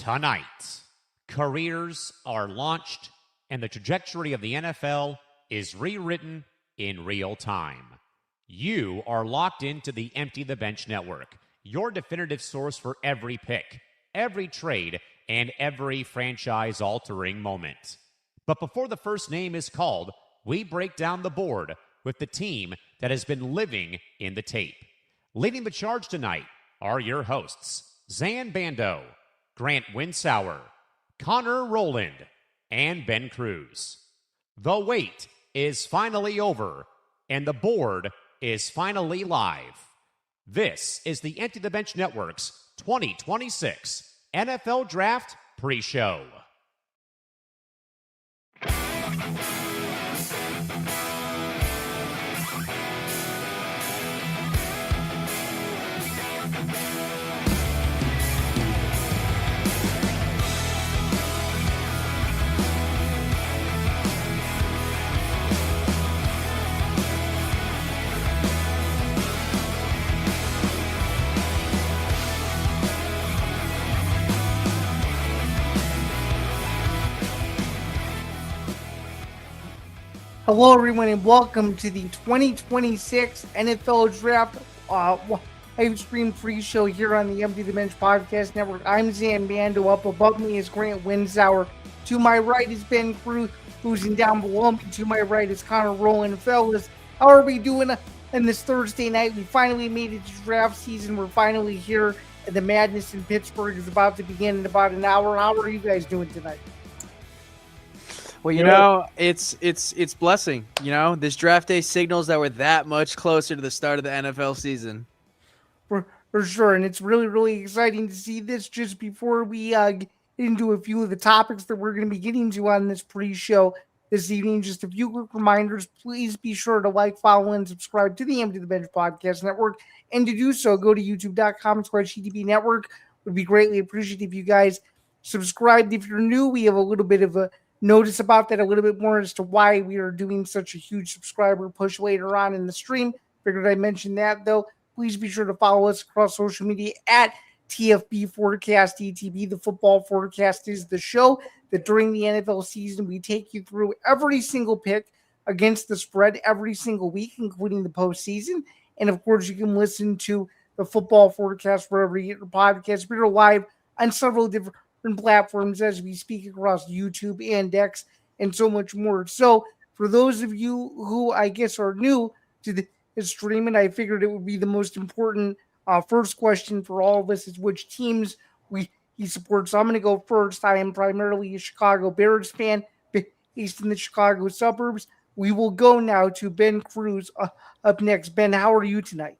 Tonight, careers are launched and the trajectory of the NFL is rewritten in real time. You are locked into the Empty the Bench Network, your definitive source for every pick, every trade, and every franchise-altering moment. But before the first name is called, we break down the board with the team that has been living in the tape. Leading the charge tonight are your hosts, Zain Bando, Grant Winsauer, Conor Rowland, and Ben Kruse. The wait is finally over, and the board is finally live. This is the Empty the Bench Network's 2026 NFL Draft Pre-Show. Hello, everyone, and welcome to the 2026 NFL Draft live stream free show here on the Empty the Bench Podcast Network. I'm Zain Bando. Up above me is Grant Winsauer. To my right is Ben Kruse, who's down below me. To my right is Conor Rowland. Fellas, how are we doing on this Thursday night? We finally made it to draft season. We're finally here, and the madness in Pittsburgh is about to begin in about an hour. How are you guys doing tonight? Well, you know, it's blessing. You know, this draft day signals that we're that much closer to the start of the NFL season. For sure, and it's really, really exciting to see this. Just before we get into a few of the topics that we're going to be getting to on this pre-show this evening, just a few quick reminders. Please be sure to like, follow, and subscribe to the Empty the Bench Podcast Network. And to do so, go to youtube.com/EDB Network. Would be greatly appreciated if you guys subscribed. If you're new, we have a little bit of a notice about that a little bit more as to why we are doing such a huge subscriber push later on in the stream. Figured I'd mention that, though. Please be sure to follow us across social media at TFB Forecast ETB. The Football Forecast is the show that during the NFL season we take you through every single pick against the spread every single week, including the postseason. And, of course, you can listen to the Football Forecast wherever you get your podcast. We're live on several different platforms as we speak across YouTube and X and so much more. So for those of you who I guess are new to the stream, and I figured it would be the most important first question for all of us is which teams he supports. So I'm going to go first. I am primarily a Chicago Bears fan based in the Chicago suburbs. We will go now to Ben Kruse up next. Ben, how are you tonight?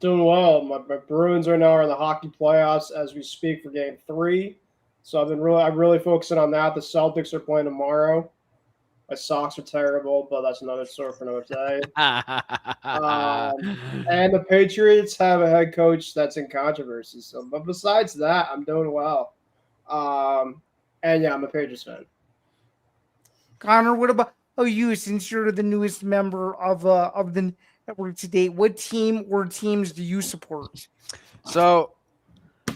Doing well. My Bruins right now are in the hockey playoffs as we speak for Game 3. So I'm really focusing on that. The Celtics are playing tomorrow. My Sox are terrible, but that's another story for another day. And the Patriots have a head coach that's in controversy. So, but besides that, I'm doing well. And yeah, I'm a Patriots fan. Connor, what about you? Since you're the newest member of the network to date, what team or teams do you support? So,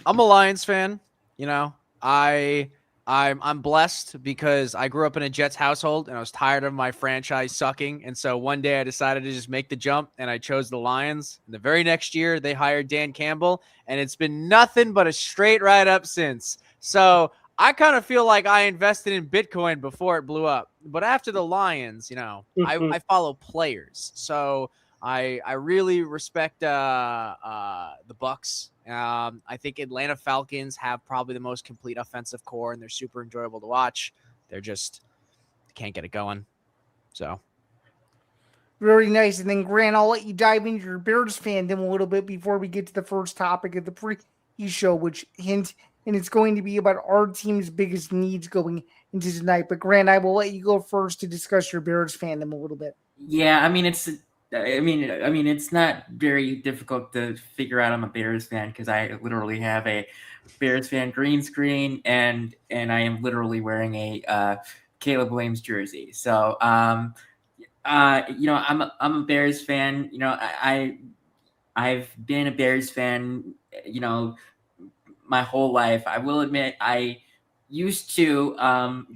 I'm a Lions fan. You know, I'm blessed because I grew up in a Jets household and I was tired of my franchise sucking. And so one day I decided to just make the jump and I chose the Lions. And the very next year they hired Dan Campbell and it's been nothing but a straight ride up since. So I kind of feel like I invested in Bitcoin before it blew up. But after the Lions, you know, I follow players. So I really respect the Bucks. I think Atlanta Falcons have probably the most complete offensive core, and they're super enjoyable to watch. They can't get it going. So very nice. And then Grant, I'll let you dive into your Bears fandom a little bit before we get to the first topic of the pre-show, which and it's going to be about our team's biggest needs going into tonight. But Grant, I will let you go first to discuss your Bears fandom a little bit. Yeah, I mean it's not very difficult to figure out I'm a Bears fan because I literally have a Bears fan green screen and I am literally wearing a Caleb Williams jersey. So I'm a Bears fan. You know, I've been a Bears fan. You know, my whole life. I will admit I used to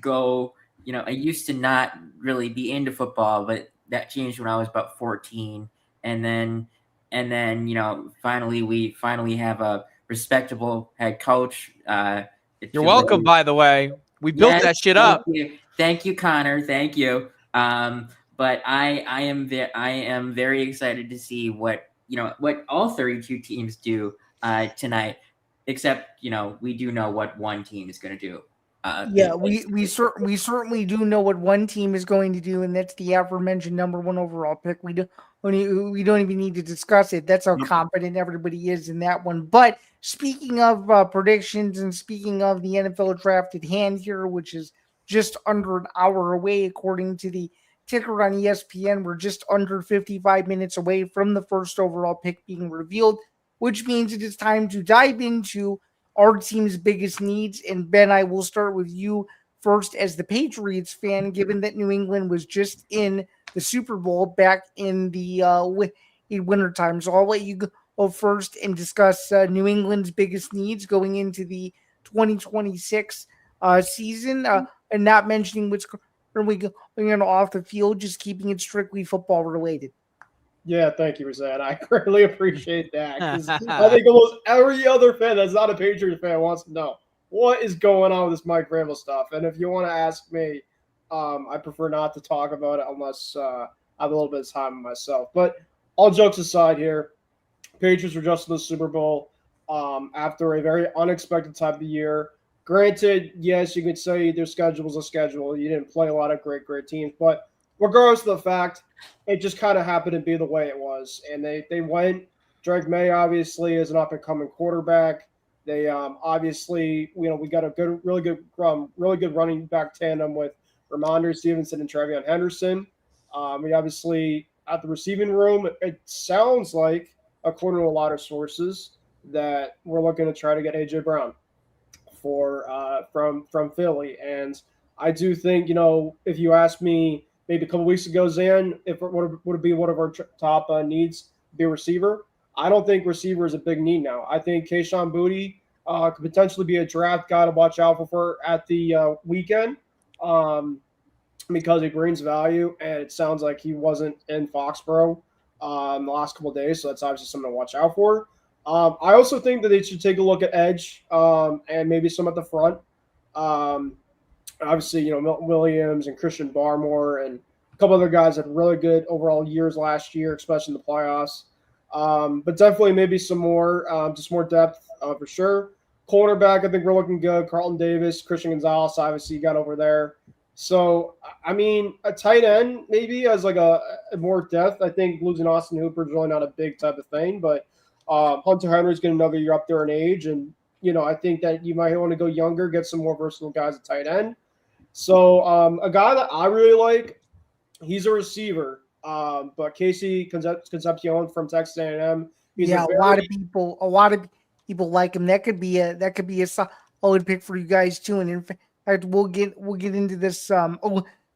go, I used to not really be into football, but that changed when I was about 14. And then, finally we have a respectable head coach. You're welcome, by the way. We built that shit up. Thank you, Connor. Thank you. But I am very excited to see what all 32 teams do tonight. Except we do know what one team is going to do. We certainly do know what one team is going to do, and that's the aforementioned number 1 overall pick. We don't even need to discuss it. That's how confident everybody is in that one. But speaking of predictions and speaking of the NFL draft at hand here, which is just under an hour away, according to the ticker on ESPN, we're just under 55 minutes away from the first overall pick being revealed, which means it is time to dive into our team's biggest needs. And Ben, I will start with you first as the Patriots fan, given that New England was just in the Super Bowl back in the wintertime. So I'll let you go first and discuss New England's biggest needs going into the 2026 season, and not mentioning what's going on off the field, just keeping it strictly football related. Yeah, thank you, Zain. I greatly appreciate that. I think almost every other fan that's not a Patriots fan wants to know what is going on with this Mike Vrabel stuff. And if you want to ask me, I prefer not to talk about it unless I have a little bit of time myself. But all jokes aside here, Patriots were just in the Super Bowl after a very unexpected time of the year. Granted, yes, you could say their schedule was a schedule. You didn't play a lot of great teams. But regardless of the fact, it just kind of happened to be the way it was. And they went. Drake May, obviously, is an up-and-coming quarterback. They obviously, we got a really good running back tandem with Ramondre Stevenson and Travion Henderson. We obviously, at the receiving room, it sounds like, according to a lot of sources, that we're looking to try to get A.J. Brown from Philly. And I do think, if you ask me maybe a couple weeks ago, Zain, if it would it be one of our top needs, be a receiver? I don't think receiver is a big need now. I think Kayshon Boutte could potentially be a draft guy to watch out for at the weekend because he brings value, and it sounds like he wasn't in Foxborough in the last couple of days, so that's obviously something to watch out for. I also think that they should take a look at edge and maybe some at the front. Obviously, Milton Williams and Christian Barmore and a couple other guys had really good overall years last year, especially in the playoffs. But definitely maybe some more, just more depth for sure. Cornerback, I think we're looking good. Carlton Davis, Christian Gonzalez, obviously you got over there. So, I mean, a tight end maybe as like a more depth. I think losing Austin Hooper is really not a big type of thing, but Hunter Henry's getting another year up there in age, and I think that you might want to go younger, get some more versatile guys at tight end. So a guy that I really like, he's a receiver, but Casey Concepcion from Texas A&M. A lot of people like him. That could be a solid pick for you guys too. And in fact, we'll get into this a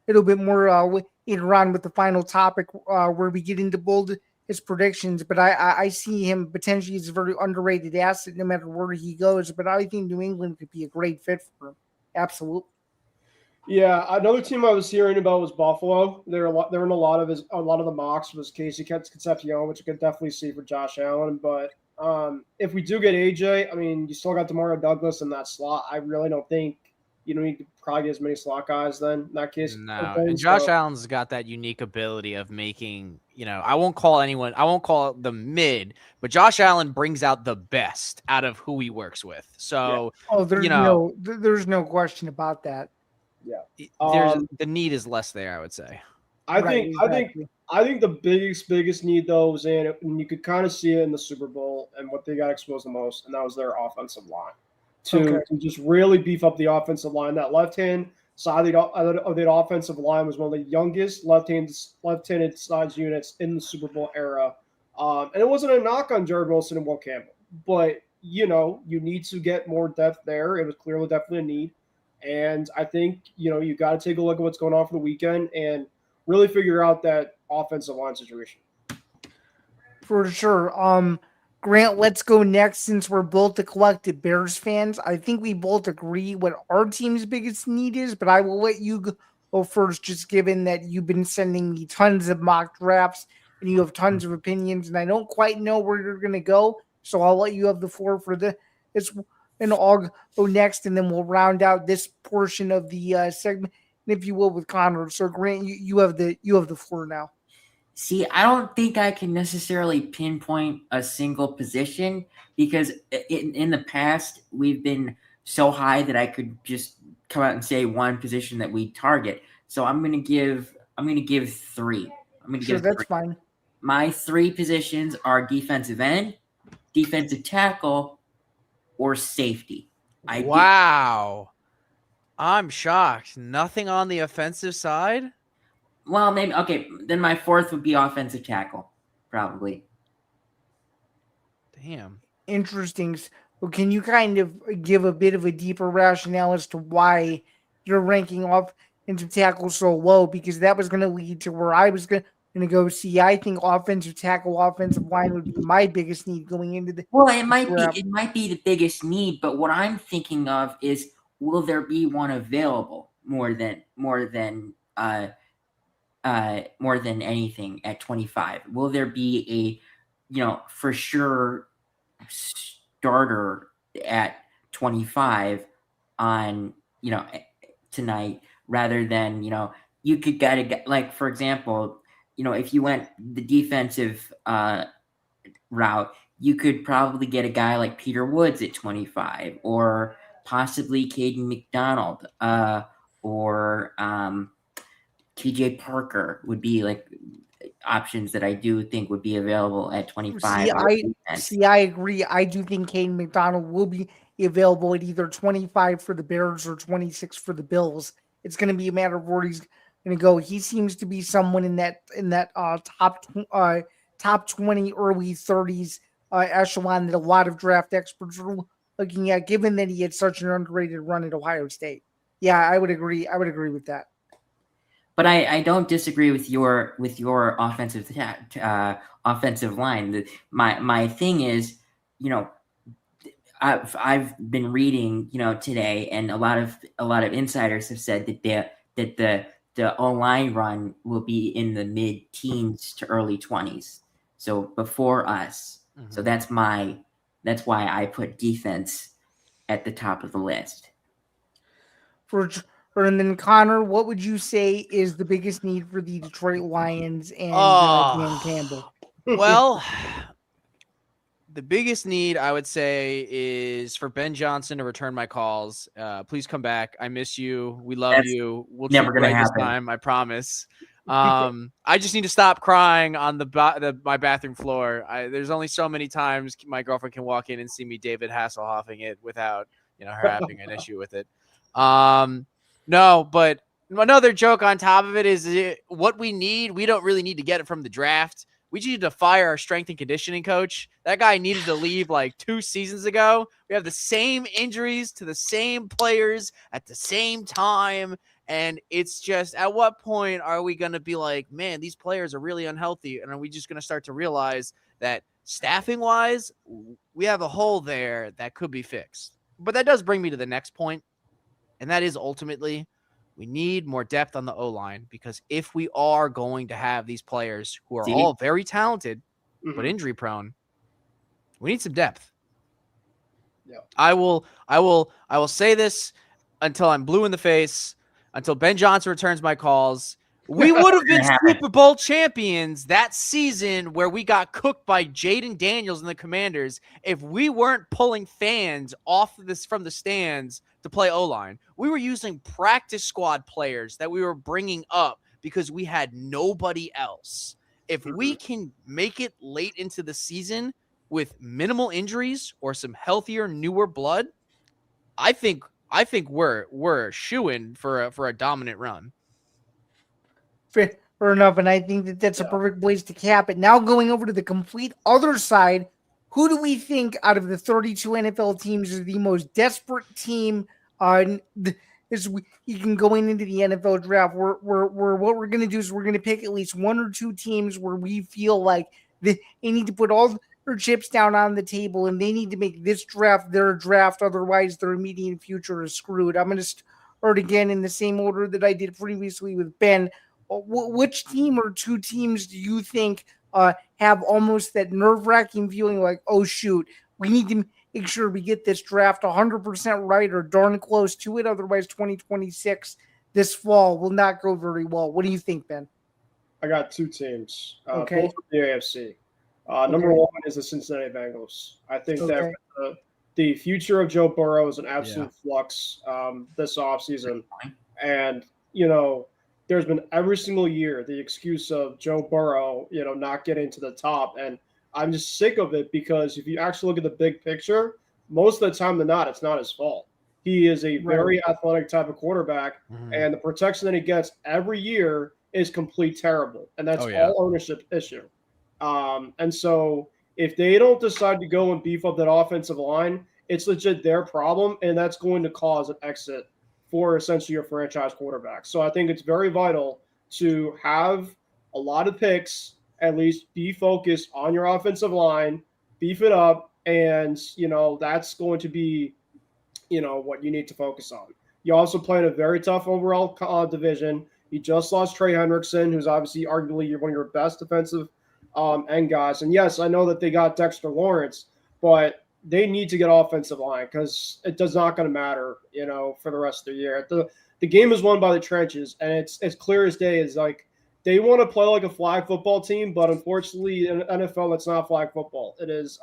little bit more later on with the final topic where we get into bold his predictions. But I see him potentially as a very underrated asset no matter where he goes. But I think New England could be a great fit for him. Absolutely. Yeah, another team I was hearing about was Buffalo. They're in a lot of the mocks was Casey Concepcion, which you could definitely see for Josh Allen. But if we do get AJ, I mean, you still got Demario Douglas in that slot. I really don't think you don't need to probably get as many slot guys then in that case. No, and Josh Allen's got that unique ability of making, I won't call it the mid, but Josh Allen brings out the best out of who he works with. So, there's no question about that. Yeah. The need is less there, I would say. I think the biggest need though was and you could kind of see it in the Super Bowl and what they got exposed the most, and that was their offensive line. To just really beef up the offensive line. That left-hand side of the offensive line was one of the youngest left-handed sides units in the Super Bowl era. And it wasn't a knock on Jared Wilson and Will Campbell, but you need to get more depth there. It was clearly definitely a need. And I think, you got to take a look at what's going on for the weekend and really figure out that offensive line situation. For sure. Grant, let's go next since we're both the collective Bears fans. I think we both agree what our team's biggest need is, but I will let you go first, just given that you've been sending me tons of mock drafts and you have tons of opinions, and I don't quite know where you're going to go, so I'll let you have the floor for this, and I'll go next, and then we'll round out this portion of the segment, if you will, with Conor. So, Grant, you have the floor now. See, I don't think I can necessarily pinpoint a single position because in the past we've been so high that I could just come out and say one position that we target. So I'm gonna give three. That's fine. My three positions are defensive end, defensive tackle, or safety. Wow. I'm shocked. Nothing on the offensive side? Well, maybe. Okay, then my fourth would be offensive tackle, probably. Damn. Interesting. Well, can you kind of give a bit of a deeper rationale as to why you're ranking offensive tackle so low? Because that was going to lead to where I was going to go. See, I think offensive tackle, offensive line would be my biggest need going into the. Well, it might be the biggest need, but what I'm thinking of is, will there be one available more than anything at 25? Will there be a, for sure starter at 25 on, tonight, rather than, you could get like, for example, if you went the defensive route, you could probably get a guy like Peter Woods at 25, or possibly Caden McDonald, or TJ Parker would be like options that I do think would be available at 25. I agree. I do think Caden McDonald will be available at either 25 for the Bears or 26 for the Bills. It's going to be a matter of where he's going to go. He seems to be someone in that top 20, early 30s echelon that a lot of draft experts are looking at, given that he had such an underrated run at Ohio State. Yeah, I would agree. I would agree with that. But I don't disagree with your offensive line. My thing is, I've been reading, today, and a lot of insiders have said that the O-line run will be in the mid-teens to early 20s. So before us. Mm-hmm. So that's why I put defense at the top of the list. And then, Conor, what would you say is the biggest need for the Detroit Lions and Dan Campbell? Well, the biggest need, I would say, is for Ben Johnson to return my calls. Please come back. I miss you. We love you. We'll never going to happen this time. I promise. I just need to stop crying on my bathroom floor. There's only so many times my girlfriend can walk in and see me David Hasselhoffing it without her having an issue with it. No, but another joke on top of it is what we need. We don't really need to get it from the draft. We just need to fire our strength and conditioning coach. That guy needed to leave like 2 seasons ago. We have the same injuries to the same players at the same time. And it's just, at what point are we going to be like, man, these players are really unhealthy? And are we just going to start to realize that staffing wise, we have a hole there that could be fixed? But that does bring me to the next point. And that is ultimately, we need more depth on the O-line, because if we are going to have these players who are all very talented, but injury prone, we need some depth. Yeah. I will say this until I'm blue in the face, until Ben Johnson returns my calls. We would have been Super Bowl champions that season where we got cooked by Jaden Daniels and the Commanders if we weren't pulling fans off of this from the stands to play O-line. We were using practice squad players that we were bringing up because we had nobody else. If we can make it late into the season with minimal injuries or some healthier, newer blood, I think we're shoo-in for a dominant run. Fair enough, and I think that's a perfect place to cap it. Now going over to the complete other side, who do we think out of the 32 NFL teams is the most desperate team as we can going into the NFL draft? What we're going to do is we're going to pick at least 1 or 2 teams where we feel like they need to put all their chips down on the table, and they need to make this draft their draft. Otherwise, their immediate future is screwed. I'm going to start again in the same order that I did previously with Ben. Which team or two teams do you think have almost that nerve-wracking feeling like, oh, shoot, we need to make sure we get this draft 100% right or darn close to it. Otherwise, 2026 this fall will not go very well. What do you think, Ben? I got two teams, Okay. both from the AFC. Number one is the Cincinnati Bengals. I think that the future of Joe Burrow is an absolute flux this offseason. And, there's been every single year the excuse of Joe Burrow, not getting to the top. And I'm just sick of it because if you actually look at the big picture, most of the time than not, it's not his fault. He is a very athletic type of quarterback, and the protection that he gets every year is complete terrible. And that's all ownership issue. And so if they don't decide to go and beef up that offensive line, it's legit their problem, and that's going to cause an exit for essentially your franchise quarterback. So I think it's very vital to have a lot of picks, at least be focused on your offensive line, beef it up, and, that's going to be, what you need to focus on. You also play in a very tough overall division. You just lost Trey Hendrickson, who's obviously arguably one of your best defensive end guys. And yes, I know that they got Dexter Lawrence, but they need to get offensive line because it does not going to matter, for the rest of the year. The game is won by the trenches, and it's as clear as day. Is like they want to play like a flag football team, but unfortunately in NFL, that's not flag football. It is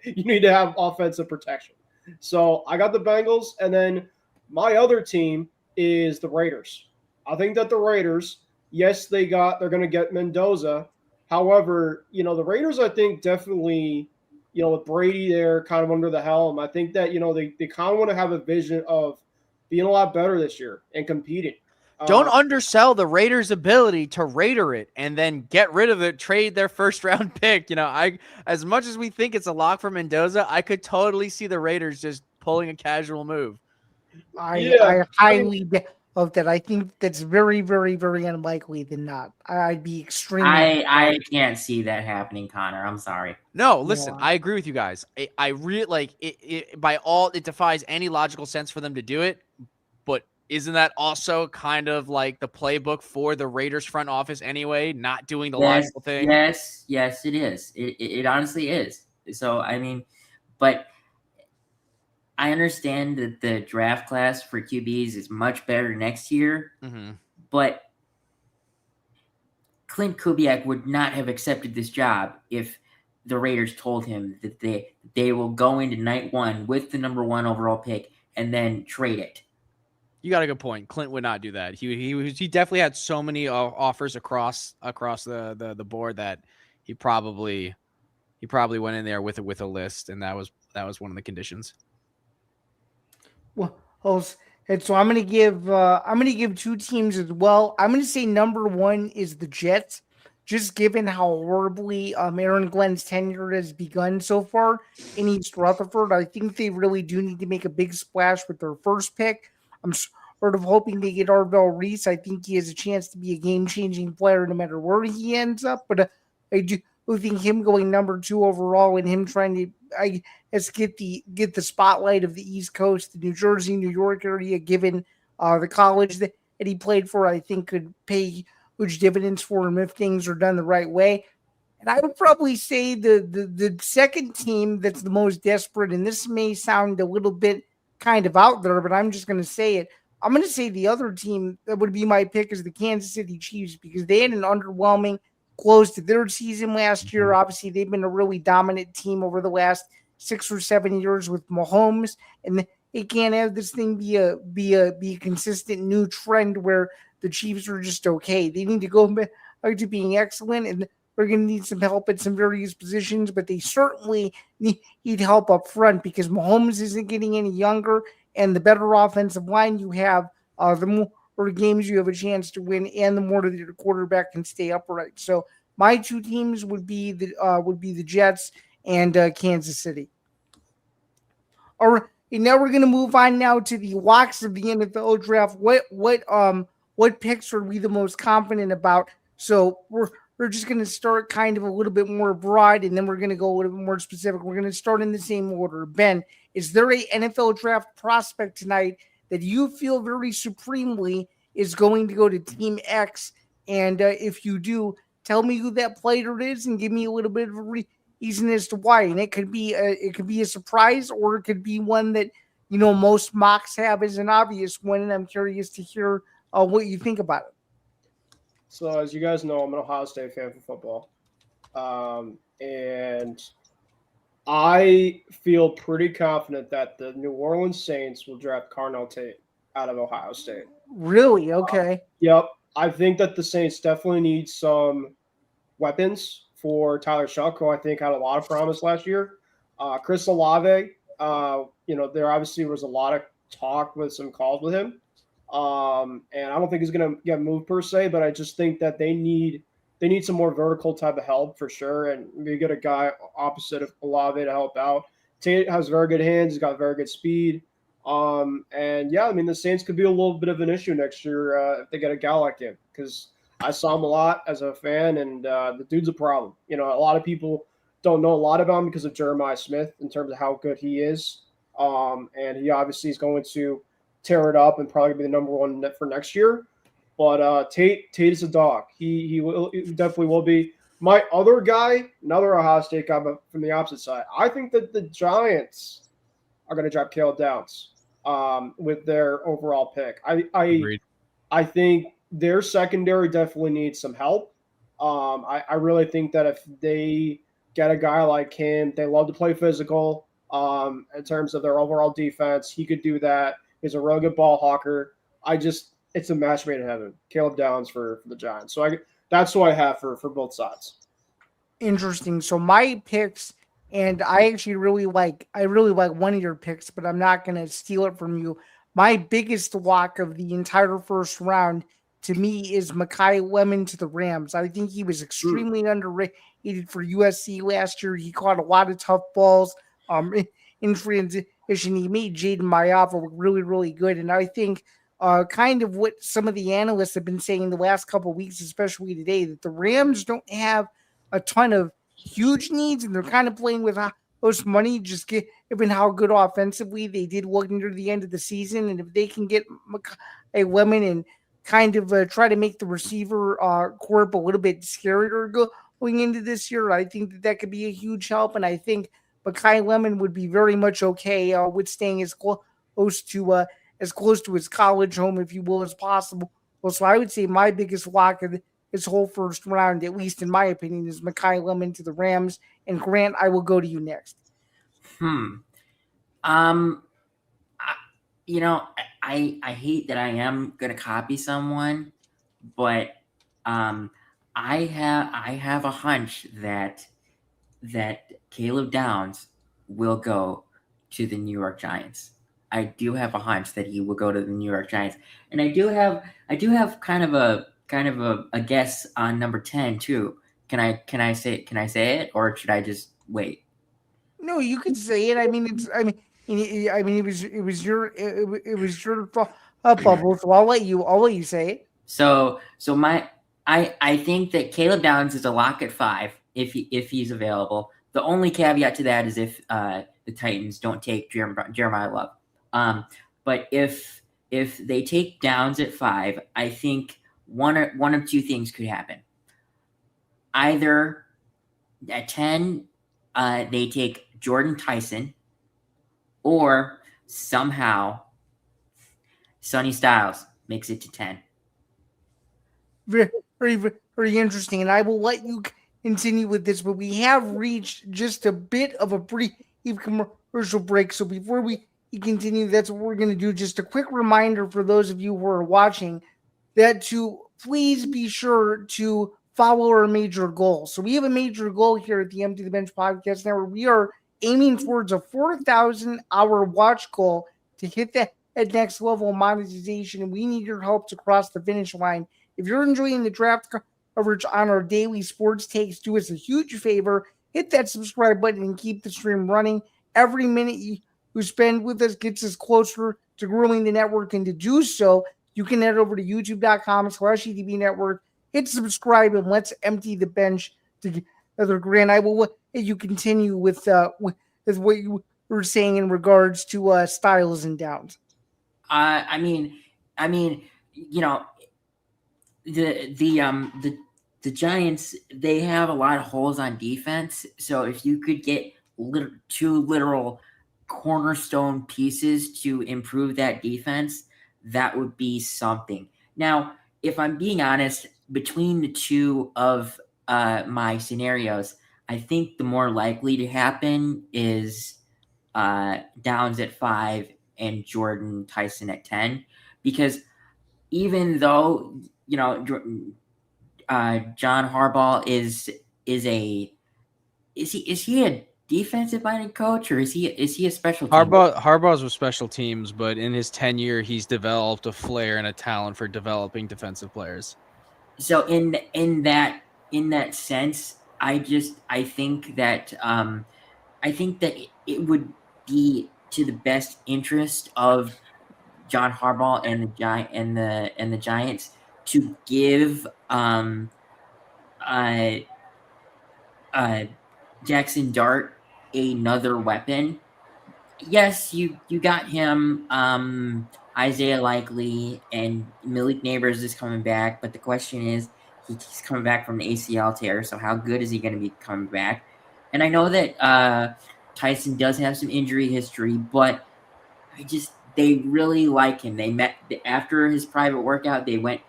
you need to have offensive protection. So I got the Bengals, and then my other team is the Raiders. I think that the Raiders, yes, they're going to get Mendoza. However, the Raiders, I think definitely, with Brady there kind of under the helm, I think that, they kind of want to have a vision of being a lot better this year and competing. Don't undersell the Raiders' ability to Raider it and then get rid of it, trade their first round pick. As much as we think it's a lock for Mendoza, I could totally see the Raiders just pulling a casual move. I highly doubt that. I think that's very, very, very unlikely than not. I'd be extremely. I can't see that happening, Connor. I'm sorry. No, listen, I agree with you guys. I really like it. It defies any logical sense for them to do it. But isn't that also kind of like the playbook for the Raiders front office anyway? Not doing the logical thing. Yes, it is. It honestly is. So but I understand that the draft class for QBs is much better next year, but Clint Kubiak would not have accepted this job if the Raiders told him that they will go into night one with the number one overall pick and then trade it. You got a good point. Clint would not do that. He definitely had so many offers across the board that he probably went in there with a list, and that was one of the conditions. Well, and so I'm gonna give two teams as well. I'm gonna say number one is the Jets, just given how horribly Aaron Glenn's tenure has begun so far in East Rutherford. I think they really do need to make a big splash with their first pick. I'm sort of hoping they get Arvell Reese. I think he has a chance to be a game-changing player no matter where he ends up. But I do think him going number two overall and him trying to, I guess, get the spotlight of the East Coast, the New Jersey, New York area, given the college that he played for, I think could pay huge dividends for him if things are done the right way. And I would probably say the second team that's the most desperate, and this may sound a little bit kind of out there, but I'm just going to say it. I'm going to say the other team that would be my pick is the Kansas City Chiefs because they had an underwhelming close to their season last year. Obviously, they've been a really dominant team over the last 6 or 7 years with Mahomes, and they can't have this thing be a consistent new trend where the Chiefs are just okay. They need to go back to being excellent, and they're going to need some help at some various positions, but they certainly need help up front because Mahomes isn't getting any younger, and the better offensive line you have, the more games you have a chance to win, and the more that your quarterback can stay upright. So my two teams would be the Jets and Kansas City. All right, and now we're going to move on now to the locks of the NFL draft. What picks are we the most confident about? So we're we're just going to start kind of a little bit more broad, and then we're going to go a little bit more specific. We're going to start in the same order. Ben, is there a NFL draft prospect tonight that you feel very supremely is going to go to Team X? And if you do, tell me who that player is and give me a little bit of a reason as to why. And it could be a surprise, or it could be one that most mocks have as an obvious one. And I'm curious to hear what you think about it. So as you guys know, I'm an Ohio State fan for football, and I feel pretty confident that the New Orleans Saints will draft Carnell Tate out of Ohio State. Really? Okay. Yep. I think that the Saints definitely need some weapons for Tyler Shuck, who I think had a lot of promise last year. Chris Olave, there obviously was a lot of talk with some calls with him. And I don't think he's going to get moved per se, but I just think that they need some more vertical type of help for sure. And maybe get a guy opposite of Olave to help out. Tate has very good hands. He's got very good speed. And yeah, I mean, the Saints could be a little bit of an issue next year if they get a guy like him, because I saw him a lot as a fan, and the dude's a problem. A lot of people don't know a lot about him because of Jeremiah Smith in terms of how good he is. And he obviously is going to tear it up and probably be the number one for next year. But Tate is a dog. He definitely will be. My other guy, another Ohio State guy, but from the opposite side, I think that the Giants are going to drop Caleb Downs with their overall pick. I think their secondary definitely needs some help. I really think that if they get a guy like him, they love to play physical in terms of their overall defense. He could do that. He's a really good ball hawker. It's a match made in heaven. Caleb Downs for the Giants. So that's what I have for both sides. Interesting. So my picks, and I actually really like one of your picks, but I'm not going to steal it from you. My biggest lock of the entire first round to me is Mekhi Lemon to the Rams. I think he was extremely underrated for USC last year. He caught a lot of tough balls in transition. He made Jaden Mayafa look really, really good. And I think kind of what some of the analysts have been saying the last couple of weeks, especially today, that the Rams don't have a ton of huge needs, and they're kind of playing with most money, just given how good offensively they did look near the end of the season. And if they can get a Lemon and kind of try to make the receiver corp a little bit scarier going into this year, I think that could be a huge help. And I think Mekhi Lemon would be very much okay with staying as close to his college home, if you will, as possible. Well, so I would say my biggest lock of this whole first round, at least in my opinion, is Mekhi Lemon to the Rams. And Grant, I will go to you next. I hate that I am gonna copy someone, but I have a hunch that Caleb Downs will go to the New York Giants. I do have a hunch that he will go to the New York Giants, and I do have kind of a guess on number 10 too. Can I say it, or should I just wait? No, you can say it. It was your bubble, so I'll let you say it. So I think that Caleb Downs is a lock at 5 if he's available. The only caveat to that is if the Titans don't take Jeremiah Love. But if they take Downs at 5, I think one of two things could happen. Either at 10, they take Jordan Tyson, or somehow Sonny Styles makes it to 10. Very, very, very interesting. And I will let you continue with this, but we have reached just a bit of a brief commercial break. So before we continue, that's what we're going to do. Just a quick reminder for those of you who are watching that to please be sure to follow our major goal. So we have a major goal here at the Empty the Bench Podcast Network. We are aiming towards a 4,000 hour watch goal to hit that at next level of monetization, and we need your help to cross the finish line. If you're enjoying the draft coverage on our daily sports takes, do us a huge favor, hit that subscribe button and keep the stream running. Every minute you spend with us gets us closer to growing the network, and to do so, you can head over to youtube.com/EDB Network, hit subscribe and let's empty the bench together. Grant, I will let you continue with what you were saying in regards to styles and downs. I mean, you know, the Giants, they have a lot of holes on defense. So if you could get two literal cornerstone pieces to improve that defense, that would be something. Now, if I'm being honest, between the two of my scenarios, I think the more likely to happen is Downs at 5 and Jordan Tyson at 10, because even though, John Harbaugh is he a defensive minded coach, or is he a special team? Harbaugh's with special teams, but in his tenure, he's developed a flair and a talent for developing defensive players. So in that sense, I think that it would be to the best interest of John Harbaugh and the Giants to give Jackson Dart another weapon. Yes, you got him. Isaiah Likely and Malik Neighbors is coming back, but the question is, he's coming back from the ACL tear, so how good is he going to be coming back? And I know that Tyson does have some injury history, but they really like him. They met after his private workout. They went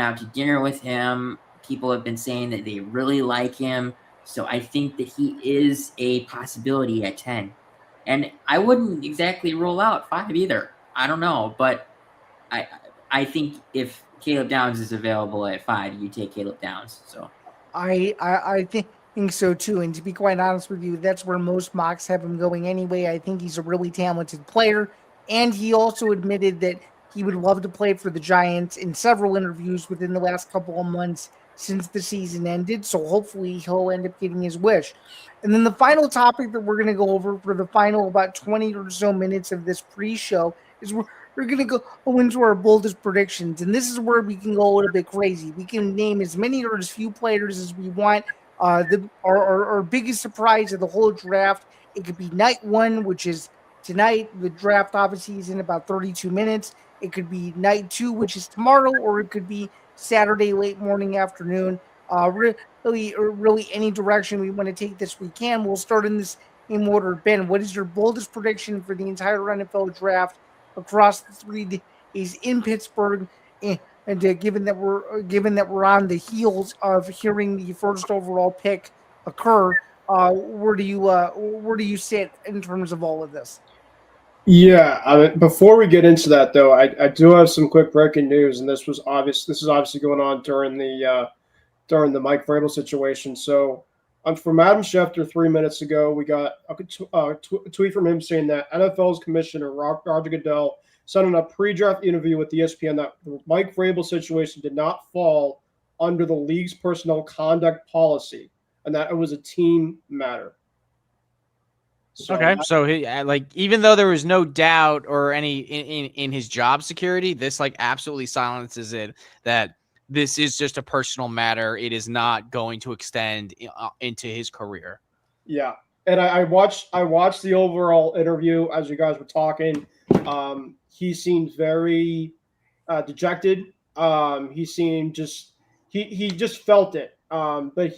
out to dinner with him. People have been saying that they really like him. So I think that he is a possibility at 10. And I wouldn't exactly rule out 5 either. I don't know, but I think if Caleb Downs is available at 5, you take Caleb Downs. So I think so too. And to be quite honest with you, that's where most mocks have him going anyway. I think he's a really talented player. And he also admitted that he would love to play for the Giants in several interviews within the last couple of months since the season ended. So hopefully he'll end up getting his wish. And then the final topic that we're going to go over for the final about 20 or so minutes of this pre-show is we're going to go into our boldest predictions. And this is where we can go a little bit crazy. We can name as many or as few players as we want. Our biggest surprise of the whole draft, it could be night 1, which is tonight. The draft obviously is in about 32 minutes. It could be night 2, which is tomorrow, or it could be Saturday, late morning, afternoon. Really any direction we want to take this, we can. We'll start in this in order. Ben, what is your boldest prediction for the entire NFL draft across the 3 days in Pittsburgh? And given that we're on the heels of hearing the first overall pick occur, where do you sit in terms of all of this? Yeah, I mean, before we get into that, though, I do have some quick breaking news, and this is obviously going on during the Mike Vrabel situation. So, from Adam Schefter 3 minutes ago, we got a tweet from him saying that NFL's commissioner Roger Goodell said in a pre-draft interview with ESPN that the Mike Vrabel situation did not fall under the league's personnel conduct policy, and that it was a team matter. So okay, so he even though there was no doubt or any in his job security, this absolutely silences it that this is just a personal matter. It is not going to extend into his career. Yeah, and I watched the overall interview as you guys were talking. He seemed very dejected. He seemed he just felt it. But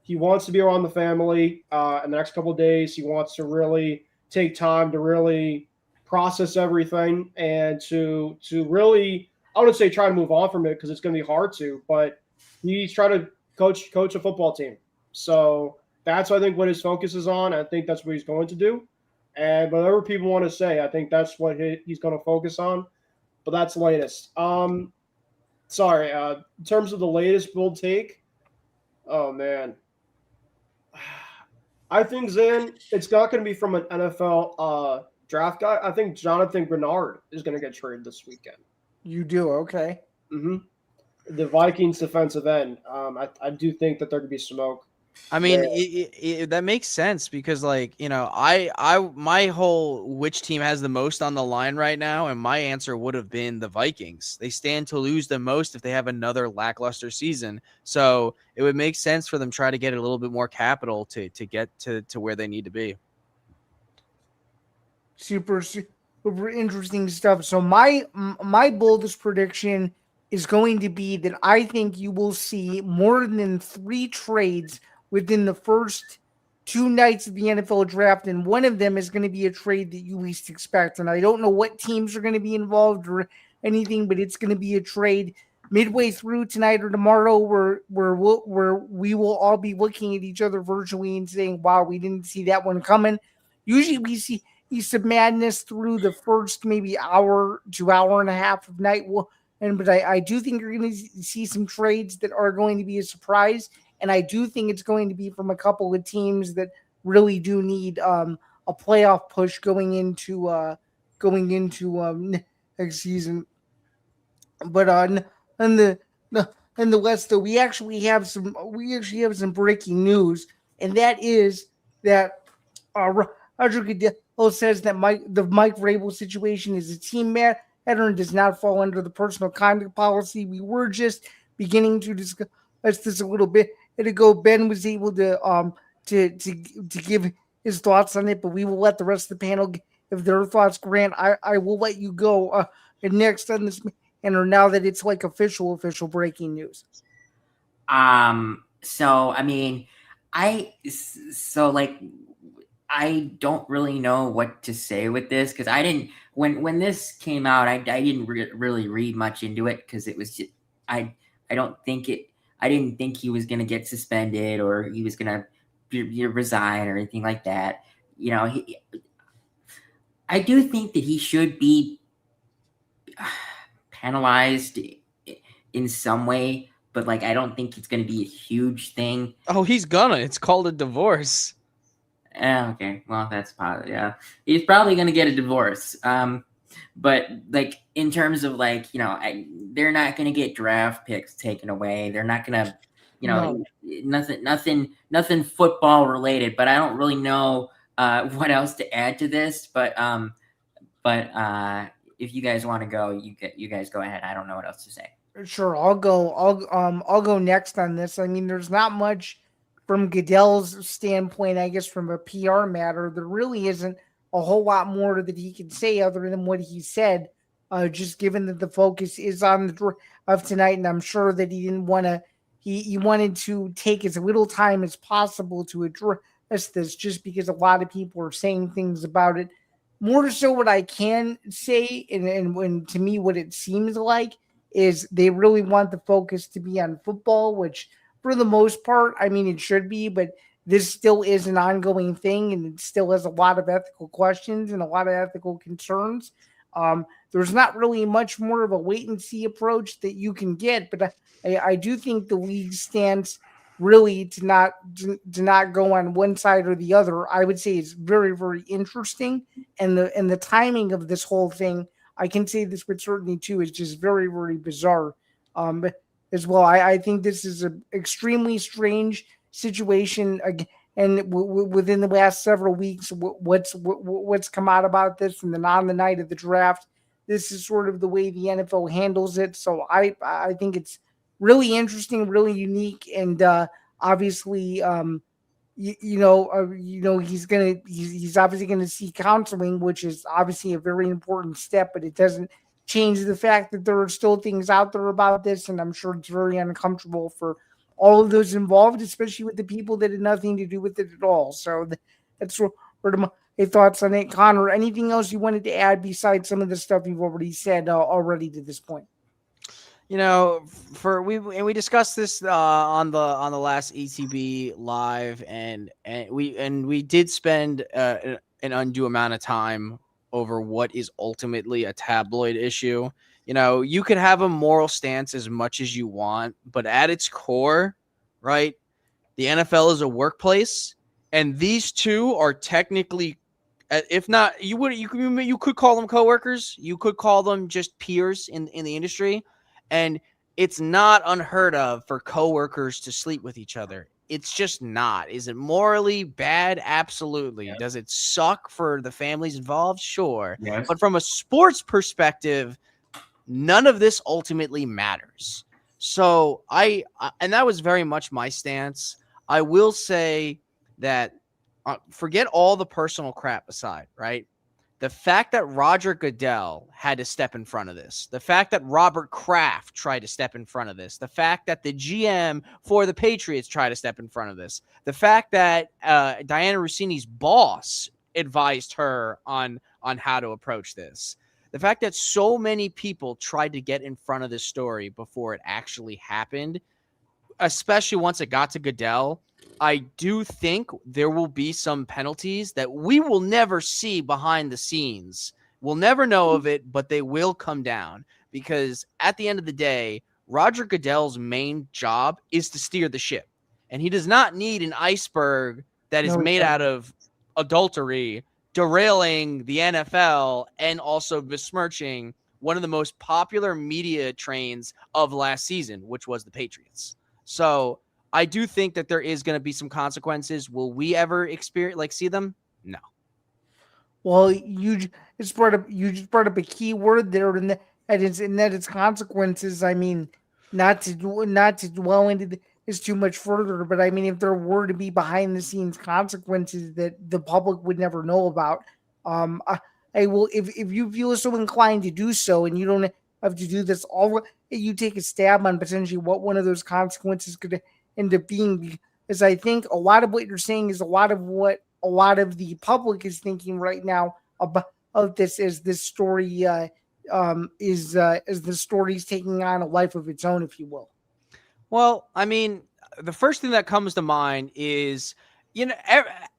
he wants to be around the family in the next couple of days. He wants to really take time to really process everything and to really, I wouldn't say try to move on from it because it's going to be hard to, but he's trying to coach a football team. So that's, I think, what his focus is on. I think that's what he's going to do. And whatever people want to say, I think that's what he's going to focus on. But that's the latest. In terms of the latest bold take, oh, man. I think, Zain, it's not going to be from an NFL draft guy. I think Jonathan Grenard is going to get traded this weekend. You do? Okay. Mm-hmm. The Vikings defensive end. I do think that there could be smoke I mean, that makes sense because, like, my whole which team has the most on the line right now, and my answer would have been the Vikings. They stand to lose the most if they have another lackluster season. So it would make sense for them to try to get a little bit more capital to get to where they need to be. Super interesting stuff. So my boldest prediction is going to be that I think you will see more than 3 trades within the first 2 nights of the NFL draft, and one of them is going to be a trade that you least expect. And I don't know what teams are going to be involved or anything, but it's going to be a trade midway through tonight or tomorrow where we will all be looking at each other virtually and saying, wow, we didn't see that one coming. Usually we see some madness through the first maybe hour to hour and a half of night. But I do think you're going to see some trades that are going to be a surprise. And I do think it's going to be from a couple of teams that really do need a playoff push going into next season. But in the West, though, we actually have some breaking news, and that is that Roger Goodell says that the Mike Vrabel situation is a team matter and does not fall under the personal conduct policy. We were just beginning to discuss this a little bit ago. Ben was able to give his thoughts on it, but we will let the rest of the panel give their thoughts. Grant, I will let you go next on this, and now that it's like official breaking news. So I mean, I don't really know what to say with this because I didn't when this came out I didn't really read much into it because it was just, I didn't think he was gonna get suspended or he was gonna resign or anything like that. I do think that he should be penalized in some way, but like I don't think it's gonna be a huge thing. Oh, it's called a divorce. Okay, well that's probably he's probably gonna get a divorce. But like in terms of like they're not gonna get draft picks taken away. They're not gonna nothing football related. But I don't really know what else to add to this. But if you guys want to go, you guys go ahead. I don't know what else to say. Sure, I'll go. I'll go next on this. I mean, there's not much from Goodell's standpoint, I guess, from a PR matter. There really isn't a whole lot more that he can say other than what he said. Just given that the focus is on the draft of tonight, and I'm sure that he didn't want to. He wanted to take as little time as possible to address this, just because a lot of people are saying things about it. More so, what I can say, and when to me, what it seems like is they really want the focus to be on football, which for the most part, I mean, it should be, but this still is an ongoing thing, and it still has a lot of ethical questions and a lot of ethical concerns. There's not really much more of a wait and see approach that you can get, but I do think the league stance really to not go on one side or the other. I would say it's very, very interesting, and the timing of this whole thing, I can say this with certainty too, is just very, very bizarre. As well, I think this is an extremely strange situation, and within the last several weeks, what's come out about this, and then on the night of the draft, this is sort of the way the NFL handles it. So I think it's really interesting, really unique, and obviously, he's obviously gonna see counseling, which is obviously a very important step, but it doesn't change the fact that there are still things out there about this, and I'm sure it's very uncomfortable for all of those involved, especially with the people that had nothing to do with it at all. So that's sort of my thoughts on it. Connor, anything else you wanted to add besides some of the stuff you've already said already to this point? We discussed this on the last ETB live, and we did spend an undue amount of time over what is ultimately a tabloid issue. You could have a moral stance as much as you want, but at its core, right, the NFL is a workplace, and these two are technically, if not, you could call them coworkers, you could call them just peers in the industry, and it's not unheard of for coworkers to sleep with each other. It's just not. Is it morally bad? Absolutely. Yes. Does it suck for the families involved? Sure. Yes. But from a sports perspective, none of this ultimately matters. So and that was very much my stance. I will say that forget all the personal crap aside, right? The fact that Roger Goodell had to step in front of this, the fact that Robert Kraft tried to step in front of this, the fact that the GM for the Patriots tried to step in front of this, the fact that Diana Rossini's boss advised her on how to approach this, the fact that so many people tried to get in front of this story before it actually happened, especially once it got to Goodell, I do think there will be some penalties that we will never see behind the scenes. We'll never know of it, but they will come down because at the end of the day, Roger Goodell's main job is to steer the ship. And he does not need an iceberg that is made out of adultery derailing the NFL and also besmirching one of the most popular media trains of last season, which was the Patriots. So I do think that there is going to be some consequences. Will we ever see them? No. Well, you just brought up a key word there, and it's consequences. I mean, not to dwell into this too much further, but I mean, if there were to be behind the scenes consequences that the public would never know about, I will. If you feel so inclined to do so, and you don't have to do this, you take a stab on potentially what one of those consequences could end up being, because I think a lot of what you're saying is a lot of what a lot of the public is thinking right now about this as this story as the story's taking on a life of its own, if you will. Well, I mean, the first thing that comes to mind is,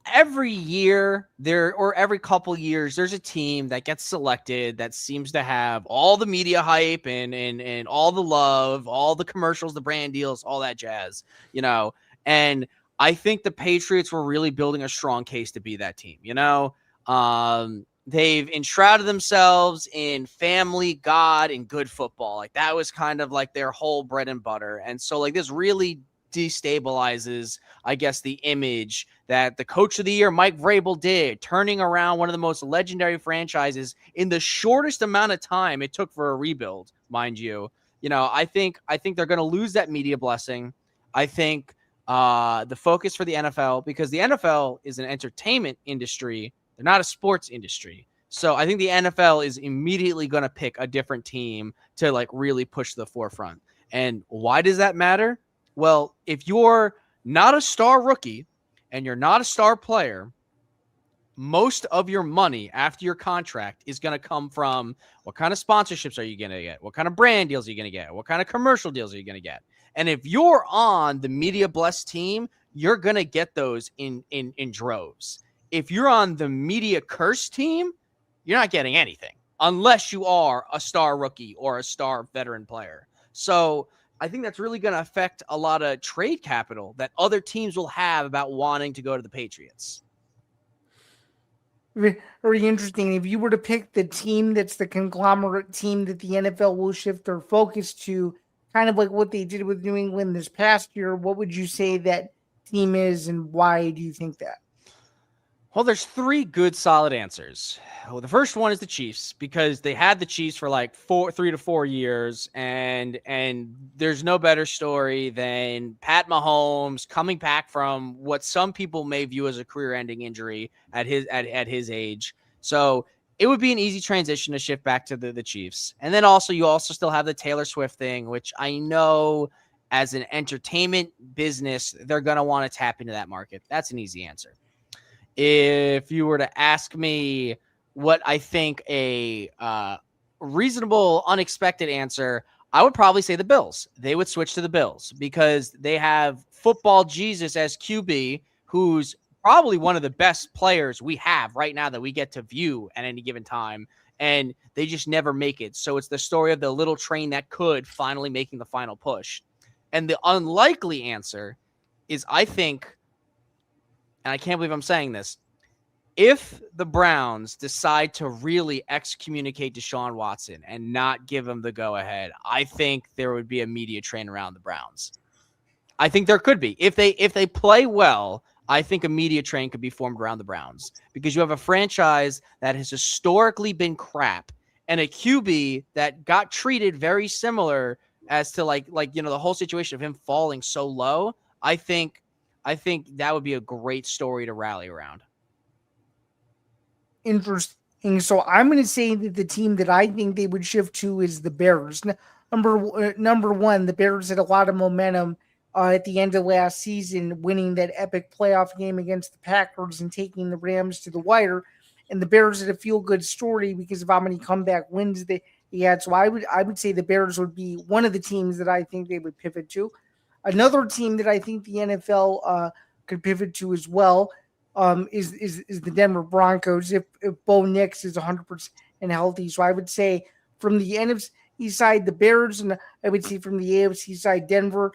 every year or every couple years, there's a team that gets selected that seems to have all the media hype and all the love, all the commercials, the brand deals, all that jazz, and I think the Patriots were really building a strong case to be that team. They've enshrouded themselves in family, God, and good football. Like that was kind of like their whole bread and butter. And so like this really destabilizes, I guess, the image that the coach of the year, Mike Vrabel, did, turning around one of the most legendary franchises in the shortest amount of time it took for a rebuild, mind you. I think they're going to lose that media blessing. I think the focus for the NFL, because the NFL is an entertainment industry, they're not a sports industry. So I think the NFL is immediately going to pick a different team to like really push to the forefront. And why does that matter? Well, if you're not a star rookie and you're not a star player, most of your money after your contract is going to come from what kind of sponsorships are you going to get? What kind of brand deals are you going to get? What kind of commercial deals are you going to get? And if you're on the media blessed team, you're going to get those in droves. If you're on the media cursed team, you're not getting anything unless you are a star rookie or a star veteran player. So I think that's really going to affect a lot of trade capital that other teams will have about wanting to go to the Patriots. Very interesting. If you were to pick the team that's the conglomerate team that the NFL will shift their focus to, kind of like what they did with New England this past year, what would you say that team is, and why do you think that? Well, there's three good, solid answers. Well, the first one is the Chiefs, because they had the Chiefs for like 3 to 4 years, and there's no better story than Pat Mahomes coming back from what some people may view as a career-ending injury at his age. So it would be an easy transition to shift back to the Chiefs. And then you also still have the Taylor Swift thing, which I know as an entertainment business, they're going to want to tap into that market. That's an easy answer. If you were to ask me what I think a reasonable, unexpected answer, I would probably say the Bills. They would switch to the Bills because they have football Jesus as QB, who's probably one of the best players we have right now that we get to view at any given time, and they just never make it. So it's the story of the little train that could finally making the final push. And the unlikely answer is, I think, and I can't believe I'm saying this, if the Browns decide to really excommunicate Deshaun Watson and not give him the go-ahead, I think there would be a media train around the Browns. I think there could be. If they play well, I think a media train could be formed around the Browns because you have a franchise that has historically been crap and a QB that got treated very similar as to like the whole situation of him falling so low. I think that would be a great story to rally around. Interesting. So I'm going to say that the team that I think they would shift to is the Bears. Number one, the Bears had a lot of momentum at the end of last season, winning that epic playoff game against the Packers and taking the Rams to the wire. And the Bears had a feel-good story because of how many comeback wins they had. So I would say the Bears would be one of the teams that I think they would pivot to. Another team that I think the NFL could pivot to as well is the Denver Broncos if Bo Nix is 100% healthy. So I would say from the NFC side, the Bears, and I would say from the AFC side, Denver.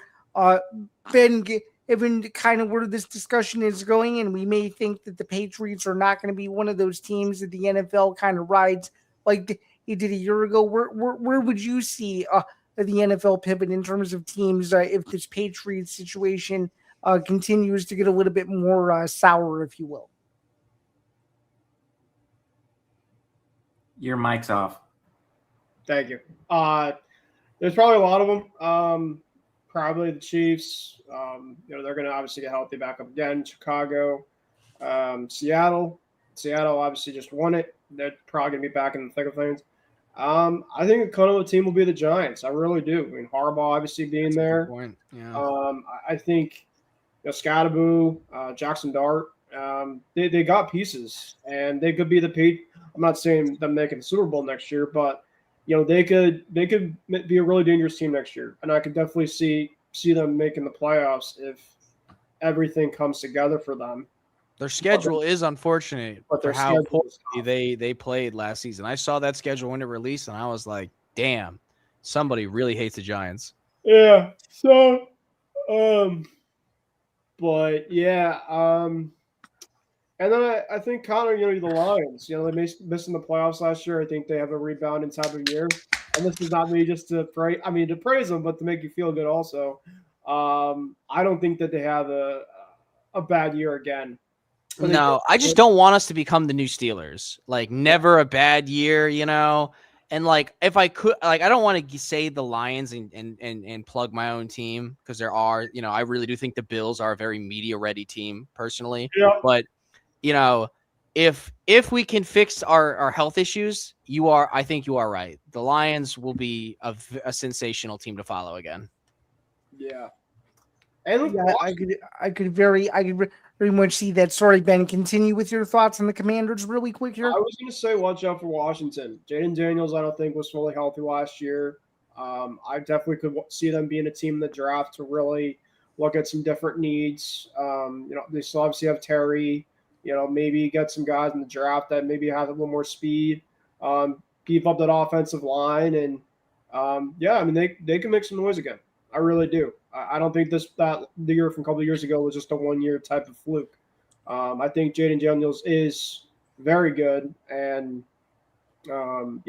Ben, given kind of where this discussion is going, and we may think that the Patriots are not going to be one of those teams that the NFL kind of rides like he did a year ago. Where would you see the NFL pivot in terms of teams if this Patriots situation continues to get a little bit more sour, if you will? Your mic's off. Thank you. There's probably a lot of them. Probably the Chiefs. They're going to obviously get healthy back up again. Chicago, Seattle. Seattle obviously just won it. They're probably going to be back in the thick of things. I think kind of the team will be the Giants. I really do. I mean, Harbaugh obviously being there. Point. Yeah. I think Scottaboo, Jackson Dart, they got pieces, and they could be the I'm not saying them making the Super Bowl next year, but they could be a really dangerous team next year, and I could definitely see them making the playoffs if everything comes together for them. Their schedule is unfortunate for how poorly they played last season. I saw that schedule when it released, and I was like, "Damn, somebody really hates the Giants." Yeah. So, but yeah, and then I think Connor, the Lions, they missing the playoffs last year. I think they have a rebounding type of year. And this is not me just to praise them, but to make you feel good also. I don't think that they have a bad year again. No, I just don't want us to become the new Steelers. Like, never a bad year, And if I could, I don't want to say the Lions and plug my own team because there are, I really do think the Bills are a very media ready team personally. Yeah. But if we can fix our health issues, I think you are right. The Lions will be a sensational team to follow again. Yeah. And I could very much see that. Sorry, Ben, continue with your thoughts on the Commanders really quick here. I was going to say watch out for Washington. Jaden Daniels, I don't think, was fully healthy last year. I definitely could see them being a team in the draft to really look at some different needs. They still obviously have Terry. Maybe get some guys in the draft that maybe have a little more speed, keep up that offensive line, and they can make some noise again. I really do. I don't think the year from a couple of years ago was just a 1 year type of fluke. I think Jaden Daniels is very good, and they're going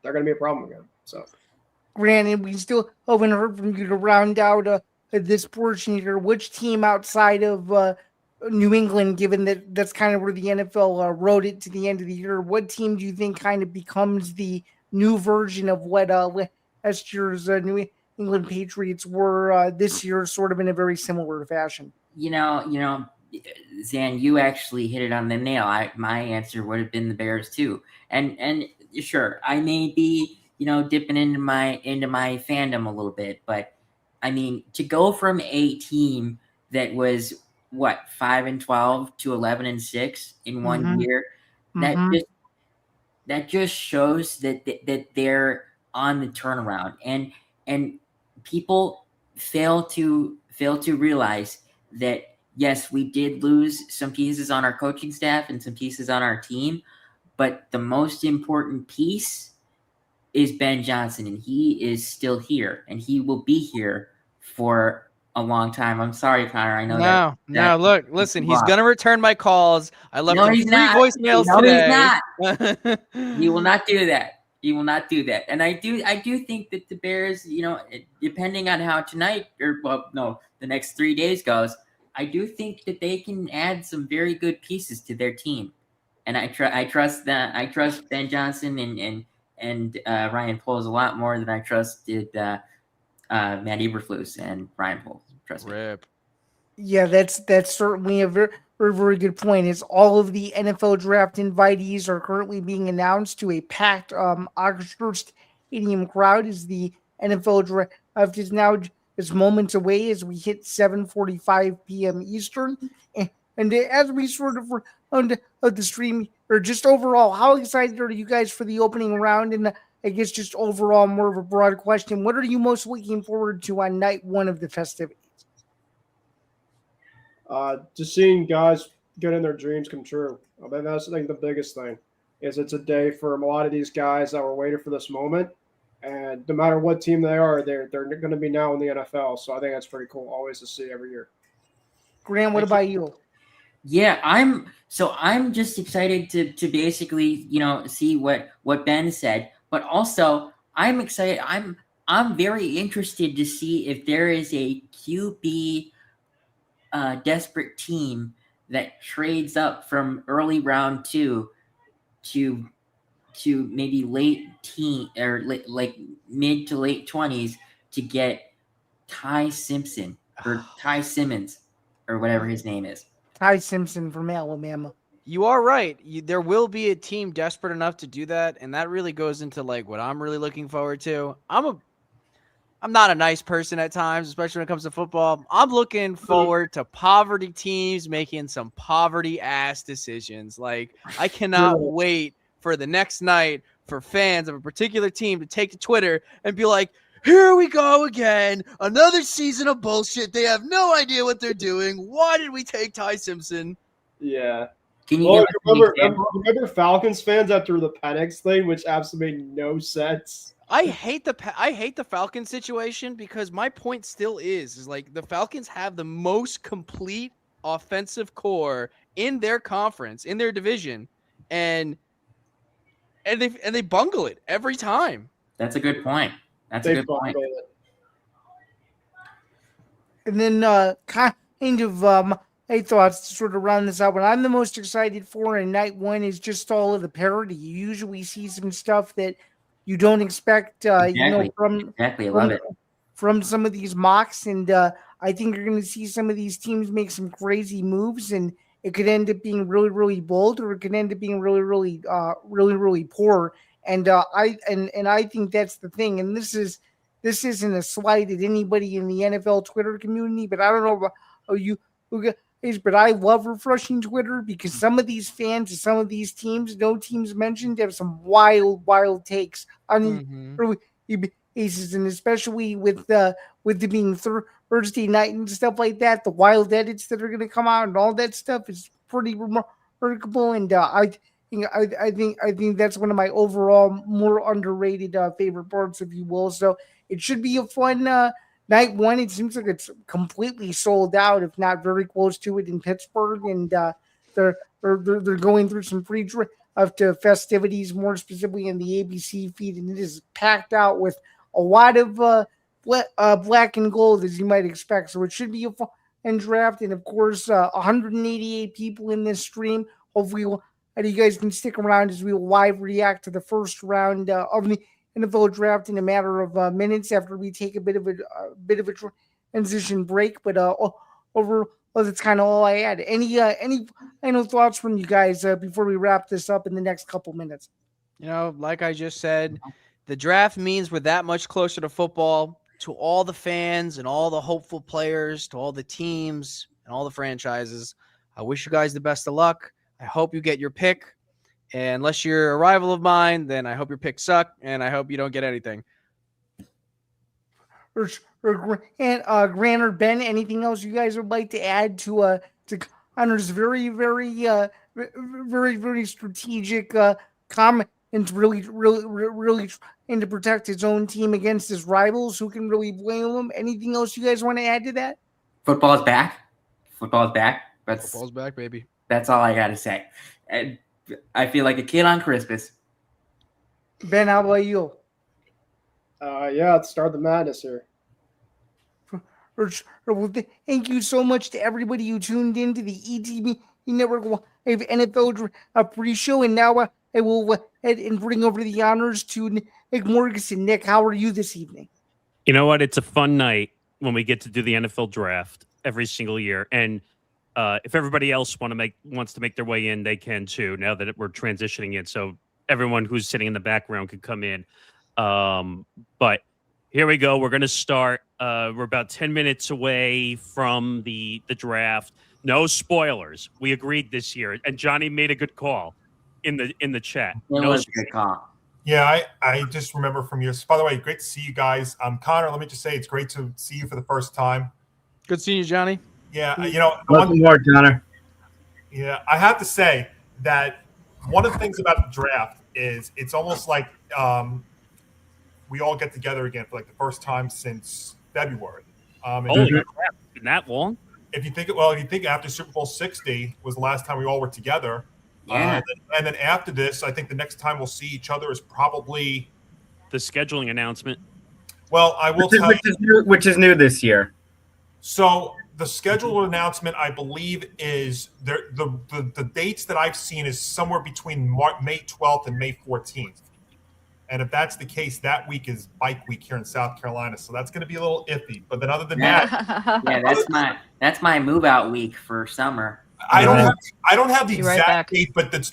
to be a problem again. So, granted, we still haven't heard from you to round out this portion here. Which team outside of New England, given that that's kind of where the NFL wrote it to the end of the year, what team do you think kind of becomes the new version of what last year's New England Patriots were this year, sort of in a very similar fashion? Zan, you actually hit it on the nail. My answer would have been the Bears too. And sure, I may be, dipping into my fandom a little bit, but I mean, to go from a team that was 5-12 to 11-6 in 1 year, that just shows that they're on the turnaround, and people fail to realize that yes, we did lose some pieces on our coaching staff and some pieces on our team, but the most important piece is Ben Johnson, and he is still here, and he will be here for a long time. I'm sorry, Connor. I know No, look, listen, he's going to return my calls. I left him 3 voicemails no, today. He's not. He will not do that. He will not do that. And I do think that the Bears, depending on how tonight the next 3 days goes, I do think that they can add some very good pieces to their team. And I trust Ben Johnson and Ryan Poles a lot more than I trusted Matt Eberflus and Ryan Poles. Trust me. Rip. Yeah, that's certainly a very, very, very good point. Is all of the NFL draft invitees are currently being announced to a packed Acrisure Stadium crowd as the NFL draft is now just moments away as we hit 7:45 p.m. Eastern. And as we sort of round the stream, or just overall, how excited are you guys for the opening round? And I guess just overall, more of a broad question, what are you most looking forward to on night one of the festivities? Just seeing guys getting their dreams come true. I mean, that's the biggest thing. Is it's a day for a lot of these guys that were waiting for this moment, and no matter what team they are, they're going to be now in the NFL. So I think that's pretty cool, always to see every year. Graham, what about you? Yeah, I'm just excited to basically, see what Ben said, but also I'm excited. I'm very interested to see if there is a QB desperate team that trades up from early round 2 to maybe late teen or like mid to late 20s to get Ty Simpson or Ty Simmons or whatever his name is. Ty Simpson from Alabama. You are right. There will be a team desperate enough to do that, and that really goes into like what I'm really looking forward to. I'm not a nice person at times, especially when it comes to football. I'm looking forward to poverty teams making some poverty-ass decisions. Like, I cannot wait for the next night for fans of a particular team to take to Twitter and be like, here we go again. Another season of bullshit. They have no idea what they're doing. Why did we take Ty Simpson? Yeah. Can you remember Falcons fans after the Penix thing, which absolutely made no sense? I hate the Falcons situation because my point still is like the Falcons have the most complete offensive core in their conference, in their division, and they bungle it every time. That's a good point. That's a good point. And then kind of my thoughts to sort of round this out. What I'm the most excited for in night one is just all of the parody. You usually see some stuff that you don't expect, Exactly. I love it. From some of these mocks. And I think you're going to see some of these teams make some crazy moves, and it could end up being really, really bold, or it could end up being really, really, really poor. And I think that's the thing. And this isn't a slight at anybody in the NFL Twitter community, but I don't know about you guys, but I love refreshing Twitter because some of these fans of some of these teams, no teams mentioned, have some wild takes on early basis, and especially with the being Thursday night and stuff like that, the wild edits that are going to come out and all that stuff is pretty remarkable. And I think that's one of my overall more underrated favorite parts, if you will. So it should be a fun night one. It seems like it's completely sold out, if not very close to it, in Pittsburgh, and they're going through some pre-draft festivities, more specifically in the ABC feed, and it is packed out with a lot of black and gold, as you might expect. So it should be a fun draft, and of course, 188 people in this stream. Hopefully, you guys can stick around as we will live react to the first round of the NFL draft in a matter of minutes after we take a bit of a transition break. But overall, that's kind of all I had. Any final thoughts from you guys before we wrap this up in the next couple minutes? Like I just said, the draft means we're that much closer to football. To all the fans and all the hopeful players, to all the teams and all the franchises, I wish you guys the best of luck. I hope you get your pick. And unless you're a rival of mine, then I hope your picks suck, and I hope you don't get anything. And Grant or Ben, anything else you guys would like to add to Conor's very, very, very, very strategic comment, and really trying to protect his own team against his rivals? Who can really blame him? Anything else you guys want to add to that? Football's back. Football's back. Football's back, baby. That's all I got to say. And I feel like a kid on Christmas. Ben, how about you? Yeah, let's start the madness here. Well, thank you so much to everybody who tuned in to the ETB Network Live NFL pre-show. And now I will head and bring over the honors to Nick Morgasen. Nick, how are you this evening? You know what? It's a fun night when we get to do the NFL draft every single year. And if everybody else wants to make their way in, they can too, now that we're transitioning it. So everyone who's sitting in the background could come in. But here we go. We're going to start. We're about 10 minutes away from the draft. No spoilers. We agreed this year. And Johnny made a good call in the chat. It was a good call. Yeah, I just remember from years. By the way, great to see you guys. Connor, let me just say it's great to see you for the first time. Good seeing you, Johnny. Yeah, Welcome aboard, Connor. Yeah, I have to say that one of the things about the draft is it's almost like we all get together again for like the first time since February. Holy crap, been that long? If you think after Super Bowl 60 was the last time we all were together. Yeah. And then after this, I think the next time we'll see each other is probably the scheduling announcement. Well, I will tell you, which is new this year. So the schedule announcement, I believe, is the dates that I've seen is somewhere between May 12th and May 14th. And if that's the case, that week is bike week here in South Carolina, so that's going to be a little iffy. But then other than that, yeah, that's my move out week for summer. I don't have the Be right exact back. date, but it's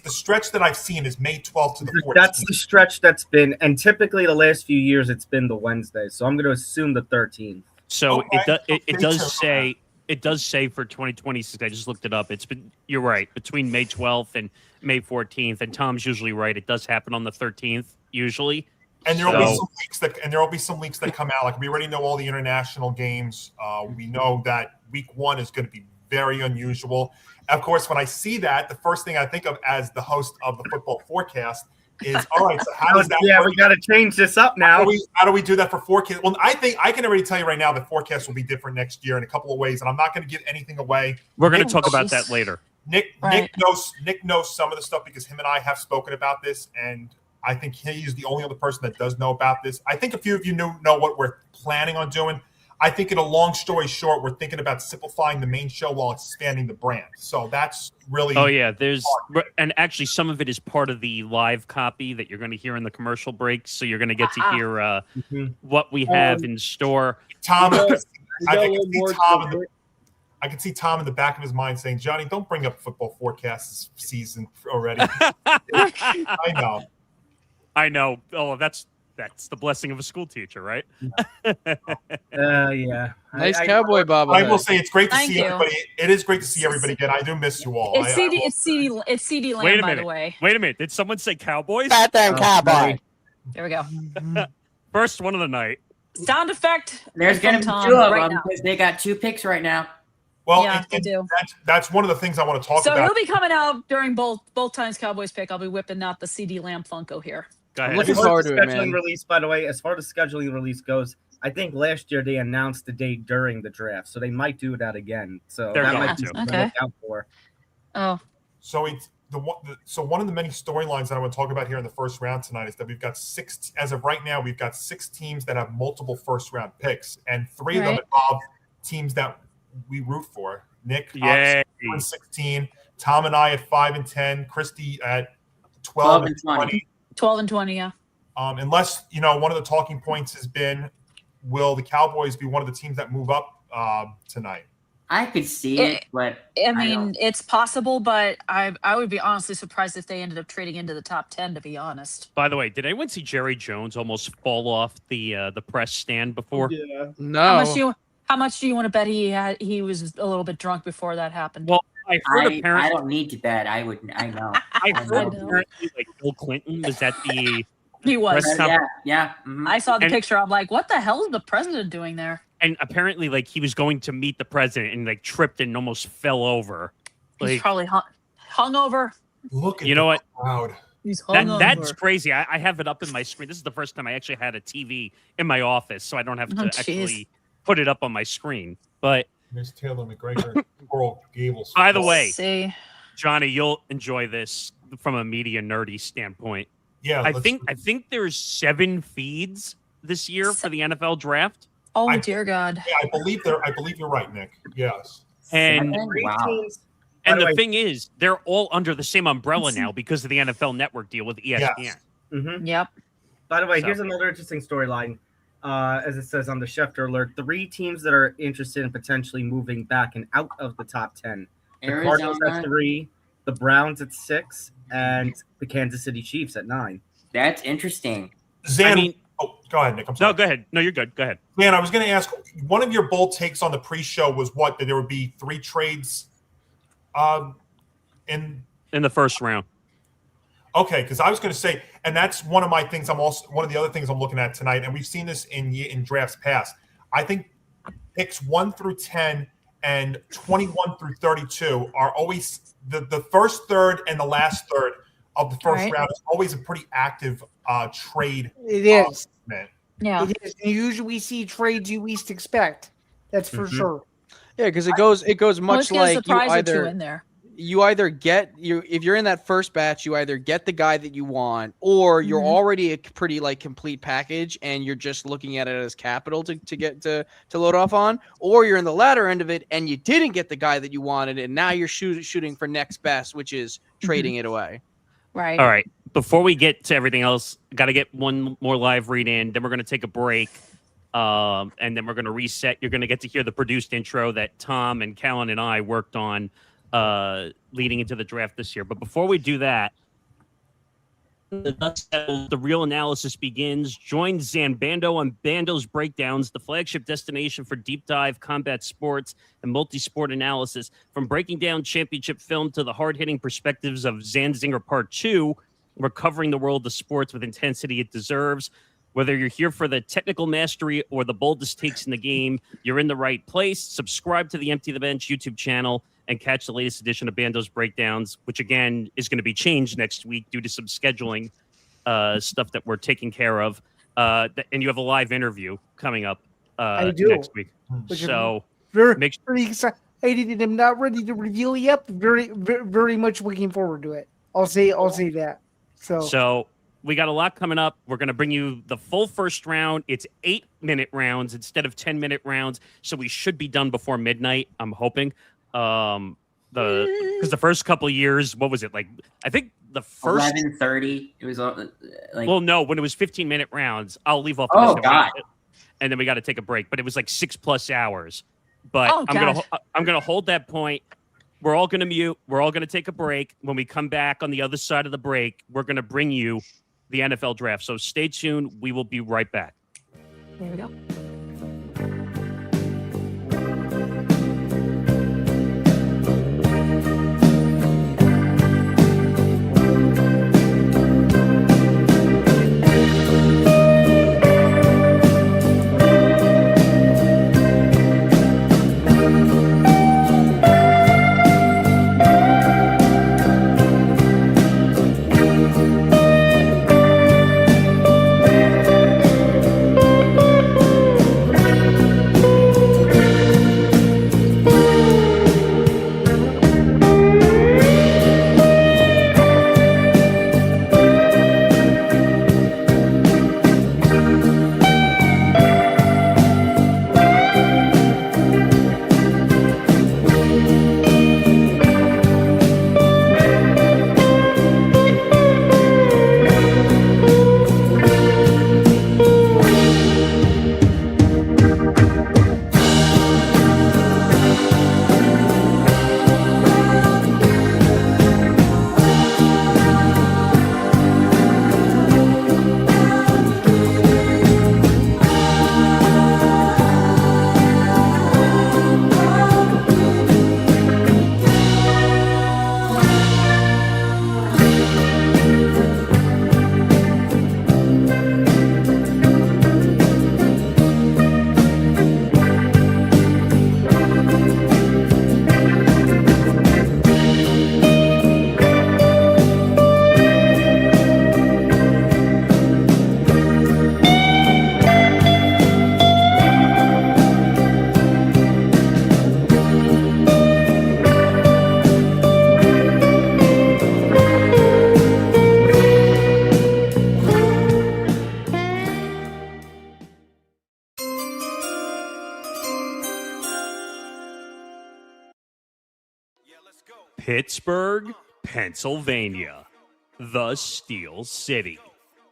the stretch that I've seen is May 12th to the 14th. That's the stretch that's been, and typically the last few years it's been the Wednesday. So I'm going to assume the 13th. So Okay. it does say for 2026. I just looked it up. You're right, between May 12th and May 14th. And Tom's usually right. It does happen on the 13th usually. And there will be some leaks that come out. Like we already know all the international games. We know that week 1 is going to be very unusual. Of course, when I see that, the first thing I think of as the host of the football forecast is, all right, so how does that work? We got to change this up now. How do we do that for forecast? Well, I think I can already tell you right now the forecast will be different next year in a couple of ways, and I'm not going to give anything away. We're going to talk about that later. Nick knows some of the stuff because him and I have spoken about this, and I think he's the only other person that does know about this. I think a few of you know what we're planning on doing. I think in a long story short, we're thinking about simplifying the main show while expanding the brand. So that's really and actually some of it is part of the live copy that you're going to hear in the commercial breaks. So you're going to get to hear what we have in store. Tom, I can see Tom in the back of his mind saying, "Johnny, don't bring up football forecasts this season already." I know. Oh, that's the blessing of a school teacher, right? Yeah. Nice cowboy bobblehead. I will say it's great to Thank see you. everybody. It is great to see everybody again. I do miss you all. It's CD Wait Lamb, a by minute. the way. Wait a minute. Did someone say Cowboys? Goddamn cowboy. There we go. First one of the night. Sound effect. There's going to be Tom 2 of right them now. because they got 2 picks right now. Well, Yeah, they do. That's one of the things I want to talk So about. he'll be coming out during both times Cowboys pick. I'll be whipping out the CD Lamb Funko here. Go I'm ahead. looking As far forward as to the it, man. scheduling release, by the way, as far as the scheduling release goes, I think last year they announced the date during the draft, so they might do that again. So They're that going might be to. something to Okay. look out for. Oh, So one of the many storylines that I want to talk about here in the first round tonight is that we've got 6. As of right now, we've got 6 teams that have multiple first round picks, and 3 of them Right. involve teams that we root for. Nick, Yay. 16. Tom and I at 5 and 10. Kristie at 12 12 and 20. 12 and 20, yeah. Unless one of the talking points has been, will the Cowboys be one of the teams that move up tonight? I could see it, but I mean, it's possible, but I would be honestly surprised if they ended up trading into the top 10, to be honest. By the way, did anyone see Jerry Jones almost fall off the press stand before? Yeah. No. How much do you want to bet he was a little bit drunk before that happened? Well, I heard I apparently. don't need to bet. I know. I heard know. apparently like Bill Clinton was at the he was. press Yeah. Mhm. I saw the And- picture. I'm like, what the hell is the president doing there? and apparently like he was going to meet the president and like tripped and almost fell over. He's Like probably hungover. Look at You know what? crowd. He's That, hungover. that's crazy. I have it up in my screen. This is the first time I actually had a TV in my office, so I don't have to Oh, jeez. actually put it up on my screen. But There's Taylor McGregor, Coral Gables. by the way, See, Johnny, you'll enjoy this from a media nerdy standpoint. Yeah, I think there's 7 feeds this year for the NFL draft. Oh dear God. Yeah, I believe you're right, Nick. Yes. And Wow. and By the the way- thing is, they're all under the same umbrella now because of the NFL Network deal with ESPN. Yes. Mhm. Yep. By the way, So- here's another interesting storyline. As it says on the Schefter alert, 3 teams that are interested in potentially moving back and out of the top 10. The Cardinals at Arizona. 3, the Browns at 6, and the Kansas City Chiefs at 9. That's interesting. Zan, I mean- go ahead, Nick. I'm sorry. No, go ahead. No, you're good. Go ahead. Man, I was going to ask, one of your bold takes on the pre-show was what? That there would be 3 trades in In the first round. okay, because I was going to say, and that's one of my things. One of the other things I'm looking at tonight, and we've seen this in drafts past. I think picks 1 through 10 and 21 through 32 are always the first third and the last third of the first Right. round is always a pretty active trade. It is. Man. Yeah. It is. You usually see trades you least expect. That's for Mm-hmm. sure. Yeah, because it goes Let's much get a like surprise or two in there. you either get if you're in that first batch, you either get the guy that you want, or you're Mhm. already a pretty complete package and you're just looking at it as capital to get to load off on, or you're in the latter end of it and you didn't get the guy that you wanted and now you're shooting for next best, which is trading it away. Right. All right. Before we get to everything else, got to get one more live read in. Then we're going to take a break. And then we're going to reset. You're going to get to hear the produced intro that Tom and Callan and I worked on leading into the draft this year. But before we do that, the real analysis begins. Join Zain Bando on Bando's Breakdowns, the flagship destination for deep dive combat sports and multi-sport analysis. From breaking down championship film to the hard-hitting perspectives of Zanzinger Part 2, we're covering the world of sports with intensity it deserves. Whether you're here for the technical mastery or the boldest takes in the game, you're in the right place. Subscribe to the Empty the Bench YouTube channel and catch the latest edition of Bando's Breakdowns, which again is going to be changed next week due to some scheduling stuff that we're taking care of. And you have a live interview coming up I do. next week. Which is So very, make very excited. And I'm not ready to reveal yet. But very much looking forward to it. I'll say that. So we got a lot coming up. We're going to bring you the full first round. It's 8-minute rounds instead of 10-minute rounds. So we should be done before midnight, I'm hoping. Because the first couple of years, what was it like? I think the first 11:30. It was like. well, no, when it was 15-minute rounds, I'll leave off. Oh, this God. And then we got to take a break. But it was like 6+ hours. But Oh, I'm gonna hold that point. We're all gonna mute. We're all gonna take a break. When we come back on the other side of the break, we're gonna bring you the NFL draft. So stay tuned. We will be right back. There we go. Pittsburgh, Pennsylvania, the Steel City,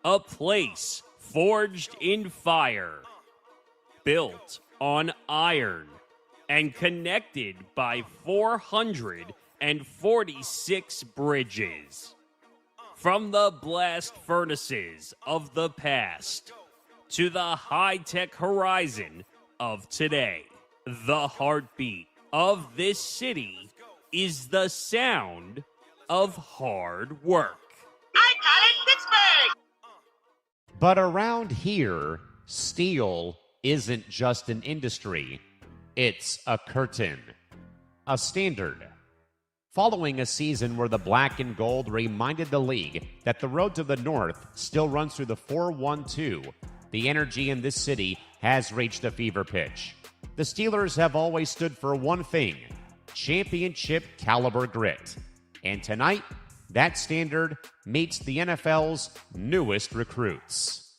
a place forged in fire, built on iron, and connected by 446 bridges. From the blast furnaces of the past to the high-tech horizon of today, the heartbeat of this city is the sound of hard work. I got it, Pittsburgh! But around here, steel isn't just an industry, it's a curtain, a standard. Following a season where the black and gold reminded the league that the road to the north still runs through the 4-1-2, the energy in this city has reached a fever pitch. The Steelers have always stood for one thing: championship caliber grit. And tonight, that standard meets the NFL's newest recruits.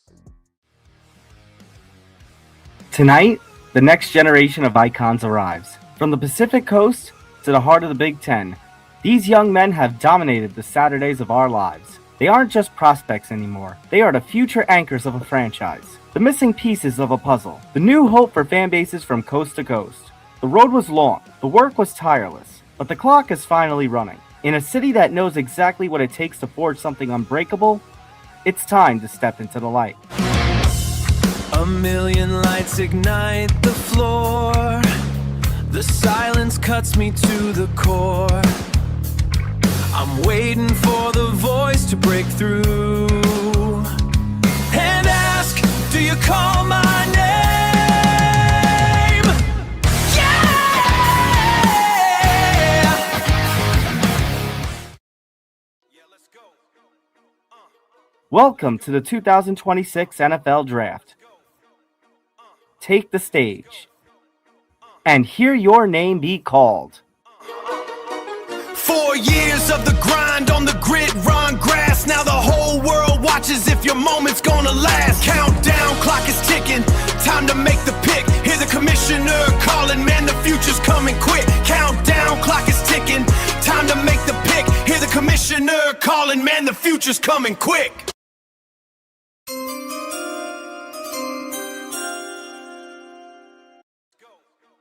Tonight, the next generation of icons arrives. From the Pacific Coast to the heart of the Big Ten, these young men have dominated the Saturdays of our lives. They aren't just prospects anymore. They are the future anchors of a franchise, the missing pieces of a puzzle, the new hope for fan bases from coast to coast. The road was long, the work was tireless, but the clock is finally running. In a city that knows exactly what it takes to forge something unbreakable, it's time to step into the light. A million lights ignite the floor. The silence cuts me to the core. I'm waiting for the voice to break through and ask, do you call my name? Yeah, let's go. Welcome to the 2026 NFL Draft. Take the stage and hear your name be called. 4 years of the grind on the grid, run grass. Now the whole world watches if your moment's gonna last. Countdown, clock is ticking, time to make the pick. Hear the commissioner calling, man, the future's coming quick. Countdown, clock is ticking, time to make the pick. Hear the commissioner calling, man, the future's coming quick.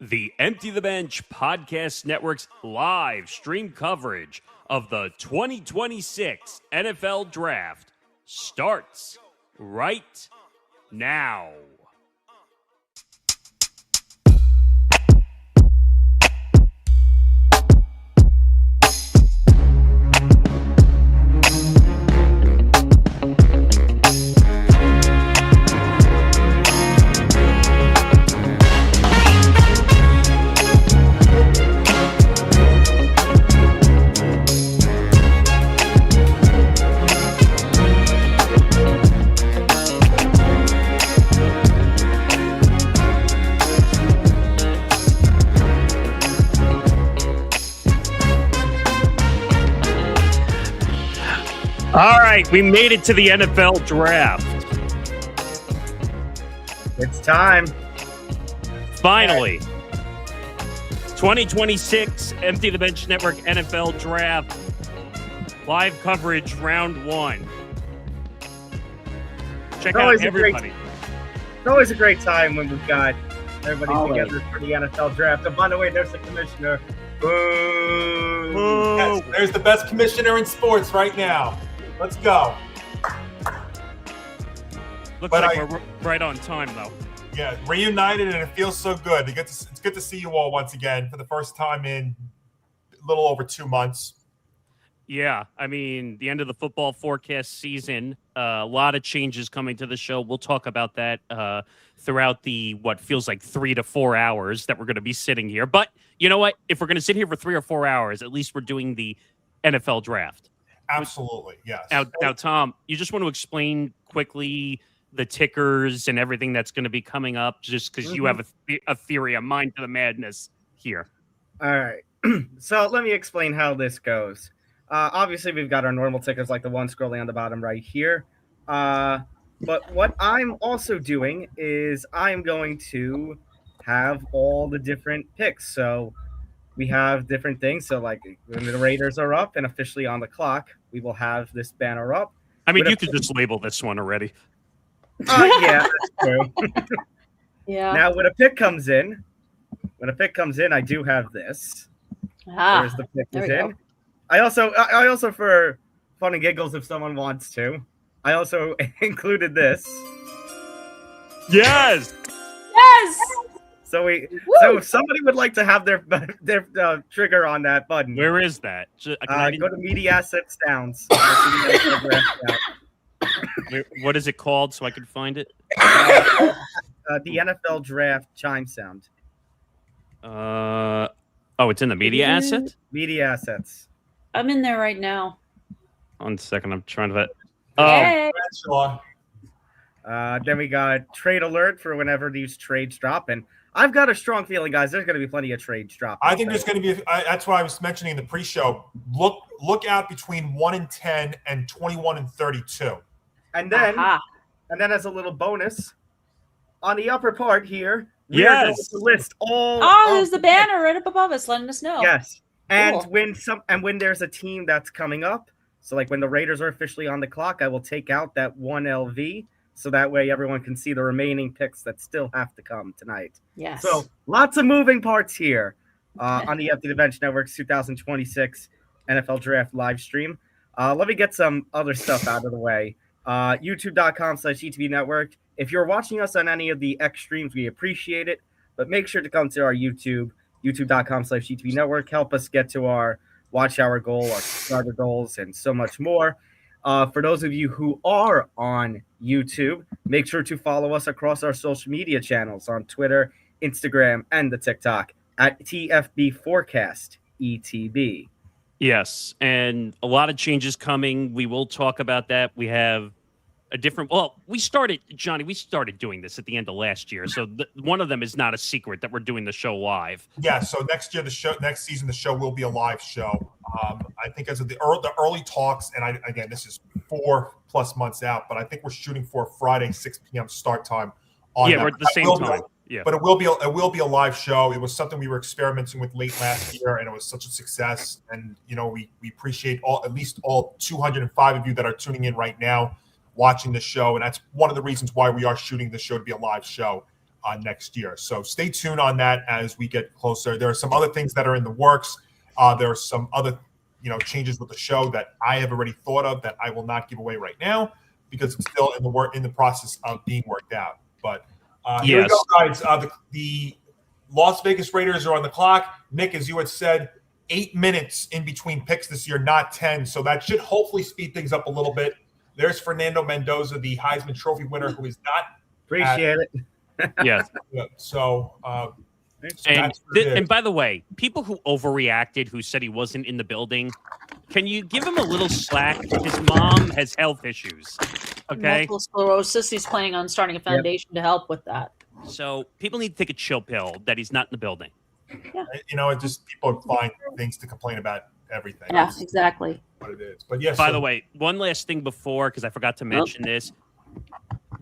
The Empty the Bench Podcast Network's live stream coverage of the 2026 NFL Draft starts right now. All right, we made it to the NFL Draft. It's time. Finally. 2026 Empty the Bench Network NFL Draft. Live coverage, round one. Check out everybody. It's always a great time when we've got everybody together for the NFL Draft. And by the way, there's the commissioner. Boo! Yes, there's the best commissioner in sports right now. Let's go. Looks like we're right on time, though. Yeah, reunited, and it feels so good. It's good to see you all once again for the first time in a little over 2 months. Yeah, I mean, the end of the football forecast season, a lot of changes coming to the show. We'll talk about that throughout the, what feels like 3 to 4 hours that we're going to be sitting here. But you know what? If we're going to sit here for 3 or 4 hours, at least we're doing the NFL Draft. Absolutely, yes. Now, Tom, you just want to explain quickly the tickers and everything that's going to be coming up, just because you have a theory, a mind to the madness here. All right. So let me explain how this goes. Obviously, we've got our normal tickers like the one scrolling on the bottom right here. But what I'm also doing is I'm going to have all the different picks. So we have different things. So like when the Raiders are up and officially on the clock, we will have this banner up. I mean, you could just label this one already. Yeah, that's true. Yeah. Now when a pick comes in, I do have this. There's the pick there is we in. go. I also, for fun and giggles, if someone wants to, I also included this. Yes. Yes. So if somebody would like to have their trigger on that button, Where is that? go to Media Assets Downs. What is it called so I can find it? The NFL Draft chime sound. It's in the media asset? Media Assets. I'm in there right now. 1 second, I'm trying to. Hey. Then we got trade alert for whenever these trades drop, and I've got a strong feeling, guys. There's going to be plenty of trades dropping. I think there's going to be. That's why I was mentioning in the pre-show. Look out between 1 and 10 and 21 and 32. And then, as a little bonus, on the upper part here, we are going to list all. There's the banner right up above us, letting us know. Yes, and cool. when there's a team that's coming up, so like when the Raiders are officially on the clock, I will take out that 1 LV, so that way everyone can see the remaining picks that still have to come tonight. Yes. So lots of moving parts here on the Empty the Bench Network's 2026 NFL Draft live stream. Let me get some other stuff out of the way. YouTube.com/ETV Network. If you're watching us on any of the X streams, we appreciate it, but make sure to come to our youtube.com/ETV Network. Help us get to our watch hour goal, our subscriber goals, and so much more. For those of you who are on YouTube, make sure to follow us across our social media channels on Twitter, Instagram, and the TikTok at TFB Forecast ETB. Yes, and a lot of changes coming. We will talk about that. We have a different. Well, we started doing this at the end of last year, so one of them is not a secret that we're doing the show live. Yeah, so next season, the show will be a live show. I think as of the early talks, and again, this is 4+ months out, but I think we're shooting for Friday 6 p.m. start time. We're at the same time. Yeah, but it will be a live show. It was something we were experimenting with late last year, and it was such a success. And we appreciate at least all 205 of you that are tuning in right now, watching the show, and that's one of the reasons why we are shooting the show to be a live show next year. So stay tuned on that as we get closer. There are some other things that are in the works. There are some other changes with the show that I have already thought of that I will not give away right now because it's still in the process of being worked out. But here we go, guys. The Las Vegas Raiders are on the clock. Nick, as you had said, 8 minutes in between picks this year, not 10. So that should hopefully speed things up a little bit. There's Fernando Mendoza, the Heisman Trophy winner, who is not. Appreciate it. Yes. So, and by the way, people who overreacted, who said he wasn't in the building, can you give him a little slack? His mom has health issues. Okay. Multiple sclerosis. He's planning on starting a foundation to help with that. So people need to take a chill pill that he's not in the building. Yeah. It just people find things to complain about everything. Yeah, That's exactly. what it is. But yes. By the way, one last thing before, because I forgot to mention this.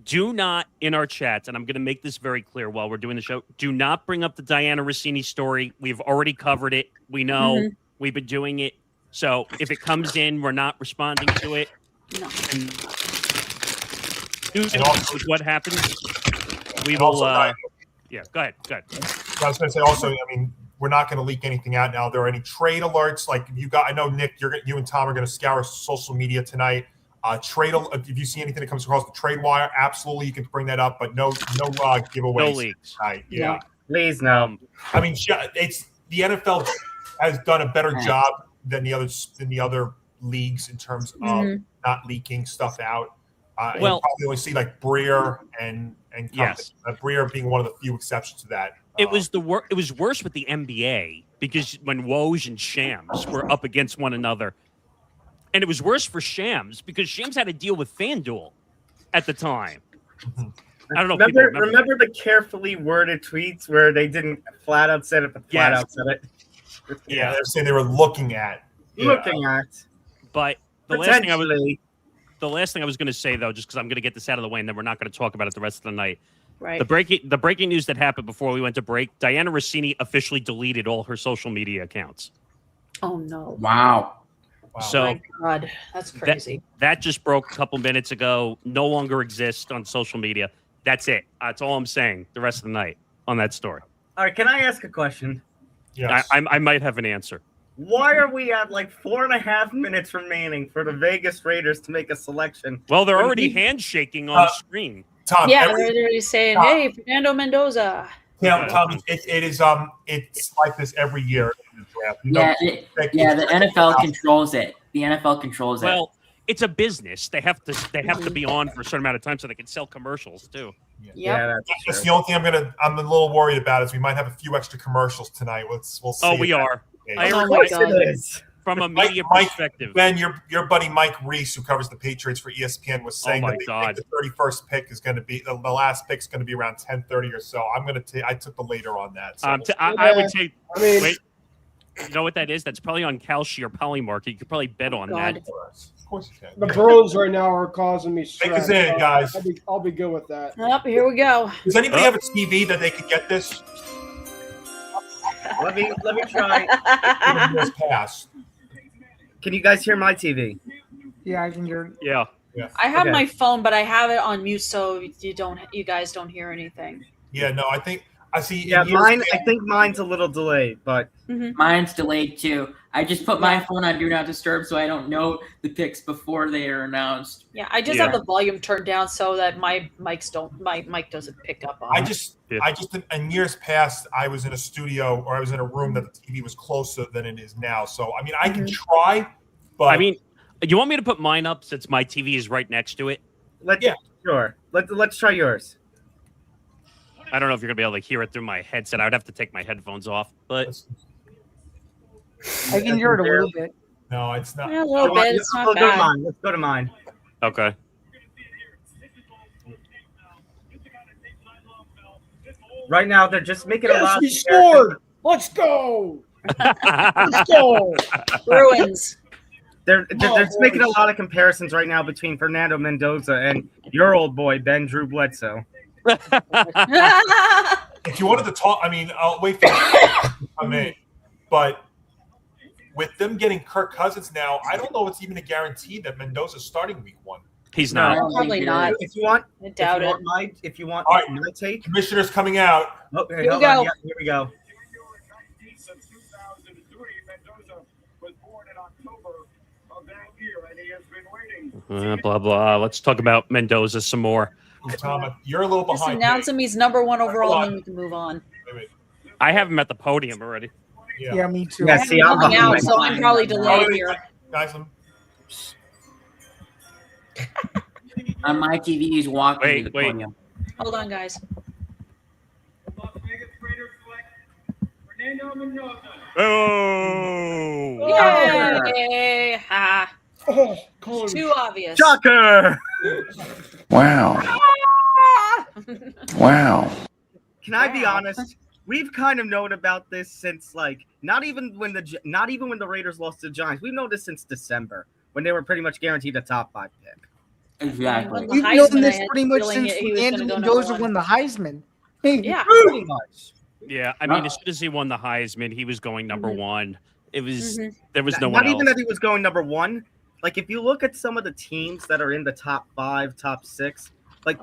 Do not, in our chats, and I'm going to make this very clear while we're doing the show, do not bring up the Diana Rossini story. We've already covered it. We know. We've been doing it. So if it comes in, we're not responding to it. No. And also, what happens, we will... yeah, go ahead. I was going to say also, we're not going to leak anything out now. There are any trade alerts. Like I know, Nick, you and Tom are going to scour social media tonight. If you see anything that comes across the trade wire, absolutely you can bring that up, but no giveaways. No leaks. Right? Yeah. Please no. It's the NFL has done a better job than the other leagues in terms of not leaking stuff out. You probably only see like Breer and yes, Breer being one of the few exceptions to that. It was worse with the NBA because when Woj and Shams were up against one another. And it was worse for Shams because Shams had to deal with FanDuel at the time. I don't know. Remember the carefully worded tweets where they didn't flat out said it, but flat out said it? Yeah, they're saying they were looking at. But the last thing I was going to say, though, just because I'm going to get this out of the way and then we're not going to talk about it the rest of the night. Right. The breaking news that happened before we went to break: Diana Rossini officially deleted all her social media accounts. Oh no! Wow. So my God, that's crazy. That just broke a couple minutes ago. No longer exists on social media. That's it. That's all I'm saying. The rest of the night on that story. All right, can I ask a question? Yes. I might have an answer. Why are we at like 4.5 minutes remaining for the Vegas Raiders to make a selection? Well, they're already handshaking on the screen. Tom, Yeah, they're already saying, "Hey, Fernando Mendoza." Yeah, Tom, it is it's like this every year in the draft. The NFL controls it. The NFL controls it. Well, it's a business. They have to be on for a certain amount of time so they can sell commercials too. Yeah, that's the only thing I'm a little worried about is we might have a few extra commercials tonight. We'll see. Oh, we are. Yeah. From a media perspective. Ben, your buddy Mike Reese, who covers the Patriots for ESPN, was saying that they think the 31st pick is going to be the last pick is going to be around 10:30 or so. I took the later on that. So. I would take. Wait, you know what that is? That's probably on Kalshi or Polymarket. You could probably bet on that. Of course you can. The Bruins right now are causing me stress. Take us in, guys. I'll be good with that. Yep, here we go. Does anybody have a TV that they could get this? Let me try. Pass. Can you guys hear my TV? Yeah, I can hear. Yeah. I have my phone, but I have it on mute, so you guys don't hear anything. Yeah, no, I think I see. Yeah, mine. I think mine's a little delayed, but mine's delayed too. I just put my phone on Do Not Disturb, so I don't know the picks before they are announced. Yeah, I just have the volume turned down so that my mic doesn't pick up on. I just in years past, I was in a studio or I was in a room that the TV was closer than it is now. So I mean, I can try, but I mean, you want me to put mine up since my TV is right next to it? Sure. Let's try yours. I don't know if you're gonna be able to hear it through my headset. I would have to take my headphones off, but I can hear it a little bit. No, it's not. Yeah, a little bit. It's not bad. Let's go to mine. Okay. Right now, they're just making a lot. We scored. Let's go. Let's go. Bruins. They're just making a lot of comparisons right now between Fernando Mendoza and your old boy Ben Drew Bledsoe. If you wanted to talk, I mean, I'll wait for but with them getting Kirk Cousins now, I don't know if it's even a guarantee that Mendoza's starting week 1. He's not. No, probably not. If you want, I doubt it. If you want All right, my take, Commissioner's coming out. Oh, Here we go. Yeah, here we go. Blah blah. Let's talk about Mendoza some more. Tom, you're a little Just behind. announce him. He's number 1 overall, and then we can move on. Wait. I have him at the podium already. Yeah, me too. Yeah, see, I'm Coming out, behind. so I'm probably delayed here. Guys, On my TV, he's walking to the podium. Hold on, guys. Oh! Yay! Ha! Too obvious. Shocker! Wow. Wow. Can I be honest? We've kind of known about this since not even when the Raiders lost to the Giants. We've known this since December when they were pretty much guaranteed a top 5 pick. Exactly. We've known this pretty much since Fernando Mendoza won the Heisman. Yeah, pretty much. Yeah, I mean, as soon as he won the Heisman, he was going number 1. It was there was no one Not else. even that he was going number 1. Like if you look at some of the teams that are in the top 5, top 6,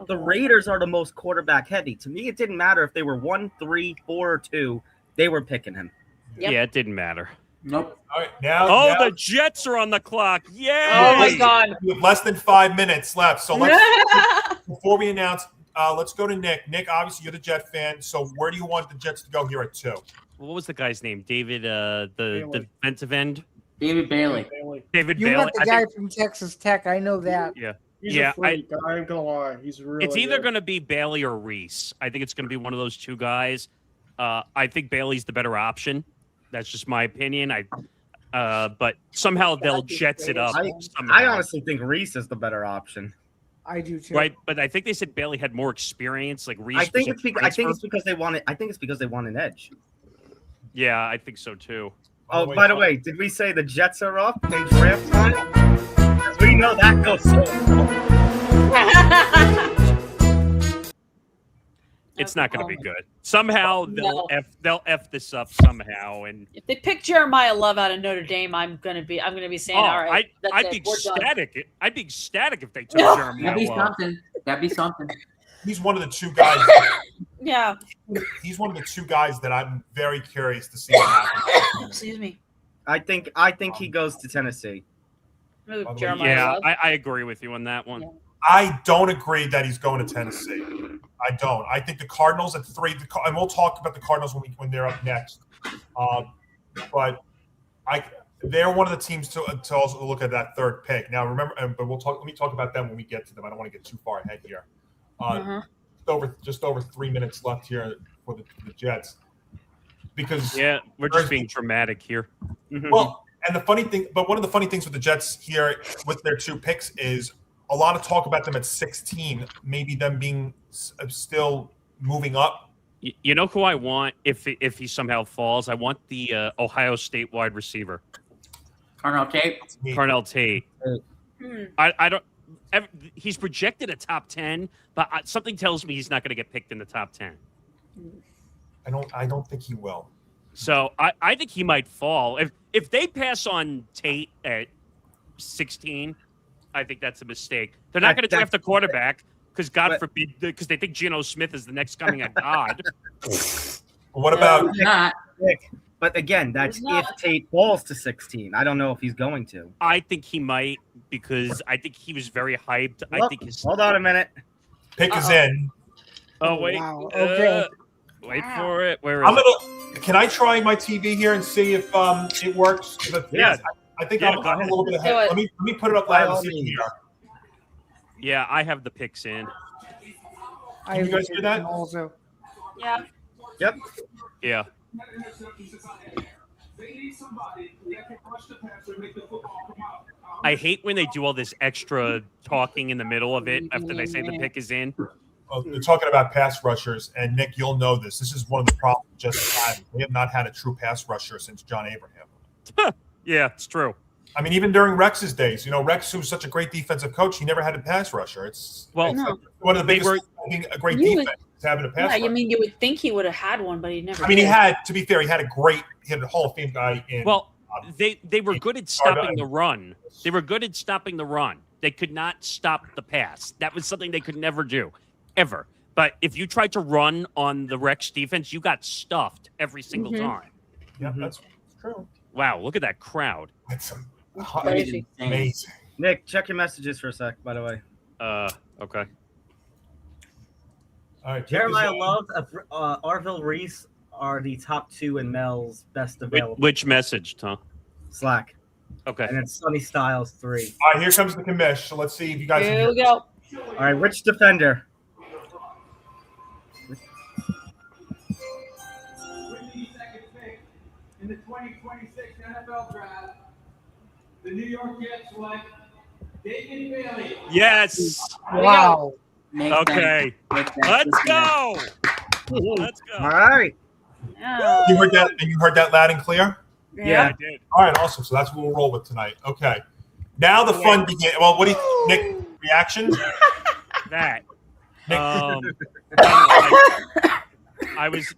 the Raiders are the most quarterback heavy. To me, it didn't matter if they were 1, 3, 4, or 2. They were picking him. Yep. Yeah, it didn't matter. Nope. all right, now. The Jets are on the clock. Yay! Oh my God. We have less than 5 minutes left. So let's before we announce, let's go to Nick. Nick, obviously you're the Jet fan. So where do you want the Jets to go here at 2? What was the guy's name? David, the defensive end. David Bailey. David You Bailey. want the guy from Texas Tech? I know that. Yeah. He's a freak. I ain't gonna lie. He's really. It's either good. going to be Bailey or Reese. I think it's going to be one of those two guys. I think Bailey's the better option. That's just my opinion. But somehow they'll Jets it up. I honestly think Reese is the better option. I do too. Right, but I think they said Bailey had more experience. Like Reese. I think it's because they want it. I think it's because they want an edge. Yeah, I think so too. Oh, by the way, did we say the Jets are up in draft time? We know that goes so. It's not going to be good. Somehow No. they'll f this up somehow. And If they pick Jeremiah Love out of Notre Dame, I'm gonna be saying, all right, I'd be we're done. ecstatic. I'd be ecstatic if they took Jeremiah That'd be Love. something. That'd be something. He's one of the two guys. Yeah. He's one of the two guys that I'm very curious to see what happens. Excuse me. I think he goes to Tennessee. Jeremiah Yeah, Love. I agree with you on that one. Yeah. I don't agree that he's going to Tennessee. I don't. I think the Cardinals at 3, and we'll talk about the Cardinals when they're up next. But they're one of the teams to also look at that third pick. Now, remember, but let me talk about them when we get to them. I don't want to get too far ahead here. Just over 3 minutes left here for the Jets. Because we're just being dramatic here. Well, and one of the funny things with the Jets here with their 2 picks is a lot of talk about them at 16, maybe them being still moving up. You know who I want if he somehow falls? I want the Ohio State wide receiver. Carnell Tate. I don't. He's projected a top 10, but something tells me he's not going to get picked in the top 10. I don't think he will. So I think he might fall. If they pass on Tate at 16, I think that's a mistake. They're not going to draft a quarterback because God forbid, because they think Geno Smith is the next coming of God. What about Nick? But again, that's if Tate falls to 16. I don't know if he's going to. I think he might because I think he was very hyped. Well, I think hold on a minute. Pick is in. Oh wait. Wow. Okay. Wait for it. Where is it? Can I try my TV here and see if it works? Yeah. I think Yeah, I'm go a ahead. little bit ahead. Let me put it up loud and see here. Yeah, I have the picks in. Can you guys hear that? Also. Yeah. Yep. Yeah. I hate when they do all this extra talking in the middle of it after they say the pick is in. Well, they're talking about pass rushers, and Nick, you'll know this. This is one of the problems just had. They have not had a true pass rusher since John Abraham. Yeah, it's true. I mean, even during Rex's days, Rex, who was such a great defensive coach, he never had a pass rusher. It's one of the biggest things being a great defense is having a pass rusher. I mean, you would think he would have had one, but he never. I mean, did. to be fair, he had a Hall of Fame guy in. Well, they were good at stopping the run. They were good at stopping the run. They could not stop the pass. That was something they could never do, ever. But if you tried to run on the Rex defense, you got stuffed every single time. Yeah, that's true. Wow, look at that crowd. That's Crazy. amazing. Nick, check your messages for a sec, by the way. Okay. All right, Jeremiah Love, Arville Reese are the top 2 in Mel's best available. Which message, Tom? Slack. Okay. And it's Sonny Styles 3. All right, here comes the commish. So let's see if you guys Here we go. All right, which defender? In the 2026 NFL Draft, the New York Jets select David Bailey. Yes. Wow. Okay. Let's go. Let's go. All right. You heard that, and you heard that loud and clear? Yeah, I did. All right, awesome. So that's what we'll roll with tonight. Okay. Now the fun begins. Well, what do you Nick, reaction? That. Nick,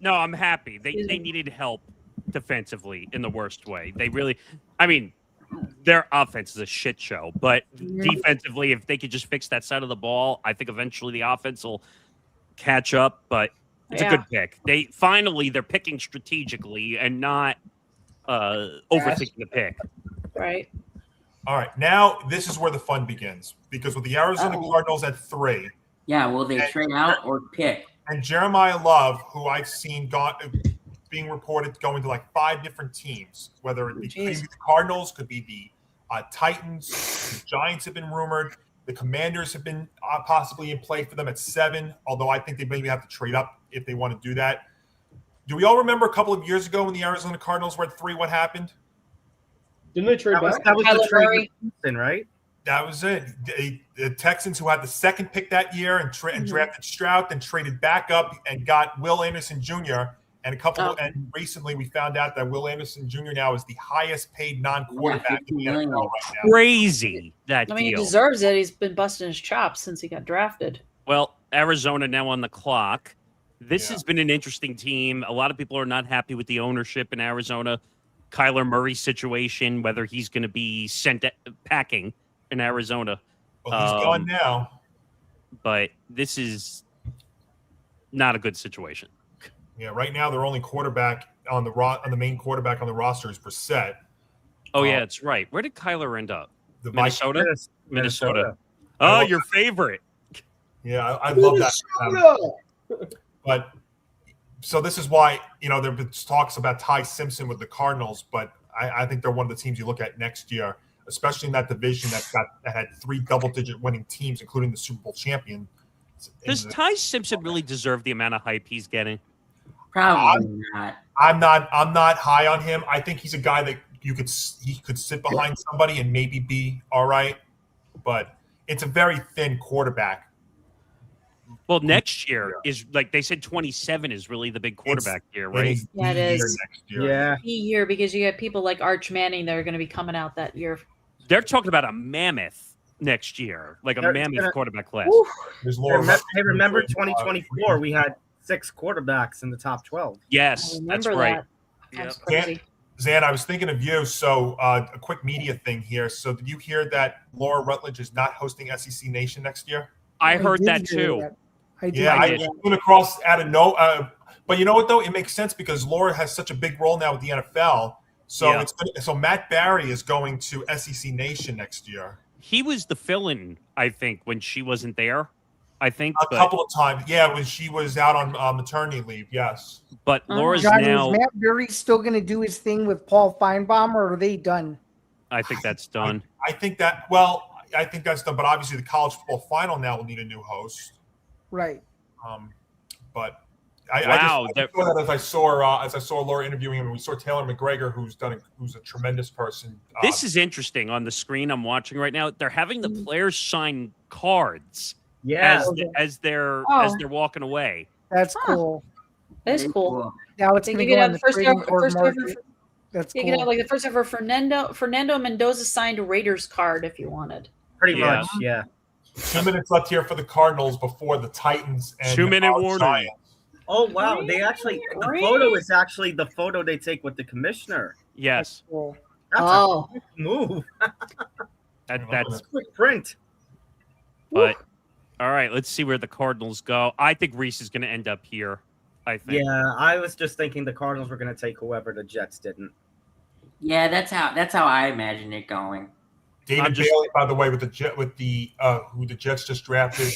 I'm happy. They needed help defensively in the worst way. They really, their offense is a shit show, but defensively, if they could just fix that side of the ball, I think eventually the offense will catch up, but it's a good pick. They're picking strategically and not overthinking the pick. Right. All right, now this is where the fun begins because with the Arizona Cardinals at 3. Yeah, will they trade out or pick? And Jeremiah Love, who I've seen being reported going to like 5 different teams, whether it be the Cardinals, could be the Titans, the Giants have been rumored, the Commanders have been possibly in play for them at 7, although I think they maybe have to trade up if they want to do that. Do we all remember a couple of years ago when the Arizona Cardinals were at 3, what happened? Didn't they trade back? That was the trade with Houston, right? That was it. The Texans, who had the 2nd pick that year and drafted Stroud, then traded back up and got Will Anderson Jr., and recently we found out that Will Anderson Jr. now is the highest paid non-quarterback in the NFL right now. Crazy that He deal. deserves it. He's been busting his chops since he got drafted. Well, Arizona now on the clock. This has been an interesting team. A lot of people are not happy with the ownership in Arizona. Kyler Murray's situation, whether he's going to be sent packing in Arizona. Well, he's gone now. But this is not a good situation. Yeah, right now their only quarterback on the main quarterback on the roster is Brissett. Oh yeah, that's right. Where did Kyler end up? The Minnesota? Vikings. Minnesota. Oh, your favorite. Yeah, I love that. But so this is why, there been talks about Ty Simpson with the Cardinals, but I think they're one of the teams you look at next year, especially in that division that had 3 double-digit winning teams, including the Super Bowl champion. Does Ty Simpson really deserve the amount of hype he's getting? Probably not. I'm not high on him. I think he's a guy that he could sit behind somebody and maybe be all right, but it's a very thin quarterback. Well, next year is like they said 27 is really the big quarterback year, right? Yeah, it is. Next year. Yeah. Key year because you get people like Arch Manning that are going to be coming out that year. They're talking about a mammoth next year, like a mammoth quarterback class. Remember 2024, we had 6 quarterbacks in the top 12. Yes, that's right. That's crazy. Zan, I was thinking of you. So a quick media thing here. So did you hear that Laura Rutledge is not hosting SEC Nation next year? I heard that too. I came across out of but you know what though? It makes sense because Laura has such a big role now with the NFL. So so Matt Barry is going to SEC Nation next year. He was the fill-in, I think, when she wasn't there. I think a couple of times, when she was out on maternity leave. Yes, but Laura's Johnny, now. Is Matt Berry still going to do his thing with Paul Feinbaum, or are they done? I think that's done. I think that's done. But obviously, the college football final now will need a new host. Right. But I saw that as I saw Laura interviewing him, and we saw Taylor McGregor, who's a tremendous person. This is interesting on the screen I'm watching right now. They're having the players sign cards. Yeah, as they're walking away. That's cool. That's cool. Now it's going to go on the trading card market. That's you cool. could have like the first ever Fernando Mendoza signed Raiders card if you wanted. Pretty much, yeah. 2 minutes left here for the Cardinals before the Titans and 2-minute warning. Giants. Oh wow! They actually the photo is actually the photo they take with the commissioner. Yes. That's a quick move. That's quick print. But all right, let's see where the Cardinals go. I think Reese is going to end up here. I think. Yeah, I was just thinking the Cardinals were going to take whoever the Jets didn't. Yeah, that's how I imagine it going. David Bailey, by the way, with who the Jets just drafted,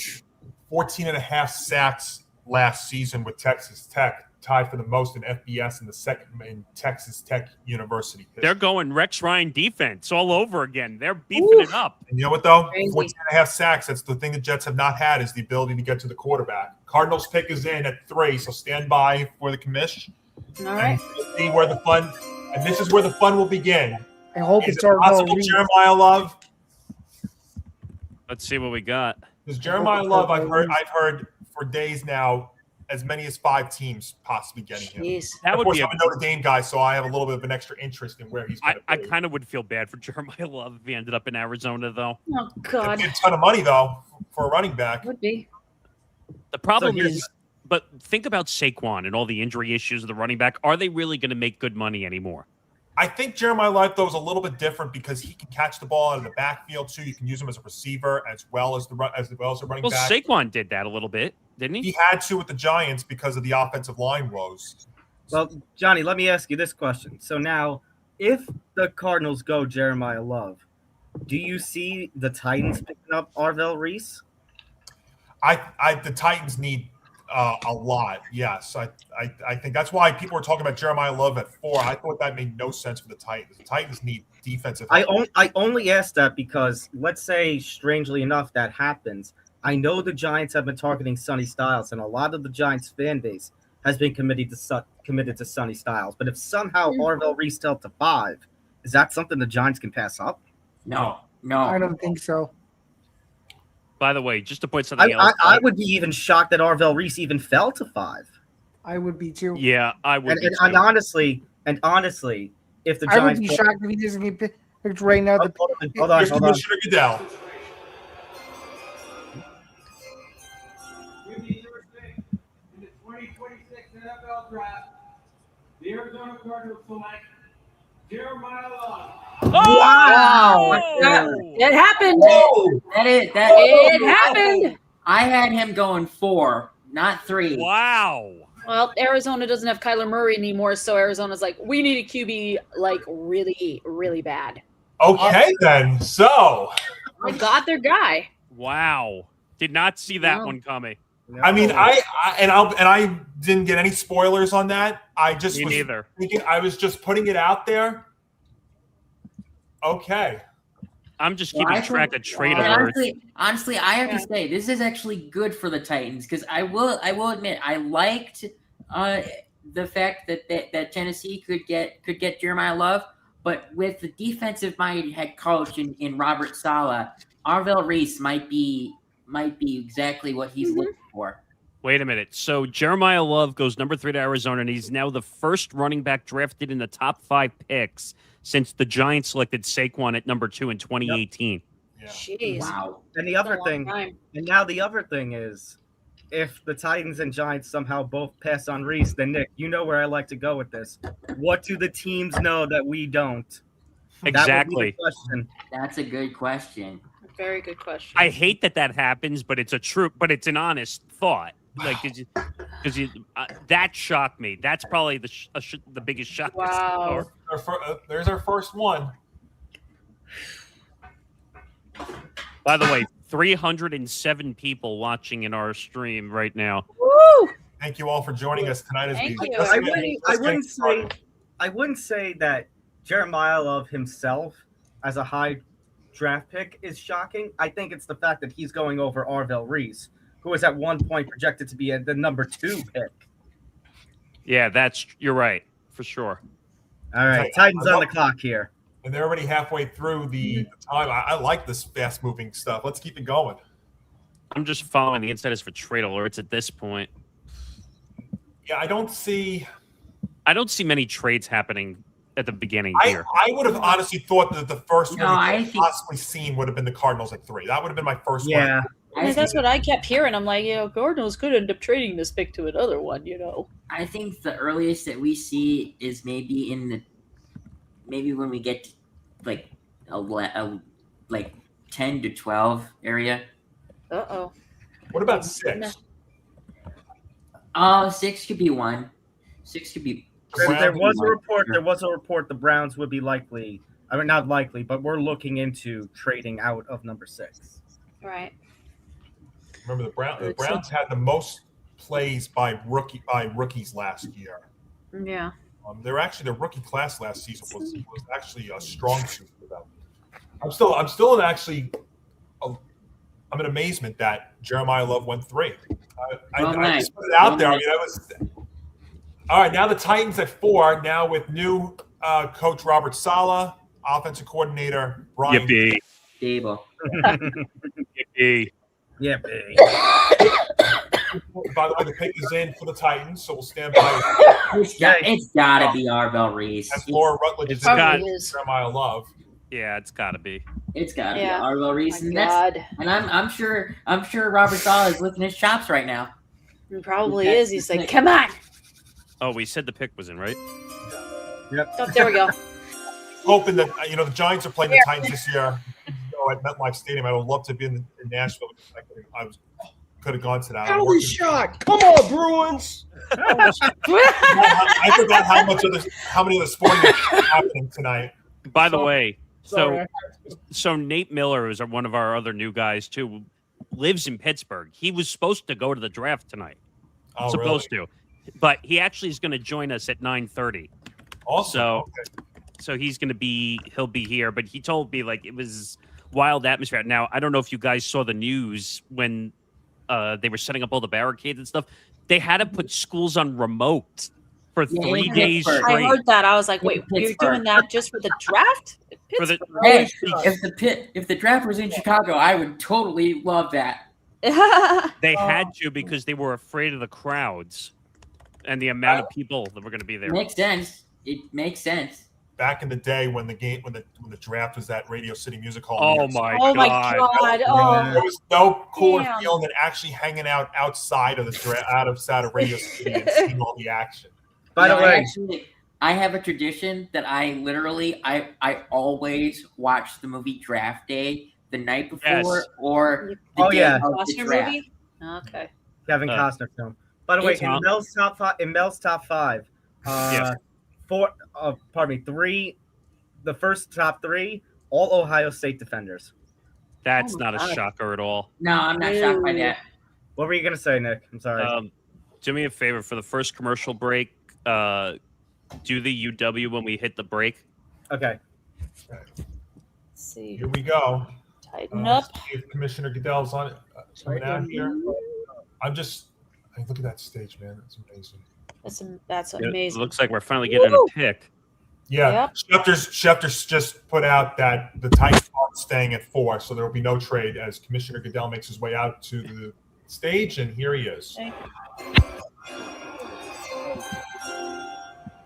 14.5 sacks last season with Texas Tech, tied for the most in FBS and the second in Texas Tech University history. They're going Rex Ryan defense all over again. They're beefing it up. And you know what, though? 14.5 sacks. That's the thing the Jets have not had is the ability to get to the quarterback. Cardinals pick is in at 3, so stand by for the commish. All right. And see where the fun – and this is where the fun will begin. I hope is it's it possible Jeremiah Love? Let's see what we got. Because Jeremiah Love, I've heard for days now, as many as 5 teams possibly getting him. That would be I'm a Notre Dame guy, so I have a little bit of an extra interest in where he's going to be. I kind of would feel bad for Jeremiah Love if he ended up in Arizona, though. Oh, God. It'd be a ton of money, though, for a running back. Would be. The problem is, but think about Saquon and all the injury issues of the running back. Are they really going to make good money anymore? I think Jeremiah Love, though, is a little bit different because he can catch the ball out of the backfield, too. You can use him as a receiver as well as a running Well, back. Saquon did that a little bit, didn't he? He had to with the Giants because of the offensive line woes. Well, Johnny, let me ask you this question. So now, if the Cardinals go Jeremiah Love, do you see the Titans picking up Arvell Reese? The Titans need a lot. Yes, I think that's why people were talking about Jeremiah Love at 4. I thought that made no sense for the Titans. The Titans need defensive help. I only asked that because let's say, strangely enough, that happens. I know the Giants have been targeting Sonny Styles, and a lot of the Giants fan base has been committed to Sonny Styles. But if somehow Arvell Reese fell to 5, is that something the Giants can pass up? No. I don't think so. By the way, just to point something else. I would be even shocked that Arvell Reese even fell to 5. I would be too. Yeah, I would. And honestly, if the Giants, I would be shocked if he doesn't get picked right now. Hold on. Commissioner Goodell. 2026 NFL Draft, the Arizona Cardinals select Jeremiah Love. Wow! It happened. It happened. I had him going 4, not 3. Wow. Well, Arizona doesn't have Kyler Murray anymore, so Arizona's like, we need a QB like really, really bad. Okay, then. So They got their guy. Wow. Did not see that one coming. I mean, I didn't get any spoilers on that. I just Me was neither. thinking, I was just putting it out there. Okay. I'm just keeping track of trade And alerts. honestly, I have to say this is actually good for the Titans because I will admit I liked the fact that Tennessee could get Jeremiah Love, but with the defensive-minded head coach in Robert Saleh, Arvell Reese might be exactly what he's looking for. Wait a minute. So Jeremiah Love goes number 3 to Arizona, and he's now the first running back drafted in the top 5 picks since the Giants selected Saquon at number 2 in 2018. Yeah. Jeez. Wow. And the other thing, and now the other thing is, if the Titans and Giants somehow both pass on Reese, then Nick, you know where I like to go with this. What do the teams know that we don't? Exactly. That would be the question. That's a good question. Very good question. I hate that happens, but it's it's an honest thought. Like, because that shocked me. That's probably the biggest shock. Wow. There's our first one. By the way, 307 people watching in our stream right now. Woo! Thank you all for joining us tonight. As Thank we you. I wouldn't say that Jeremiah Love himself as a high draft pick is shocking. I think it's the fact that he's going over Arvell Reese, who was at one point projected to be the number 2 pick. Yeah, you're right, for sure. All right, Titans on the clock here. And they're already halfway through the time. I like this fast-moving stuff. Let's keep it going. I'm just following the insiders for trade alerts at this point. Yeah, I don't see many trades happening at the beginning here. I would have honestly thought that the first No, one I we think- possibly seen would have been the Cardinals at 3. That would have been my first Yeah. one. I mean, that's what I kept hearing. I'm like, Cardinals could end up trading this pick to another one, I think the earliest that we see is maybe when we get to like a 10 to 12 area. Uh-oh. What about 6? 6 could be one. 6 could be. There was a report the Browns would be likely. I mean, not likely, but we're looking into trading out of number 6. Right. Remember, the Browns had the most plays by rookies last year. Yeah. Their rookie class last season was actually a strong suit for them. I'm still I'm in amazement that Jeremiah Love went 3. I just put it out there. I mean, all right. Now the Titans at 4. Now with new coach Robert Saleh, offensive coordinator Brian Dable. Yippee. Yeah, baby. By the way, the pick is in for the Titans, so we'll stand by. It's got to be Arvell Reese. That's Laura Rutledge. It's got Jeremiah Love. Yeah, it's got to be. It's got to be Yeah. Arvell Reese, My God. and I'm sure Robert Saleh is licking his chops right now. He probably is. He's like, come on. Oh, we said the pick was in, right? Yep. Oh, there we go. Hoping that the Giants are playing the Titans this year. At MetLife Stadium, I would love to be in Nashville. I could have gone to that. Penalty shot! Come on, Bruins! I forgot how many of the sporting events are happening tonight. By the way, so Nate Miller is one of our other new guys too. Lives in Pittsburgh. He was supposed to go to the draft tonight. Oh, supposed really? to, but he actually is going to join us at 9:30. Also, so he'll be here. But he told me it was wild atmosphere. Now I don't know if you guys saw the news when they were setting up all the barricades and stuff. They had to put schools on remote for 3 days straight. I heard that. I was like, wait, you're doing that just for the draft? Hey, if the draft was in Chicago, I would totally love that. They had to because they were afraid of the crowds and the amount of people that were going to be there. Makes sense. It makes sense. back in the day when the draft was at Radio City Music Hall. Oh my god! Oh, There was no cooler damn. feeling than actually hanging out outside of outside of Radio City and seeing all the action. By the way, actually, I have a tradition that I always watch the movie Draft Day the night before or the day of the draft. movie? Okay. Kevin Costner film. By the way, in Mel's top five, the first top three, all Ohio State defenders. That's not a shocker at all. No, I'm not shocked by that. What were you gonna say, Nick? I'm sorry. Do me a favor for the first commercial break. Do the UW when we hit the break. Okay. Let's see. Here we go. Tighten up. See if Commissioner Goodell's on it. Coming out here. Look at that stage, man. That's amazing. That's amazing. It looks like we're finally getting a pick. Yeah. Yep. Schefter's just put out that the Titans aren't staying at 4, so there will be no trade as Commissioner Goodell makes his way out to the stage, and here he is.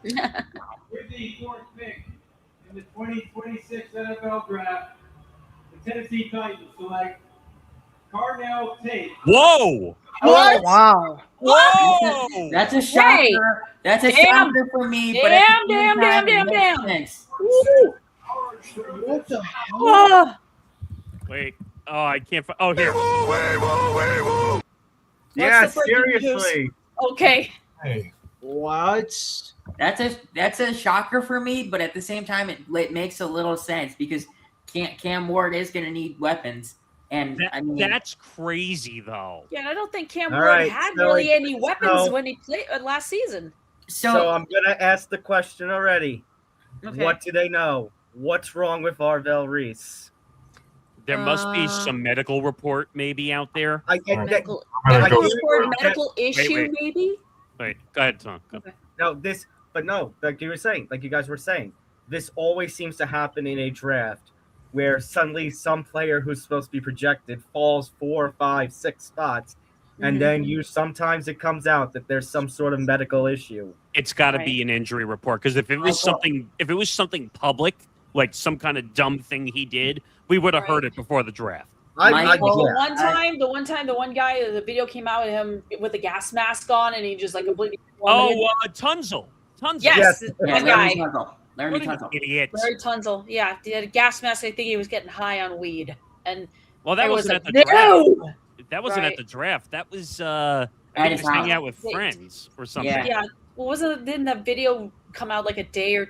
With the 4th pick in the 2026 NFL Draft, the Tennessee Titans select Carnell Tate. Whoa! What? Wow. Whoa! That's a shocker. Hey, That's a shocker for me. But Damn. What the hell? Oh. Wait. Oh, I can't. Oh, here. Yeah, seriously. Okay. Hey. What? That's a shocker for me, but at the same time, it makes a little sense because Cam Ward is going to need weapons. And that's crazy, though. Yeah, and I don't think Cam Ward had really any weapons when he played last season. So I'm gonna ask the question already. Okay. What do they know? What's wrong with Arvell Reese? There must be some medical report maybe out there. Medical issue, maybe. Wait, go ahead, Tom. Go. Okay. No, like you guys were saying, this always seems to happen in a draft where suddenly some player who's supposed to be projected falls 4, 5, 6 spots, and then sometimes it comes out that there's some sort of medical issue. It's got to be an injury report because if it was something public, like some kind of dumb thing he did, we would have heard it before the draft. The one guy, the video came out with him with a gas mask on, and he just like completely. Tunzel. Yes, that guy. Larry Tunzel. Idiot. Larry Tunzel. Yeah, he had a gas mask. I think he was getting high on weed, and that wasn't at the draft. That wasn't at the draft. That was I think he was hanging out with friends or something. Yeah. Well, didn't that video come out like a day of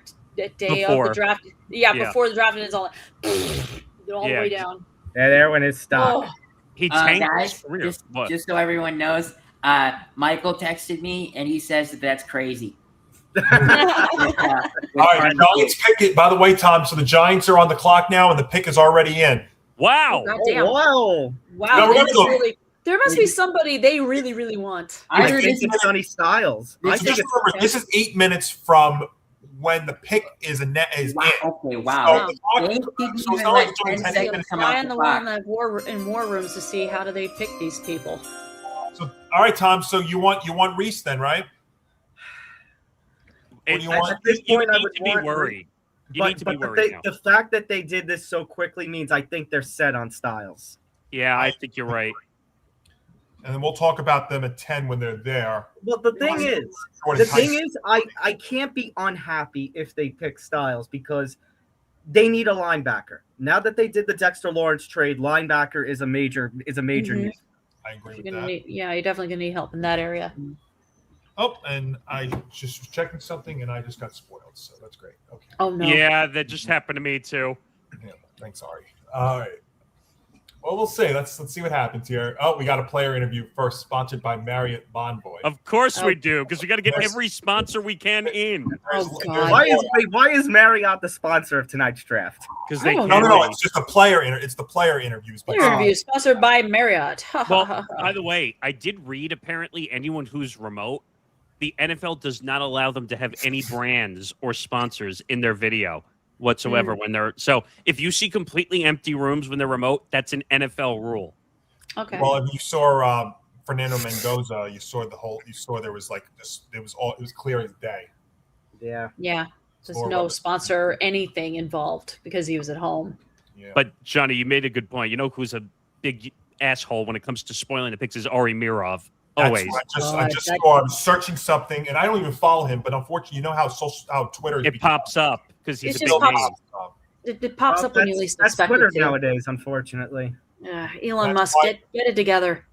Before. the draft? Yeah, before the draft, and it's all all the way down. Yeah, there when it stopped. Oh. He tanked his guys, career. just so everyone knows, Michael texted me and he says that's crazy. All right, Giants pick it. By the way, Tom, so the Giants are on the clock now, and the pick is already in. Wow! Whoa! Wow! There must be somebody they really, really want. I think it's Sonny Styles. So just remember, this is 8 minutes from when the pick is in. Okay, wow. I am the one in war rooms to see how do they pick these people. So, all right, Tom. So you want Reese then, right? At this point, I would be worried. You need to be worried now. The fact that they did this so quickly means I think they're set on Styles. Yeah, I think you're right. And then we'll talk about them at 10 when they're there. Well, the thing is, I can't be unhappy if they pick Styles because they need a linebacker. Now that they did the Dexter Lawrence trade, linebacker is a major need. I agree with that. You're definitely gonna need help in that area. Oh, and I just was checking something, and I just got spoiled. So that's great. Okay. Oh no. Yeah, that just happened to me too. Yeah, thanks, Ari. All right. Well, we'll see. Let's see what happens here. Oh, we got a player interview first, sponsored by Marriott Bonvoy. Of course we do, because we got to get every sponsor we can in. Oh, God. Why is Marriott the sponsor of tonight's draft? Because they no. It's just a player. It's the player interviews. Interview sponsored by Marriott. Well, by the way, I did read apparently anyone who's remote, the NFL does not allow them to have any brands or sponsors in their video whatsoever when they're if you see completely empty rooms when they're remote, that's an NFL rule. Okay. Well, if you saw Fernando Mendoza, you saw there was like this. It was clear as day. Yeah. Yeah. There's no sponsor or anything involved because he was at home. Yeah. But Johnny, you made a good point. You know who's a big asshole when it comes to spoiling the picks is Ari Mirov. Always. I just saw him searching something, and I don't even follow him. But unfortunately, you know how Twitter it pops up because he's a big name. It pops up when you least expect Twitter it to. nowadays, unfortunately. Elon Musk, get it together.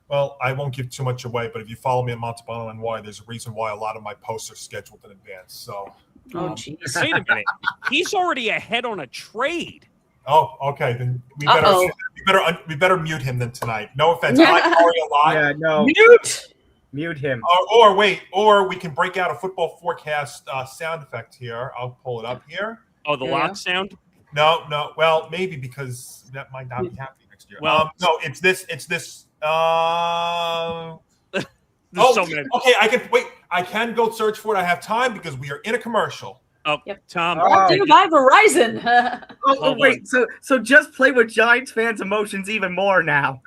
Well, I won't give too much away, but if you follow me at Montalbano NY, there's a reason why a lot of my posts are scheduled in advance. So, jeez. Wait a minute, he's already ahead on a trade. Oh, okay. Then we better mute him then tonight. No offense. I like Ari a lot. Yeah, no. Mute him. Or wait, or we can break out a football forecast sound effect here. I'll pull it up here. Oh, the lock sound? No. Well, maybe because that might not be happening next year. Well, no, it's this. So many. Okay. I can go search for it. I have time because we are in a commercial. Oh, Tom. Dude, buy Verizon. Wait. So just play with Giants fans' emotions even more now.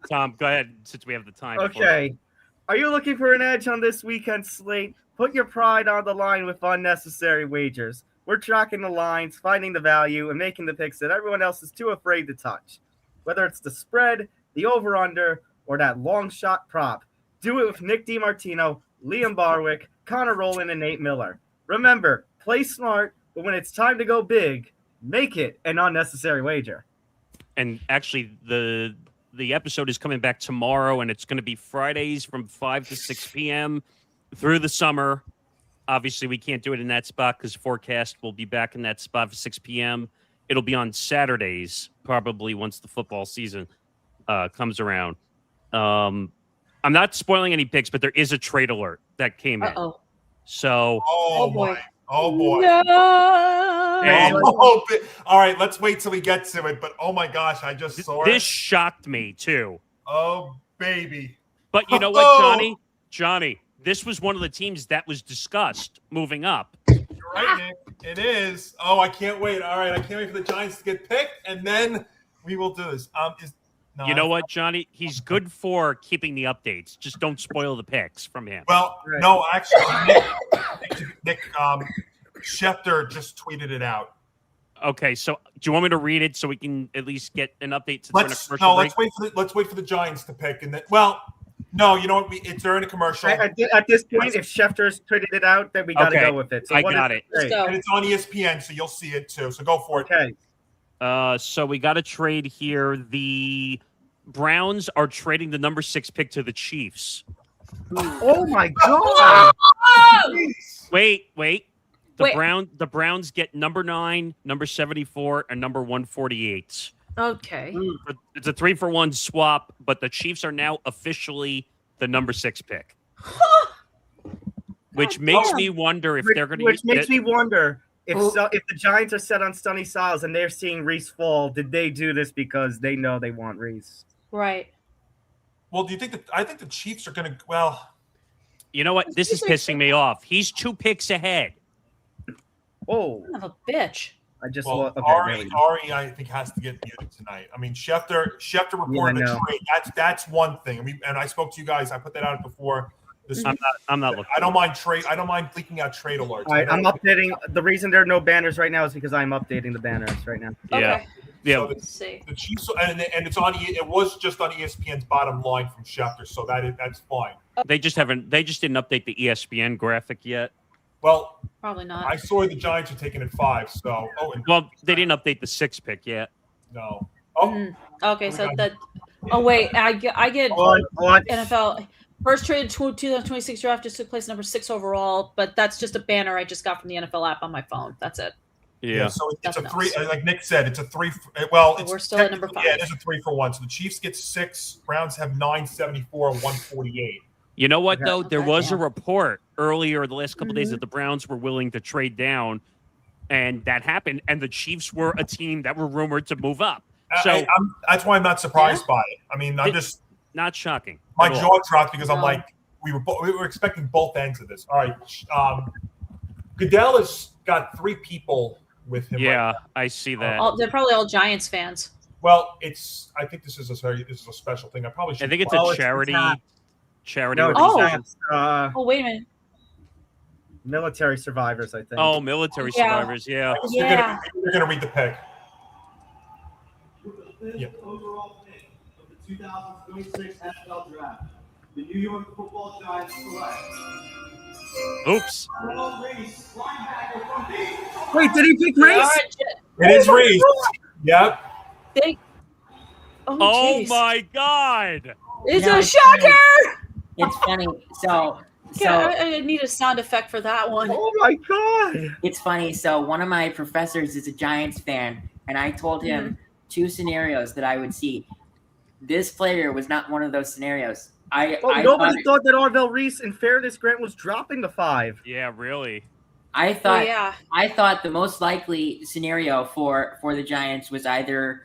Tom, go ahead since we have the time. Okay. Are you looking for an edge on this weekend's slate? Put your pride on the line with unnecessary wagers. We're tracking the lines, finding the value, and making the picks that everyone else is too afraid to touch. Whether it's the spread, the over-under, or that long shot prop, do it with Nick DiMartino, Liam Barwick, Conor Rowland, and Nate Miller. Remember, play smart, but when it's time to go big, make it an unnecessary wager. And actually, the episode is coming back tomorrow, and it's going to be Fridays from 5 to 6 p.m. through the summer. Obviously, we can't do it in that spot because Forecast will be back in that spot for 6 p.m. It'll be on Saturdays, probably once the football season comes around. I'm not spoiling any picks, but there is a trade alert that came in. So, oh boy. No. All right, let's wait till we get to it. But oh my gosh, I just saw this shocked me too. Oh baby! But you know what, Johnny, this was one of the teams that was discussed moving up. You're right, Nick. It is. Oh, I can't wait. All right, I can't wait for the Giants to get picked, and then we will do this. You know what, Johnny? He's good for keeping the updates. Just don't spoil the picks from him. Well, no, actually, Nick Schefter just tweeted it out. Okay, so do you want me to read it so we can at least get an update to Let's wait for the Giants to pick, and then no, you know what? It's during a commercial. At this point, if Schefter's tweeted it out, then we got to go with it. So I got it. And it's on ESPN, so you'll see it too. So go for it. Okay. So we got a trade here. The Browns are trading the number 6 pick to the Chiefs. Oh my God! Wait. The Browns get number 9, number 74, and number 148. Okay. It's a 3-for-1 swap, but the Chiefs are now officially the number 6 pick. Which makes me wonder if they're going to. Which makes me wonder if the Giants are set on Sonny Styles and they're seeing Reese fall. Did they do this because they know they want Reese? Right. Well, do you think that? I think the Chiefs are going to. Well, you know what? This is pissing me off. He's 2 picks ahead. Oh, son of a bitch. I just Ari, I think has to get muted tonight. I mean, Schefter reported a trade. That's one thing. And I spoke to you guys. I put that out before. I'm not looking. I don't mind leaking out trade alerts. All right, I'm updating. The reason there are no banners right now is because I'm updating the banners right now. Yeah. So the Chiefs and it's on. It was just on ESPN's bottom line from Schefter, so that's fine. They just didn't update the ESPN graphic yet. Well, probably not. I saw the Giants are taking it 5. So they didn't update the 6 pick yet. No. Okay, so that. Oh wait, I get NFL. First trade 2026 draft just took place number 6 overall, but that's just a banner I just got from the NFL app on my phone. That's it. Yeah. So it's a 3. Like Nick said, it's a 3. Well, we're still at number 5. Yeah, it is a 3-for-1. So the Chiefs get 6. Browns have 9, 74, and 148. You know what, though? There was a report earlier the last couple of days that the Browns were willing to trade down, and that happened. And the Chiefs were a team that were rumored to move up. So that's why I'm not surprised by it. I mean, I'm just not shocking. My jaw dropped because I'm like, we were expecting both ends of this. All right, Goodell has got 3 people with him. Yeah, I see that. They're probably all Giants fans. Well, I think this is a special thing. I probably should. I think it's a charity. Charity. Oh, wait a minute. Military survivors, I think. Oh, military survivors, yeah. They're going to read the pick. The fifth overall pick of the 2026 NFL Draft, the New York Football Giants select. Oops. Reese, linebacker from the... Wait, did he pick Reese? It is Reese. Yep. Oh my God! It's a shocker! It's funny. So I need a sound effect for that one. Oh my God! It's funny. So one of my professors is a Giants fan, and I told him 2 scenarios that I would see. This player was not one of those scenarios. Nobody thought that Arvell Reese, in fairness, Grant, was dropping the 5. Yeah, really. I thought the most likely scenario for the Giants was either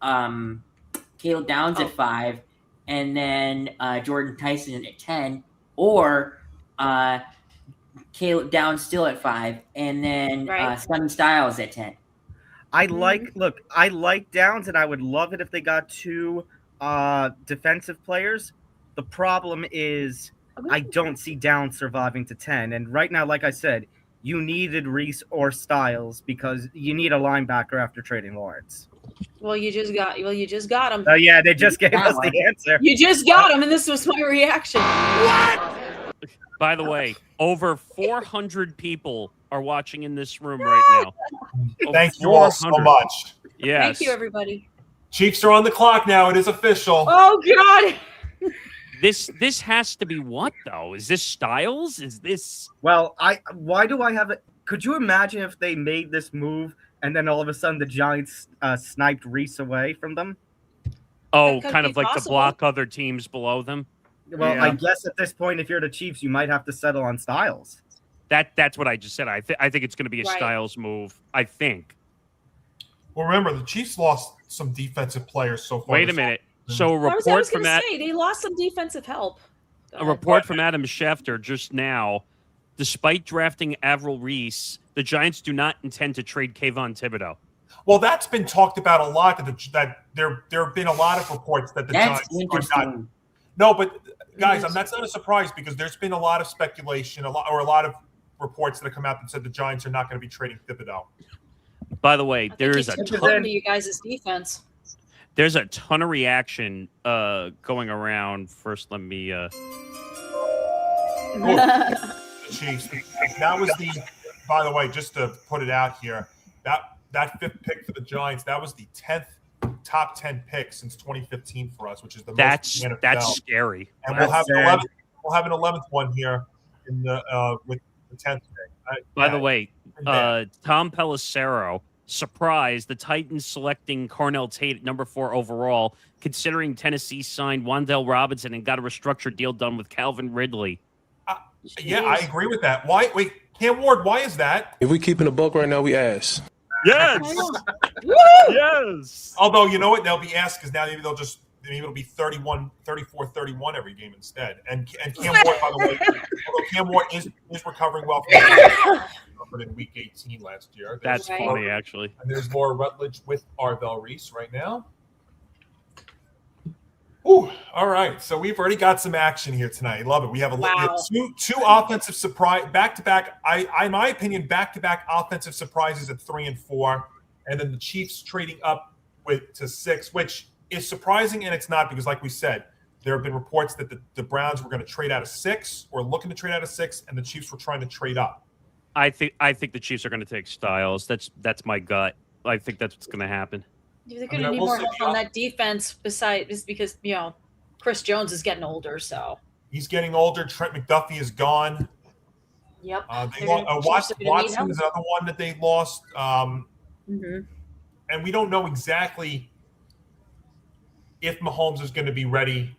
Caleb Downs at 5, and then Jordan Tyson at 10, or Caleb Downs still at 5, and then Sonny Styles at 10. I like Downs, and I would love it if they got 2 defensive players. The problem is I don't see Downs surviving to 10. And right now, like I said, you needed Reese or Styles because you need a linebacker after trading Lawrence. Well, you just got him. Oh yeah, they just gave us the answer. You just got him, and this was my reaction. What? By the way, over 400 people are watching in this room right now. Thank you all so much. Yes. Thank you, everybody. Chiefs are on the clock now. It is official. Oh God. This has to be what though? Is this Styles? Is this? Well, why do I have it? Could you imagine if they made this move and then all of a sudden the Giants sniped Reese away from them? Oh, kind of like to block other teams below them. Well, I guess at this point, if you're the Chiefs, you might have to settle on Styles. That's what I just said. I think it's going to be a Styles move. I think. Well, remember the Chiefs lost some defensive players so far. Wait a minute. So a report I was from going to say they lost some defensive help. A report from Adam Schefter just now. Despite drafting Avril Reese, the Giants do not intend to trade Kayvon Thibodeau. Well, that's been talked about a lot. That there have been a lot of reports that the Giants are not. No, but guys, that's not a surprise because there's been a lot of speculation, a lot of reports that have come out that said the Giants are not going to be trading Thibodeau. By the way, there is a ton of you guys' defense. There's a ton of reaction going around. First, let me. Chiefs. That was by the way, just to put it out here, that 5th pick for the Giants, that was the 10th top 10 pick since 2015 for us, which is the most in the NFL. That's scary. And we'll have an 11th one here in the with the 10th pick. By the way, Tom Pelissero surprised the Titans selecting Cornell Tate at number 4 overall, considering Tennessee signed Wan'Dale Robinson and got a restructured deal done with Calvin Ridley. Yeah, I agree with that. Why? Wait, Cam Ward, why is that? If we keeping a buck right now, we ass. Yes. Yes. Although, you know what? They'll be asked because now maybe it'll be 34-31 every game instead. And Cam Ward, by the way, although Cam Ward is recovering well from in week 18 last year. That's funny, actually. And there's Laura Rutledge with Arvell Reese right now. Ooh, all right. So we've already got some action here tonight. I love it. We have two offensive surprise back-to-back. In my opinion, back-to-back offensive surprises at 3 and 4, and then the Chiefs trading up to 6, which is surprising and it's not because, like we said, there have been reports that the Browns were going to trade out of 6 or looking to trade out of 6, and the Chiefs were trying to trade up. I think the Chiefs are going to take Styles. That's my gut. I think that's what's going to happen. They're going to need more help on that defense besides because, Chris Jones is getting older, so. He's getting older. Trent McDuffie is gone. Yep. Watson is another one that they lost. And we don't know exactly if Mahomes is going to be ready.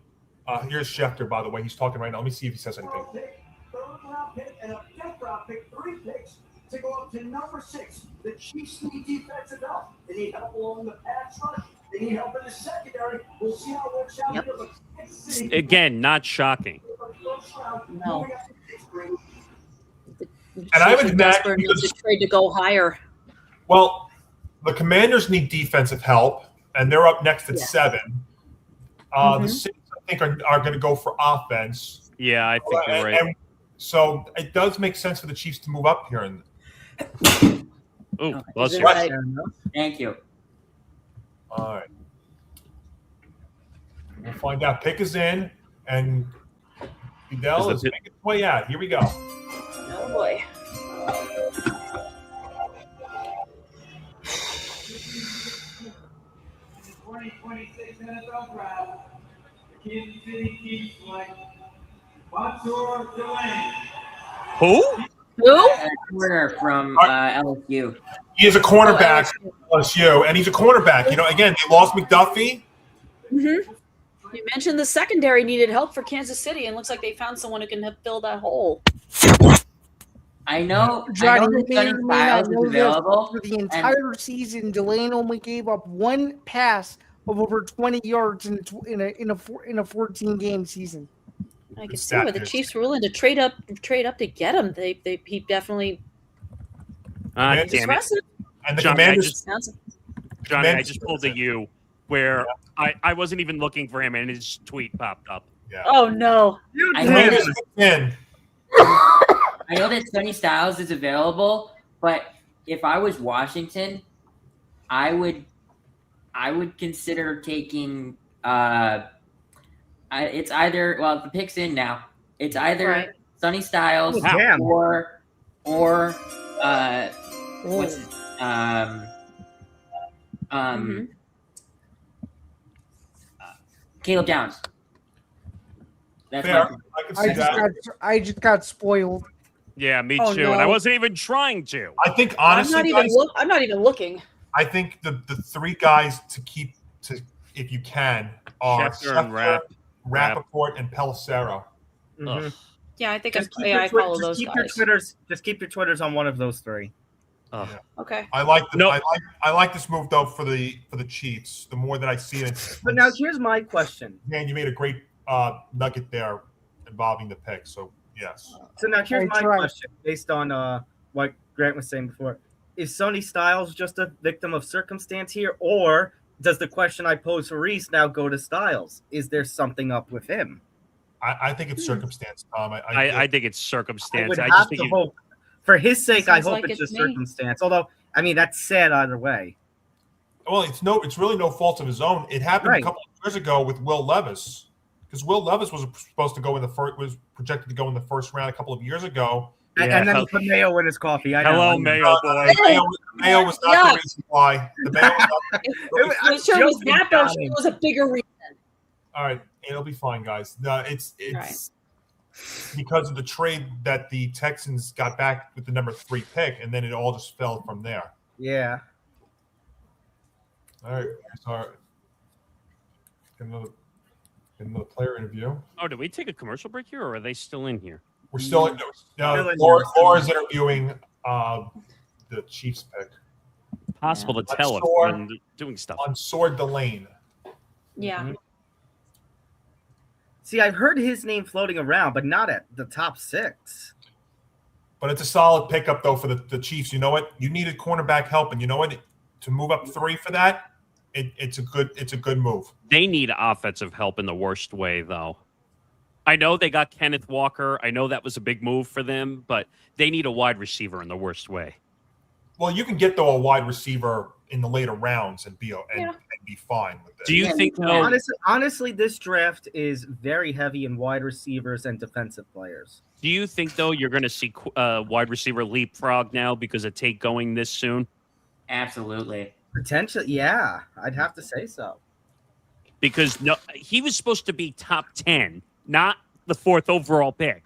Here's Schefter, by the way. He's talking right now. Let me see if he says anything. 3rd-round pick and a 5th-round pick, 3 picks to go up to number 6. The Chiefs need defensive help. They need help along the pass rush. They need help in the secondary. We'll see how it works out here. But again, not shocking. No. And I would imagine because trade to go higher. Well, the Commanders need defensive help, and they're up next at 7. The Saints, I think, are going to go for offense. Yeah, I think you're right. So it does make sense for the Chiefs to move up here. And bless you. Right. Thank you. all right, we'll find out. Pick is in, and Fidel is making his way out. Here we go. Oh boy. The 2026 NFL Draft, the Kansas City Chiefs select Winsauer. Who? Corner from LSU. He is a cornerback at LSU, and he's a cornerback. You know, again, they lost McDuffie. Mm-hmm. You mentioned the secondary needed help for Kansas City, and looks like they found someone who can fill that hole. I know. Johnny, that you may Sonny or may not Styles know is this, available. for the entire season, Delane only gave up one pass of over 20 yards in a 14-game season. I can see why the Chiefs were willing to trade up to get him. He definitely. Damn it. Impressive. And the Johnny, Commanders. Johnny, I just pulled a U where I wasn't even looking for him, and his tweet popped up. Yeah. Oh no! I know that Sonny Styles is available, but if I was Washington, I would consider taking. It's either the pick's in now. It's either Sonny Styles or what's it? Caleb Downs. That's Fair. I just got spoiled. Yeah, me Oh, too. no. And I wasn't even trying to. I think honestly, I'm not even looking. I think the three guys to keep if you can are Schefter and Rappaport and Pelissero. Mm-hmm. Yeah, I think I follow those guys. Just keep your Twitters on one of those three. Yeah. Okay. I like this move though for the Chiefs. The more that I see it, But now here's my question. man, you made a great nugget there involving the pick. So yes. So now here's my question, based on what Grant was saying before: is Sonny Styles just a victim of circumstance here, or does the question I posed for Reese now go to Styles? Is there something up with him? I think it's circumstance, Tom. I think it's circumstance. I I just just think hope, for his sake, I Sounds hope like it's it's just me. circumstance. Although, I mean, that's sad either way. Well, it's really no fault of his own. It happened a couple of years ago with Will Levis, because Will Levis was supposed to go in was projected to go in the first round a couple of years ago. And then he put mayo in his coffee. I know. Hello, Mayo boy. Mayo was not the reason why. The Mayo was I'm sure it was that, but it was a bigger reason. All right, it'll be fine, guys. No, it's because of the trade that the Texans got back with the number 3 pick, and then it all just fell from there. Yeah. All right, sorry. Get another player interview. Oh, did we take a commercial break here, or are they still in here? We're still in. Laura's interviewing the Chiefs pick. Possible to tell if Sword, I'm doing stuff. on Sword Delane. Yeah. Mm-hmm. See, I've heard his name floating around, but not at the top 6. But it's a solid pickup, though, for the Chiefs. You know what? You needed cornerback help, and you know what? To move up 3 for that, it's a good move. They need offensive help in the worst way, though. I know they got Kenneth Walker. I know that was a big move for them, but they need a wide receiver in the worst way. Well, you can get a wide receiver in the later rounds and be fine with it. Do you think honestly, this draft is very heavy in wide receivers and defensive players. Do you think though you're going to see wide receiver leapfrog now because of Tate going this soon? Absolutely. Potentially, yeah. I'd have to say so. Because he was supposed to be top 10, not the 4th overall pick.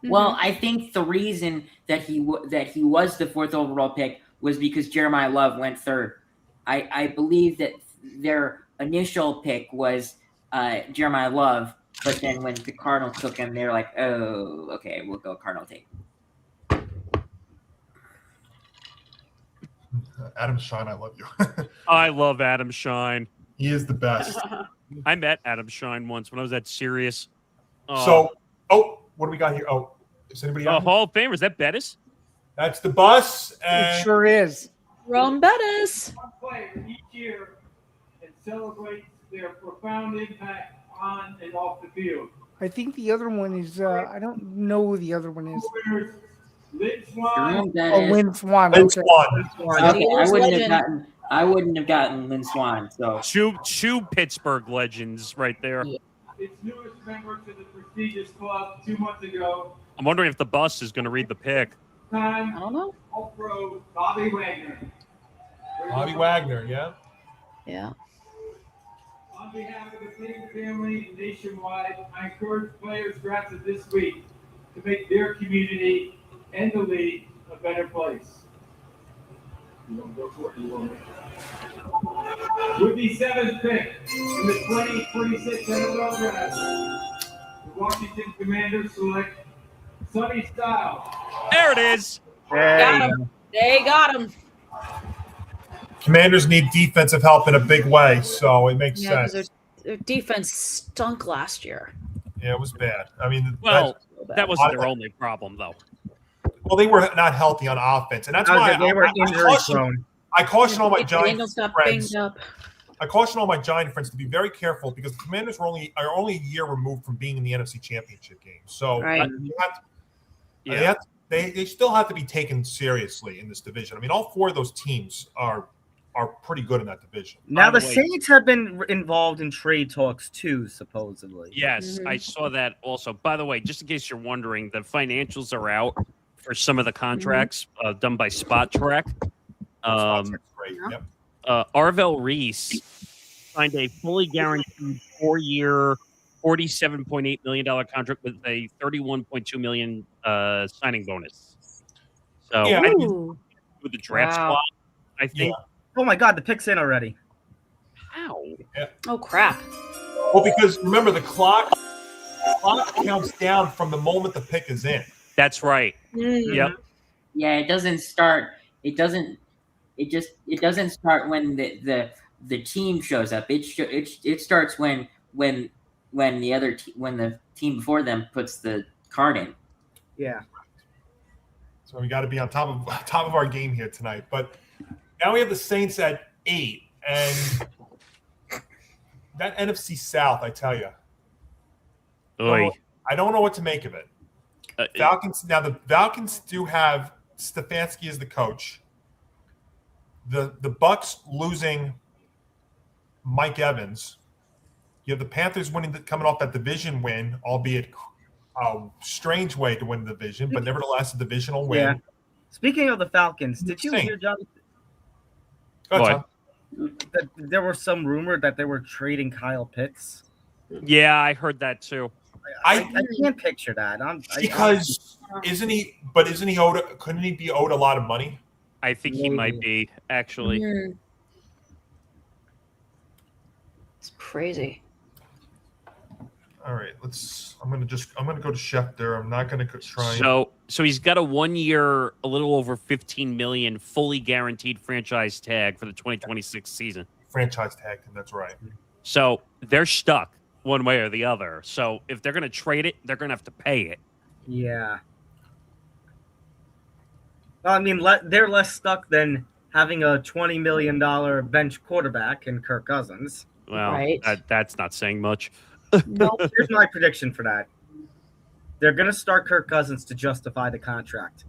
Well, I think the reason that he was the 4th overall pick was because Jeremiah Love went 3rd. I believe that their initial pick was Jeremiah Love, but then when the Cardinals took him, they were like, "Oh, okay, we'll go Cardinal Tate." Adam Shine, I love you. I love Adam Shine. He is the best. I met Adam Shine once when I was at Sirius. So, what do we got here? Oh, is anybody else? Hall of Famer. Is that Bettis? That's the bus. And It sure is. Rome Bettis. One player each year and celebrates their profound impact on and off the field. I think the other one is I don't know who the other one is. Lynn Swan. Lynn Okay. Swan. Okay, I wouldn't have gotten Lynn Swan. So two Pittsburgh legends right there. Yeah. Its newest member to the prestigious club 2 months ago. I'm wondering if the bus is going to read the pick. I don't know. All-pro Bobby Wagner. Bobby Wagner, yeah. Yeah. On behalf of the Cleveland family nationwide, I encourage players drafted this week to make their community and the league a better place. You want to go for it? You want to? With the 7th pick in the 2026 NFL Draft, the Washington Commanders select Sonny Styles. There it is. Got him. They got him. Commanders need defensive help in a big way, so it makes Yeah, sense. their defense stunk last year. Yeah, it was bad. I mean, Well, that wasn't their only problem, though. Well, they were not healthy on offense, and that's why they were injury prone. I caution all my Daniels Giant got friends. banged up. I caution all my Giant friends to be very careful because the Commanders are only a year removed from being in the NFC Championship game. So Right. they still have to be taken seriously in this division. I mean, all four of those teams are pretty good in that division. Now the Saints have been involved in trade talks too, supposedly. Yes, I saw that also. By the way, just in case you're wondering, the financials are out for some of the contracts done by Spot Track. Great. Yep. Arvell Reese signed a fully guaranteed 4-year, $47.8 million contract with a $31.2 million signing bonus. So Yeah. with the draft Wow. spot, I think. Yeah. Oh my God, the pick's in already. How? Yeah. Oh crap. Well, because remember the clock counts down from the moment the pick is in. That's right. Mm. Yep. yeah, it doesn't start. It doesn't start when the team shows up. It starts when the team before them puts the card in. Yeah. So we got to be on top of our game here tonight. But now we have the Saints at 8, and that NFC South, I tell you, Oy. I don't know what to make of it. Falcons. Now the Falcons do have Stefanski as the coach. The Bucks losing Mike Evans. You have the Panthers coming off that division win, albeit a strange way to win the division, but nevertheless a divisional win. Yeah. Speaking of the Falcons, did you hear, John, Go ahead, that there was some rumor that they were trading Kyle Pitts? Yeah, I heard that too. I can't picture that. Isn't he? But isn't he owed? Couldn't he be owed a lot of money? I think he might be actually. It's crazy. All right, I'm gonna go to Schefter. I'm not gonna try. So he's got a 1 year, a little over $15 million, fully guaranteed franchise tag for the 2026 season. Franchise tag him. That's right. So they're stuck one way or the other. So if they're gonna trade it, they're gonna have to pay it. Yeah. Well, I mean, they're less stuck than having a $20 million bench quarterback in Kirk Cousins. Well, Right. that's not saying much. Nope. Here's my prediction for that. They're going to start Kirk Cousins to justify the contract.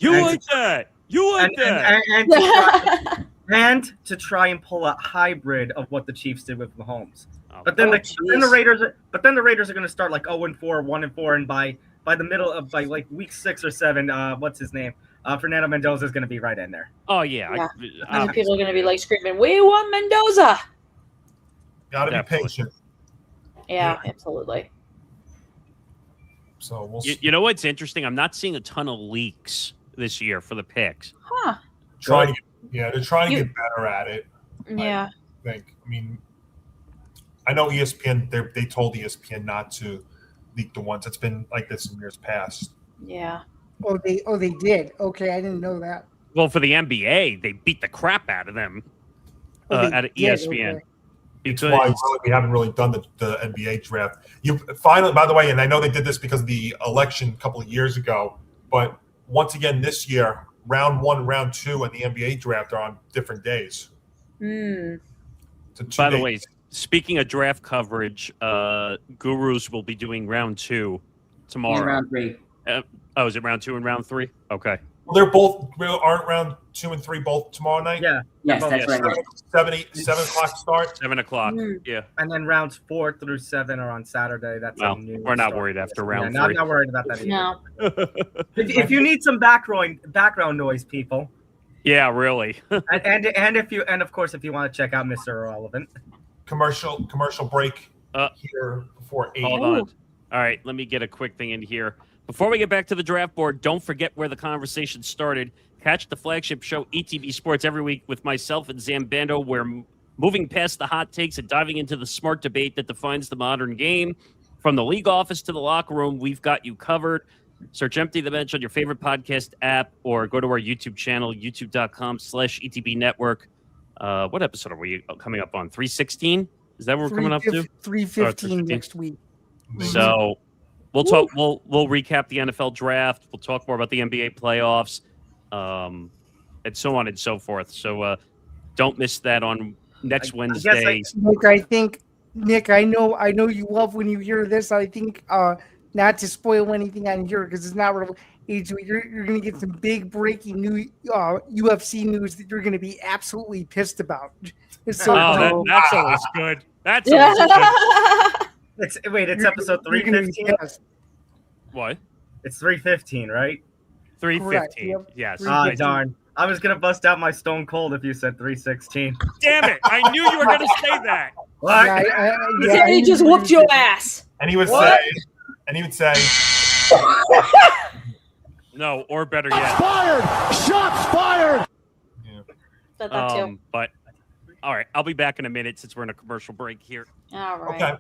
You like that? You like that? And to try and pull a hybrid of what the Chiefs did with Mahomes. But then, Oh, the Raiders are going to start like 0-4, 1-4, and by the middle of like week 6 or 7, what's his name? Fernando Mendoza is going to be right in there. Oh yeah. And people are going to be like screaming, "We want Mendoza!" Gotta be Definitely. patient. Yeah, absolutely. So we'll see. You know what's interesting? I'm not seeing a ton of leaks this year for the picks. Huh? They're trying to get better at it. Yeah. I think. I mean, I know ESPN. They told ESPN not to leak the ones. It's been like this in years past. Yeah. Oh, they did. Okay, I didn't know that. Well, for the NBA, they beat the crap out of them Oh, they at did, ESPN. okay. That's why we haven't really done the NBA draft. You finally, by the way, and I know they did this because of the election a couple of years ago, but once again this year, round 1, round 2, and the NBA draft are on different days. Hmm. By the way, speaking of draft coverage, Gurus will be doing round 2 tomorrow. Round 3. Is it round 2 and round 3? Okay. Well, they're both aren't round 2 and 3 both tomorrow night. Yeah. Yes, that's right. 7 o'clock start. 7 o'clock. Yeah. And then rounds 4 through 7 are on Saturday. That's Well, we're not worried after round 3. I'm not worried about that either. No. If you need some background noise, people. Yeah, really. and of course if you want to check out Mr. Irrelevant. Commercial break here before 8. Hold on. All right, let me get a quick thing in here. Before we get back to the draft board, don't forget where the conversation started. Catch the flagship show, ETV Sports, every week with myself and Zain Bando. We're moving past the hot takes and diving into the smart debate that defines the modern game. From the league office to the locker room, we've got you covered. Search Empty the Bench on your favorite podcast app or go to our YouTube channel, youtube.com/ETB Network. What episode are we coming up on? 316? Is that what we're coming up to? 315 next week. So we'll talk. We'll recap the NFL draft. We'll talk more about the NBA playoffs, and so on and so forth. So don't miss that on next Wednesday. Nick, I know you love when you hear this. I think not to spoil anything on here because it's not related. You're going to get some big breaking new UFC news that you're going to be absolutely pissed about. That's always good. That's always good. It's episode 315. What? It's 315, right? 315. Yep. Yes. Darn. I was gonna bust out my Stone Cold if you said 316. Damn it! I knew you were gonna say that. What? He just whooped your ass. And he would say, no, or better yet, Shots fired. Said that too. But all right, I'll be back in a minute since we're in a commercial break here. All right. Okay.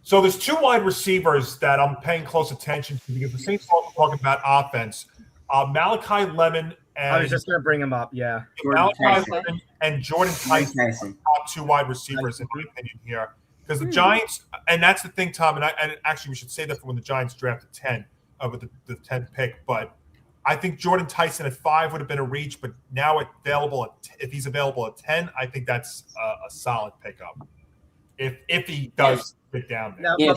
So there's 2 wide receivers that I'm paying close attention to because the Saints are talking about offense. Malachi Lemon and I was just gonna bring him up. Yeah. Malachi Lemon and Jordan Tyson, top 2 wide receivers in my opinion here, because the Giants, and that's the thing, Tom, and actually we should say that for when the Giants drafted 10 with the 10th pick, but I think Jordan Tyson at 5 would have been a reach, but now if he's available at 10, I think that's a solid pickup. If he does get down there. Now,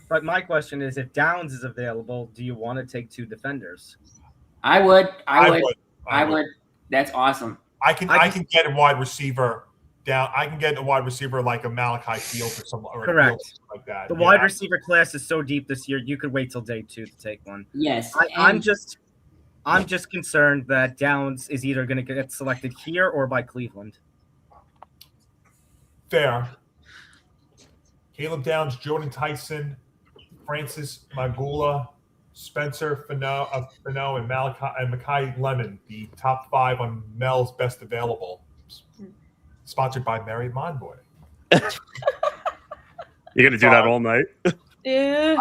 but my question is, if Downs is available, do you want to take 2 defenders? I would. That's awesome. I can get a wide receiver down. I can get a wide receiver like a Malachi Fields or something correct like that. The wide receiver class is so deep this year. You could wait till day 2 to take one. Yes. I'm just concerned that Downs is either going to get selected here or by Cleveland. Fair. Caleb Downs, Jordan Tyson, Francis Magula, Spencer Fano, and Makai Lemon, the top 5 on Mel's Best Available. Sponsored by Marriott Monboy. You're gonna do that all night? Yeah.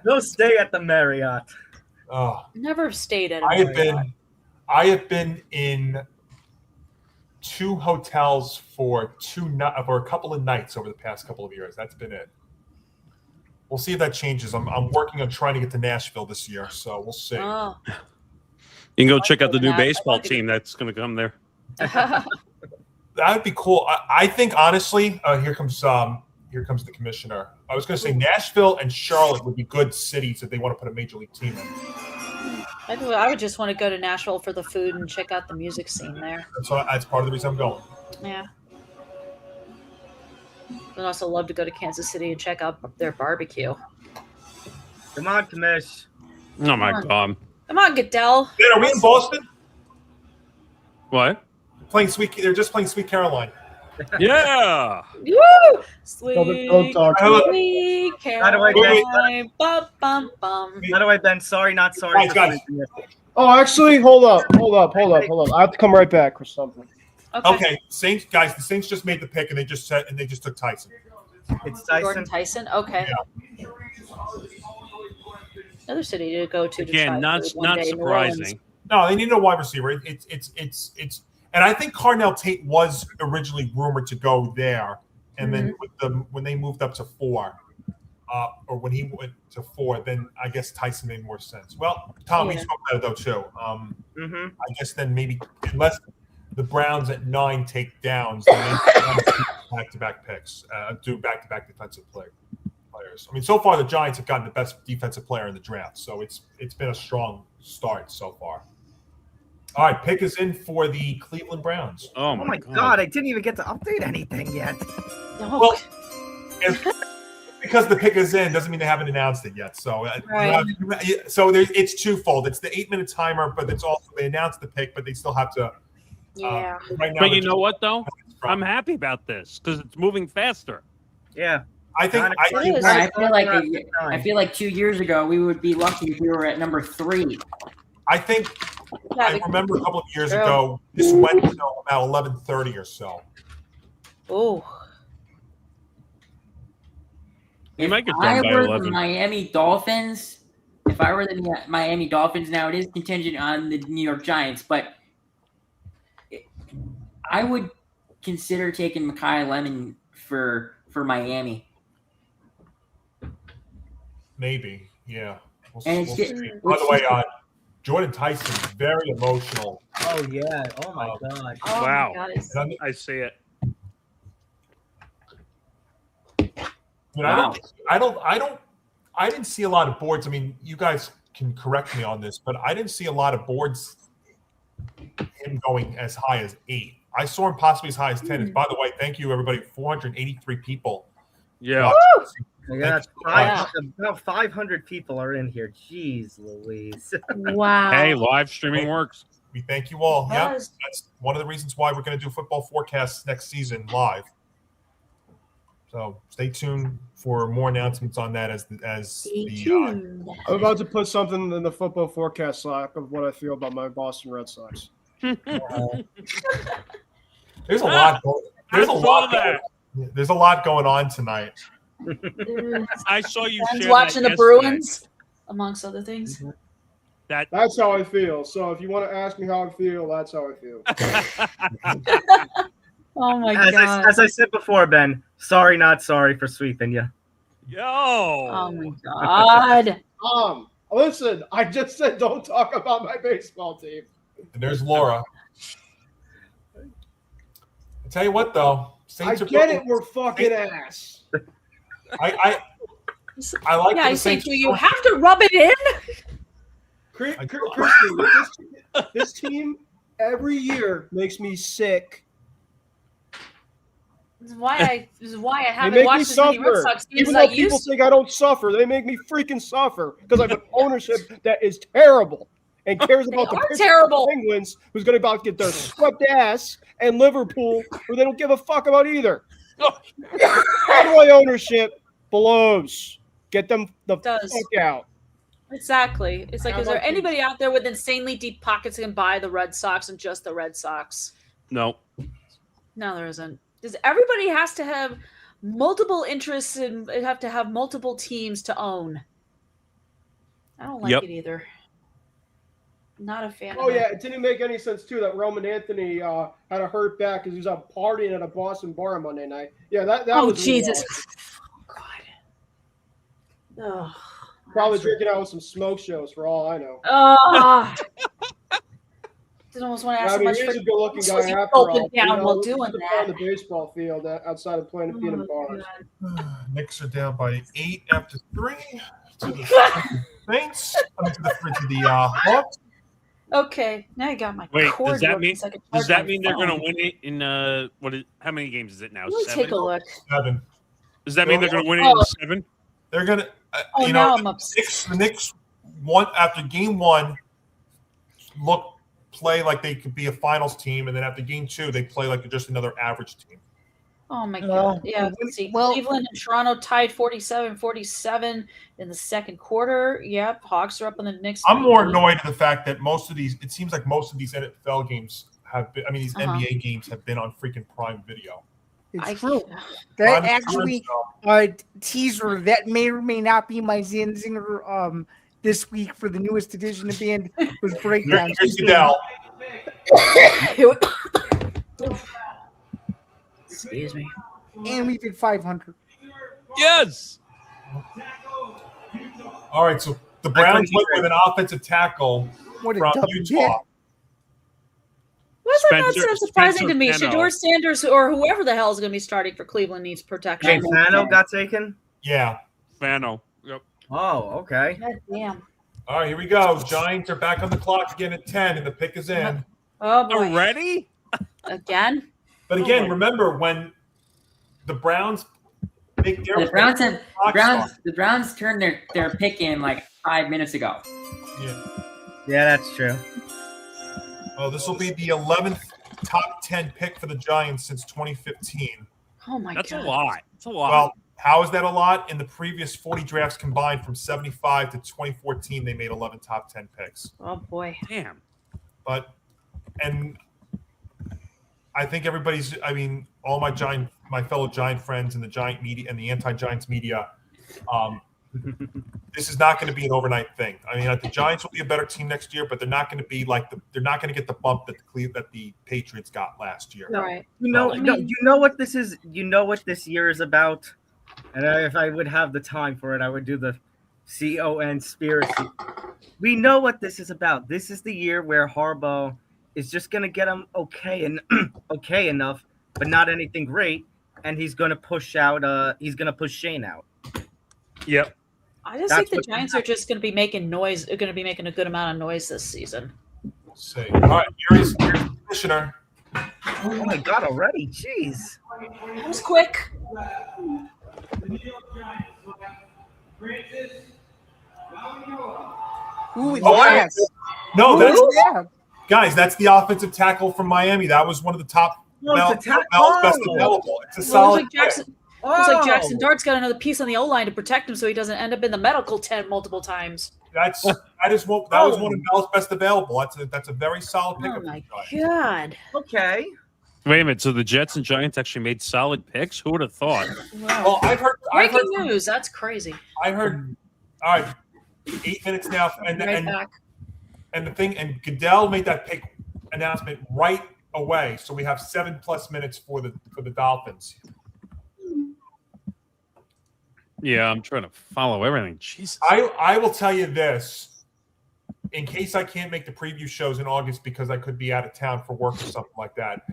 Go stay at the Marriott. Never stayed at. I have been in 2 hotels for a couple of nights over the past couple of years. That's been it. We'll see if that changes. I'm working on trying to get to Nashville this year, so we'll see. Oh. You can go check out the new baseball team that's going to come there. That would be cool. I think honestly, here comes the commissioner. I was going to say Nashville and Charlotte would be good cities if they want to put a major league team in. I would just want to go to Nashville for the food and check out the music scene there. That's part of the reason I'm going. Yeah. I'd also love to go to Kansas City and check out their barbecue. Come on, Kamish. Oh my God. Come on, Goodell. Yeah, are we in Boston? What? They're just playing Sweet Caroline. Yeah. Woo! Sweet Caroline. Bum, bum, bum. By the way, Ben, sorry, not sorry. Guys. Oh, actually, hold up. I have to come right back for something. Okay, Saints guys, the Saints just made the pick and they just took Tyson. It's Tyson. Jordan Tyson. Okay. Yeah. Another city to go to. Again, not surprising. No, they need a wide receiver. It's and I think Carnell Tate was originally rumored to go there, and then when they moved up to 4, or when he went to 4, then I guess Tyson made more sense. Well, Tom, we spoke about it though too. I guess then maybe unless the Browns at 9 takedowns, back-to-back picks, do back-to-back defensive players. I mean, so far the Giants have gotten the best defensive player in the draft, so it's been a strong start so far. All right, pick is in for the Cleveland Browns. Oh my God! I didn't even get to update anything yet. Well, because the pick is in doesn't mean they haven't announced it yet. So, it's twofold. It's the 8-minute timer, but it's also they announced the pick, but they still have to. Yeah. Right now, But you know what though? I'm happy about this because it's moving faster. Yeah. I think I feel like 2 years ago we would be lucky if we were at number 3. I think I remember a couple of years ago this went until about 11:30 or so. Oh. If I were the Miami Dolphins, now it is contingent on the New York Giants, but I would consider taking Mekhi Lemon for Miami. Maybe, yeah. We'll And see. By the way, Jordan Tyson, very emotional. Oh yeah! Oh my God! Oh Wow! My God, I see it. I didn't see a lot of boards. I mean, you guys can correct me on this, but I didn't see a lot of boards him going as high as 8. I saw him possibly as high as 10. And by the way, thank you everybody. 483 people. Yeah. Yeah, about 500 people are in here. Jeez Louise. Wow. Hey, live streaming works. We thank you all. Yep. Yes. That's one of the reasons why we're going to do football forecasts next season live. So stay tuned for more announcements on that I'm about to put something in the football forecast Slack of what I feel about my Boston Red Sox. There's a lot. There's a lot going on tonight. I saw you watching the Bruins, amongst other things. That's how I feel. So if you want to ask me how I feel, that's how I feel. Oh my God! As I said before, Ben, sorry, not sorry for sweeping you. Yo! Oh my God! Listen, I just said don't talk about my baseball team. And there's Laura. I'll tell you what, though. I get it. We're fucking ass. I like. Yeah, I say, do you have to rub it in? Kristie, this team every year makes me sick. This is why I haven't watched as many Red Sox games Even as I though people used to. think I don't suffer, they make me freaking suffer because I have an ownership that is terrible and cares about the Pittsburgh Penguins, who's going to about to get their swept ass, and Liverpool, who they don't give a fuck about either. Broadway ownership blows. Get them the fuck out. Exactly. It's like, is there anybody out there with insanely deep pockets who can buy the Red Sox and just the Red Sox? No. No, there isn't. Because everybody has to have multiple interests and have to have multiple teams to own. I don't like it either. Not a fan. Oh yeah, it didn't make any sense too that Roman Anthony had a hurt back because he was out partying at a Boston bar on Monday night. Yeah, that was Jesus. Oh, probably drinking out with some smoke shows for all I know. Oh. Didn't almost want to ask I mean, much he's for a good-looking guy after all. down while doing that. On the baseball field outside of playing in bars. Knicks are down by 8 after 3 to the Saints. To the Hawks. Okay, now you got my Wait, cord. does that mean they're going to win? win it in how many games is it now? Let me 7? take a look. 7. Does that mean they're going to win it in 7? They're going to. Now I'm upset. The Knicks won after game 1. Play like they could be a finals team, and then after game 2, they play like just another average team. Oh my God! Yeah, let's see. Cleveland and Toronto tied 47-47 in the second quarter. Yep, Hawks are up on the Knicks. I'm more annoyed at the fact that it seems like most of these NFL games have been. I mean, these NBA games have been on freaking Prime Video. It's true. That actually teaser that may or may not be my Zanzinger this week for the newest edition of Band was breakdown. Excuse me. And we did 500. Yes. All right, so the Browns went with an offensive tackle from Utah. that not sound surprising to me? Spencer Shador Sanders or whoever the hell is going to be starting for Cleveland needs protection. James Fano got taken? Yeah. Fano. Yep. Oh, okay. God damn. All right, here we go. Giants are back on the clock again at 10, and the pick is in. Oh, boy. Already? Again? But again, remember when the Browns make their the Browns turned their pick in like 5 minutes ago. Yeah, that's true. Oh, this will be the 11th top 10 pick for the Giants since 2015. Oh my That's God. a lot. That's a lot. Well, how is that a lot? In the previous 40 drafts combined from 75 to 2014, they made 11 top 10 picks. Oh boy. Damn. And I think all my fellow Giant friends and the Giant media and the anti-Giants media, this is not going to be an overnight thing. I mean, the Giants will be a better team next year, but they're not going to be they're not going to get the bump that the Patriots got last year. All right. You know what this is. You know what this year is about. And if I would have the time for it, I would do the conspiracy. We know what this is about. This is the year where Harbaugh is just going to get him okay enough, but not anything great, and he's going to push Shane out. Yep. I just think the Giants are just going to be making noise. They're going to be making a good amount of noise this season. Let's see. All right, here's the commissioner. Oh my God! Already, jeez. That was quick. The New York Giants select Francis Ooh, yes. No, that's guys. That's the offensive tackle from Miami. That was one of the top Mel's best available. It's a solid. Looks like Jackson Dart's got another piece on the O-line to protect him, so he doesn't end up in the medical tent multiple times. That was one of Mel's best available. That's a very solid pickup. Oh my God. Okay. Wait a minute. So the Jets and Giants actually made solid picks? Who would have thought? Wow. Well, Breaking news. That's crazy. I heard. All right, 8 minutes now, and Goodell made that pick announcement right away, so we have 7+ minutes for the Dolphins. Yeah, I'm trying to follow everything. Jesus. I will tell you this, in case I can't make the preview shows in August because I could be out of town for work or something like that.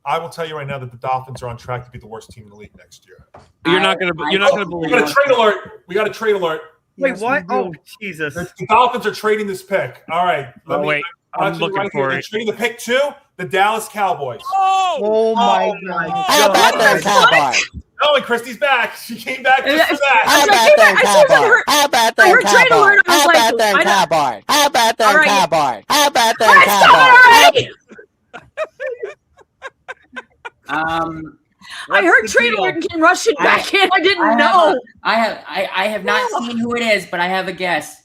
I will tell you right now that the Dolphins are on track to be the worst team in the league next year. You're not going to believe. We got a trade alert. We got a trade alert. Wait, what? Oh, Jesus. The Dolphins are trading this pick. All right. I'm looking for it. They're trading the pick to the Dallas Cowboys. Oh my God. How about them Cowboys? Oh, and Kristie's back. She came back just for that. How about them Cowboys? How about them Cowboys? How about them Cowboys? How about them Cowboys? How about them Cowboys? I heard trade alert and Ken Russian back in. I didn't know. I have not seen who it is, but I have a guess.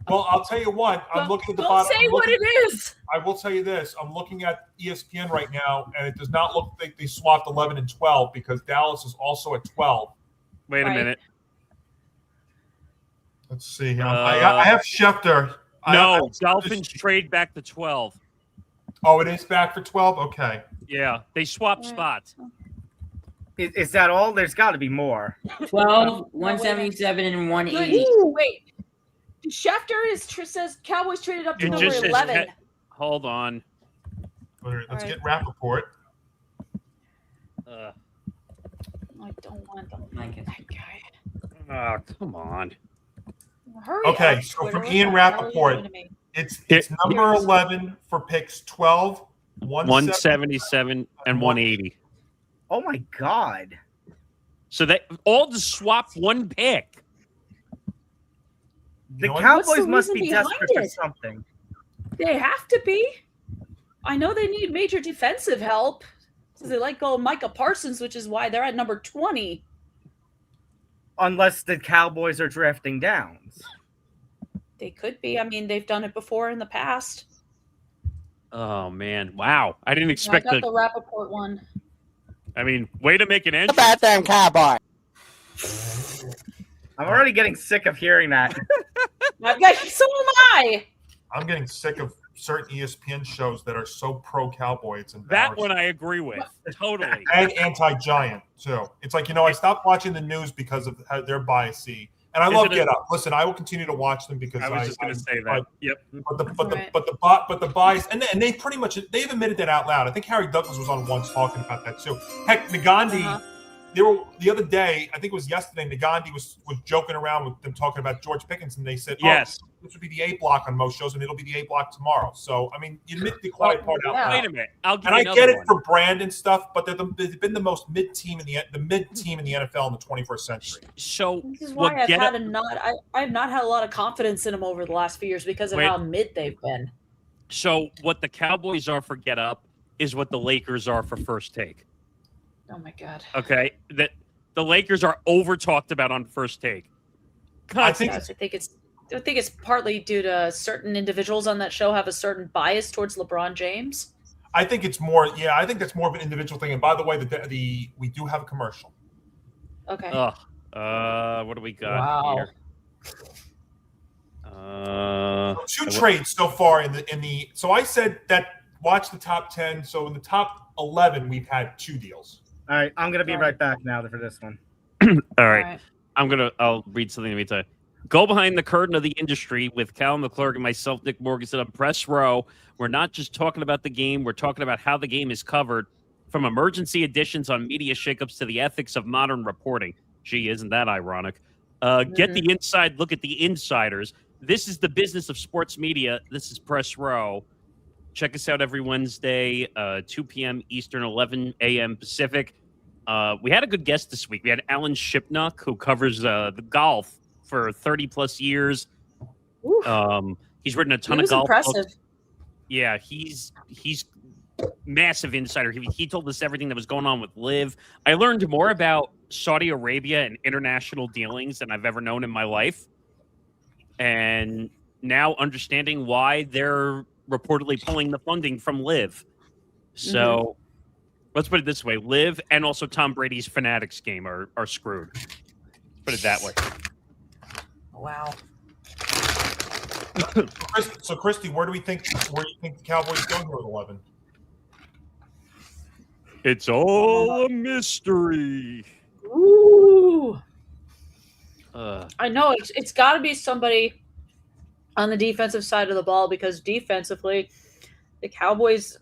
Well, I'll tell you what. I'm looking at the Don't bottom. say what it is. I will tell you this. I'm looking at ESPN right now, and it does not look like they swapped 11 and 12 because Dallas is also at 12. Wait a minute. Let's see here. I have Schefter. No, Dolphins trade back to 12. Oh, it is back for 12? Okay. Yeah, they swapped spots. Is that all? There's got to be more. 12, 177, and 180. Ooh, wait. Schefter says Cowboys traded up to number 11. Hold on. Let's get Rappaport. I don't want that guy. Oh, come on. Hurry Okay, up, so Twitter. from Ian Rappaport, it's number 11 for picks 12, 177, and 180. Oh my God. So they all just swapped one pick. The Cowboys must be desperate for something. They have to be. I know they need major defensive help. So they let go of Micah Parsons, which is why they're at number 20. Unless the Cowboys are drafting downs. They could be. I mean, they've done it before in the past. Oh, man. Wow. I didn't expect I got the Rappaport one. I mean, way to make an entrance. How about them Cowboys? I'm already getting sick of hearing that. So am I. I'm getting sick of certain ESPN shows that are so pro-Cowboy. It's embarrassing. That one I agree with. Totally. And anti-Giant, too. It's like, I stopped watching the news because of their biasy, And I love Get Up. Listen, I will continue to watch them because I was just going to say that. Yep. But the bias, and they pretty much they've admitted that out loud. I think Harry Douglas was on once talking about that too. Heck, Nagandi. The other day, I think it was yesterday, Nagandi was joking around with them talking about George Pickens, and they said, yes, this would be the A block on most shows, and it'll be the A block tomorrow. So, I mean, you admit the quiet part out loud. Wait a minute. I get it for brand and stuff, but they've been the most mid team in the NFL in the 21st century. So this is why I've not had a lot of confidence in them over the last few years because of how mid they've been. So what the Cowboys are for Get Up is what the Lakers are for First Take. Oh my God. Okay, that the Lakers are over talked about on First Take. I think it's partly due to certain individuals on that show have a certain bias towards LeBron James. I think it's more. Yeah, I think that's more of an individual thing. And by the way, we do have a commercial. Okay. What do we got here? Two trades so far in the. So I said that watch the top 10. So in the top 11, we've had 2 deals. All right, I'm gonna be right back now for this one. All right. I'll read something in the meantime. Go behind the curtain of the industry with Cal McClurg and myself, Nick Morgasen, on Press Row. We're not just talking about the game. We're talking about how the game is covered, from emergency editions on media shakeups to the ethics of modern reporting. Gee, isn't that ironic? Get the inside look at the insiders. This is the business of sports media. This is Press Row. Check us out every Wednesday, 2 p.m. Eastern, 11 a.m. Pacific. We had a good guest this week. We had Alan Shipnuck, who covers the golf for 30-plus years. He's written a ton of golf books. Yeah, he's massive insider. He told us everything that was going on with LIV. I learned more about Saudi Arabia and international dealings than I've ever known in my life. And now understanding why they're reportedly pulling the funding from LIV. So let's put it this way. LIV and also Tom Brady's Fanatics game are screwed. Put it that way. Wow. So Kristie, where do you think the Cowboys go here at 11? It's all a mystery. Ooh. I know it's got to be somebody on the defensive side of the ball, because defensively, the Cowboys,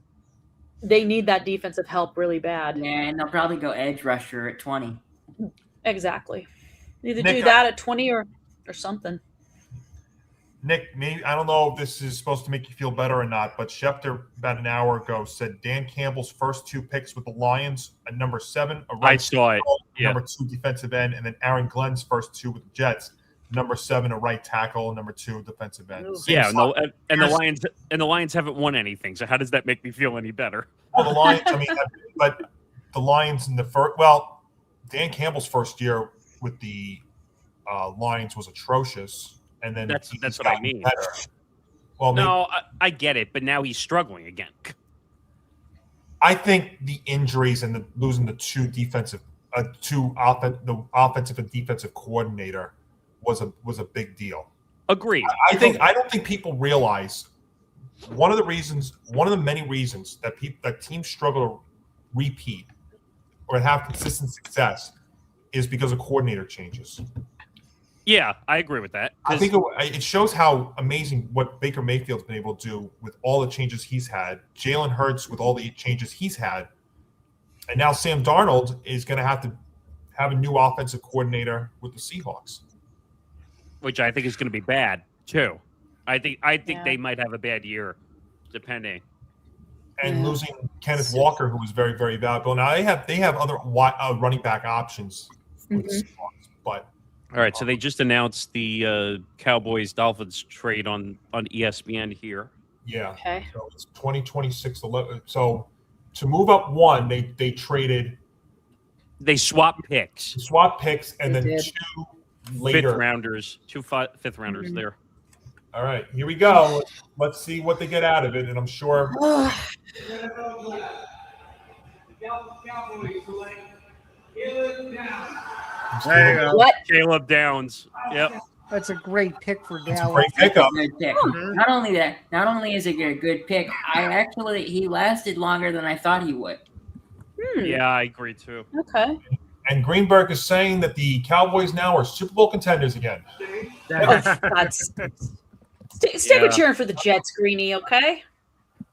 they need that defensive help really bad. Yeah, and they'll probably go edge rusher at 20. Exactly. Either do that at 20 or something. Nick, maybe, I don't know if this is supposed to make you feel better or not, but Schefter about an hour ago said Dan Campbell's first 2 picks with the Lions at number 7, a right tackle, number 2 defensive end, and then Aaron Glenn's first 2 with the Jets, number 7 a right tackle, and number 2 defensive end. Yeah, and the Lions haven't won anything. So how does that make me feel any better? Well, the Lions, but the Lions in the first. Well, Dan Campbell's first year with the Lions was atrocious. And then that's what I mean. Better. Well, no, I get it, but now he's struggling again. I think the injuries and losing the offensive and defensive coordinator was a big deal. Agreed. I don't think people realize one of the many reasons that teams struggle to repeat or have consistent success is because of coordinator changes. Yeah, I agree with that. I think it shows how amazing what Baker Mayfield's been able to do with all the changes he's had, Jalen Hurts with all the changes he's had, and now Sam Darnold is going to have a new offensive coordinator with the Seahawks, which I think is going to be bad too. I think they might have a bad year, depending. And losing Kenneth Walker, who was very, very valuable. Now they have other running back options with the Seahawks, but. All right, so they just announced the Cowboys-Dolphins trade on ESPN here. Yeah. Okay. So it's 2026. So to move up 1, they traded. They swapped picks. And then 2 later. 5th rounders, 2 5th rounders there. All right, here we go. Let's see what they get out of it, and I'm sure. There you go. What? Caleb Downs. Yep. That's a great pick for Dallas. Great pickup. Good pick. Not only is it a good pick, he lasted longer than I thought he would. Yeah, I agree too. Okay. And Greenberg is saying that the Cowboys now are Super Bowl contenders again. Stick with cheering for the Jets, Greeny, okay?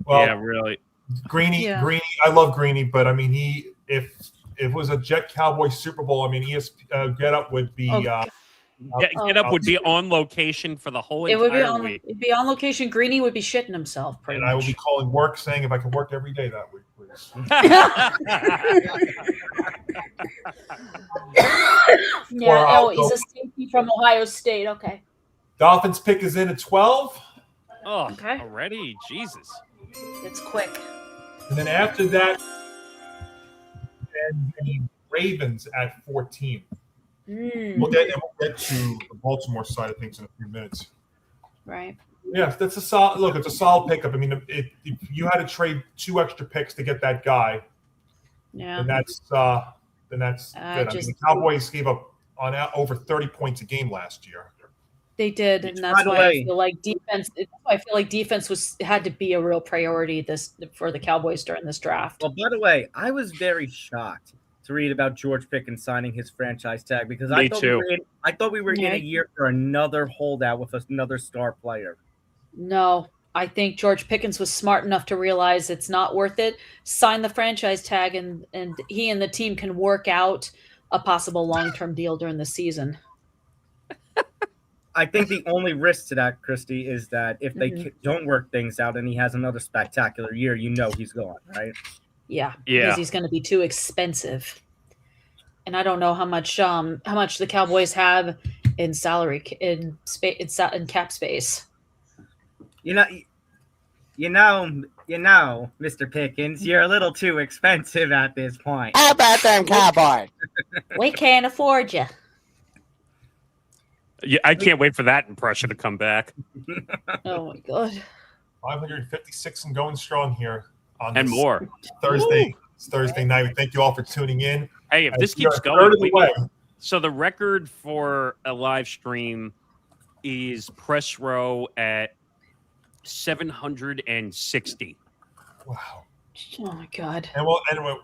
Well, yeah, really. Greeny, Yeah. Greeny, I love Greeny, but I mean, if it was a Jet Cowboy Super Bowl, I mean, Get Up would be. Get Up would be on location for the whole It would be entire on. week. It'd be on location. Greeny would be shitting himself. Pretty And much. I will be calling work saying if I could work every day that week, please. Yeah. I'll Oh, he's go- a safety from Ohio State. Okay. Dolphins pick is in at 12. Oh, Okay. already? Jesus. It's quick. And then after that, and the Ravens at 14. We'll get to the Baltimore side of things in a few minutes. Right. Yeah, that's a solid look. It's a solid pickup. I mean, if you had to trade 2 extra picks to get that guy, Yeah. then that's good. I mean, the Cowboys gave up on over 30 points a game last year. They did, and that's why I feel like defense. That's why I feel like defense had to be a real priority for the Cowboys during this draft. Well, by the way, I was very shocked to read about George Pickens signing his franchise tag because I thought we were in a year for another holdout with another star player. No, I think George Pickens was smart enough to realize it's not worth it. Sign the franchise tag, and he and the team can work out a possible long-term deal during the season. I think the only risk to that, Kristie, is that if they don't work things out and he has another spectacular year, he's gone, right? Yeah, because he's going to be too expensive, and I don't know how much the Cowboys have in salary in cap space. You know, Mr. Pickens, you're a little too expensive at this point. How about them Cowboys? We can't afford you. Yeah, I can't wait for that impression to come back. Oh my god. 556 and going strong here on And this more. Thursday. It's Thursday night. We thank you all for tuning in. Hey, if this We are keeps a third going, of the way. so the record for a live stream is press row at 760. Wow. Oh my god. And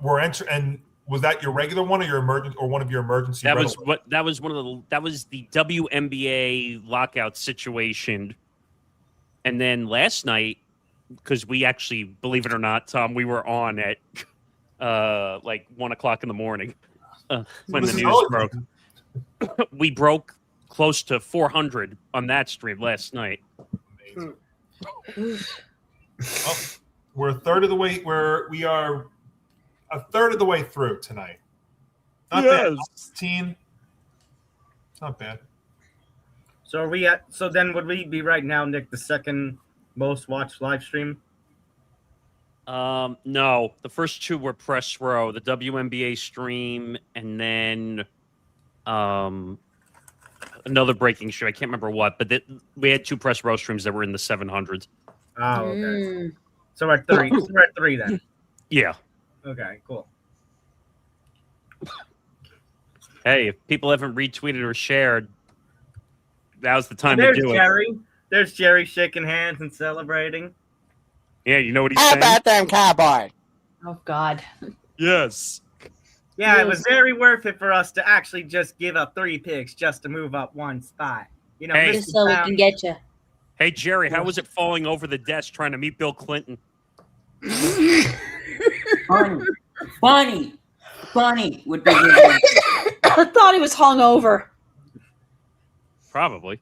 we're entering. And was that your regular one or your emergency or one of your emergency? That was the WNBA lockout situation. And then last night, because we actually, believe it or not, Tom, we were on at like 1 o'clock in the morning when the news broke. We broke close to 400 on that stream last night. Well, we're a third of the way. We are a third of the way through tonight. Not bad. 16. Not bad. So are we at? So then, would we be right now, Nick, the second most watched live stream? No, the first 2 were press row, the WNBA stream, and then another breaking stream. I can't remember what, but we had 2 press row streams that were in the 700s. Oh, okay. So we're at 3. So we're at 3 then. Yeah. Okay, cool. Hey, if people haven't retweeted or shared, now's the time There's to do Jerry. There's Jerry shaking hands and celebrating. it. Yeah, you know what he's How saying? about them Cowboys? Oh god. Yes. Yeah, it was very worth it for us to actually just give up 3 picks just to move up 1 spot. You know, Hey. Just so we can get you. Hey, Jerry, how was it falling over the desk trying to meet Bill Clinton? Funny would be good. I thought he was hungover. Probably.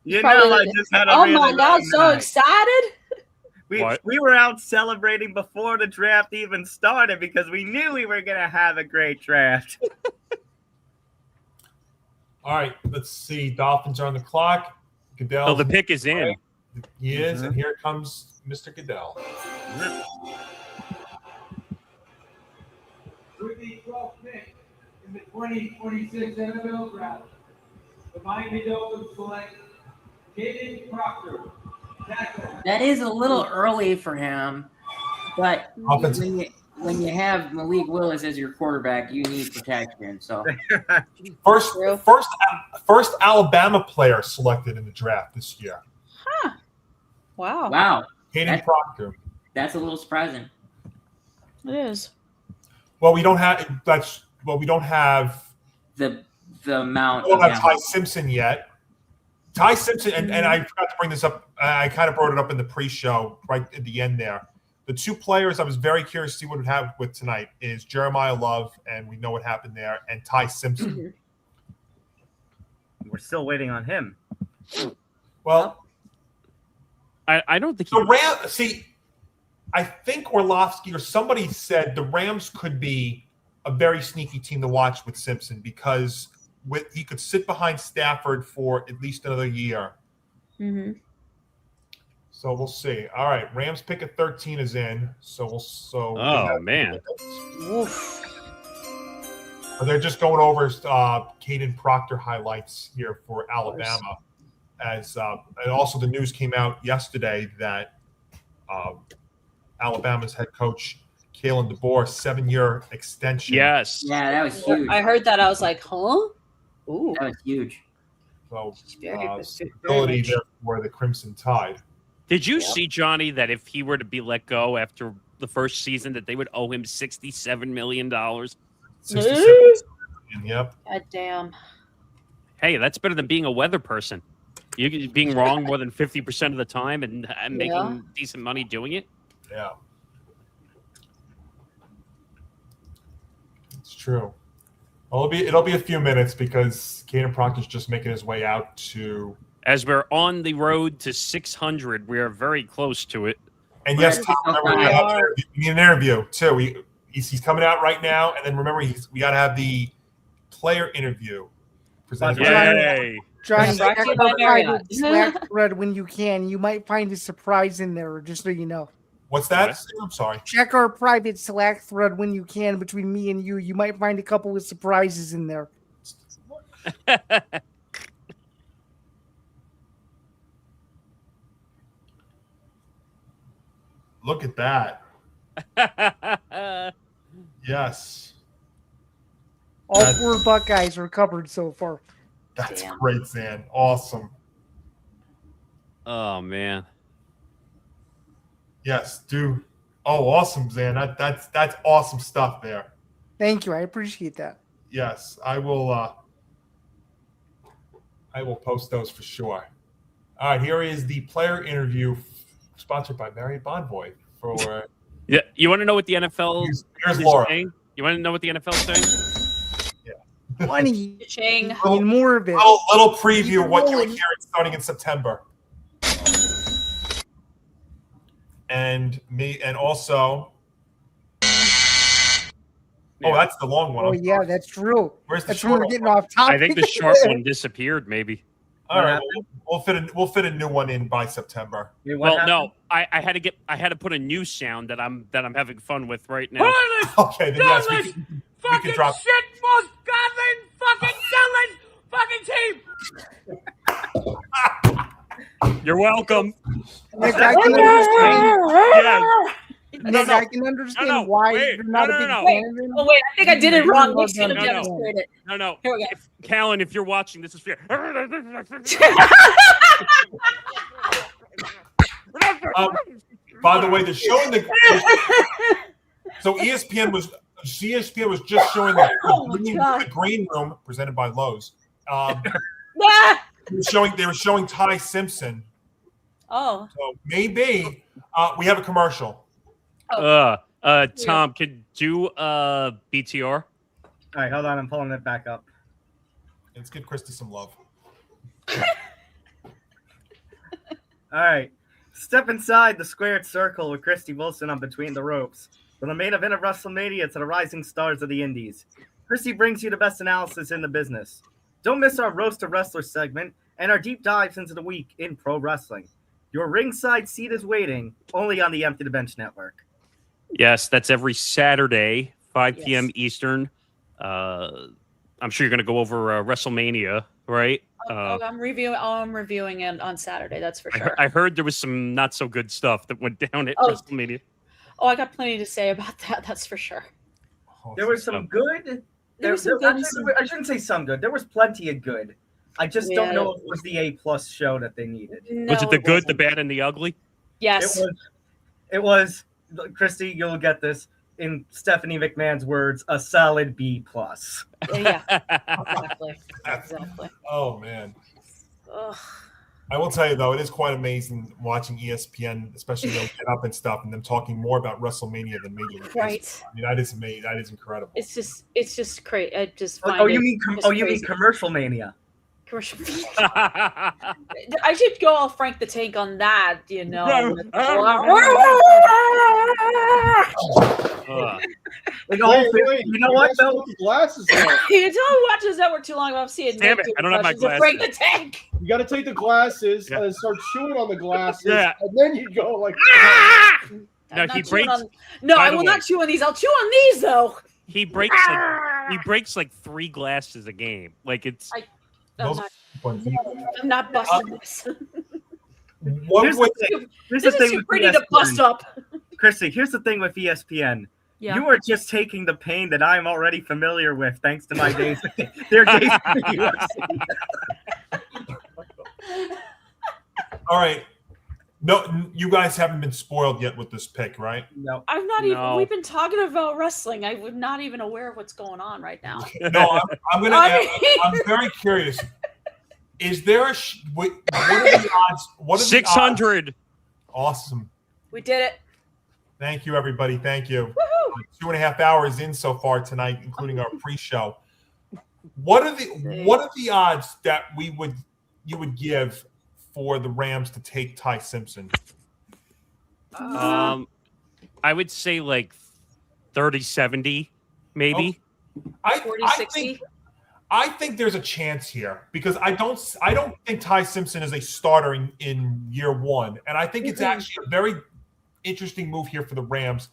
You Probably know, I did. just had a Oh really my god, long so night. excited. We were out celebrating before the draft even started because we knew we were going to have a great draft. All right, let's see. Dolphins are on the clock. Goodell. Oh, the pick is in. He is, and here comes Mr. Goodell. With the 12th pick in the 2026 NFL Draft, the Miami Dolphins select Caden Proctor. That is a little early for him, but when you have Malik Willis as your quarterback, you need protection. So First Alabama player selected in the draft this year. Wow. Caden Proctor. That's a little surprising. It is. Well, we don't have the amount. I don't of have Ty Simpson yet. Ty Simpson, and I forgot to bring this up. I kind of brought it up in the pre-show right at the end there. The two players I was very curious to see what would happen with tonight is Jeremiah Love, and we know what happened there, and Ty Simpson. We're still waiting on him. Well, I don't think the Rams. See, I think Orlovsky or somebody said the Rams could be a very sneaky team to watch with Simpson because he could sit behind Stafford for at least another year. Mm-hmm. So we'll see. All right, Rams pick at 13 is in. Oh man. Oof. They're just going over Caden Proctor highlights here for Alabama. And also the news came out yesterday that Alabama's head coach Kalen DeBoer 7-year extension. Yes. Yeah, that was huge. I heard that. I was like, huh? Ooh. That was huge. So Very stability there for the Crimson Tide. Did you see, Johnny, that if he were to be let go after the first season, that they would owe him $67 million? 67 million, yep. God damn. Hey, that's better than being a weather person. You being wrong more than 50% of the time and making decent money doing it. Yeah. It's true. Well, it'll be a few minutes because Caden Proctor's just making his way out to. As we're on the road to 600, we are very close to it. And yes, Tom, remember we need an interview too. He's coming out right now, and then remember we got to have the player interview presented. Yay! Johnny, check our private Slack thread when you can. You might find a surprise in there, just so you know. What's that? I'm sorry. Check our private Slack thread when you can between me and you. You might find a couple of surprises in there. Look at that. Yes. All 4 Buckeyes are covered so far. That's great, Zan. Awesome. Oh man. Yes, dude. Oh, awesome, Zan. That's awesome stuff there. Thank you. I appreciate that. Yes, I will post those for sure. All right, here is the player interview sponsored by Marriott Bonvoy for Yeah, you want to know what the NFL here's is Laura. saying? You want to know what the NFL is saying? Funny. Ching. I mean, more of it. Little preview of what you're hearing starting in September. And also. Oh, that's the long one. Oh, yeah, that's true. Where's the that's when we're short getting one? off topic. I think the short one disappeared, maybe. All right, we'll fit a new one in by September. Well, no, I had to put a new sound that I'm having fun with right now. Okay, then yes, we can drop. Shit, most goddamn fucking fucking You're welcome. Nick, I can understand. Yeah. Nick, I can understand why you're not a big fan of him. Oh, wait, I think I did it wrong. Nick's going to demonstrate it. No. Here we go. Callan, if you're watching, this is fair. By the way, they're showing so ESPN was just showing the green room presented by Lowe's. They were showing Ty Simpson. Oh. So maybe we have a commercial. Tom, could do BTR? All right, hold on. I'm pulling it back up. Let's give Kristie some love. All right. Step inside the squared circle with Kristie Wilson on Between the Ropes. From the main event of WrestleMania to the rising stars of the Indies, Kristie brings you the best analysis in the business. Don't miss our Roast of Wrestlers segment and our deep dives into the week in pro wrestling. Your ringside seat is waiting only on the Empty the Bench Network. Yes, that's every Saturday, 5 p.m. Eastern. I'm sure you're going to go over WrestleMania, right? I'm reviewing it on Saturday. That's for sure. I heard there was some not so good stuff that went down at WrestleMania. Oh, I got plenty to say about that. That's for sure. There was some good. I shouldn't say some good. There was plenty of good. I just don't know if it was the A+ show that they needed. No, was it the good, the bad, and the ugly? Yes. It was. Kristie, you'll get this. in Stephanie McMahon's words, a solid B+. Yeah, exactly. Oh man. Ugh. I will tell you though, it is quite amazing watching ESPN, especially Get Up and stuff, and them talking more about WrestleMania than Major League Right. Baseball. I mean, that is amazing. That is incredible. It's just crazy. I just find You mean Commercial Mania? Commercial. I should go all Frank the Tank on that, you know. You know what though? Glasses on. You don't watch this network too long. I'm seeing. Damn it, I don't have my glasses. Frank the Tank. You got to take the glasses and start chewing on the glasses, Yeah. and then you go like. No, I'm he not chewing breaks. No, by I the will way, not chew on these. I'll chew on these though. He breaks like 3 glasses a game. Like it's. I'm not busting this. Here's the This is thing too with pretty to bust up. Chrissy, here's the thing with ESPN. Yeah. You are just taking the pain that I'm already familiar with, thanks to my days. Their days in the UFC. All right. No, you guys haven't been spoiled yet with this pick, right? No. I'm not even. We've been talking about wrestling. I'm not even aware of what's going on right now. No, I'm going to ask. I'm very curious. Is there what are the odds? What are 600. The odds? Awesome. We did it. Thank you, everybody. Thank you. 2.5 hours in so far tonight, including our pre-show. What are the odds that you would give for the Rams to take Ty Simpson? I would say like 30-70, maybe. I think there's a chance here because I don't think Ty Simpson is a starter in year one, and I think it's actually a very interesting move here for the Rams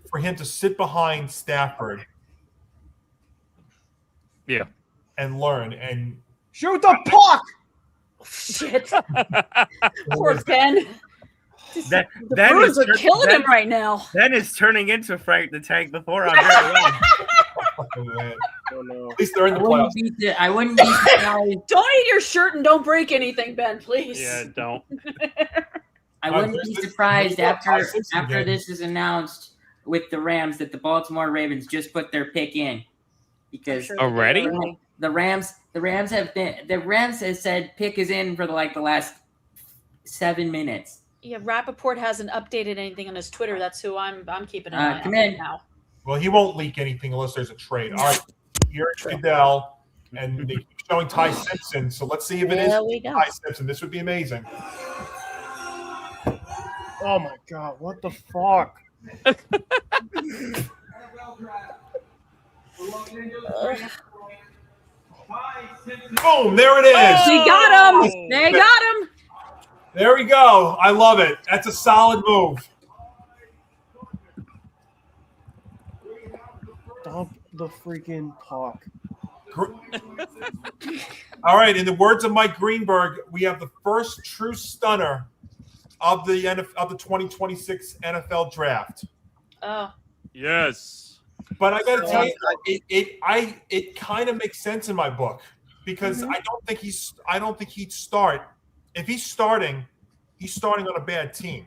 for him to sit behind Stafford, and learn and shoot the puck. Shit. Poor Ben. The Brewers are killing him right now. Ben is turning into Frank the Tank before I'm very long. Oh, no. At least they're in the playoffs. I wouldn't be surprised. Don't eat your shirt and don't break anything, Ben, please. Yeah, don't. I wouldn't be surprised after this is announced with the Rams that the Baltimore Ravens just put their pick in because already the Rams has said pick is in for the last 7 minutes. Yeah, Rappaport hasn't updated anything on his Twitter. That's who I'm keeping an eye on now. Well, he won't leak anything unless there's a trade. All right, you're Goodell, and they keep showing Ty Simpson. So let's see if it is Ty Simpson. This would be amazing. Oh my God! What the fuck? Boom! There it is. They got him. They got him. There we go. I love it. That's a solid move. Dump the freaking puck. All right. In the words of Mike Greenberg, we have the first true stunner of the 2026 NFL draft. Oh. Yes. But I got to tell you, it kind of makes sense in my book because I don't think he'd start. If he's starting on a bad team.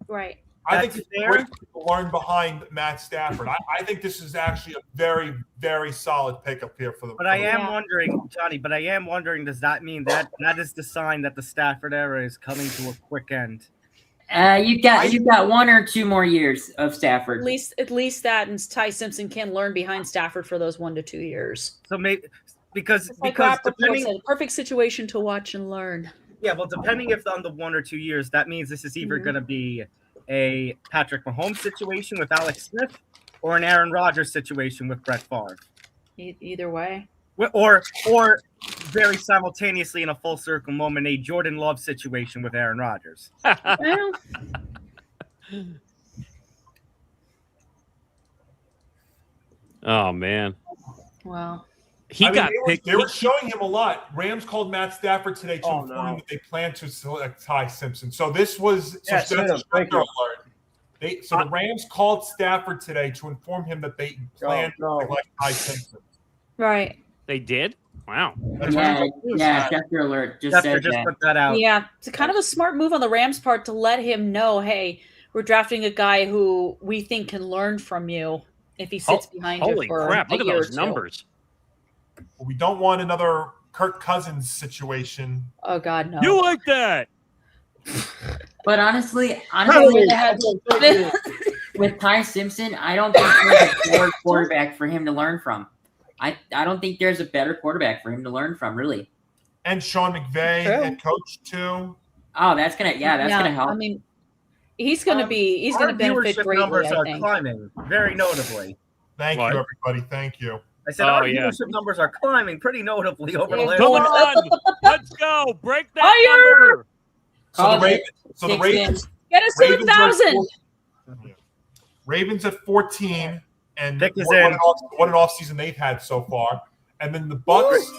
Right. I think it's great to learn behind Matt Stafford. I think this is actually a very, very solid pickup here for the. But I am wondering, Johnny. Does that mean that is the sign that the Stafford era is coming to a quick end? You got 1 or 2 more years of Stafford. At least that, and Ty Simpson can learn behind Stafford for those 1 to 2 years. So maybe because said, perfect situation to watch and learn. Yeah, well, depending if on the 1 or 2 years, that means this is either going to be a Patrick Mahomes situation with Alex Smith or an Aaron Rodgers situation with Brett Favre. Either way. Or very simultaneously in a full circle moment, a Jordan Love situation with Aaron Rodgers. Oh, man. Wow. They were showing him a lot. Rams called Matt Stafford today to inform him that they plan to select Ty Simpson. So this was that's a alert. The Rams called Stafford today to inform him that they plan to select Ty Simpson. Right. They did? Wow. Yeah, Schefter alert just said that. Put that out. Yeah, it's kind of a smart move on the Rams' part to let him know, hey, we're drafting a guy who we think can learn from you if he sits behind you Holy for crap! a Look at year or those two. numbers. We don't want another Kirk Cousins situation. Oh God, no. You like that? But honestly, with Ty Simpson, I don't think there's a better quarterback for him to learn from. I don't think there's a better quarterback for him to learn from, really. And Sean McVay, head coach too. Oh, that's gonna help. I mean, he's gonna benefit viewership greatly. numbers I are think. climbing very notably. Thank you, everybody. Thank you. I said our viewership numbers are climbing pretty notably over the last. Come on, let's go. Break that number. So the Ravens get us to 1,000. Ravens at 14, and Dick is what in. an offseason they've had so far. And then the Bucks,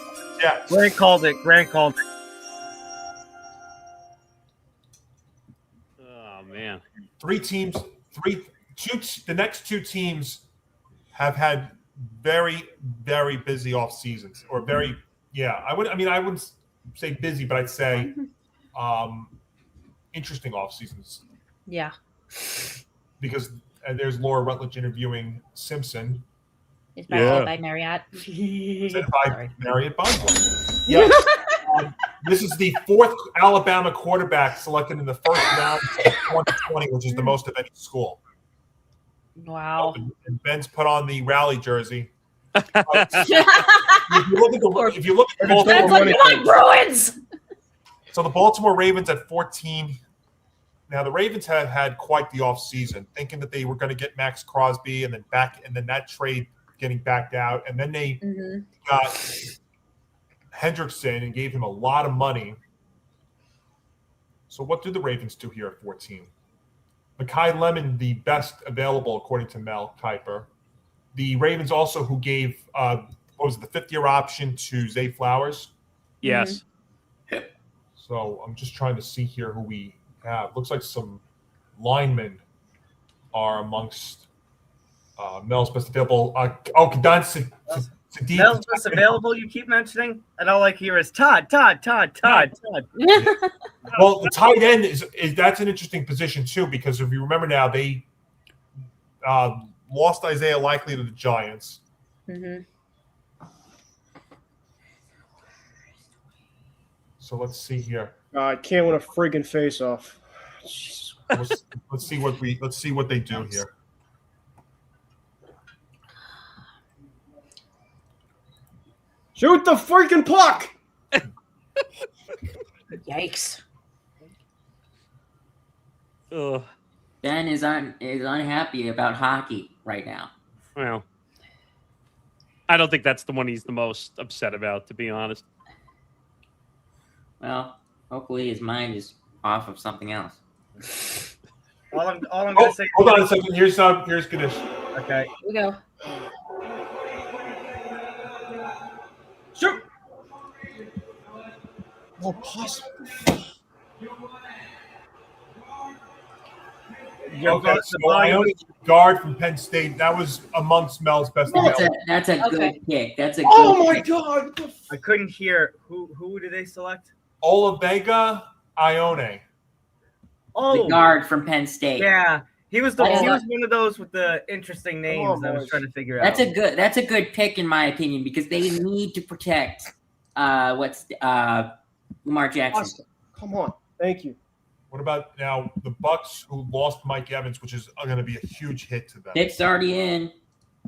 yes. Grant called it. Oh man. The next two teams have had very, very busy off seasons, or I wouldn't say busy, but I'd say interesting off seasons. Yeah. Because there's Laura Rutledge interviewing Simpson. It's by Marriott. Said by Marriott Boswell. Yeah. This is the fourth Alabama quarterback selected in the first round of 2020, which is the most of any school. Wow. And Ben's put on the rally jersey. If you look at the Baltimore Bruins. So the Baltimore Ravens at 14. Now the Ravens have had quite the offseason, thinking that they were going to get Max Crosby and then that trade getting backed out, and then they got Hendrickson and gave him a lot of money. So what do the Ravens do here at 14? Mekhi Lemon, the best available according to Mel Kiper. The Ravens also who gave the 5th-year option to Zay Flowers. Yes. So I'm just trying to see here who we have. Looks like some linemen are amongst Mel's best available. Mel's best available. You keep mentioning, and all I hear is Todd. Well, the tight end is that's an interesting position too, because if you remember now, they lost Isaiah Likely to the Giants. Mm-hmm. So let's see here. I can't win a friggin' face-off. Let's see what they do here. Shoot the freaking puck! Yikes! Ben is unhappy about hockey right now. Well, I don't think that's the one he's the most upset about, to be honest. Well, hopefully his mind is off of something else. All I'm gonna say. Hold on a second. Here's Ganesh. Okay. Here we go. Shoot! No possible. Okay, so Ione guard from Penn State. That was amongst Mel's best. That's a good pick. That's a good Oh my pick. God! I couldn't hear who did they select? Olavega Ione. Oh, The guard from Penn State. yeah. He was one of those with the interesting names I was trying to figure out. That's a good pick in my opinion, because they need to protect Lamar Jackson. Awesome. Come on. Thank you. What about now the Bucks, who lost Mike Evans, which is going to be a huge hit to them? Pick's already in.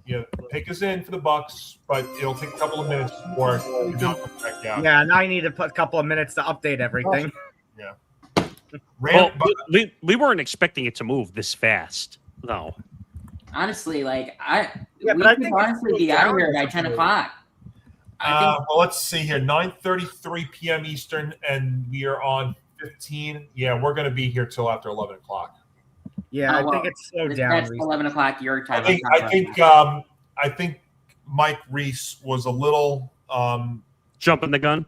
Yeah, pick is in for the Bucks, but it'll take a couple of minutes before it comes back out. Yeah, now I need to put a couple of minutes to update everything. Yeah. Well, we weren't expecting it to move this fast, though. Honestly, we but I could think honestly it's be out of here by down 10 o'clock. Well, let's see here. 9:33 p.m. Eastern, and we are on 15. Yeah, we're going to be here till after 11 o'clock. Yeah, I think it's slowed down. That's 11 o'clock your time. I think Mike Reese was a little jumping the gun.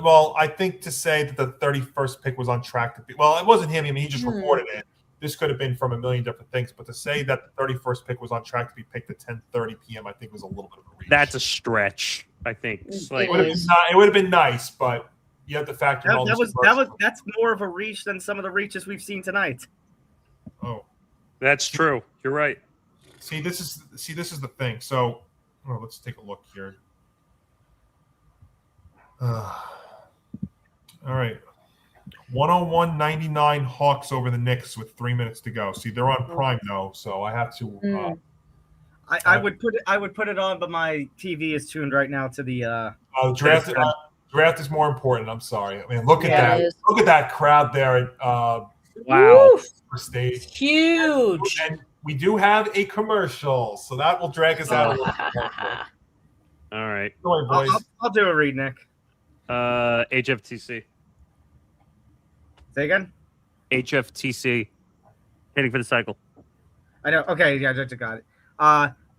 Well, I think to say that the 31st pick was on track to be, well, it wasn't him. I mean, he just reported it. This could have been from a million different things, but to say that the 31st pick was on track to be picked at 10:30 p.m., I think was a little bit of a reach. That's a stretch, I think. It's like, it would have been nice, but you have to factor in all this. That's more of a reach than some of the reaches we've seen tonight. Oh. That's true. You're right. See, this is the thing. So, let's take a look here. All right. 101.99 Hawks over the Knicks with 3 minutes to go. See, they're on Prime though, so I have to. I would put it on, but my TV is tuned right now to the. Draft is more important. I'm sorry. I mean, look at Yeah, it that. is. Look at that crowd there at Wow. State. Huge. And we do have a commercial, so that will drag us out a little bit. All right. Sorry, boys. I'll do a read, Nick. HFTC. Say again? HFTC. Hitting for the cycle. I know. Okay, yeah, I got it.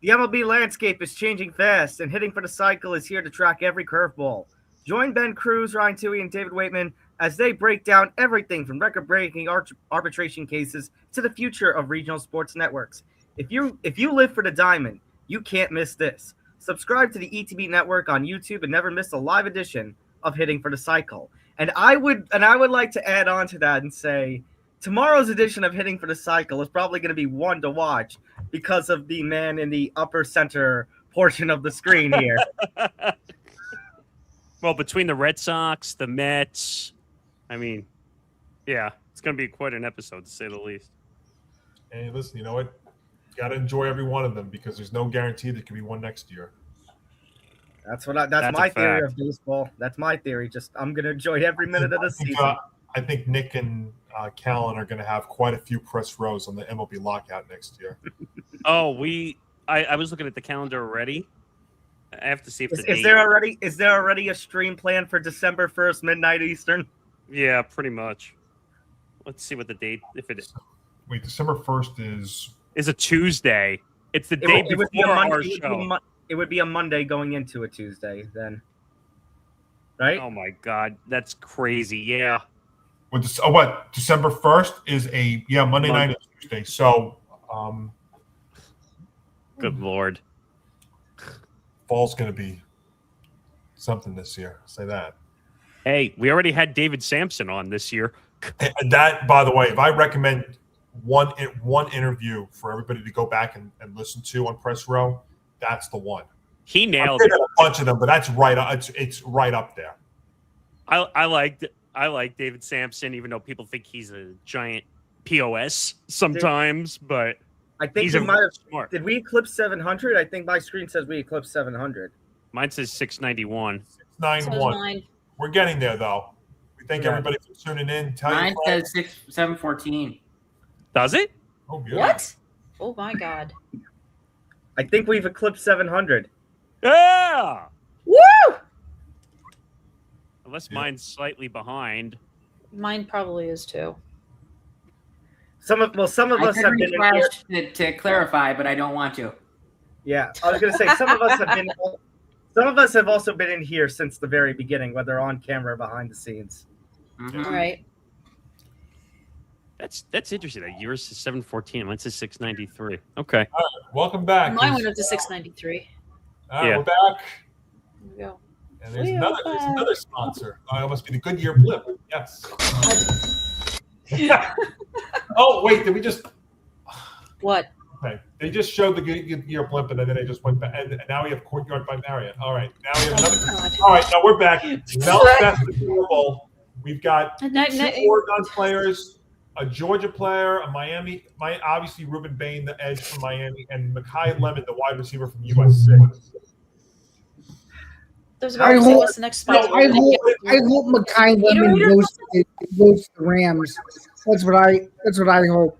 The MLB landscape is changing fast, and Hitting for the Cycle is here to track every curveball. Join Ben Kruse, Ryan Toohey, and David Waitman as they break down everything from record-breaking arbitration cases to the future of regional sports networks. If you live for the diamond, you can't miss this. Subscribe to the ETB network on YouTube and never miss a live edition of Hitting for the Cycle. And I would like to add on to that and say tomorrow's edition of Hitting for the Cycle is probably going to be one to watch because of the man in the upper center portion of the screen here. Well, between the Red Sox, the Mets, I mean, yeah, it's going to be quite an episode, to say the least. Hey, listen, you know what? You got to enjoy every one of them because there's no guarantee there could be one next year. That's my theory of baseball. That's my theory. Just I'm going to enjoy every minute of the season. I think Nick and Callan are going to have quite a few press rows on the MLB lockout next year. Oh, I was looking at the calendar already. I have to see if is there already a stream plan for December 1st, midnight Eastern? Yeah, pretty much. Let's see what the date. If it is. Wait, December 1st is a Tuesday. It's the day before our show. It would be a Monday going into a Tuesday then, right? Oh my God, that's crazy. Yeah. What? December 1st is Monday night and Tuesday. So, good Lord. Fall's going to be something this year. I'll say that. Hey, we already had David Sampson on this year. And that, by the way, if I recommend one interview for everybody to go back and listen to on Press Row, that's the one. He nailed it. A bunch of them, but that's right. It's right up there. I like David Sampson, even though people think he's a giant POS sometimes, but I think he's smart. Did we eclipse 700? I think my screen says we eclipsed 700. Mine says 691. 691. We're getting there, though. We thank everybody for tuning in. Mine says 714. Does it? Oh, good. What? Oh my God. I think we've eclipsed 700. Yeah. Woo! Unless mine's slightly behind. Mine probably is too. Some of us have been in here to clarify, but I don't want to. Yeah, I was going to say some of us have also been in here since the very beginning, whether on camera or behind the scenes. Mm-hmm. All right. That's interesting. That yours is 714. Mine says 693. Okay. All right, welcome back. Mine went up to 693. We're back. There we go. And there's another sponsor. It must be the Goodyear Blimp. Yes. Oh, wait, did we just... What? Okay. They just showed the Goodyear Blimp, and then they just went back. And now we have Courtyard by Marriott. All right. Now we have another... All right, now we're back. Mel's Best of the Bowl. We've got two Oregon players, a Georgia player, a Miami... obviously, Ruben Bain, the edge from Miami, and Mekhi Lemon, the wide receiver from USC. I hope, what's the next spot? I hope Mekhi Lemon goes to the Rams. That's what I hope.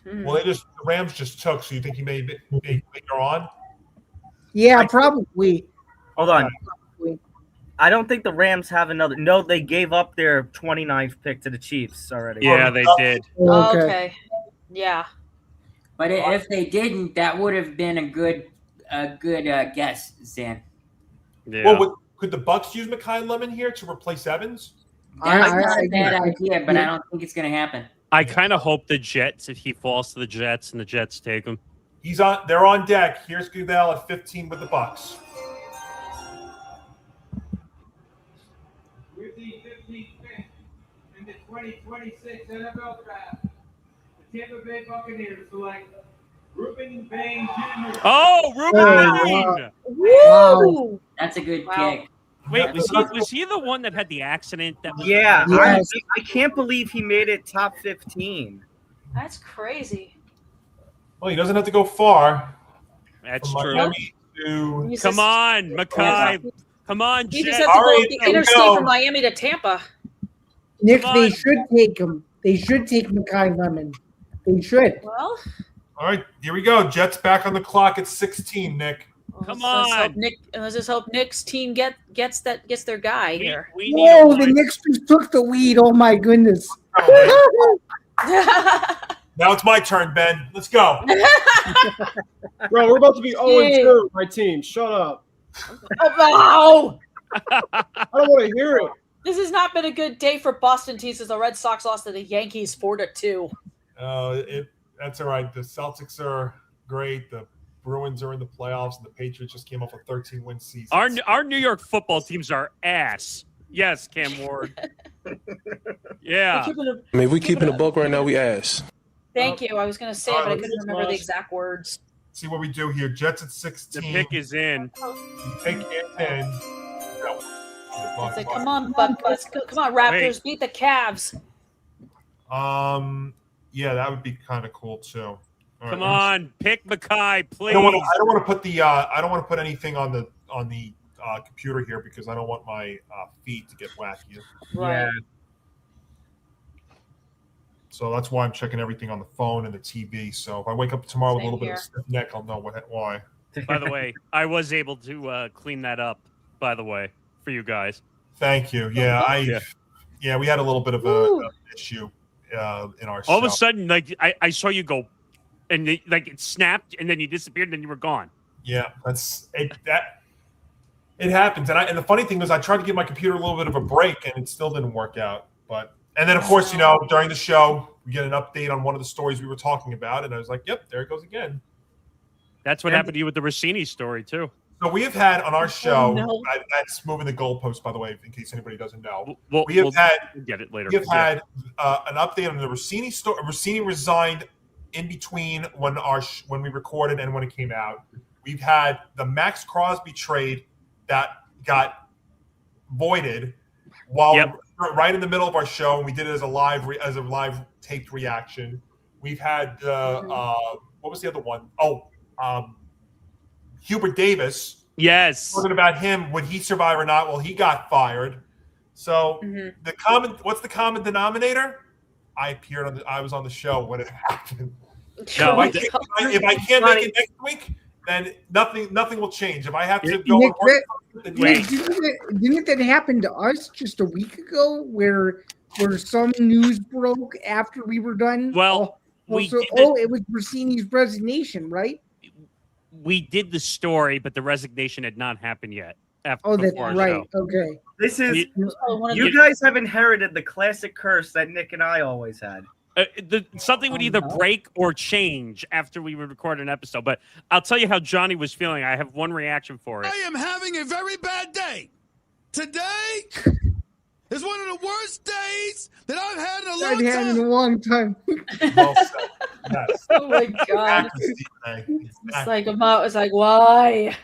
Well, the Rams just took, so you think he may later on? Yeah, probably. Hold on. I don't think the Rams have another. No, they gave up their 29th pick to the Chiefs already. Yeah, they did. Okay. Yeah. But if they didn't, that would have been a good guess, Zan. Yeah. Well, could the Bucs use Mekhi Lemon here to replace Evans? That's not a bad idea, but I don't think it's going to happen. I kind of hope the Jets, if he falls to the Jets and the Jets take him. They're on deck. Here's Goodell at 15 with the Bucs. With the 15th pick in the 2026 NFL Draft, the Tampa Bay Buccaneers select Ruben Bain Jr. Oh, Ruben Bain! Woo! That's a good kick. Wait, was he the one that had the accident? That was Yeah, Yes. I can't believe he made it top 15. That's crazy. Well, he doesn't have to go far. That's From true. Miami to... Come on, Mackay. Come on, He just Jet. has to All go right, the here we interstate go. from Miami to Tampa. Nick, Come they on. should take him. They should take Mackay Lemon. They should. Well, All right, here we go. Jets back on the clock at 16, Nick. Come let's hope on. let's just hope Nick's team gets their guy here. We need a Whoa, the line. Knicks just took the lead. Oh my goodness. Now it's my turn, Ben. Let's go. Bro, we're about to be 0-2, Dude. my team. Shut up. Oh, I don't want to hear it. this has not been a good day for Boston teams since the Red Sox lost to the Yankees 4-2. That's all right. The Celtics are great. The Bruins are in the playoffs, and the Patriots just came off a 13-win season. Our New York football teams are ass. Yes, Cam Ward. Yeah. I mean, if we keeping a buck right now, we ass. Thank you. I was going to say it, All but I right, couldn't remember the exact words. See what we do here. Jets at 16. The pick is in. Pick is in. No. It's like, come on, come on, Raptors, beat the Cavs. Yeah, that would be kind of cool too. All right, Come on, pick Mackay, please. I don't want to put the. I don't want to put anything on the computer here because I don't want my feet to get wacky. Right. So that's why I'm checking everything on the phone and the TV. So if I wake up tomorrow with a Same little bit here. of stiff neck, I'll know why. By the way, I was able to clean that up. By the way, for you guys. Thank you. Yeah, we had a little bit of an issue in our. All of a show. sudden, like I saw you go, and it snapped, and then you disappeared, and then you were gone. Yeah, that's it. It happens, and the funny thing was, I tried to give my computer a little bit of a break, and it still didn't work out. And then, of course, during the show, we get an update on one of the stories we were talking about, and I was like, "Yep, there it goes again." That's what happened to you with the Rossini story too. So we have had on our show. no. That's moving the goalpost, by the way, in case anybody doesn't know. We'll get it later. We have had an update on the Rossini story. Rossini resigned in between when we recorded and when it came out. We've had the Max Crosby trade that got voided while right in the middle of our show, and we did it as a live taped reaction. We've had what was the other one? Hubert Davis. Yes. Talking about him, would he survive or not? Well, he got fired. So what's the common denominator? I was on the show when it happened. No, if I can't make it next week, then nothing will change. If I have to go and work, Didn't that happen to us just a week ago where some news broke after we were done? Well, it was Rossini's resignation, right? We did the story, but the resignation had not happened yet. That's before our right. show. Okay. This is you guys have inherited the classic curse that Nick and I always had. Something would either break or change after we would record an episode. But I'll tell you how Johnny was feeling. I have one reaction for it. I am having a very bad day. Today is one of the worst days that I've had in a long time. Well said. Yes. Oh my god! It's like why?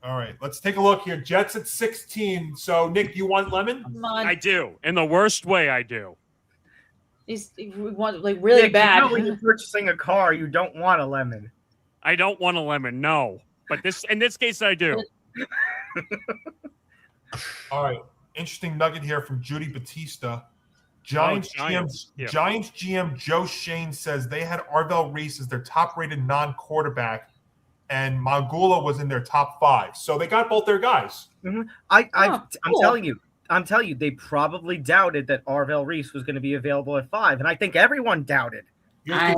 All right, let's take a look here. Jets at 16. So Nick, you want lemon? Come on. I do. In the worst way, I do. He wants really Nick, bad. You know when you're purchasing a car, you don't want a lemon. I don't want a lemon, no. But in this case, I do. All right. Interesting nugget here from Judy Batista. Giants GM Joe Shane says they had Arvell Reese as their top-rated non-quarterback, and Magula was in their top 5. So they got both their guys. Mm-hmm. I'm telling you, they probably doubted that Arvell Reese was going to be available at 5, and I think everyone doubted. I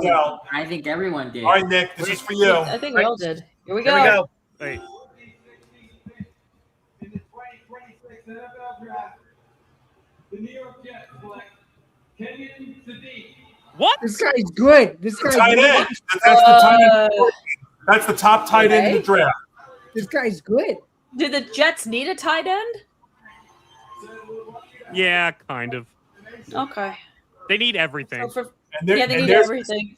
think everyone did. All right, Nick, this is for you. I think we all did. Here we go. Here we go. Wait. In the 2026 NFL Draft, the New York Jets select Kenyon Sadiq. What? This guy's good. This guy's tight good. end. That's the tight end. That's the top tight end in the draft. This guy's good. Did the Jets need a tight end? Yeah, kind of. Okay. They need everything. And there, Yeah, they and need there's, everything.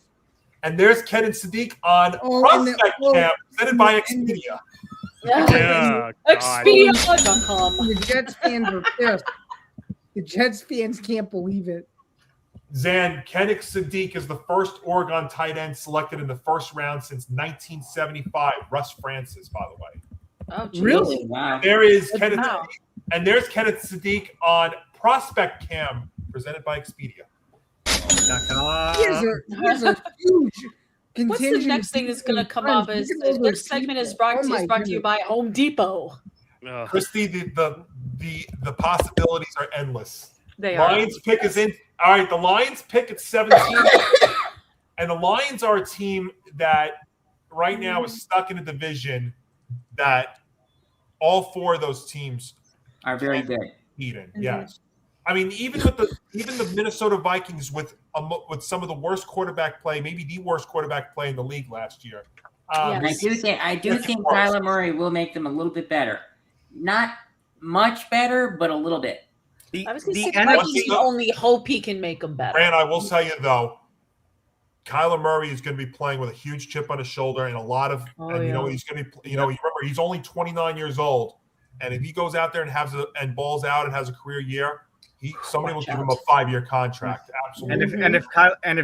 and there's Ken and Sadiq on Prospect Camp, presented by Expedia. Yeah, Expedia.com. The Jets fans are pissed. The Jets fans can't believe it. Zan, Kennick Sadiq is the first Oregon tight end selected in the first round since 1975. Russ Francis, by the way. Oh, geez. Really? Wow. There is Kenneth, Wow. and there's Kenneth Sadiq on Prospect Cam, presented by Expedia. Here's a huge contingent. What's the next thing that's going to come up? Is this segment is brought to you by Home Depot. Kristie, the possibilities are endless. They are. Lions pick is in. All right, the Lions pick at 17, and the Lions are a team that right now is stuck in a division that all four of those teams are very good. Eden, yes. I mean, even the Minnesota Vikings with some of the worst quarterback play, maybe the worst quarterback play in the league last year. I do think Kyler Murray will make them a little bit better. Not much better, but a little bit. I was going to say Vikings only hope he can make them better. Brand, I will tell you though, Kyler Murray is going to be playing with a huge chip on his shoulder and a lot of, he's going to be, remember he's only 29 years old, and if he goes out there and balls out and has a career year, somebody will give him a 5-year contract. Absolutely. And if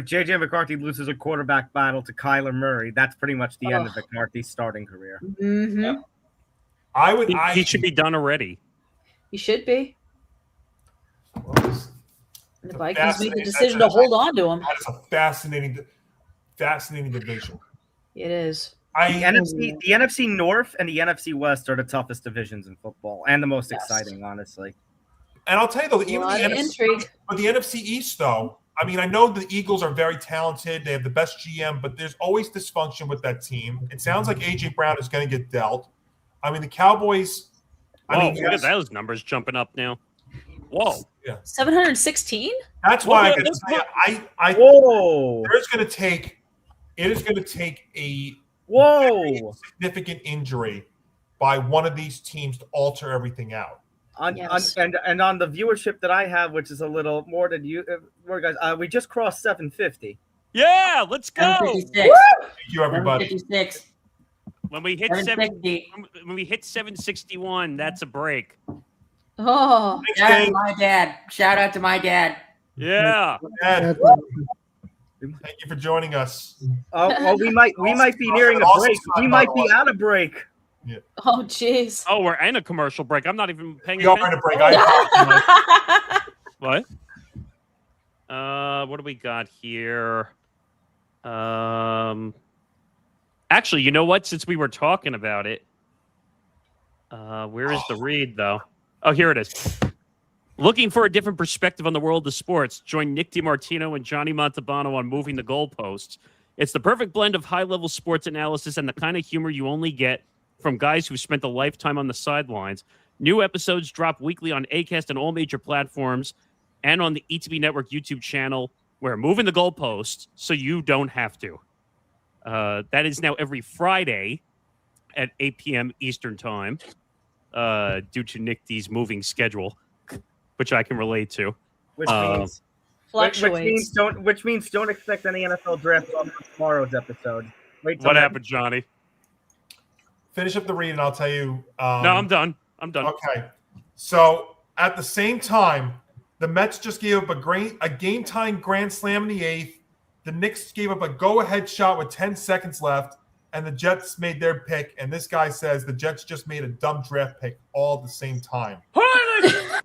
JJ McCarthy loses a quarterback battle to Kyler Murray, that's pretty much the end of McCarthy's starting career. Mm-hmm. Yeah. He should be done already. He should be. The Vikings made the decision to hold on to him. That is a fascinating division. It is. The NFC North and the NFC West are the toughest divisions in football and the most exciting, honestly. And I'll tell you though, even the NFC East, though, I mean, I know the Eagles are very talented. They have the best GM, but there's always dysfunction with that team. It sounds like AJ Brown is going to get dealt. I mean, the Cowboys. Look at those numbers jumping up now. Whoa. Yeah. 716? That's why I can say it is going to take a very significant injury by one of these teams to alter everything out. And on the viewership that I have, which is a little more than you, guys, we just crossed 750. Yeah, let's go. Thank you, everybody. 756. When we hit 761, that's a break. Oh, shout out to my dad. Shout out to my dad. Yeah. Thank you for joining us. We might be nearing a break. We might be out of break. Yeah. Oh, jeez. Oh, we're in a commercial break. I'm not even paying attention. We are in a break. What? What do we got here? Actually, you know what? Since we were talking about it, where is the read, though? Oh, here it is. Looking for a different perspective on the world of sports? Join Nick DiMartino and Johnny Montalbano on Moving the Goalposts. It's the perfect blend of high-level sports analysis and the kind of humor you only get from guys who spent a lifetime on the sidelines. New episodes drop weekly on Acast and all major platforms and on the ETB Network YouTube channel. We're moving the goalposts so you don't have to. That is now every Friday at 8 p.m. Eastern Time due to Nick D's moving schedule, which I can relate to. Which means don't expect any NFL draft on tomorrow's episode. What happened, Johnny? Finish up the read and I'll tell you. No, I'm done. Okay. So at the same time, the Mets just gave up a game-time grand slam in the 8th. The Knicks gave up a go-ahead shot with 10 seconds left, and the Jets made their pick. And this guy says the Jets just made a dumb draft pick all at the same time. Dumbest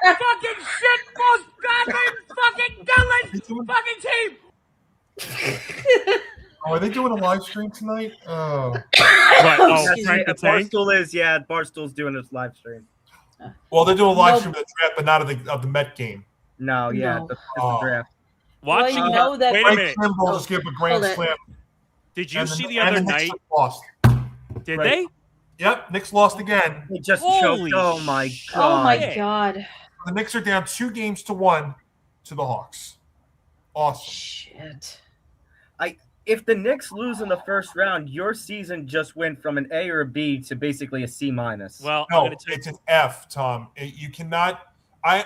fucking shit, most fucking dumbest fucking team. Oh, are they doing a live stream tonight? Oh. Barstool's doing this live stream. Well, they're doing a live stream of the draft, but not of the Met game. No, the draft. Watching know that. Wait a minute. Kimball just gave up a grand slam. Did you see the other night? Lost. Did they? Yep, Knicks lost again. They just choked. Oh my god. Oh my god. The Knicks are down 2-1 to the Hawks. Awesome. Shit. If the Knicks lose in the first round, your season just went from an A or a B to basically a C-. Well, no, it's an F, Tom. You cannot. I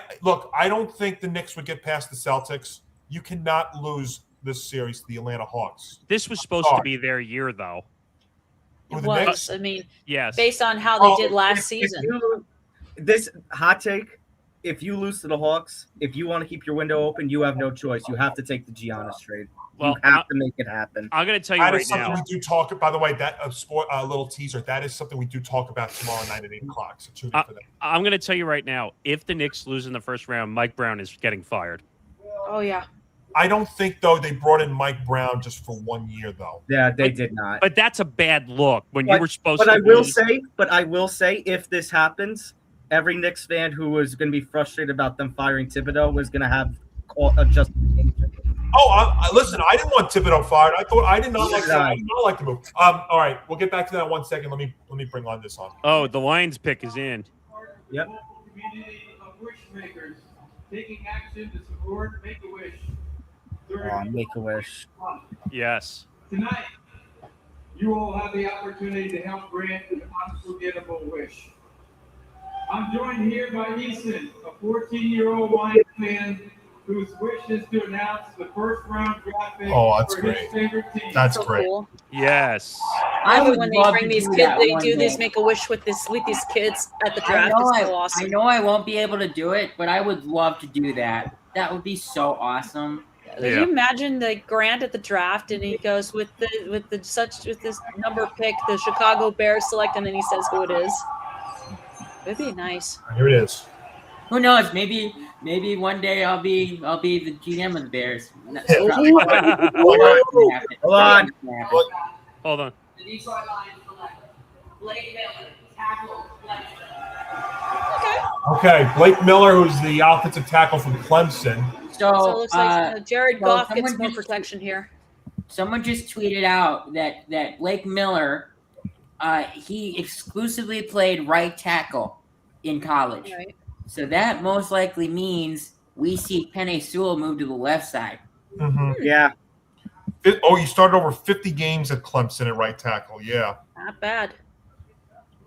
don't think the Knicks would get past the Celtics. You cannot lose this series to the Atlanta Hawks. This was supposed to be their year, though. It was. I mean, yes. Based on how they did last season. This hot take: if you lose to the Hawks, if you want to keep your window open, you have no choice. You have to take the Giannis trade. Well, you have to make it happen. I'm going to tell you That right is something now. we do talk. By the way, that little teaser. That is something we do talk about tomorrow night at 8:00. So tune in for that. I'm going to tell you right now. If the Knicks lose in the first round, Mike Brown is getting fired. Oh yeah. I don't think though they brought in Mike Brown just for 1 year though. Yeah, they did not. But that's a bad look when you were supposed But to. I will say, if this happens, every Knicks fan who was going to be frustrated about them firing Thibodeau was going to have a justification. Oh, listen, I didn't want Thibodeau fired. I did not like the move. All right, we'll get back to that in 1 second. Let me bring on this on. Oh, the Lions pick is in. Yep. Community of wish makers taking action to support Make-A-Wish. Make-A-Wish. Yes. Tonight, you all have the opportunity to help grant an unforgettable wish. I'm joined here by Easton, a 14-year-old Lions fan whose wish is to announce the first-round draft pick for his favorite team. That's So great. cool. Yes. I would love when they love bring to these do kids. that They one do day. this Make-A-Wish with these kids at the I draft. know, It's so awesome. I know I won't be able to do it, but I would love to do that. That would be so awesome. Could you imagine the Grant at the draft and he goes with this number pick, the Chicago Bears select, and then he says who it is. It'd be nice. Here it is. Who knows? Maybe one day I'll be the GM of the Bears. Hold on. Hold on. The Detroit Lions select Blake Miller, tackle, Okay, Blake Miller, who's the offensive tackle from Clemson. So it looks like Jared so Goff gets someone more just- protection here. Someone just tweeted out that Blake Miller, he exclusively played right tackle in college. Right. So that most likely means we see Penei Sewell move to the left side. Mm-hmm. Yeah. Oh, you started over 50 games at Clemson at right tackle. Yeah. Not bad.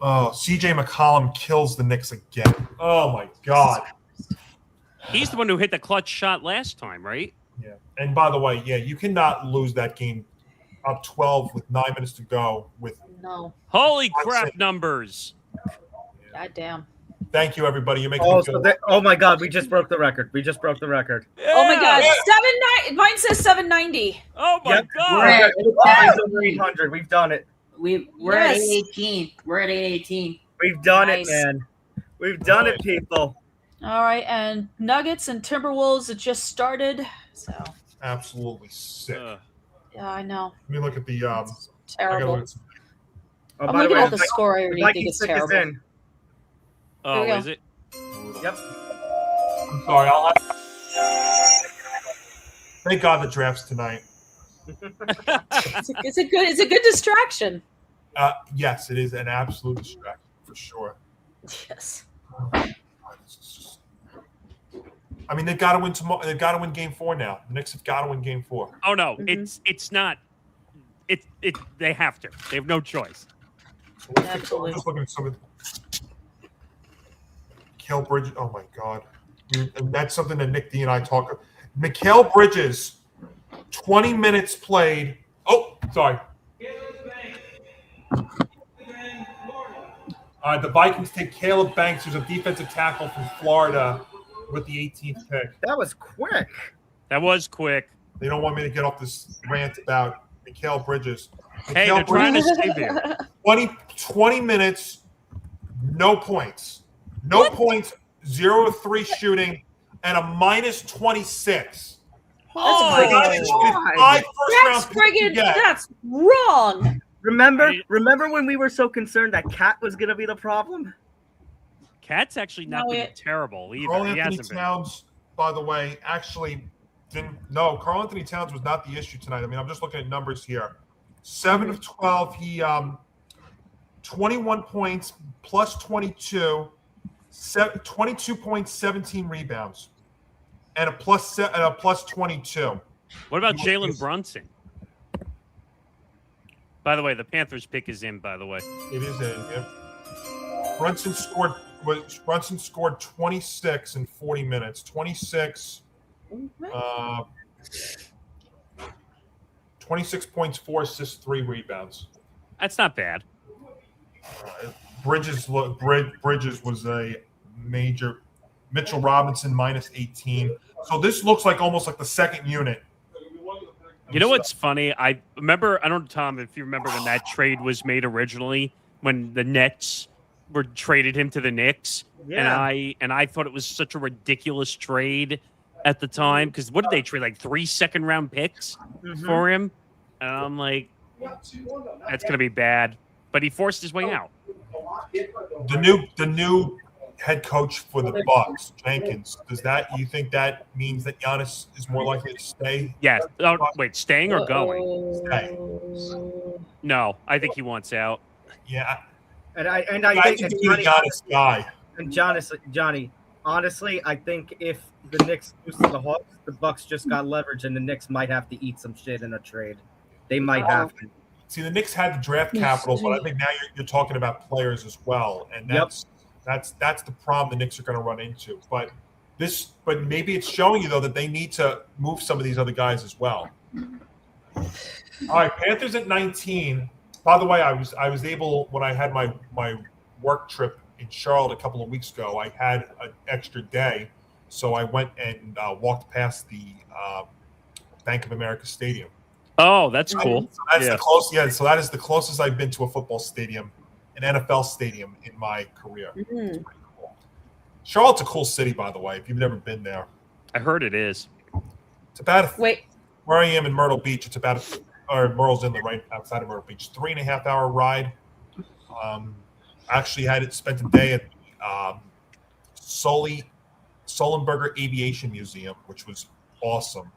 Oh, C.J. McCollum kills the Knicks again. Oh, my God. He's the one who hit the clutch shot last time, right? Yeah. And by the way, yeah, you cannot lose that game up 12 with 9 minutes to go. No. Holy crap numbers. God damn. Thank you, everybody. You're making Oh, me so feel oh my God, we just broke the record. Oh my God. 790. Mine says 790. Oh my Yep. God. We're over 800. We've done it. We're Yes. at 818. We're at 818. We've done Nice. it, man. We've done it, people. All right, and Nuggets and Timberwolves, it just started. So absolutely sick. yeah, I know. Let me look at the I gotta Terrible. look at some- Oh, I'm by looking way, at the score. I already think Vikings it's pick is terrible. in. Oh, Here we go. is it? Yep. I'm sorry. I'll thank God the draft's tonight. It's a good distraction. Yes, it is an absolute distraction for sure. Yes. I mean, they've got to win tomorrow. They've got to win Game 4 now. The Knicks have got to win Game 4. Oh no, Mm-hmm. it's not. It they have to. They have no choice. Absolutely. I'm just looking at some of Mikal Bridges. Oh my God, and that's something that Nick D and I talk. Mikal Bridges, 20 minutes played. Oh, sorry. The Vikings take Caleb Banks, who's a defensive tackle from Florida, with the 18th pick. That was quick. That was quick. They don't want me to get off this rant about Mikal Bridges. Hey, Mikal they're trying to Bridges, save you. 20 minutes, no points. No points, 0 of 3 shooting, and a minus 26. That's wrong. Remember when we were so concerned that Cat was going to be the problem? Cat's actually not been terrible either. Carl He Anthony hasn't been. Towns, by the way, actually didn't. No, Carl Anthony Towns was not the issue tonight. I mean, I'm just looking at numbers here. 7 of 12. He 21 points plus 22, 22 points, 17 rebounds, and a plus 22. What about Jalen Brunson? By the way, the Panthers pick is in. By the way, it is in. Yeah. Brunson scored 26 in 40 minutes. 26. 26 points, 4 assists, 3 rebounds. That's not bad. Bridges was a major. Mitchell Robinson minus 18. So this looks like almost like the second unit. You know what's funny? I remember, I don't know, Tom, if you remember when that trade was made originally, when the Nets were traded him to the Knicks. Yeah. And I thought it was such a ridiculous trade at the time. Because what did they trade? Like 3 second-round picks for him? And I'm like, that's going to be bad. But he forced his way out. The new head coach for the Bucks, Jenkins. You think that means that Giannis is more likely to stay? Yes. Oh, wait, staying or going? Stay. No, I think he wants out. Yeah. And I think he's a Giannis guy. And Johnny, honestly, I think if the Knicks lose to the Hawks, the Bucks just got leverage, and the Knicks might have to eat some shit in a trade. They might have to. See, the Knicks had the draft capital, but I think now you're talking about players as well, and that's the problem the Knicks are going to run into. But maybe it's showing you though that they need to move some of these other guys as well. All right, Panthers at 19. By the way, I was able, when I had my work trip in Charlotte a couple of weeks ago, I had an extra day, so I went and walked past the Bank of America Stadium. Oh, that's cool. So that's the closest. Yeah, so that is the closest I've been to a football stadium, an NFL stadium in my career. It's pretty cool. Charlotte's a cool city, by the way. If you've never been there, I heard it is. It's about where I am in Myrtle Beach. It's about Myrtle's Inlet, right outside of Myrtle Beach. 3.5 hour ride. Actually spent a day at Sullenberger Aviation Museum, which was awesome.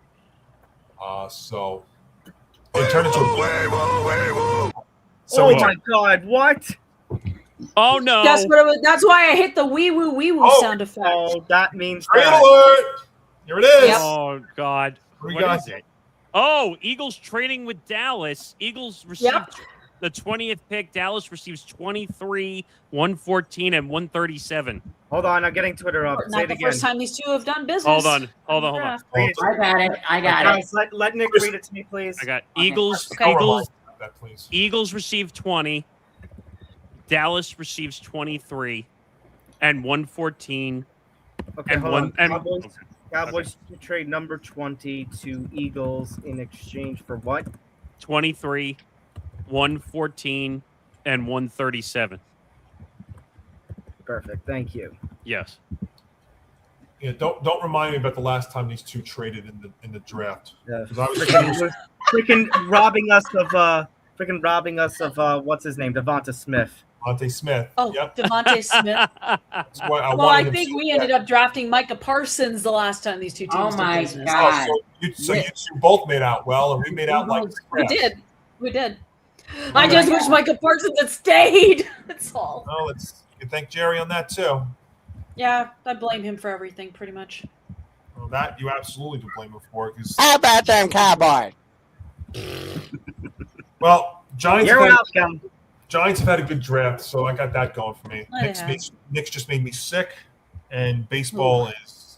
So it turned into oh my God! What? Oh no! That's what it was. That's why I hit the wee woo sound effect. Oh, that means trade alert! Here it is. Yep. Oh God! What is it? Oh, Eagles trading with Dallas. Eagles received the 20th pick. Dallas receives 23, 114, and 137. Hold on, I'm getting Twitter up. Not the first time these two have done business. Hold on. I got it. Let Nick read it to me, please. I got Eagles. Okay. Eagles receive 20. Dallas receives 23 and 114. Okay, and hold one. on. Cowboys trade number 20 to Eagles in exchange for what? 23, 114, and 137. Perfect. Thank you. Yes. Yeah, don't remind me about the last time these two traded in the draft. Yeah. Freaking robbing us of what's his name, Devonta Smith. Devontae Smith. Oh, yep. Devontae Smith. I think we ended up drafting Micah Parsons the last time these two teams did business. God. So you two both made out well, and we made out like we did. I just wish Micah Parsons had stayed. That's all. Oh, you can thank Jerry on that too. Yeah, I blame him for everything, pretty much. Well, that you absolutely do blame him for. How about them Cowboys? Well, Giants have had a good draft, so I got that going for me. Knicks just made me sick, and baseball is...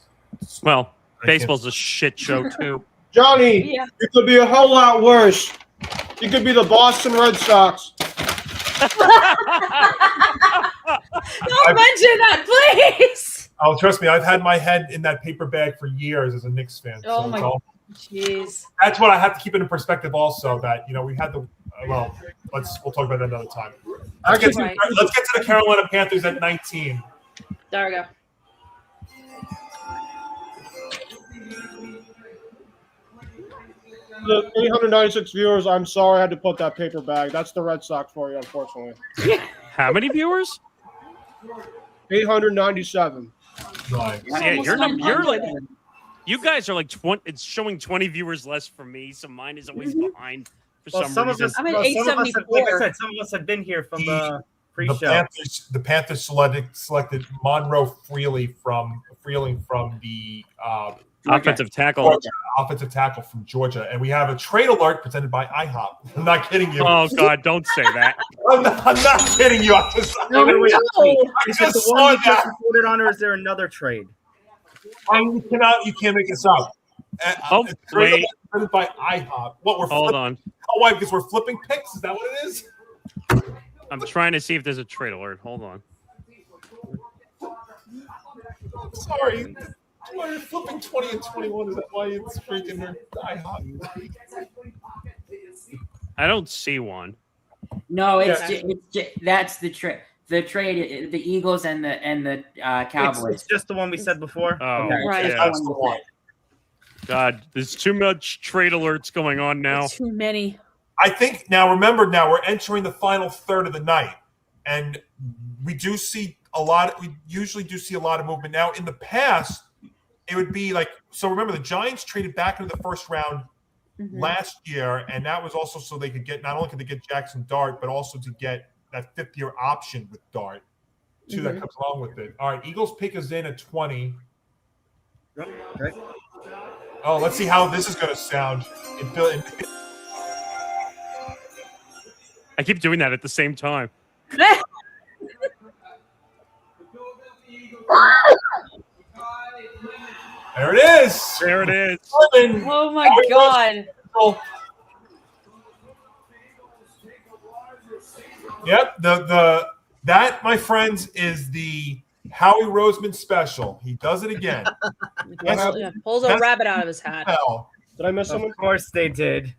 Well, baseball's a shit show, too. Johnny, it could be a whole lot worse. You could be the Boston Red Sox. Don't mention that, please! Oh, trust me, I've had my head in that paper bag for years as a Knicks fan. Oh, my God. Jeez. That's what I have to keep it in perspective also, that, we had the... Well, we'll talk about that another time. Let's get to the Carolina Panthers at 19. There we go. The 896 viewers, I'm sorry I had to put that paper bag. That's the Red Sox for you, unfortunately. How many viewers? 897. Nice. Yeah, you're like... You guys are like 20. It's showing 20 viewers less for me, so mine is always behind for some reason. I'm at 874. Like I said, some of us have been here from the pre-show. The Panthers selected Monroe Freely from the offensive tackle. Offensive tackle from Georgia, and we have a trade alert presented by IHOP. I'm not kidding you. Oh God, don't say that. I'm not kidding you. I just saw that. Put it on, or is there another trade? You can't make this up. Wait. Presented by IHOP. What we're Hold flipping- on. Oh, why? Because we're flipping picks? Is that what it is? I'm trying to see if there's a trade alert. Hold on. Sorry. Why you're flipping 20 and 21? Is that why it's freaking IHOP? I don't see one. No, that's the trade. The trade, the Eagles and the Cowboys. It's just the one we said before. Oh, Right. yeah. That's the one. God, there's too much trade alerts going on now. Too many. I think remember, we're entering the final third of the night, and we do see a lot. We usually do see a lot of movement. Now, in the past, it would be like, so remember, the Giants traded back into the first round last year, and that was also so they could get, not only could they get Jackson Dart, but also to get that fifth-year option with Dart, too, that comes along with it. All right, Eagles pick us in at 20. Okay. Oh, let's see how this is going to sound. I keep doing that at the same time. There it is. There it is. Oh my God. Yep, that, my friends, is the Howie Roseman special. He does it again. Pulls a rabbit out of his hat. Did I miss someone? Of course they did.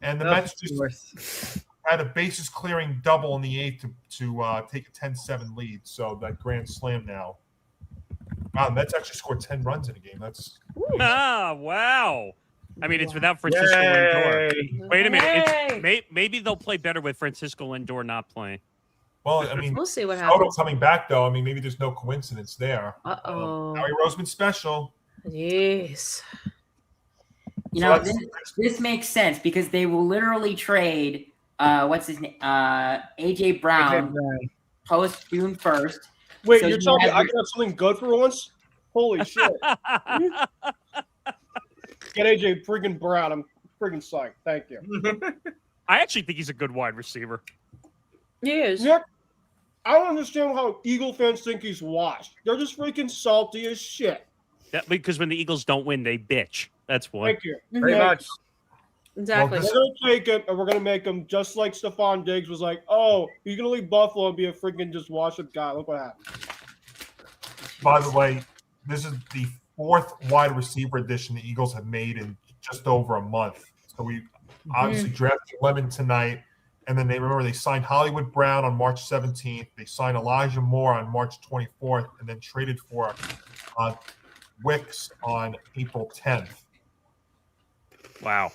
And the Mets just had a bases clearing double in the eighth to take a 10-7 lead. So that grand slam now. Wow, the Mets actually scored 10 runs in a game. That's wow. I mean, it's without Francisco Lindor. Wait a minute. Maybe they'll play better with Francisco Lindor not playing. Well, I mean, we'll see what Soto happens. coming back, though. I mean, maybe there's no coincidence there. Uh-oh. Howie Roseman special. Yes. You know, this makes sense because they will literally trade what's his name? AJ Brown post June 1st. Wait, So you're you telling me have- I can have something good for once? Holy shit. Get AJ freaking Brown. I'm freaking psyched. Thank you. I actually think he's a good wide receiver. He is. Nick, I don't understand how Eagle fans think he's washed. They're just freaking salty as shit. Yeah, because when the Eagles don't win, they bitch. That's why. Thank you. Pretty much. Exactly. We're going to take him, and we're going to make him just like Stephon Diggs was like, oh, he's going to leave Buffalo and be a freaking just washed-up guy. Look what happened. By the way, this is the fourth wide receiver addition the Eagles have made in just over a month. So we obviously drafted Lemon tonight, and then they signed Hollywood Brown on March 17th. They signed Elijah Moore on March 24th, and then traded for Wicks on April 10th. Wow.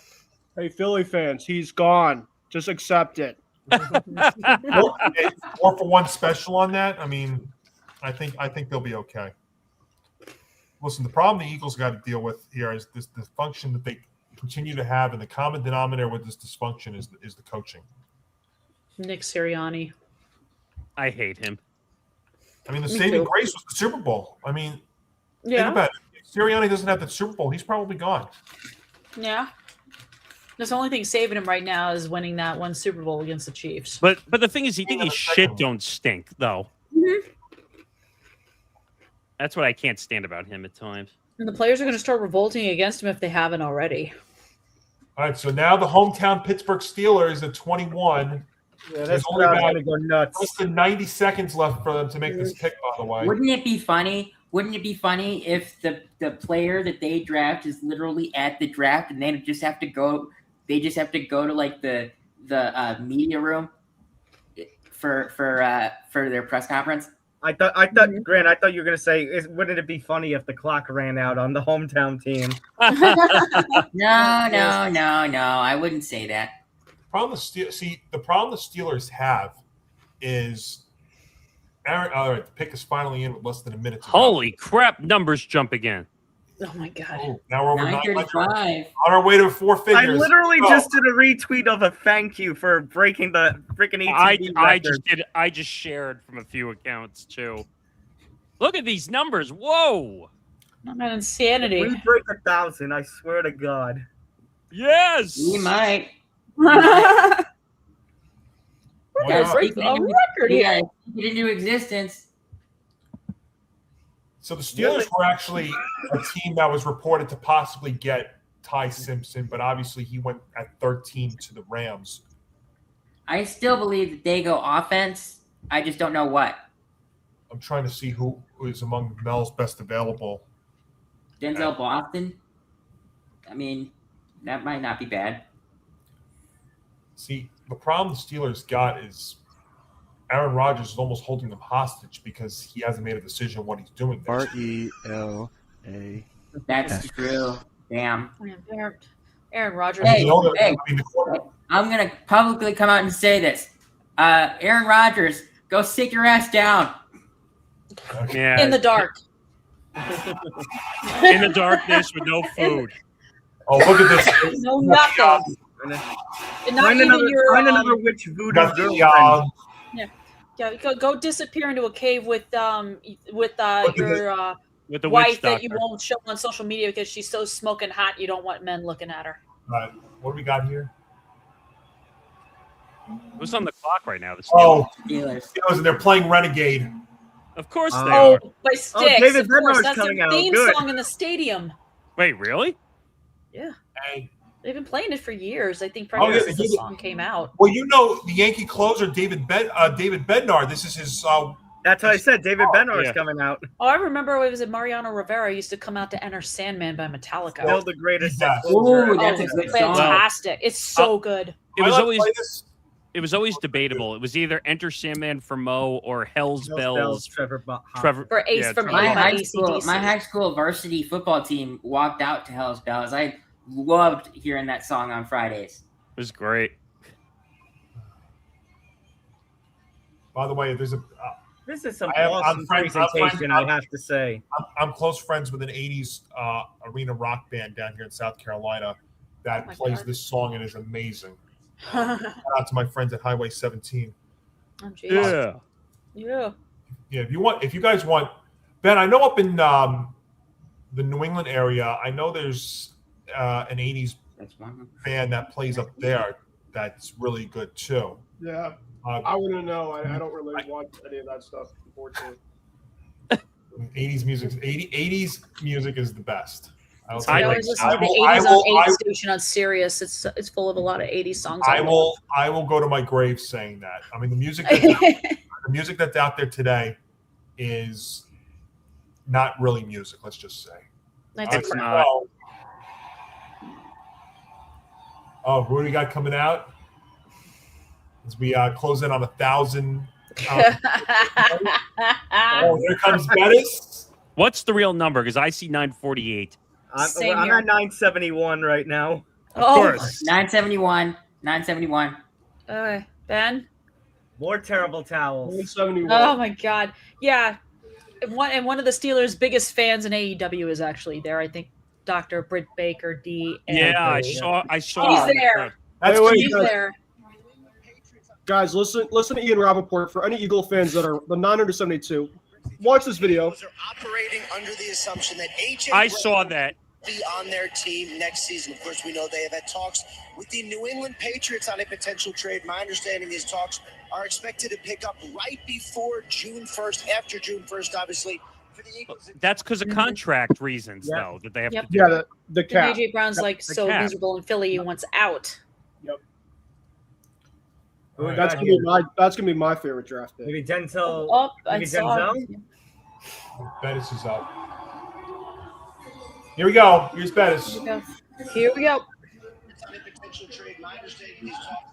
Hey, Philly fans, he's gone. Just accept it. 4-for-1 special on that. I mean, I think they'll be okay. Listen, the problem the Eagles got to deal with here is this dysfunction that they continue to have, and the common denominator with this dysfunction is the coaching. Nick Sirianni. I hate him. I mean, the Me saving too. grace was the Super Bowl. I mean, think Yeah. about it. If Sirianni doesn't have the Super Bowl, he's probably gone. Yeah. The only thing saving him right now is winning that one Super Bowl against the Chiefs. But the thing is, you think his shit don't stink, though. That's what I can't stand about him at times. And the players are going to start revolting against him if they haven't already. All right, so now the hometown Pittsburgh Steelers at 21. Yeah, There's that's only crowd's about gonna go nuts. less than 90 seconds left for them to make this pick, by the way. Wouldn't it be funny? Wouldn't it be funny if the player that they draft is literally at the draft and they just have to go? They just have to go to like the media room for their press conference. I thought, Grant, I thought you were gonna say, wouldn't it be funny if the clock ran out on the hometown team? No, I wouldn't say that. The problem the Steelers have is the pick is finally in with less than a minute to go. Holy crap! Numbers jump again. Oh my god! Oh, now we're over 9:35. on our way to 4 figures. I literally Go. just did a retweet of a thank you for breaking the freaking ATV record. I just shared from a few accounts too. Look at these numbers! Whoa! An insanity. We break 1,000. I swear to God. Yes. We might. We're Gotta gonna break speak a it into- record we here. gotta speak it into existence. So the Steelers were actually a team that was reported to possibly get Ty Simpson, but obviously he went at 13 to the Rams. I still believe that they go offense. I just don't know what. I'm trying to see who is among Mel's best available. Denzel Boston. I mean, that might not be bad. See, the problem the Steelers got is Aaron Rodgers is almost holding them hostage because he hasn't made a decision on what he's doing there. RELA. That's true. Damn. Aaron Rodgers. Hey, I'm going to publicly come out and say this. Aaron Rodgers, go sit your ass down. Yeah. In the dark. In the darkness with no food. Oh, look at this. No nothing. Find another witch voodoo girlfriend. Yeah. Go disappear into a cave with your with the wife witch that you doctor. won't show on social media because she's so smoking hot you don't want men looking at her. All right, what do we got here? Who's on the clock right now? The Steelers, and they're playing Renegade. Of course they Oh, are. by Styx. David of course. Bednar's That's coming their out. theme Good. song in the stadium. Wait, really? Yeah. Hey. They've been playing it for years. I think Oh, probably yeah, since the song came out. Well, you know the Yankee closer David Bednar. This is his. That's what I said. David Bednar is coming out. Oh, I remember it was it Mariano Rivera used to come out to Enter Sandman by Metallica. Still the greatest. Oh, that's a good song. fantastic. It's so good. It was always debatable. It was either Enter Sandman for Mo or Hell's Bells. Trevor. For Ace from my Ace by my AC/DC. high school varsity football team walked out to Hell's Bells. I loved hearing that song on Fridays. It was great. By the way, there's a. This is some I'm awesome presentation, I have to say. I'm close friends with an 80s arena rock band down here in South Carolina that plays this song and is amazing. Shout out to my friends at Highway 17. Oh, geez. Yeah. Yeah. Yeah, if you guys want, Ben, I know up in the New England area, I know there's an 80s band that plays up there that's really good too. Yeah. I wouldn't know. I don't really watch any of that stuff, unfortunately. 80s music is the best. I always listen to the 80s on 80 station on Sirius. It's full of a lot of 80s songs. I will go to my grave saying that. I mean, the music that's out there today is not really music. Let's just say. That's not. Oh, what do we got coming out? As we close in on 1,000. Oh, here comes Bettis. What's the real number? Because I see 948. I'm at 971 right now. Of course. 971. 971. Ben? More terrible towels. 971. Oh my God. Yeah. And one of the Steelers' biggest fans in AEW is actually there. I think Dr. Britt Baker D. Yeah, I saw. He's there. He's there. Guys, listen to Ian Rappaport. For any Eagle fans that are the 972, watch this video. Operating under the assumption that I saw that. Be on their team next season. Of course, we know they have had talks with the New England Patriots on a potential trade. My understanding these talks are expected to pick up right before June 1st, after June 1st, obviously. For the Eagles. That's because of contract reasons, though, that they have to do. Yeah, the cap. AJ Brown's like The so cap. miserable in Philly, he wants out. Yep. Who we That's got gonna be my favorite draft pick. Maybe Denzel. Oh, I Maybe saw. Denzel. Bettis is up. Here we go. Here's Bettis. Here we go. On a potential trade. My understanding these talks.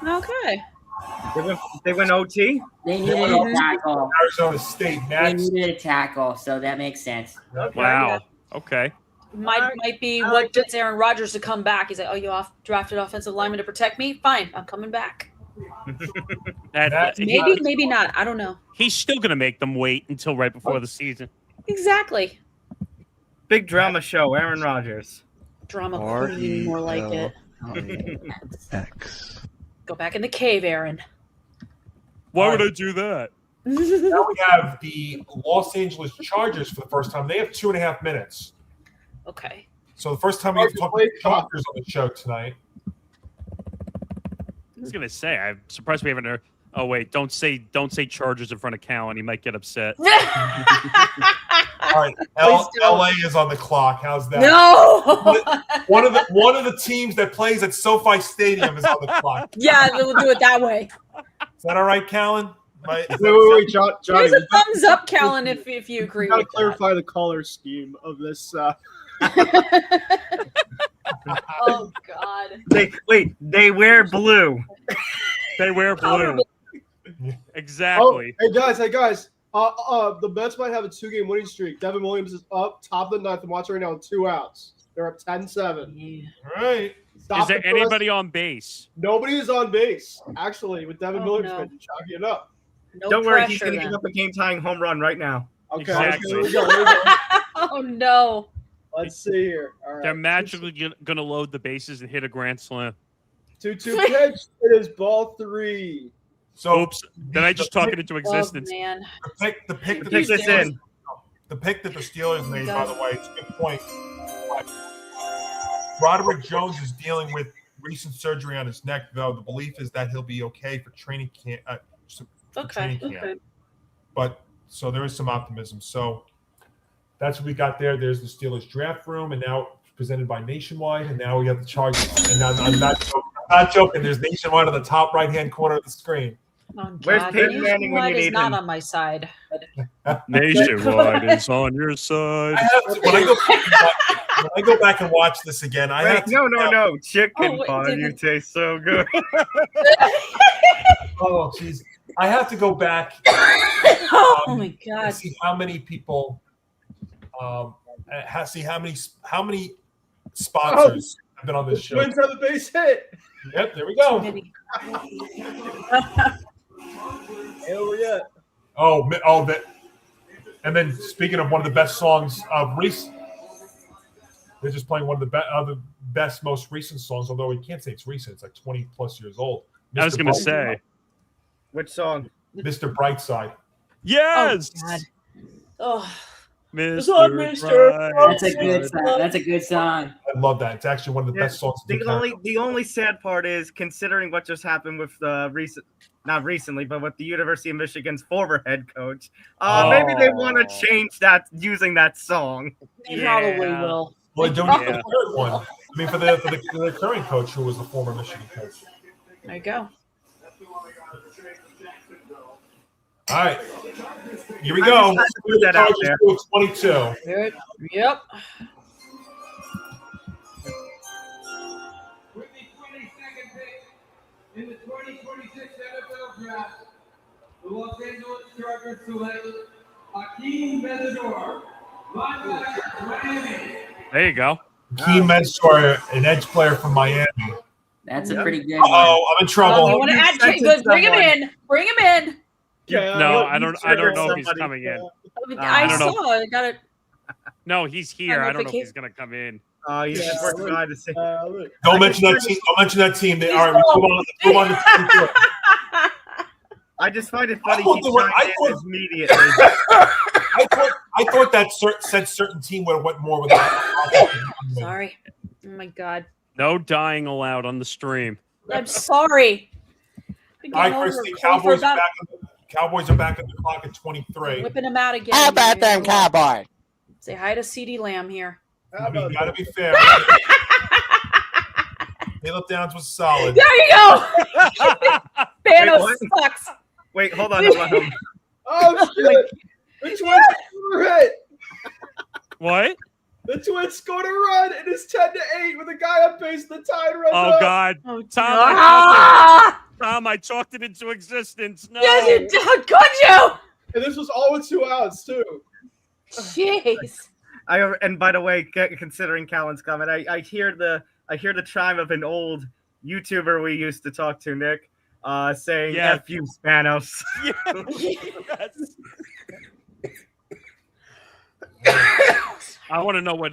Okay. They went OT. They needed a tackle. Arizona State They next. needed a tackle, so that makes sense. Wow. Okay. Might be what gets Aaron Rodgers to come back. He's like, oh, you drafted offensive lineman to protect me? Fine, I'm coming back. Maybe not. I don't know. He's still going to make them wait until right before the season. Exactly. Big drama show. Aaron Rodgers. Drama queen, more like it. X. Go back in the cave, Aaron. Why would I do that? Now we have the Los Angeles Chargers for the first time. They have 2.5 minutes. Okay. So the first time we have to talk about the Chargers on the show tonight. I was going to say, I'm surprised we haven't Oh wait, don't say Chargers in front of Callan. He might get upset. All right, LA is on the clock. How's that? No. One of the teams that plays at SoFi Stadium is on the clock. Yeah, we'll do it that way. Is that all right, Callan? Wait, Johnny. There's a thumbs up, Callan, if you agree. Got to with clarify the color scheme of this. Oh God. They wear blue. They wear blue. Exactly. Oh, hey guys. The Mets might have a 2-game winning streak. Devin Williams is up top of the ninth. I'm watching right now with 2 outs. They're up 10-7. All right. Is there anybody on base? Nobody is on base, actually, with Devin Williams chalking it up. No Don't worry, he's going to give up a game-tying home run right now. Okay, exactly. Here we go. Oh, no. Let's see here. All right. They're magically going to load the bases and hit a grand slam. 2-2 pitch. It is ball 3. So, oops. Did I just talk it into existence? Oh, man. The pick that the Steelers made, by the way, it's a good point. Roderick Jones is dealing with recent surgery on his neck, though. The belief is that he'll be okay for training camp. Okay. But so there is some optimism. So that's what we got there. There's the Steelers draft room, and now presented by Nationwide, and now we have the Chargers. And I'm not joking. There's Nationwide on the top right-hand corner of the screen. Oh, Where's Peyton Manning when you is need not him? on my side. Nationwide is on your side. When I go back and watch this again, No. Chicken pie, you taste so good. Oh, jeez. I have to go back. Oh my God! And see how many people. See how many sponsors have been on this show. Twins have the base hit. Yep, there we go. Over yet. That. And then speaking of one of the best songs of recent, they're just playing one of the best, most recent songs. Although we can't say it's recent; it's like 20 plus years old. I was going to say, which song? Mr. Brightside. Yes. Oh. Mr. That's a good song. That's a good song. I love that. It's actually one of the best songs. The only sad part is considering what just happened with the not recently, but with the University of Michigan's former head coach. Maybe they want to change that using that song. They probably will. Well, don't need the third one. I mean, for the current coach who was the former Michigan coach. There you go. All right, here we go. Let's put that out there. 22. Yep. With the 22nd pick in the 2026 NFL Draft, the Los Angeles Chargers select Hakeem Benzador, linebacker, Miami. There you go. Hakeem Benzador, an edge player from Miami. That's a pretty good. Oh, I'm in trouble. You want to add? Good. Bring him in. Bring him in. Yeah, no, I don't know if he's coming in. I don't know. saw. I got it. No, he's here. I don't know if he's going to come in. He's just working behind the scenes. Don't mention that team. Don't mention that team. All right, we move on to team 2. I just find it funny he chimed in immediately. I thought that said certain team would have went more with that. Sorry. Oh my God. No dying allowed on the stream. I'm sorry. All right, Kristie, Cowboys are back on the clock at 23. Whipping him out again. How about them Cowboys? Say hi to CeeDee Lamb here. I mean, you got to be fair. Caleb Downs was solid. There you go. Thanos sucks. Wait, hold on. Oh, shit. The Twins scored a hit. What? The Twins scored a run. It is 10-8 with a guy on base. The tie runs Oh, up. God. Oh, Tom, I talked it into existence. No. Yes, you did. Could you? And this was all with 2 outs, too. Jeez. And by the way, considering Callan's comment, I hear the chime of an old YouTuber we used to talk to, Nick, saying "F you, Spanos." Yes. I want to know what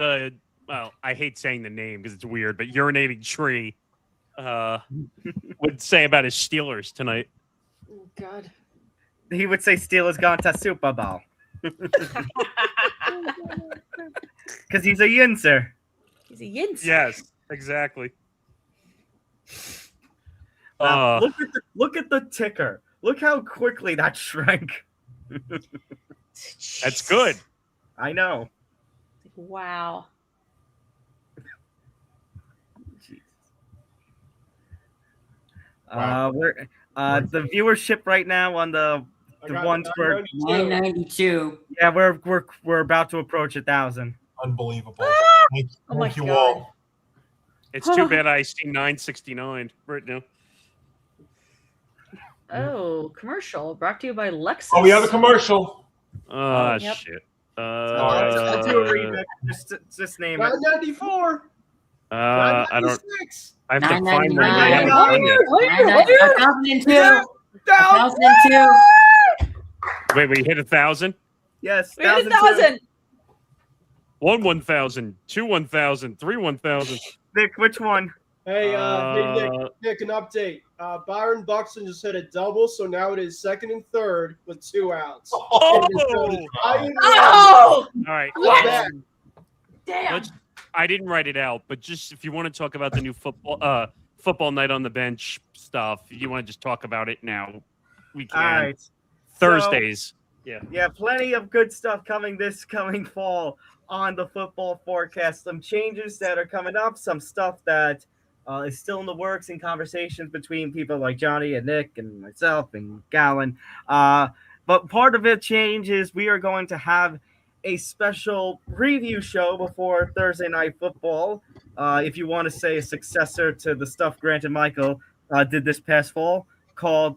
well, I hate saying the name because it's weird, but urinating tree would say about his Steelers tonight. Oh God. He would say Steelers gone to Super Bowl. Because he's a yinzer. He's a yinzer. Yes, exactly. Look at the ticker. Look how quickly that shrank. That's good. I know. Wow. We're the viewership right now on the ones for 992. Yeah, we're about to approach 1,000. Unbelievable. Thank you all. It's too bad I see 969 right now. Oh, commercial brought to you by Lexus. Oh, we have a commercial. Oh, Yep. shit. I'll do a read. Just name it. 994. I don't. 996. I have to find where they 999. haven't done yet. 1002. Wait, we hit 1,000? Yes. We hit 1,000. 1,000, 2 1,000, 3 1,000. Nick, which one? Hey, Nick, an update. Byron Buxton just hit a double, so now it is second and third with 2 outs. Oh! Oh! All right. What? Damn. I didn't write it out, but just if you want to talk about the new football night on the bench stuff, you want to just talk about it now, we can. All right. Thursdays. Yeah, plenty of good stuff coming this coming fall on the football forecast. Some changes that are coming up, some stuff that is still in the works in conversations between people like Johnny and Nick and myself and Gallon. But part of it change is we are going to have a special preview show before Thursday Night Football. If you want to say a successor to the stuff Grant and Michael did this past fall, called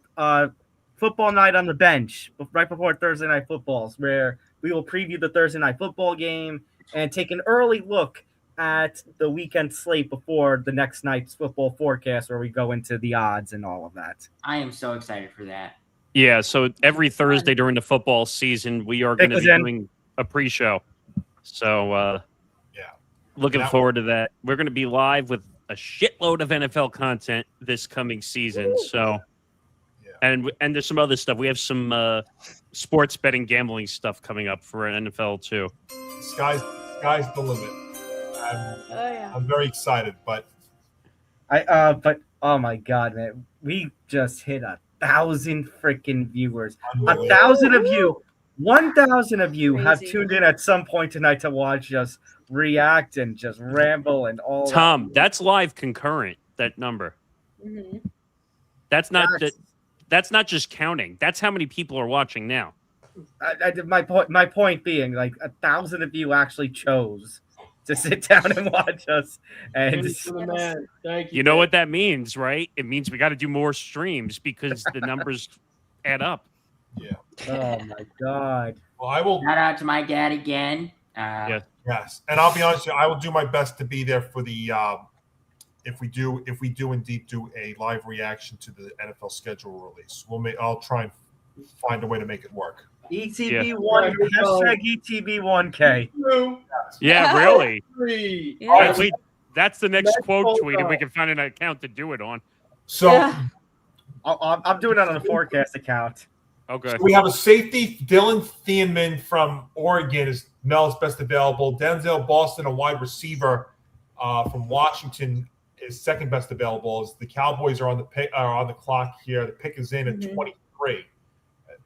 Football Night on the Bench, right before Thursday Night Footballs, where we will preview the Thursday Night Football game and take an early look at the weekend slate before the next night's football forecast, where we go into the odds and all of that. I am so excited for that. Yeah, so every Thursday during the football season, we are going to be doing a pre-show. So, looking forward to that. We're going to be live with a shitload of NFL content this coming season. So, and there's some other stuff. We have some sports betting, gambling stuff coming up for NFL too. Sky's the limit. I'm very excited, but oh my god, man, we just hit 1,000 freaking viewers. 1,000 of you, 1,000 of you have tuned in at some point tonight to watch us react and just ramble and all. Tom, that's live concurrent. That number. Mm-hmm. That's not just counting. That's how many people are watching now. My point being, like 1,000 of you actually chose to sit down and watch us. And thank you. You know what that means, right? It means we got to do more streams because the numbers add up. Yeah. Oh my god. Well, I will shout out to my dad again. Yes, and I'll be honest with you, I will do my best to be there for the if we do indeed do a live reaction to the NFL schedule release. I'll try and find a way to make it work. ETB1 hashtag ETB1K. Yeah, really. Yeah. Wait, that's the next quote tweet if we can find an account to do it on. So I'm doing it on the forecast account. Okay. So we have a safety, Dylan Thiemann from Oregon is Mel's best available. Denzel Boston, a wide receiver from Washington, is second best available. As the Cowboys are on the clock here. The pick is in at 23,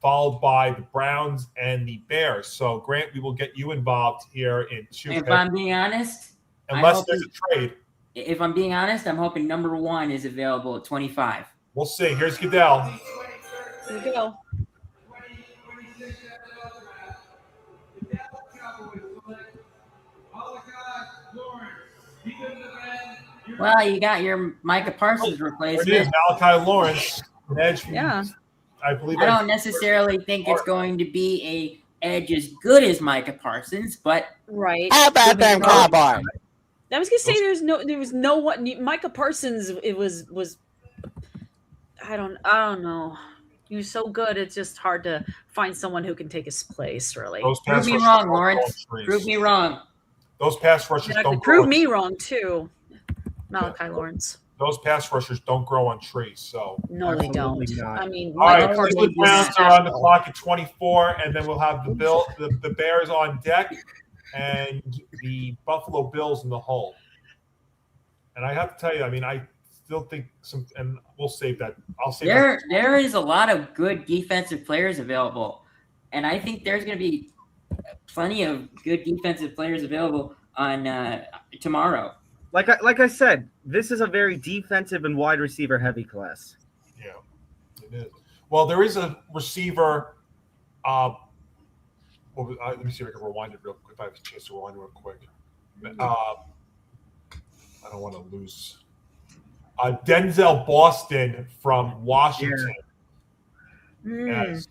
followed by the Browns and the Bears. So Grant, we will get you involved here in two. If I'm being honest, unless there's a trade. If I'm being honest, I'm hoping number 1 is available at 25. We'll see. Here's Goodell. Here we go. Well, you got your Micah Parsons replacement. It is Malachi Lawrence, an edge. I believe. I don't necessarily think it's going to be a edge as good as Micah Parsons, but right. How about them Cowboys? I was gonna say there was no one. Micah Parsons. It was. I don't know. He was so good. It's just hard to find someone who can take his place. Really. Prove me wrong, Lawrence. Prove me wrong. Those pass rushers don't prove me wrong too. Malachi Lawrence. Those pass rushers don't grow on trees, so no, they don't. I mean, all right. The Browns are on the clock at 24, and then we'll have the Bears on deck, and the Buffalo Bills in the hole. And I have to tell you, I mean, I still think some, and we'll save that. I'll save There is a lot of good defensive players available, and I think there's going to be plenty of good defensive players available on tomorrow. Like I said, this is a very defensive and wide receiver heavy class. Yeah, it is. Well, there is a receiver. Let me see if I can rewind it real quick. If I have a chance to rewind it real quick. I don't want to lose. Denzel Boston from Washington as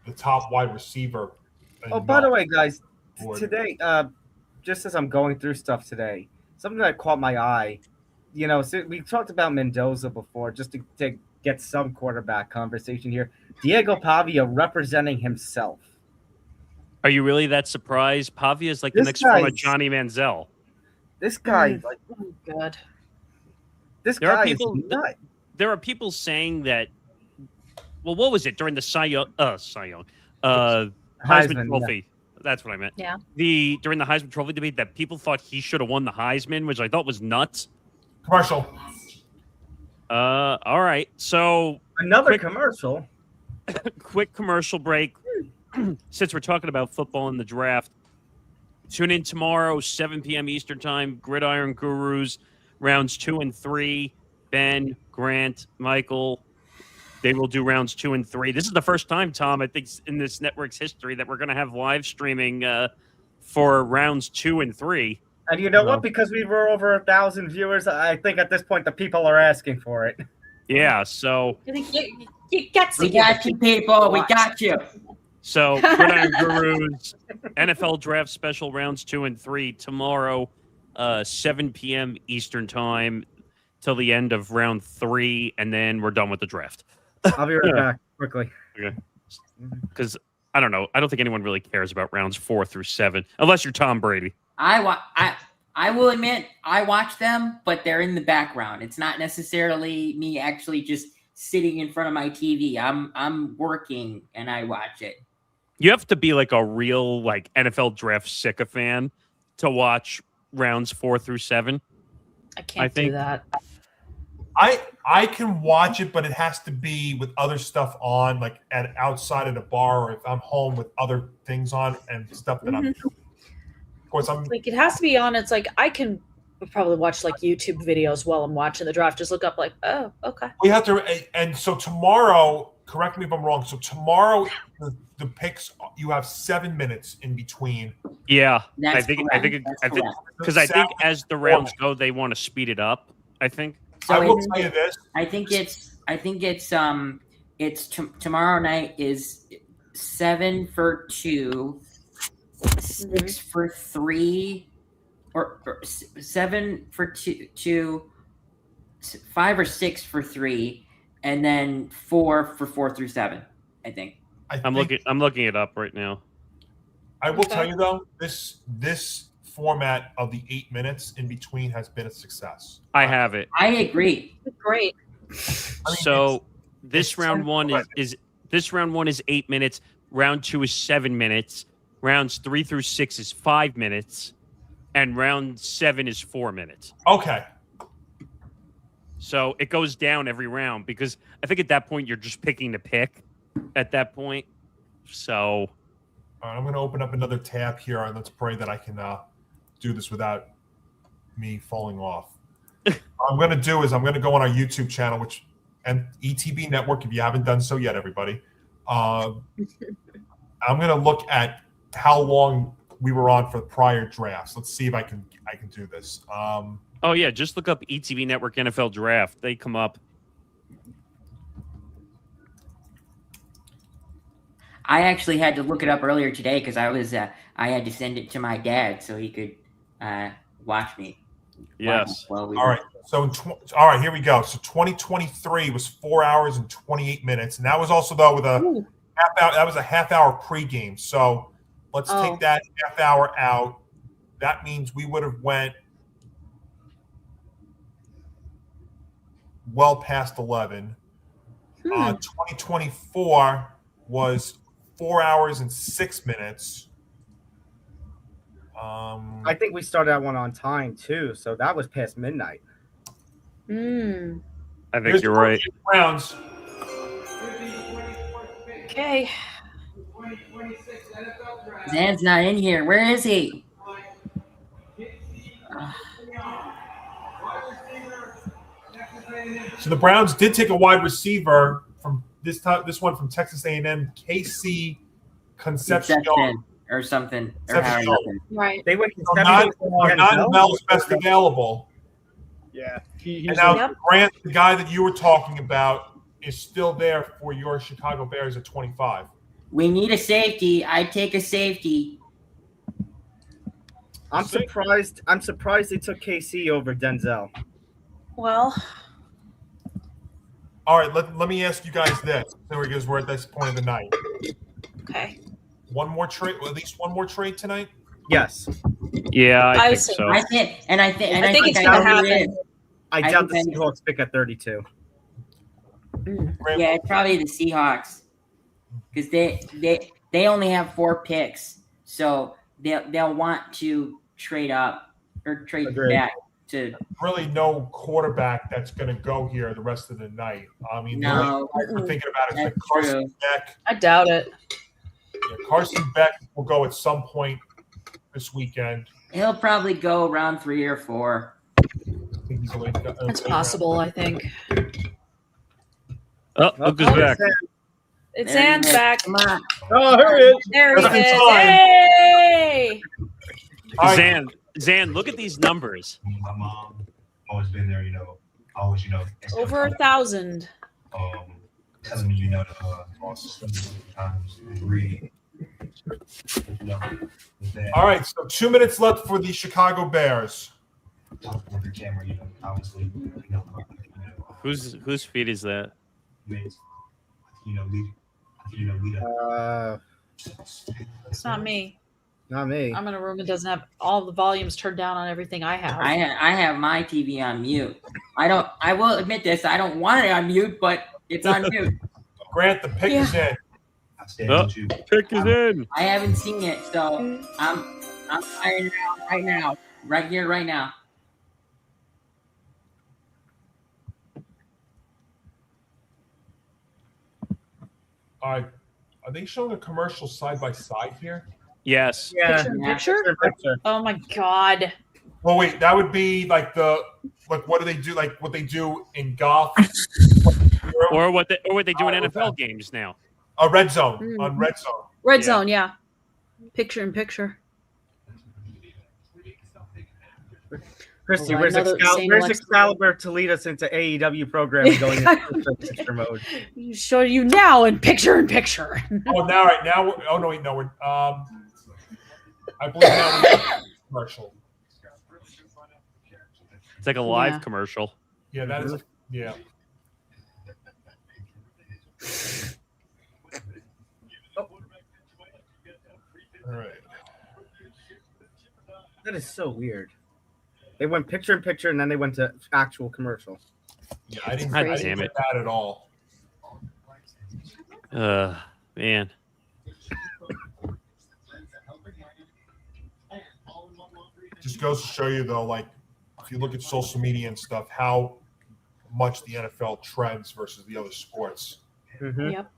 the top wide receiver. Oh, by the way, guys, today, just as I'm going through stuff today, something that caught my eye, so we talked about Mendoza before, just to get some quarterback conversation here. Diego Pavia representing himself. Are you really that surprised? Pavia is like the next form of Johnny Manziel. This guy, oh God. This there guy are people, is nuts. There are people saying that. Well, what was it during the Heisman Trophy? Yeah. That's what I meant. Yeah. During the Heisman Trophy debate, that people thought he should have won the Heisman, which I thought was nuts. Commercial. All right. So another commercial. Quick commercial break. Since we're talking about football and the draft, tune in tomorrow, 7 p.m. Eastern Time. Gridiron Gurus, rounds 2 and 3. Ben, Grant, Michael. They will do rounds 2 and 3. This is the first time, Tom, I think, in this network's history that we're going to have live streaming for rounds 2 and 3. And you know what? Because we were over 1,000 viewers, I think at this point the people are asking for it. Yeah, so you got to we got you, people. We got you. So, Gridiron Gurus, NFL Draft Special rounds 2 and 3 tomorrow, 7 p.m. Eastern Time till the end of round 3, and then we're done with the draft. I'll be right back quickly. Okay. Because I don't know. I don't think anyone really cares about rounds 4 through 7, unless you're Tom Brady. I will admit I watch them, but they're in the background. It's not necessarily me actually just sitting in front of my TV. I'm working and I watch it. You have to be like a real NFL draft sycophant to watch rounds 4 through 7. I can't do that. I can watch it, but it has to be with other stuff on, like outside at a bar, or if I'm home with other things on and stuff that I'm doing. Of course, like it has to be on. It's like I can probably watch like YouTube videos while I'm watching the draft. Just look up like, oh, okay. We have to, and so tomorrow. Correct me if I'm wrong. So tomorrow, the picks, you have 7 minutes in between. Yeah, I think because I think as the rounds go, they want to speed it up. I think. So I will tell you this. I think it's tomorrow night is 7 for 2, 6 for 3, or 7 for 2, 5 or 6 for 3, and then 4 for 4 through 7. I think. I'm looking it up right now. I will tell you though, this format of the 8 minutes in between has been a success. I have it. I agree. Great. So this round one is 8 minutes. Round 2 is 7 minutes. Rounds 3 through 6 is 5 minutes, and round 7 is 4 minutes. Okay. So it goes down every round because I think at that point you're just picking the pick. At that point, so. All right, I'm going to open up another tab here, and let's pray that I can do this without me falling off. I'm going to do is I'm going to go on our YouTube channel, and ETB Network, if you haven't done so yet, everybody. I'm going to look at how long we were on for prior drafts. Let's see if I can do this. Oh yeah, just look up ETB Network NFL Draft. They come up. I actually had to look it up earlier today because I had to send it to my dad so he could watch me. Yes. All right. So, all right, here we go. So 2023 was 4 hours and 28 minutes, and that was also though with a half hour. That was a half-hour pregame. So let's take that half hour out. That means we would have went well past 11. 2024 was 4 hours and 6 minutes. I think we started that one on time too, so that was past midnight. I think you're right. Browns. Okay. Zan's not in here. Where is he? So the Browns did take a wide receiver from this one from Texas A&M, KC Concepcion or something. Right. They went not Mel's best available. Yeah. And now Grant, the guy that you were talking about, is still there for your Chicago Bears at 25. We need a safety. I'd take a safety. I'm surprised they took KC over Denzel. Well, all right, let me ask you guys this, because we're at this point of the night. Okay. One more trade, at least one more trade tonight? Yes. Yeah, I think so. I think it's going to happen. I doubt the Seahawks pick at 32. Yeah, it's probably the Seahawks because they only have 4 picks, so they'll want to trade up or trade back to. Really, no quarterback that's going to go here the rest of the night. I mean, no, we're thinking about it. Like Carson Beck. I doubt it. Yeah, Carson Beck will go at some point this weekend. He'll probably go round 3 or 4. It's possible, I think. Oh, look who's back. It's Zan's back. Come on. Oh, here he is. There he is. Hey! Zan, look at these numbers. My mom always been there, always, Over 1,000. Telling me, times reading. All right, so 2 minutes left for the Chicago Bears. With the camera, obviously, Whose feet is that? It's not me. Not me. I'm in a room that doesn't have all the volumes turned down on everything I have. I have my TV on mute. I will admit this. I don't want it on mute, but it's on mute. Grant, the pick is in. Pick is in. I haven't seen it, so I'm firing out right now. Right here, right now. All right. Are they showing a commercial side by side here? Yes. Yeah. Picture? Oh my God. Well, wait, that would be like what do they do? Like what they do in golf, or what they do in NFL games now. A red zone on red zone. Red zone, yeah. Picture in picture. Kristie, where's Excalibur to lead us into AEW programming going into picture mode? Show you now in picture. Oh, now we're I believe now we're commercial. It's like a live commercial. Yeah, that is. Yeah. All right. That is so weird. They went picture in picture and then they went to actual commercial. Yeah, I didn't get that at all. Man. Just goes to show you, though, like, if you look at social media and stuff, how much the NFL trends versus the other sports. Mm-hmm. Yep.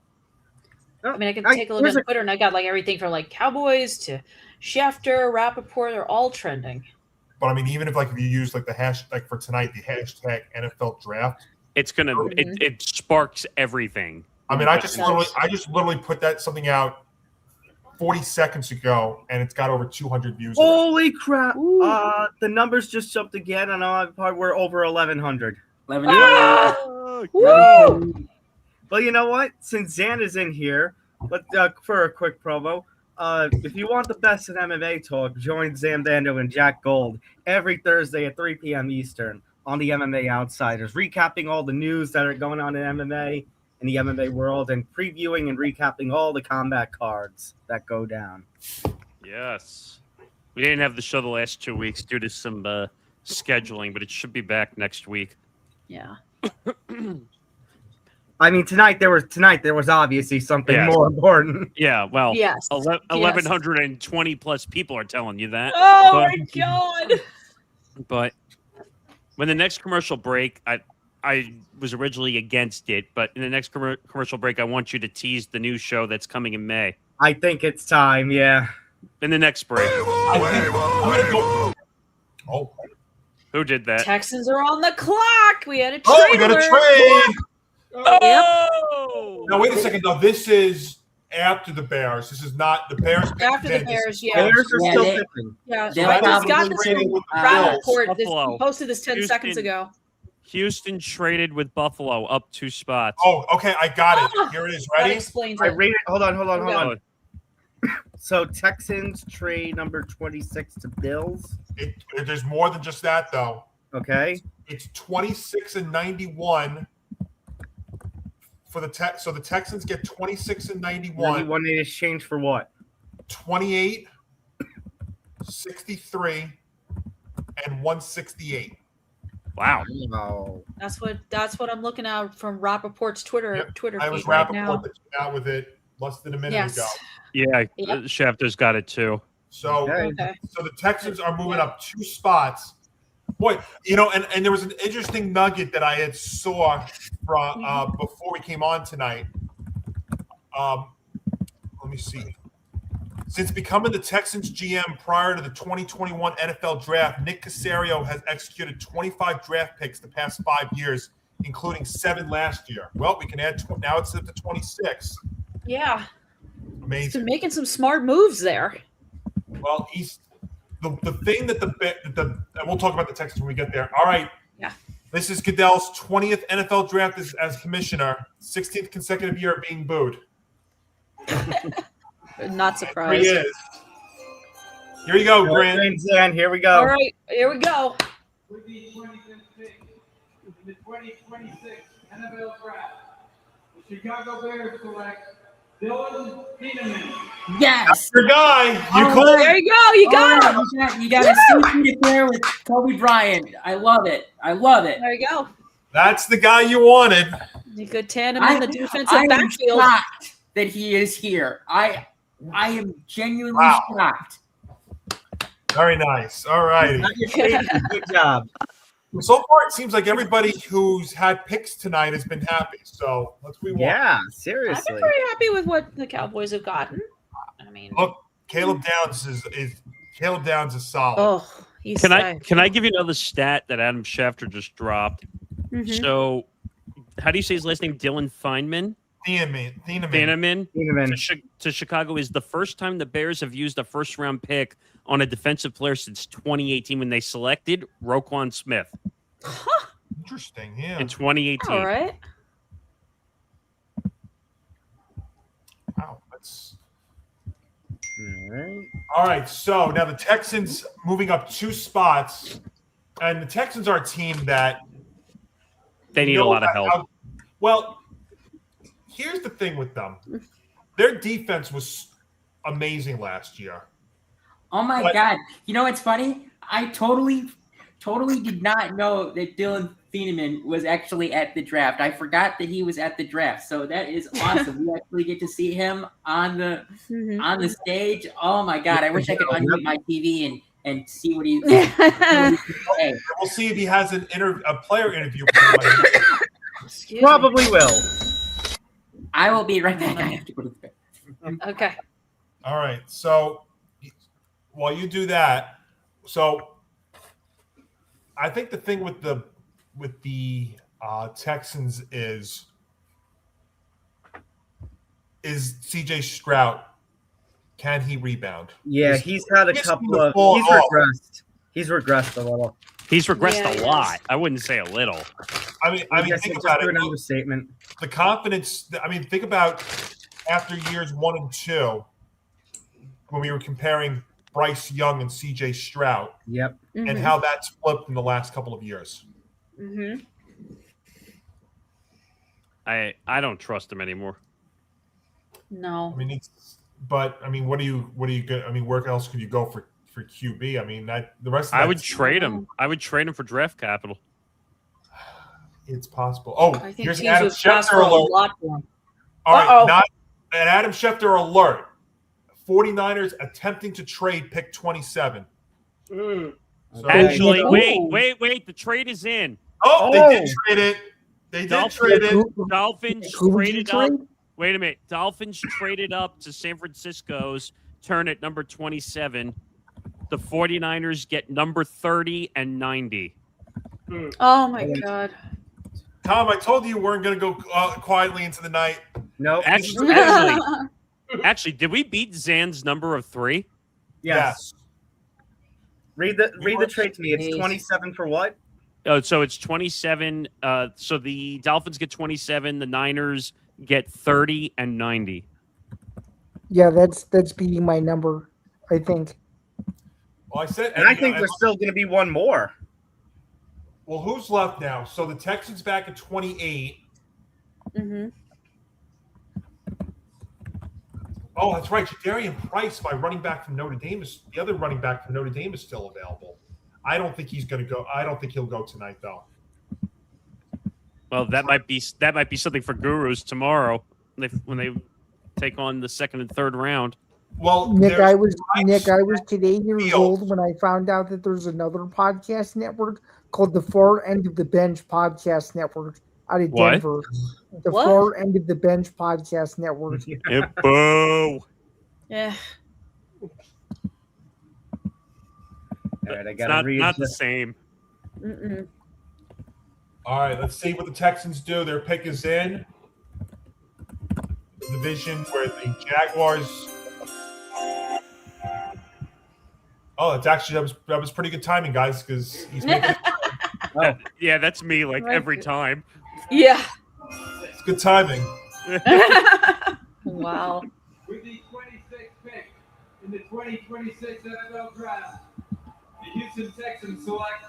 I mean, I can take a look at Twitter, and I got like everything from like Cowboys to Schefter, Rappaport. They're all trending. But I mean, even if you use like the hashtag for tonight, the hashtag NFL Draft, it's gonna it sparks everything. I mean, I just literally put something out 40 seconds ago, and it's got over 200 views. Holy crap! The numbers just jumped again, and on part we're over 1,100. 11. Well, you know what? Since Zan is in here, for a quick promo, if you want the best in MMA talk, join Zain Bando and Jack Gold every Thursday at 3 p.m. Eastern on the MMA Outsiders, recapping all the news that are going on in MMA in the MMA world and previewing and recapping all the combat cards that go down. Yes. We didn't have the show the last 2 weeks due to some scheduling, but it should be back next week. Yeah. I mean, tonight there was obviously something more important. Yeah, well, yes. 1,120 plus people are telling you that. Oh my God. But When the next commercial break, I was originally against it, but in the next commercial break, I want you to tease the new show that's coming in May. I think it's time, yeah. In the next break. Oh. Who did that? Texans are on the clock. We had a trade. Oh, we got a trade. Oh! Now, wait a second, though. This is after the Bears. This is not the Bears. After the Bears, yeah. Bears are still tipping. Yeah, So I that just is got the this trade from with the Rappaport. Bills. He posted this 10 seconds Houston. ago. Houston traded with Buffalo up 2 spots. Oh, okay. I got it. Here it is. That Ready? explains I it. rated. Hold on. Yeah. So Texans trade number 26 to Bills. There's more than just that, though. Okay. It's 26 and 91 for the So the Texans get 26 and 91. 91 in exchange for what? 28, 63, and 168. Wow. Oh. That's what I'm looking at from Rappaport's Twitter I was feed right Rappaport now. that came out with it less than a minute Yes. ago. Yeah, Yep. Schefter's got it too. So, Okay. so the Texans are moving up 2 spots. Boy, and there was an interesting nugget that I had saw from before we came on tonight. Let me see. Since becoming the Texans GM prior to the 2021 NFL Draft, Nick Caserio has executed 25 draft picks the past 5 years, including 7 last year. Well, we can add now it's up to 26. Yeah. He's Amazing. been making some smart moves there. Well, he's the thing that the we'll talk about the Texans when we get there. All right. Yeah. This is Goodell's 20th NFL draft as commissioner, 16th consecutive year of being booed. Not Here surprised. he is. Here you go, Grant. Zan, here we go. All right, here we go. With the 25th pick in the 2026 NFL Draft, the Chicago Bears select Dylan Thieneman. Yes. Your guy. You called There you go. You got him. You got a suit there with Kobe Bryant. I love it. I love it. There you go. That's the guy you wanted. You could tandem in the defensive I am backfield. shocked that he is here. I am genuinely shocked. Very nice. All righty. Good job. So far, it seems like everybody who's had picks tonight has been happy. So let's move on. Yeah, I've seriously. been pretty happy with what the Cowboys have gotten. I mean, Look, Caleb Downs is solid. oh, he's Can I give you another stat that Adam Schefter just dropped? Mhm. So, how do you say his last name? Dylan Thieneman. Thieneman. To Chicago is the first time the Bears have used a first-round pick on a defensive player since 2018 when they selected Roquan Smith. Interesting, yeah. In 2018. All right. Wow, that's all right. So now the Texans moving up 2 spots, and the Texans are a team that They need a lot of help. Well, here's the thing with them: their defense was amazing last year. Oh my God. You know what's funny? I totally did not know that Dylan Thieneman was actually at the draft. I forgot that he was at the draft. So that is awesome. We actually get to see him on the stage. Oh my God. I wish I could unmute my TV and see what he We'll see if he has a player interview. Probably will. I will be right back. I have to go to the bed. Okay. All right. So while you do that, so I think the thing with the Texans is CJ Stroud. Can he rebound? Yeah, he's had a couple of. He's regressed a little. He's regressed a lot. I wouldn't say a little. I mean, think about it. Understatement. The confidence. I mean, think about after years 1 and 2 when we were comparing Bryce Young and CJ Stroud. Yep. And how that's flipped in the last couple of years. Mm-hmm. I don't trust him anymore. No. I mean, what do you get? I mean, where else could you go for QB? I mean, the rest. Of I would trade him. I would trade him for draft capital. It's possible. Oh, I think here's an teams Adam would pass for Schefter a alert. lot for him. All right, not an Adam Schefter alert. 49ers attempting to trade pick 27. So, Actually, wait. The trade is in. Oh, they did trade it. They did trade it. Dolphins Who would you traded up. trade? Wait a minute. Dolphins traded up to San Francisco's turn at number 27. The 49ers get number 30 and 90. Oh my god. Tom, I told you weren't going to go quietly into the night. No. Actually, did we beat Zan's number of 3? Yes. Read the trade to me. It's 27 for what? Oh, so it's 27. So the Dolphins get 27. The Niners get 30 and 90. Yeah, that's beating my number, I think. Well, I said, and I think there's still going to be one more. Well, who's left now? So the Texans back at 28. Mm-hmm. Oh, that's right. Jadarian Price, my running back from Notre Dame, the other running back from Notre Dame is still available. I don't think he's going to go. I don't think he'll go tonight, though. Well, that might be something for Gurus tomorrow when they take on the second and third round. Well, Nick, I was today years old when I found out that there's another podcast network called the Far End of the Bench Podcast Network out of What? Denver. The Far End of the Bench Podcast Network. Boo. Yeah. All right, I It's got to read. not the same. Mm-mm. All right, let's see what the Texans do. Their pick is in the division where the Jaguars. Oh, it's actually that was pretty good timing, guys, because he's making. Yeah, that's me. Like every time. Yeah. It's good timing. Wow. With the 26th pick in the 2026 NFL Draft, the Houston Texans select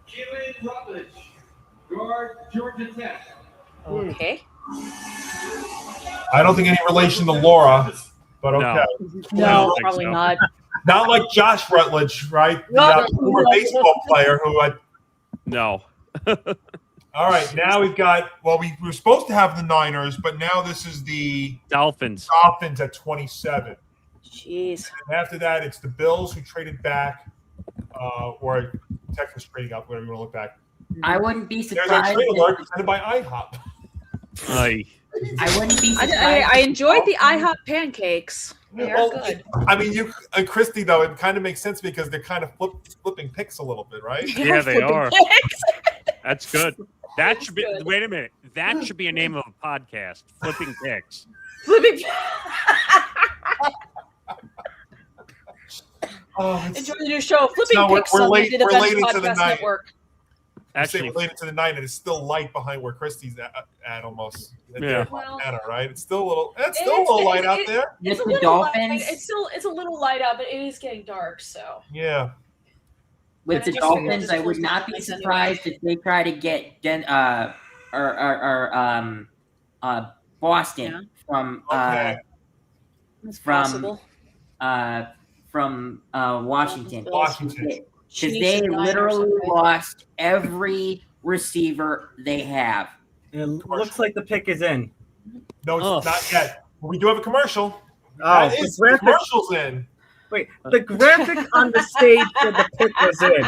Keelan Rutledge, guard, Georgia Tech. Okay. I don't think any relation to Laura, but okay. No, probably not. Not like Josh Rutledge, right? No. The former baseball player who I. No. All right, now we've got. Well, we were supposed to have the Niners, but now this is the Dolphins. Dolphins at 27. Jeez. And after that, it's the Bills who traded back, or Texas trading up, whatever you want to look back. I wouldn't be There's surprised. a trade alert presented by IHOP. Aye. I wouldn't be surprised. I enjoyed the IHOP pancakes. They're good. I mean, you and Kristie, though, it kind of makes sense because they're kind of flipping picks a little bit, right? Yeah, they are. Picks. That's good. That should be. good. Wait a minute. That should be a name of a podcast. Flipping picks. Flipping. Enjoy the new show, Flipping No, Picks we're on late. the We're Defense late into the Podcast night. Network. Actually, related to the night, and it's still light behind where Kristie's at almost. Yeah. Well, right? It's still a little. It's still a little light out there. It's a With the little light. Dolphins? It's a little light out, but it is getting dark. So Yeah. With the But I just Dolphins, figured I this would was not be nice surprised if they try to get Boston from it's from possible. from Washington. Washington. Because Chiefs they and Niners, literally okay. lost every receiver they have. It looks like the pick is in. No, it's not yet. We do have a commercial. Oh, That is, the graphic- commercial's in. Wait, the graphic on the stage for the pick was in.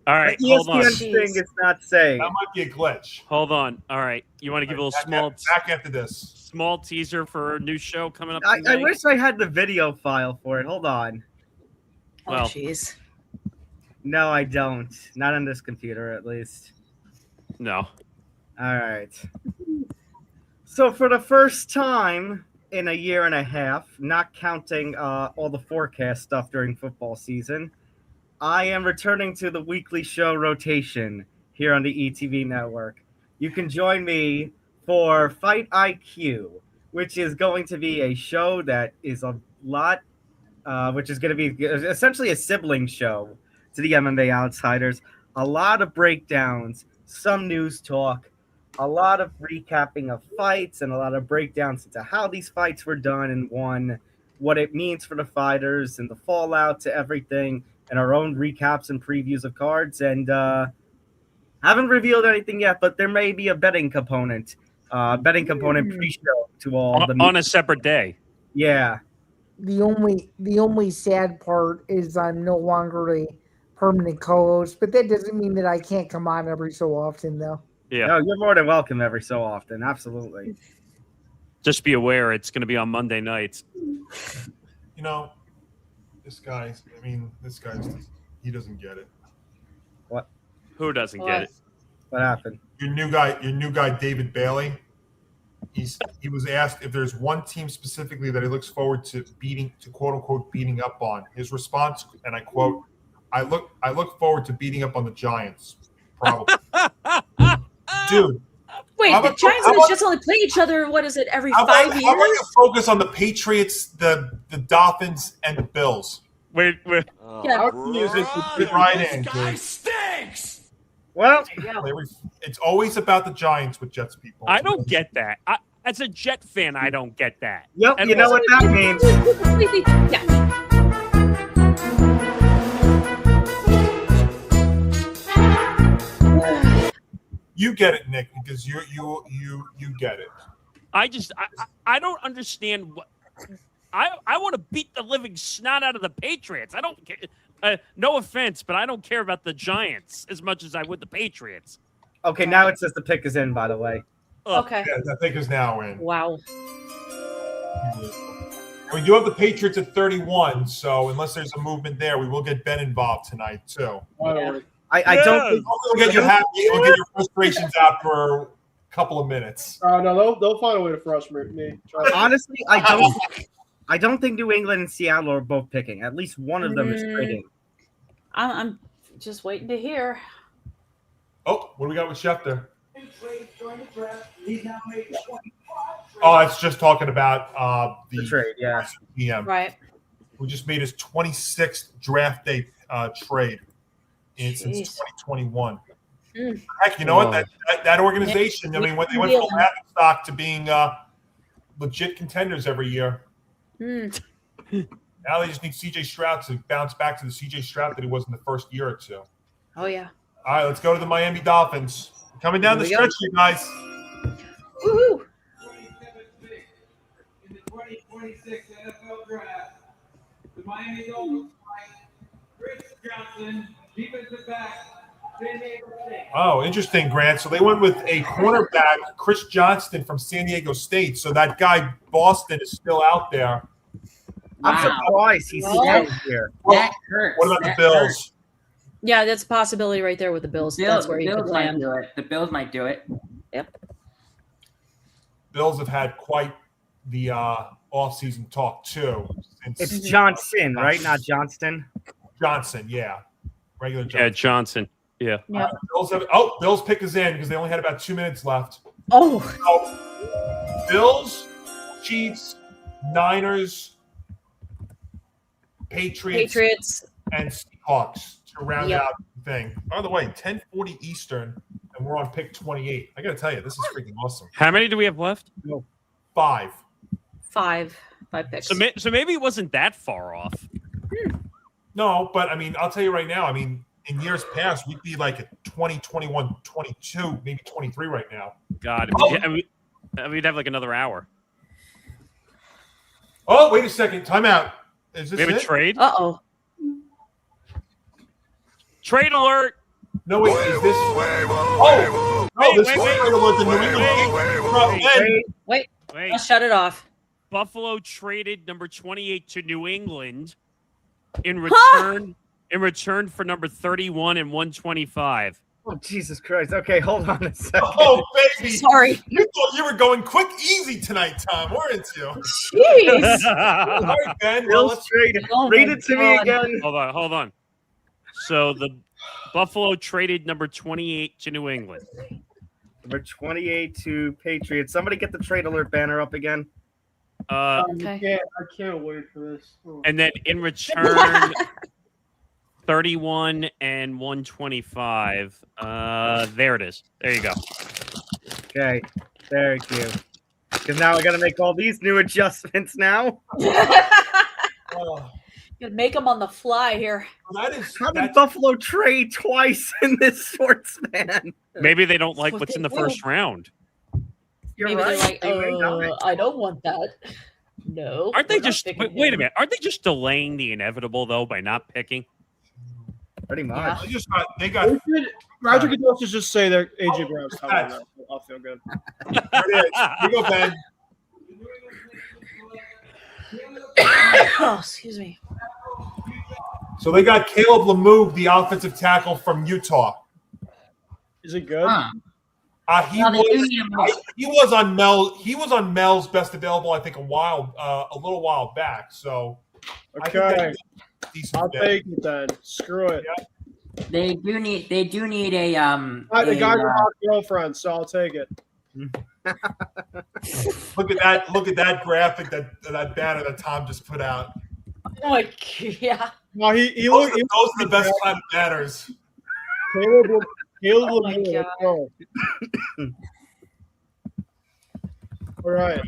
All right, The hold on. ESPN thing is not saying. That might be a glitch. Hold on. All right, you want to give a little Back after this. small teaser for a new show coming up? I tonight? wish I had the video file for it. Hold on. Well, jeez. No, I don't. Not on this computer, at least. No. All right. So for the first time in a year and a half, not counting all the forecast stuff during football season, I am returning to the weekly show rotation here on the ETV network. You can join me for Fight IQ, which is going to be a show that is a lot, which is going to be essentially a sibling show to the MMA Outsiders. A lot of breakdowns, some news talk, a lot of recapping of fights, and a lot of breakdowns into how these fights were done and won, what it means for the fighters, and the fallout to everything, and our own recaps and previews of cards. And haven't revealed anything yet, but there may be a betting component pre-show to all on a separate day. Yeah. The only sad part is I'm no longer a permanent co-host, but that doesn't mean that I can't come on every so often, though. Yeah. No, you're more than welcome every so often. Absolutely. Just be aware it's going to be on Monday nights. You know, this guy, he doesn't get it. What? Who doesn't get it? What happened? Your new guy, David Bailey. He was asked if there's one team specifically that he looks forward to quote unquote beating up on. His response, and I quote, I look forward to beating up on the Giants. Probably. Dude. Wait, the Giants just only play each other, what is it, every 5 years? How about you focus on the Patriots, the Dolphins, and the Bills? Wait. Yeah. This guy stinks! Well, it's always about the Giants with Jets people. I don't get that. As a Jet fan, I don't get that. Yep, And you know what that means. You get it, Nick, because you get it. I don't understand what I want to beat the living snot out of the Patriots. I don't care. No offense, but I don't care about the Giants as much as I would the Patriots. Okay, now it says the pick is in, by the way. Okay. Yeah, the pick is now in. Wow. We do have the Patriots at 31, so unless there's a movement there, we will get Ben involved tonight too. Yeah. I don't think we'll get you happy. We'll get your frustrations out for a couple of minutes. No, they'll find a way to frustrate me. Honestly, I don't think New England and Seattle are both picking. At least one of them is trading. I'm just waiting to hear. Oh, what do we got with Schefter? Oh, it's just talking about the trade, yeah. PM. Right. We just made his 26th draft day trade since 2021. Heck, you know what? That organization, I mean, when they went from laughing stock to being legit contenders every year, now they just need C.J. Stroud to bounce back to the C.J. Stroud that he was in the first year or two. Oh, yeah. All right, let's go to the Miami Dolphins. Coming down the stretch, you guys. Woohoo! In the 2026 NFL Draft, the Miami Dolphins select Chris Johnson, defensive back, San Diego State. Oh, interesting, Grant. So they went with a cornerback, Chris Johnston from San Diego State. So that guy, Boston, is still out there. I'm surprised he's still here. That hurts. What about the Bills? Yeah, that's a possibility right there with the Bills. That's where you could Bills might land. do it. The Bills might do it. Yep. Bills have had quite the off-season talk, too. It's Johnson, right? Not Johnston? Johnson, yeah. Regular Johnson. Yeah, Johnson. Yeah. Bills pick is in because they only had about 2 minutes left. Oh. Bills, Chiefs, Niners, Patriots, and Seahawks to round out the thing. By the way, 10:40 Eastern, and we're on pick 28. I got to tell you, this is freaking awesome. How many do we have left? 5. Five picks. So maybe it wasn't that far off. No, but I mean, I'll tell you right now. I mean, in years past, we'd be like at 20, 21, 22, maybe 23 right now. God, we'd have like another hour. Oh, wait a second. Time out. Is this We have a it? trade? Uh-oh. Trade alert! No, wait, is this? Oh, no, this is trade alert. The New England Wait. I'll shut it off. Buffalo traded number 28 to New England in return for number 31 and 125. Oh, Jesus Christ. Okay, hold on a second. Oh, baby. Sorry. You thought you were going quick, easy tonight, Tom, weren't you? Jeez. All right, Ben. Bills traded. Read it to me again. Hold on. So the Buffalo traded number 28 to New England. Number 28 to Patriots. Somebody get the trade alert banner up again. Okay. I can't wait for this. And then in return, 31 and 125. There it is. There you go. Okay. Thank you. Because now I got to make all these new adjustments now. You make them on the fly here. How did Buffalo trade twice in this short span? Maybe they don't like what's in the first round. You're Maybe right. they're like, I don't want that. No. Aren't they we're not just picking wait a him. minute? Aren't they just delaying the inevitable though by not picking? Pretty much. They got. Roger Goodell should just say that AJ Brown's coming. I'll feel good. There it is. Here you go, Ben. Oh, excuse me. So they got Caleb Lemieux, the offensive tackle from Utah. Is it good? He was on Mel's best available, I think, a little while back. So okay, I'll take it then. Screw it. Yeah. They do need a the guy with my girlfriend, so I'll take it. Look at that graphic, that banner that Tom just put out. Oh my, yeah. No, those are the best kind of banners. Caleb Oh my Lemieux, let's go. All right.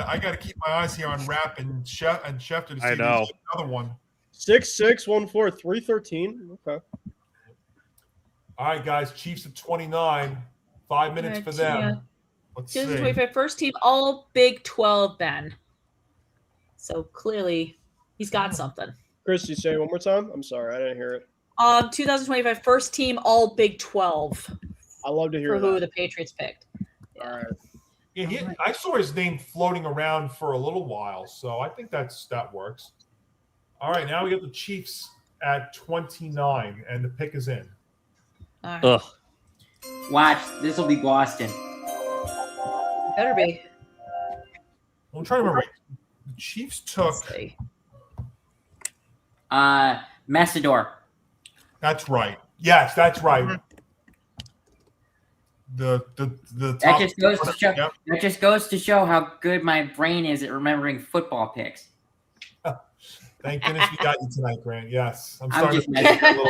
I gotta keep my eyes here on Rapp and Schefter to see I know. another one. 6'6", 313. Okay. All right, guys. Chiefs at 29. 5 minutes for them. Yeah. Let's see. 2025 first team all Big 12, Ben. So clearly he's got something. Kristie, say it one more time. I'm sorry, I didn't hear it. 2025 first team all Big 12. I love to hear for who the Patriots picked. All right. Yeah, I saw his name floating around for a little while, so I think that works. All right, now we got the Chiefs at 29, and the pick is in. All right. Ugh. Watch, this will be Boston. Better be. I'm trying to remember. The Chiefs took Messidor. That's right. Yes, that's right. The top, that just goes to show how good my brain is at remembering football picks. Thank goodness we got you tonight, Grant. Yes, I'm just messing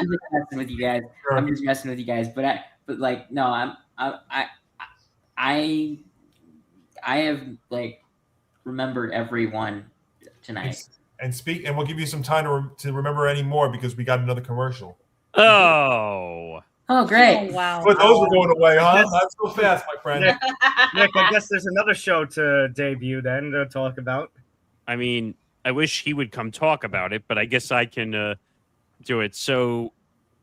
with you guys. Sure. I'm just messing with you guys. But like, no, I have like remembered everyone tonight. And we'll give you some time to remember any more because we got another commercial. Oh, great! Oh, wow. But those were going away, huh? Not so fast, my friend. Nick, I guess there's another show to debut then to talk about. I mean, I wish he would come talk about it, but I guess I can do it. So,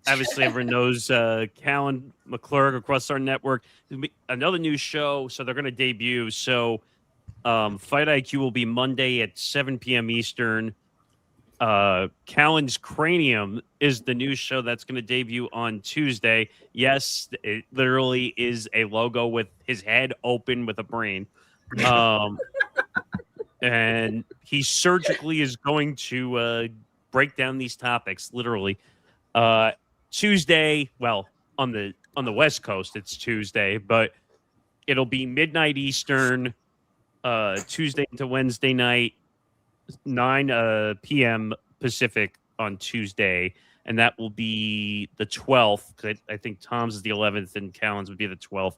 obviously, everyone knows Callan McClurg across our network. Another new show, so they're going to debut. So, Fight IQ will be Monday at 7 p.m. Eastern. Callan's Cranium is the new show that's going to debut on Tuesday. Yes, it literally is a logo with his head open with a brain. And he surgically is going to break down these topics, literally. Tuesday, well, on the West Coast, it's Tuesday, but it'll be midnight Eastern, Tuesday into Wednesday night, 9 p.m. Pacific on Tuesday, and that will be the 12th. I think Tom's is the 11th, and Callan's would be the 12th.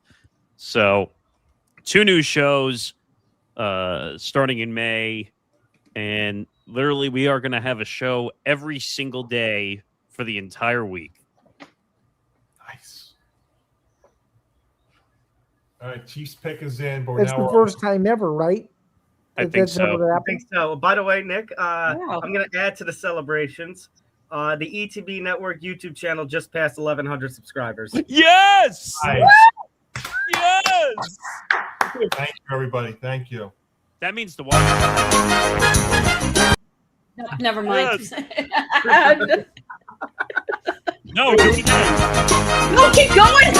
So, 2 new shows starting in May, and literally we are going to have a show every single day for the entire week. Nice. All right, Chiefs pick is in, but it's the first time ever, right? I think so. By the way, Nick, I'm going to add to the celebrations. The ETB Network YouTube channel just passed 1,100 subscribers. Yes! Nice. Yes! Thank you, everybody. Thank you. That means the water. No, never mind. Yes. No, do it again. No, keep going.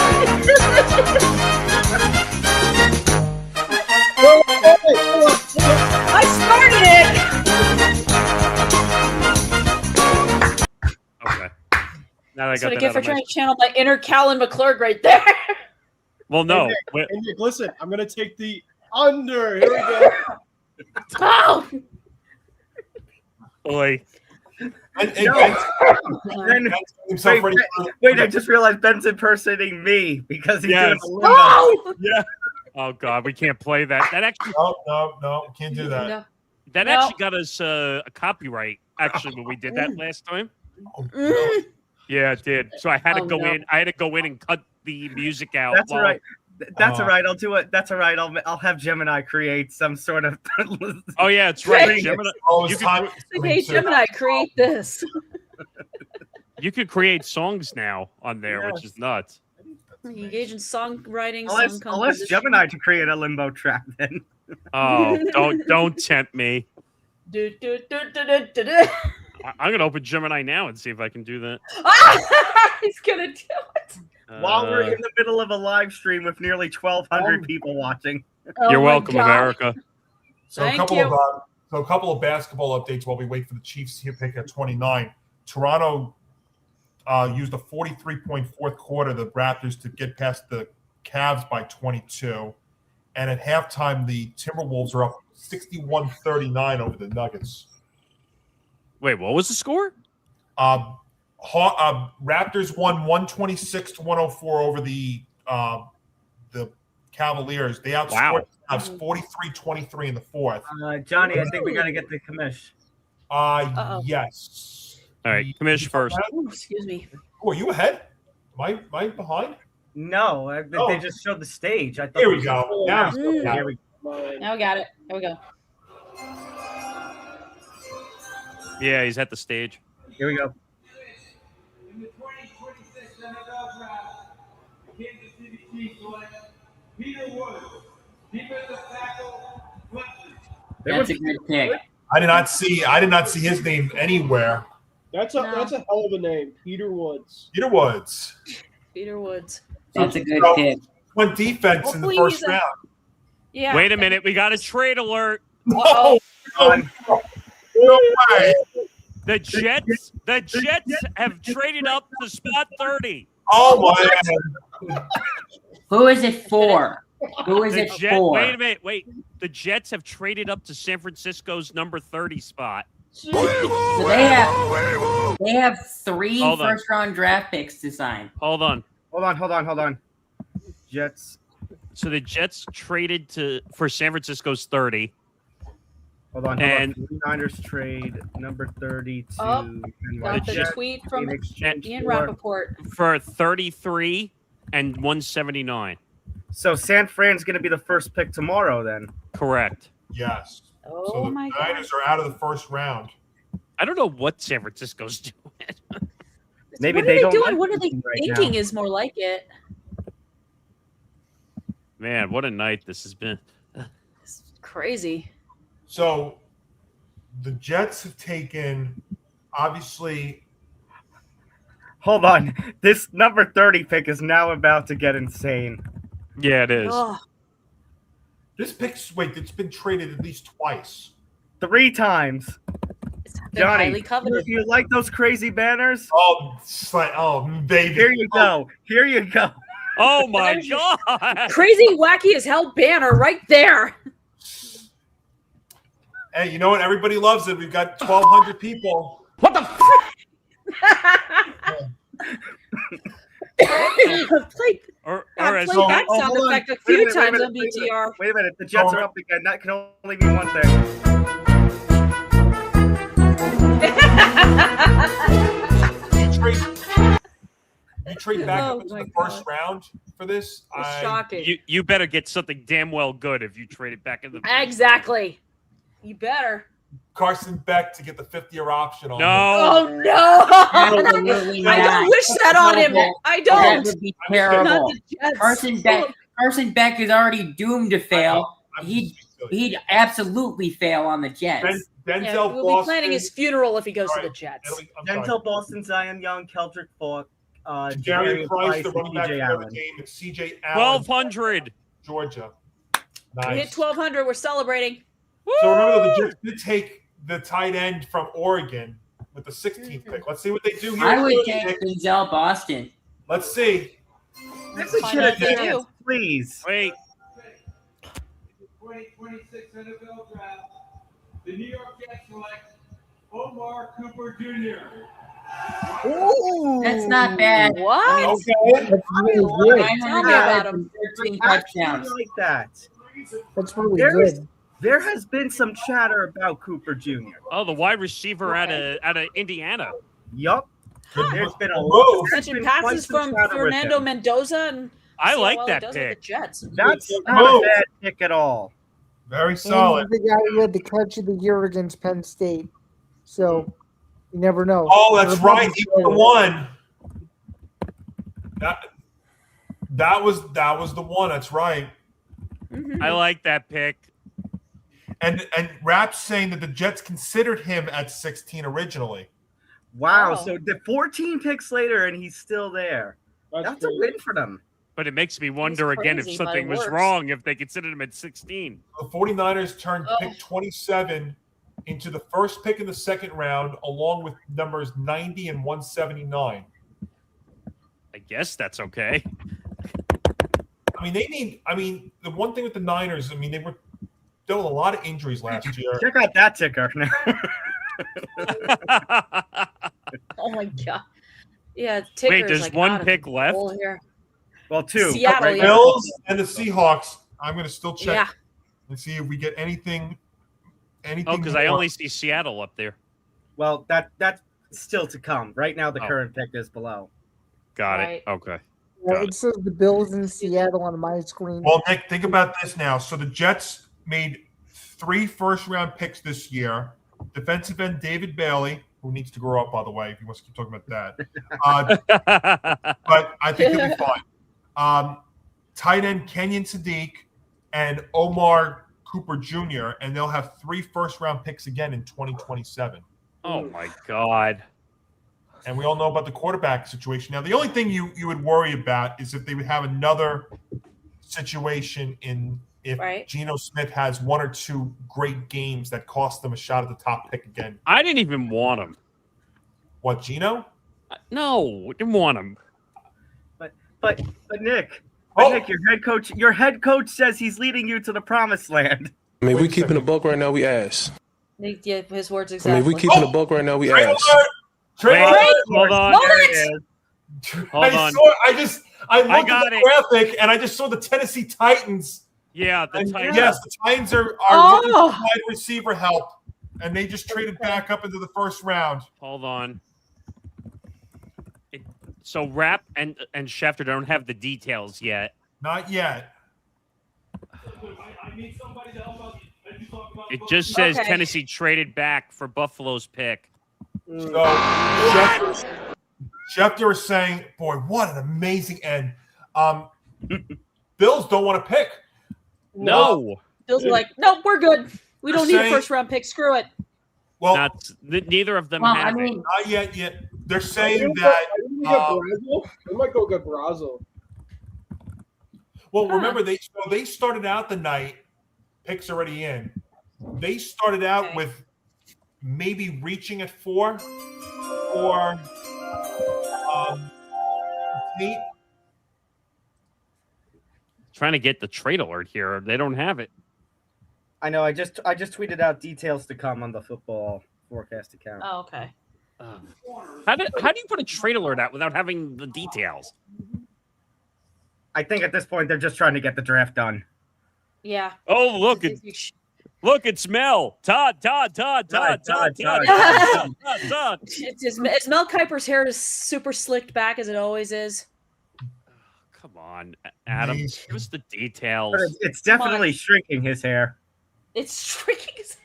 I started it. Okay. Now I So got I that get out for of trying my... to channel my inner Callan McClurg right there. Well, no. Hey, Nick, listen, I'm going to take the under. Here we go. Oh! Boy. Wait, I just realized Ben's impersonating me because he's doing a limbo. Oh! Yeah. Oh God, we can't play that. That actually. No, can't do that. No. That actually got us a copyright. Actually, when we did that last time. Yeah, it did. So I had to go in. I had to go in and cut the music out. That's all right. That's all right. I'll do it. That's all right. I'll have Gemini create some sort of. Oh yeah, it's right. Gemini. Hey, Gemini, create this. You could create songs now on there, which is nuts. Engage in songwriting, I'll ask composition. Gemini to create a limbo track then. Oh, don't tempt me. Do, do, do, do, do, do, do. I'm gonna open Gemini now and see if I can do that. He's gonna do it. While we're in the middle of a live stream with nearly 1,200 people watching. You're welcome, America. So a couple of basketball updates while we wait for the Chiefs to pick at 29. Toronto used a 43-point fourth quarter, the Raptors, to get past the Cavs by 22. And at halftime, the Timberwolves are up 61-39 over the Nuggets. Wait, what was the score? Raptors won 126-104 over the Cavaliers. They outscored the Cavs 43-23 in the fourth. Johnny, I think we got to get the commish. Yes. All right, commish first. Ooh, excuse me. Oh, are you ahead? Am I behind? No, they just showed the stage. I thought Here we go. Now Here we go. Now we got it. There we go. Yeah, he's at the stage. Here we go. In the 2026 NFL Draft, the Kansas City Chiefs select Peter Woods, defensive tackle, Clemson. That's a good pick. I did not see his name anywhere. That's a hell of a name, Peter Woods. Peter Woods. Peter Woods. That's a good pick. Went defense in the first round. Yeah. Wait a minute, we got a trade alert. No, no way. The Jets have traded up to spot 30. Oh my! Who is it for? Who is it for? Wait a minute, wait. The Jets have traded up to San Francisco's number 30 spot. So they have three first-round draft picks to sign. Hold on. Jets. So the Jets traded for San Francisco's 30. Hold on. 49ers trade number 30 to got the tweet from Ian Rappaport. For 33 and 179. So San Fran's going to be the first pick tomorrow then? Correct. Yes. Oh, so the Niners are out of the first round. I don't know what San Francisco's doing. Maybe what are they don't doing? like What are they right thinking now. is more like it? Man, what a night this has been. It's crazy. So the Jets have taken, obviously. Hold on. This number 30 pick is now about to get insane. Yeah, it is. Oh. This pick's it's been traded at least twice. 3 times. Johnny, highly coveted. do you like those crazy banners? Oh, baby. Here you go. Here you go. Oh, my God. Crazy, wacky as hell banner right there. Hey, you know what? Everybody loves it. We've got 1,200 people. What the f***? I've played that sound effect a few times on BTR. Wait a minute. The Jets are up again. That can only mean one thing. You trade back up into the first round for this? Shocking. You better get something damn well good if you trade it back in the Exactly. You better. Carson Beck to get the 5th-year option on him. Oh, no. I don't wish that on him. I don't. That would be terrible. Carson Beck is already doomed to fail. He'd absolutely fail on the Jets. Denzel we'll be planning his funeral if he goes to the Jets. Denzel Boston, Zion Young, Keldrick Falk, Jerry Price, the and running back C.J. for the Allen. game, and C.J. Allen. 1,200. Georgia. We Nice. hit 1,200. We're celebrating. So remember, the Jets did take the tight end from Oregon with the 16th pick. Let's see what they do here. I would take Denzel Boston. Let's see. That's a shit chance, please. Wait. 2026 NFL Draft, the New York Jets select Omar Cooper Jr. Ooh, that's not bad. What? I mean, Okay, that's really good. Tell me about him. 13 touchdowns. Like that. That's really good. There has been some chatter about Cooper Jr. Oh, the wide receiver out of Indiana. Yup. There's been a lot. Catching passes from Fernando Mendoza and I see like how well that he does pick. with the Jets. That's not a bad pick at all. Very solid. And he's the guy who had the catch of the year against Penn State. So You never know. Oh, that's right. He was the one. That was the one. That's right. I like that pick. And Rap's saying that the Jets considered him at 16 originally. Wow. So the 14 picks later, and he's still there. That's a win for them. But it makes me wonder again if something was wrong if they considered him at 16. The 49ers turned pick 27 into the first pick in the second round, along with numbers 90 and 179. I guess that's okay. I mean, the one thing with the Niners, I mean, they were dealt with a lot of injuries last year. Check out that ticker. Oh my god. Yeah, tickers. Wait, there's like one pick left? Here. Well, two. Seattle, the Bills and the Seahawks. I'm going to still check Yeah. and see if we get anything. Oh, because I only see Seattle up there. Well, that's still to come. Right now, the current pick is below. Got it. Okay. It says the Bills in Seattle on my screen. Well, Nick, think about this now. So the Jets made 3 first-round picks this year. Defensive end David Bailey, who needs to grow up, by the way, if he wants to keep talking about that. But I think he'll be fine. Tight end Kenyon Sadiq and Omar Cooper Jr., and they'll have 3 first-round picks again in 2027. Oh, my God. And we all know about the quarterback situation. Now, the only thing you would worry about is if they would have another situation if Geno Smith has 1 or 2 great games that cost them a shot at the top pick again. I didn't even want him. What, Geno? No, didn't want him. But Nick, Nick, your head coach says he's leading you to the promised land. I mean, we keeping a buck right now. We ass. Yeah, his words I exactly. mean, we keeping a buck right now. We ass. Hold on. I looked at the graphic and I just saw the Tennessee Titans. Yeah, the Titans. Yes, the Titans are looking for wide receiver help, and they just traded back up into the first round. Hold on. So Rapp and Schefter don't have the details yet. Not yet. I need somebody to help us. It just says Tennessee traded back for Buffalo's pick. So Schefter is saying, boy, what an amazing end. Bills don't want to pick. No. Bills are like, no, we're good. We don't need a first round pick. Screw it. Well, neither of them Well, have I mean- it. Not yet. They're saying that. They might go get Brazil. Well, remember they started out the night. Picks already in. They started out with maybe reaching at 4 or Tate. Trying to get the trade alert here. They don't have it. I know. I just tweeted out details to come on the football forecast account. Oh, okay. How do you put a trade alert out without having the details? I think at this point they're just trying to get the draft done. Yeah. Oh, look, it's Mel. Todd. Is Mel Kiper's hair is super slicked back as it always is? Come on, Adam. Give us the details. But it's definitely shrinking his hair. It's shrinking his hair.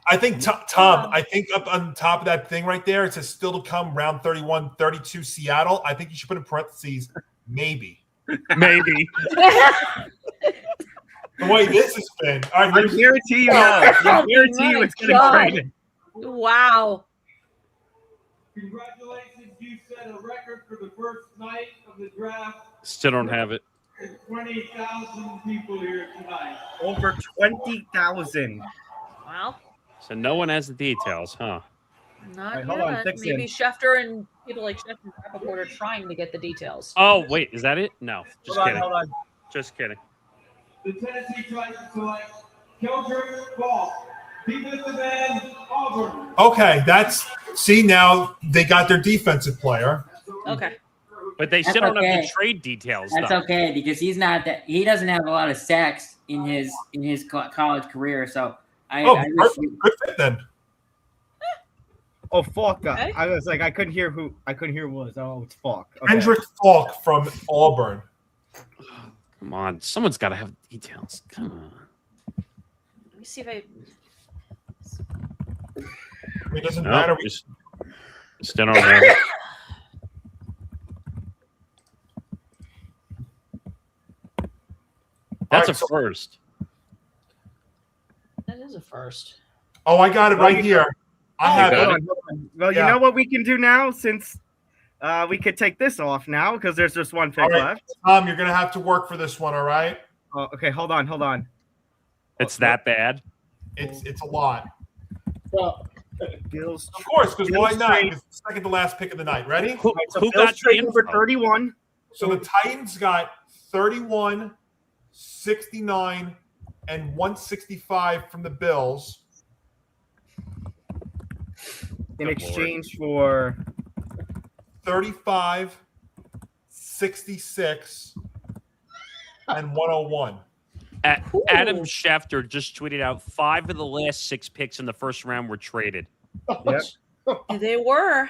I think, Tom, I think up on top of that thing right there, it says still to come, round 31, 32 Seattle. I think you should put in parentheses, maybe. Maybe. The way this has been. All right, I guarantee you it's getting traded. Wow. Congratulations, you set a record for the first night of the draft. Still don't have it. 20,000 people here tonight. Over 20,000. Wow. So no one has the details, huh? Not Wait, hold on, yet. fix Maybe it. Schefter and people like Schefter and Rappaport are trying to get the details. Oh, wait, is that it? No, just kidding. Hold on. Just kidding. The Tennessee tries to select Keldrick Ball, defensive end, Auburn. Okay, now they got their defensive player. Okay. But they still don't have the trade details. That's though. okay because he doesn't have a lot of sacks in his college career. So good fit then. Oh, Falk. I was like, I couldn't hear who it was. Oh, it's Falk. Okay. Kendrick Falk from Auburn. Come on, someone's got to have details. Come on. Let me see if I. It doesn't matter. Still don't have it. That's a first. That is a first. Oh, I got it right here. I have it. Well, you know what we can do now, since we could take this off now because there's just one pick left. Tom, you're gonna have to work for this one. All right. Oh, okay, hold on. It's that bad. It's a lot. Well, Bills. Of course, because why not? trade- It's the second to last pick of the night. Ready? Who got trade number 31? So the Titans got 31, 69, and 165 from the Bills. In exchange for 35, 66, and 101. Adam Schefter just tweeted out 5 of the last 6 picks in the first round were traded. They were.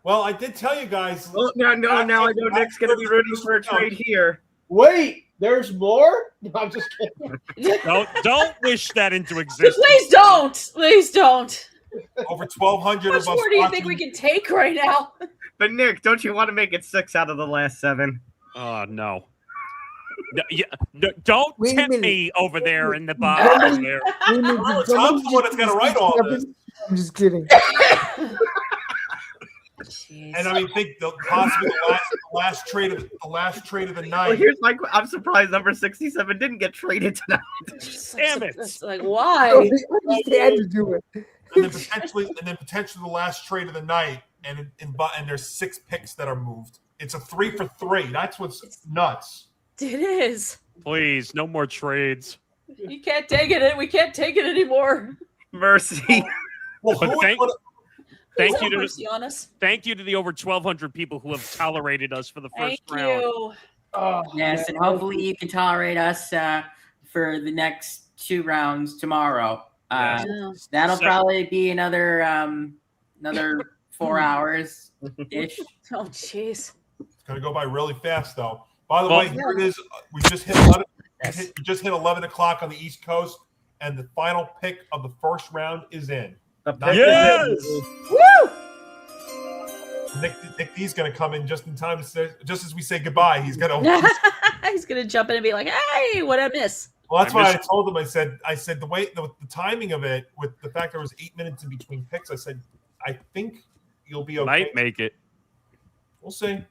Well, I did tell you guys. Oh, now I know Nick's going to be rooting for a trade here. Wait, there's more? No, I'm just kidding. Don't wish that into existence. Please don't. Please don't. Over 1,200 How of much us more do you watching. think we can take right now? But Nick, don't you want to make it 6 out of the last 7? Oh, no. Don't Wait a tempt minute. me over there in the bottom there. Oh, Tom's the one that's got to write all this. I'm just kidding. And I mean, think possibly the last trade of the night. Well, here's my. I'm surprised number 67 didn't get traded tonight. Damn it! It's like, why? I just had to do it. And then potentially the last trade of the night, and there's 6 picks that are moved. It's a 3 for 3. That's what's nuts. It is. Please, no more trades. You can't take it. We can't take it anymore. Mercy. Well, But thank you to Mercy on us. thank you to the over 1,200 people who have tolerated us for the first Thank round. you. Yes, and hopefully you can tolerate us for the next 2 rounds tomorrow. That'll probably be another 4 hours ish. Oh, jeez. It's gonna go by really fast, though. By the way, here it is. We just hit 11. We just hit 11 o'clock on the East Coast, and the final pick of the first round is in. Yes! Woo! Nick D's going to come in just in time to say, just as we say goodbye. He's going to. He's gonna jump in and be like, "Hey, what I miss?" Well, that's why I told him. I said the way the timing of it, with the fact there was 8 minutes in between picks. I said, I think you'll be okay. Might make it. We'll see.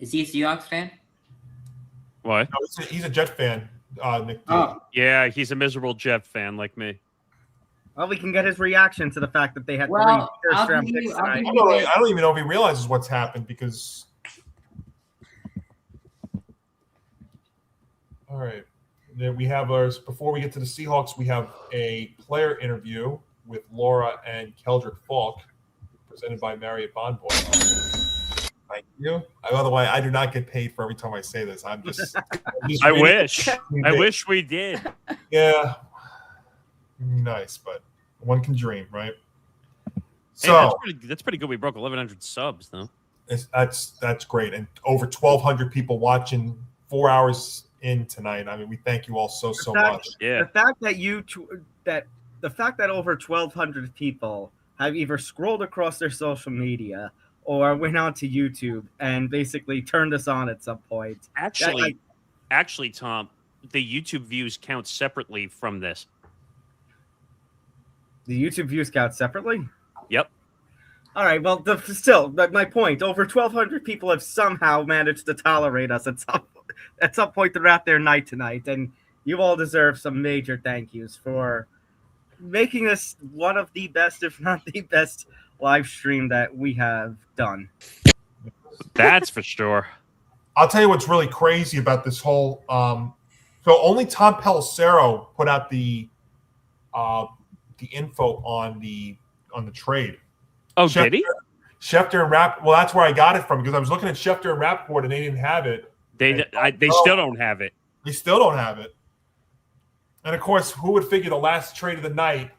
Is he a Seahawks fan? What? No, he's a Jet fan, Nick. Yeah, he's a miserable Jet fan like me. Well, we can get his reaction to the fact that they had 3 first-round picks tonight. I don't even know if he realizes what's happened because. All right. Then we have ours. Before we get to the Seahawks, we have a player interview with Laura and Keldrick Falk, presented by Marriott Bonvoy. Thank you. By the way, I do not get paid for every time I say this. I'm just I wish. I wish we did. Yeah. Nice, but one can dream, right? So hey, that's pretty good. We broke 1,100 subs, though. That's great, and over 1,200 people watching 4 hours in tonight. I mean, we thank you all so much. Yeah. The fact that over 1,200 people have either scrolled across their social media or went on to YouTube and basically turned us on at some point. Actually, Tom, the YouTube views count separately from this. The YouTube views count separately? Yep. All right. Well, still, my point. Over 1,200 people have somehow managed to tolerate us at some point throughout their night tonight, and you all deserve some major thank yous for making this one of the best, if not the best, live stream that we have done. That's for sure. I'll tell you what's really crazy about this whole. So only Tom Pelissero put out the info on the trade. Oh, did he? Schefter and Rapp. Well, that's where I got it from because I was looking at Schefter and Rappaport and they didn't have it. They still don't have it. They still don't have it. And of course, who would figure the last trade of the night?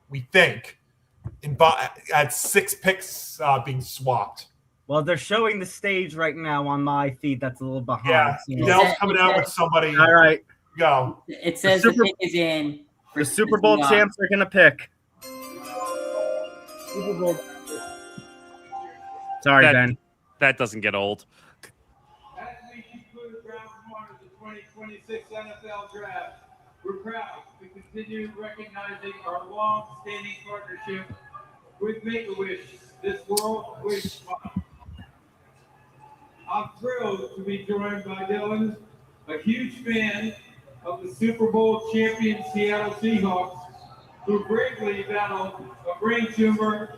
We think at 6 picks being swapped. Well, they're showing the stage right now on my feed. That's a little behind. Yeah, Dell's coming out with somebody. All right, go. It says the pick is in The Super Bowl champs are going to pick. Super Bowl. Sorry, Ben. That doesn't get old. As we conclude round one of the 2026 NFL Draft, we're proud to continue recognizing our long-standing partnership with Make-A-Wish, this World Wish Fund. I'm thrilled to be joined by Dylan, a huge fan of the Super Bowl champion Seattle Seahawks, who bravely battled a brain tumor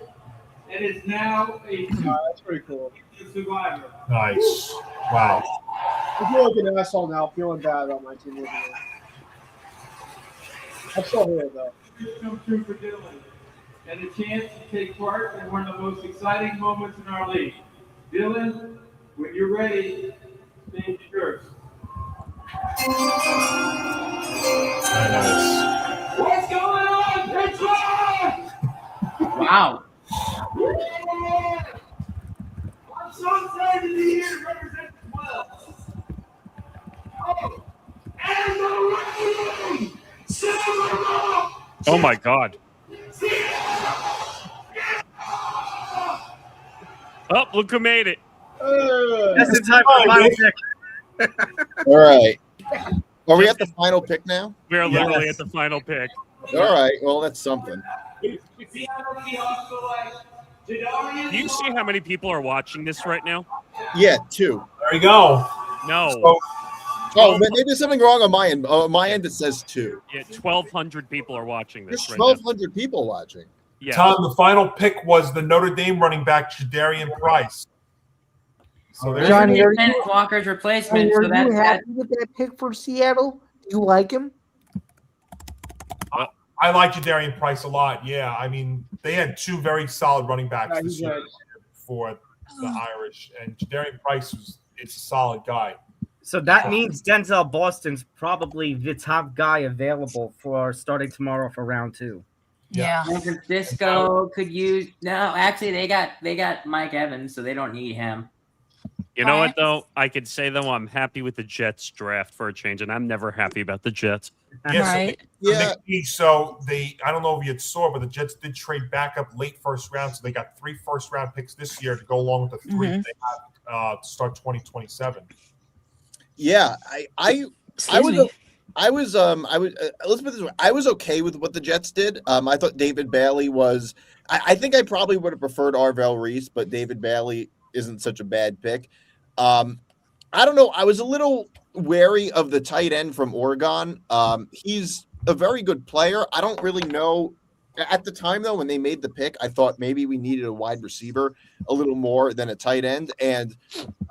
and is now a that's pretty cool. survivor. Nice. Wow. I feel like an asshole now, feeling bad about my team. I'm still here, though. Come true for Dylan, and a chance to take part in one of the most exciting moments in our league. Dylan, when you're ready, stage is yours. What's going on, Pittsburgh? Wow. I'm so excited to be here to represent the 12. Oh, and the Ravens! Oh my God. Oh, look who made it. Just in time for the final pick. All right. Are we at the final pick now? We are literally at the final pick. All right. Well, that's something. Do you see how many people are watching this right now? Yeah, 2. There you go. No. Oh, maybe there's something wrong on my end. On my end, it says 2. Yeah, 1,200 people are watching this There's right 1,200 people watching. Yeah. Tom, the final pick was the Notre Dame running back Jadarian Price. So there's Johnny, are Kenneth you, Walker's replacement. are So you that's happy with that pick for Seattle? Do you like him? I like Jadarian Price a lot. Yeah, I mean, they had 2 very solid running backs Yeah, this he's year good. for the Irish, and Jadarian Price is a solid guy. So that means Denzel Boston's probably the top guy available for starting tomorrow for round 2. San Francisco could use actually they got Mike Evans, so they don't need him. You know what, though? I could say, though, I'm happy with the Jets draft for a change, and I'm never happy about the Jets. So they, I don't know if you saw, but the Jets did trade back up late first round, so they got 3 first-round picks this year to go along with the 3 they have to start 2027. Yeah, I was let's put it this way. I was okay with what the Jets did. I thought David Bailey was. I think I probably would have preferred Arvell Reese, but David Bailey isn't such a bad pick. I don't know. I was a little wary of the tight end from Oregon. He's a very good player. I don't really know. At the time, though, when they made the pick, I thought maybe we needed a wide receiver a little more than a tight end. And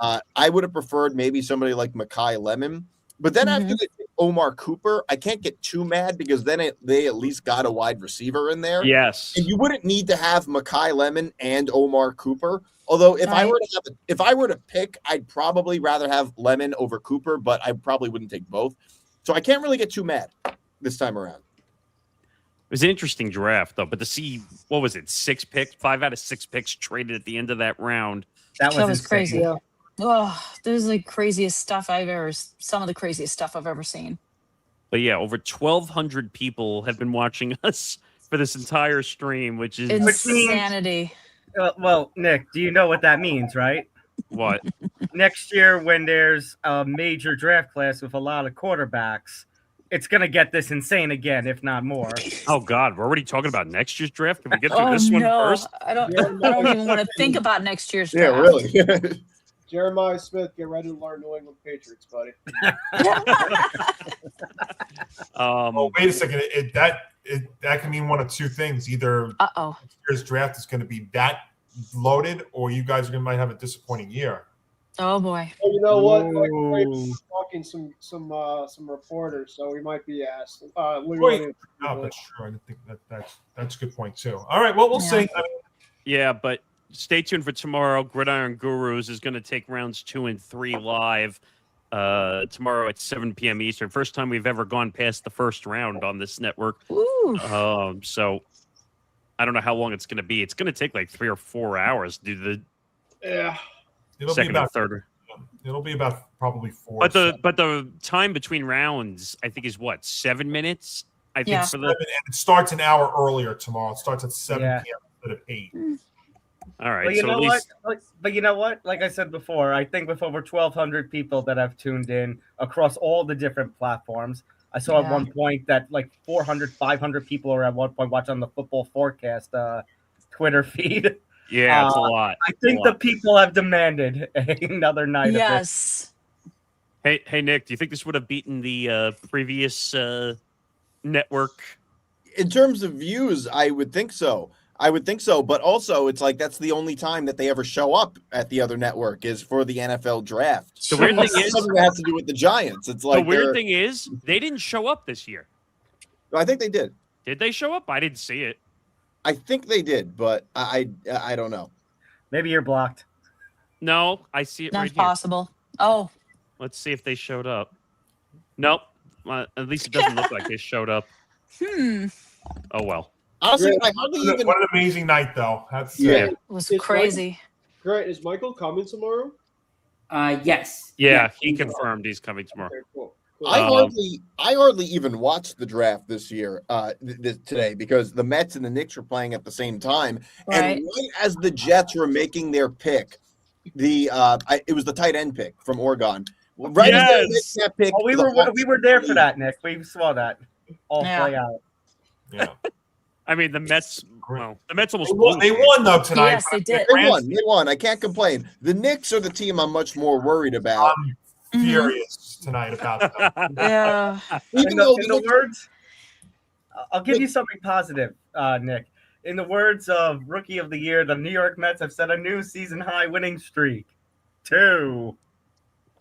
I would have preferred maybe somebody like Mekhi Lemon. But then after they picked Omar Cooper, I can't get too mad because then they at least got a wide receiver in there. Yes. And you wouldn't need to have Mekhi Lemon and Omar Cooper. Although if I were to pick, I'd probably rather have Lemon over Cooper, but I probably wouldn't take both. So I can't really get too mad this time around. It was an interesting draft, though. But to see, what was it, 6 picks, 5 out of 6 picks traded at the end of that round. That was crazy. Oh, this is the craziest stuff some of the craziest stuff I've ever seen. But yeah, over 1,200 people have been watching us for this entire stream, which is insanity. Well, Nick, do you know what that means, right? What? Next year, when there's a major draft class with a lot of quarterbacks, it's going to get this insane again, if not more. Oh, God. We're already talking about next year's draft? Can we get through this one first? I don't even want to think about next year's draft. Yeah, really. Jeremiah Smith, get ready to learn New England Patriots, buddy. Wait a second. That can mean one of 2 things. Either next year's draft is going to be that loaded, or you guys might have a disappointing year. Oh boy. Well, you know what? We're talking some reporters, so we might be asked. That's true. I think that's a good point too. All right. Well, we'll see. Yeah, but stay tuned for tomorrow. Gridiron Gurus is going to take rounds 2 and 3 live tomorrow at 7 p.m. Eastern. First time we've ever gone past the first round on this network. So I don't know how long it's going to be. It's going to take like 3 or 4 hours to do the second and third. It'll be about probably 4. But the time between rounds, I think, is what, 7 minutes? I think Yeah. for the And it starts an hour earlier tomorrow. It starts at 7 Yeah. p.m. instead of 8. all right. But you So know at what? least But you know what? Like I said before, I think with over 1,200 people that have tuned in across all the different platforms, I saw at Yeah. one point that like 400, 500 people are at one point watching the Football Forecast Twitter feed. yeah, it's a lot. I think the people have demanded another night of this. Yes. Hey, Nick, do you think this would have beaten the previous network? In terms of views, I would think so. But also, it's like that's the only time that they ever show up at the other network is for the NFL draft. The weird thing is, something that has to do with the Giants. It's like the weird thing is they didn't show up this year. I think they did. Did they show up? I didn't see it. I think they did, but I don't know. Maybe you're blocked. No, I see it Not right here. possible. Oh, Let's see if they showed up. Nope. At least it doesn't look like they showed up. Oh well. Honestly, I hardly even. What an amazing night, though. That's it was crazy. Great. Is Michael coming tomorrow? Yes. Yeah, he confirmed he's coming tomorrow. Okay, cool. I hardly even watched the draft this year, today, because the Mets and the Knicks were playing at the same time, and Right. right as the Jets were making their pick, it was the tight end pick from Oregon. Right as they were making that pick, Oh, we were there for that, Nick. We saw that all play out. Yeah. I mean, the Mets. Well, the Mets almost They won though tonight. Yes, they did. They won. I can't complain. The Knicks are the team I'm much more worried about. I'm furious tonight about that. Yeah. Even In though the words, I'll give you something positive, Nick. In the words of Rookie of the Year, the New York Mets have set a new season-high winning streak. 2.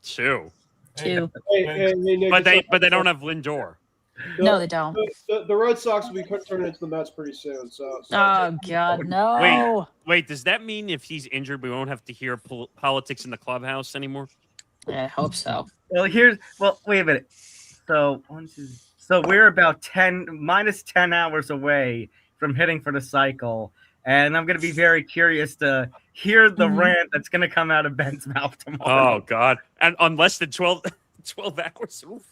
Two. Hey, Nick, But they don't have Lindor. No, they don't. The Red Sox will be turning into the Mets pretty soon. So Oh God, no. Wait. Does that mean if he's injured, we won't have to hear politics in the clubhouse anymore? I hope so. Well, wait a minute. So we're about minus 10 hours away from hitting for the cycle, and I'm going to be very curious to hear the rant that's going to come out of Ben's mouth tomorrow. Oh God! And on less than 12 hours. Oof.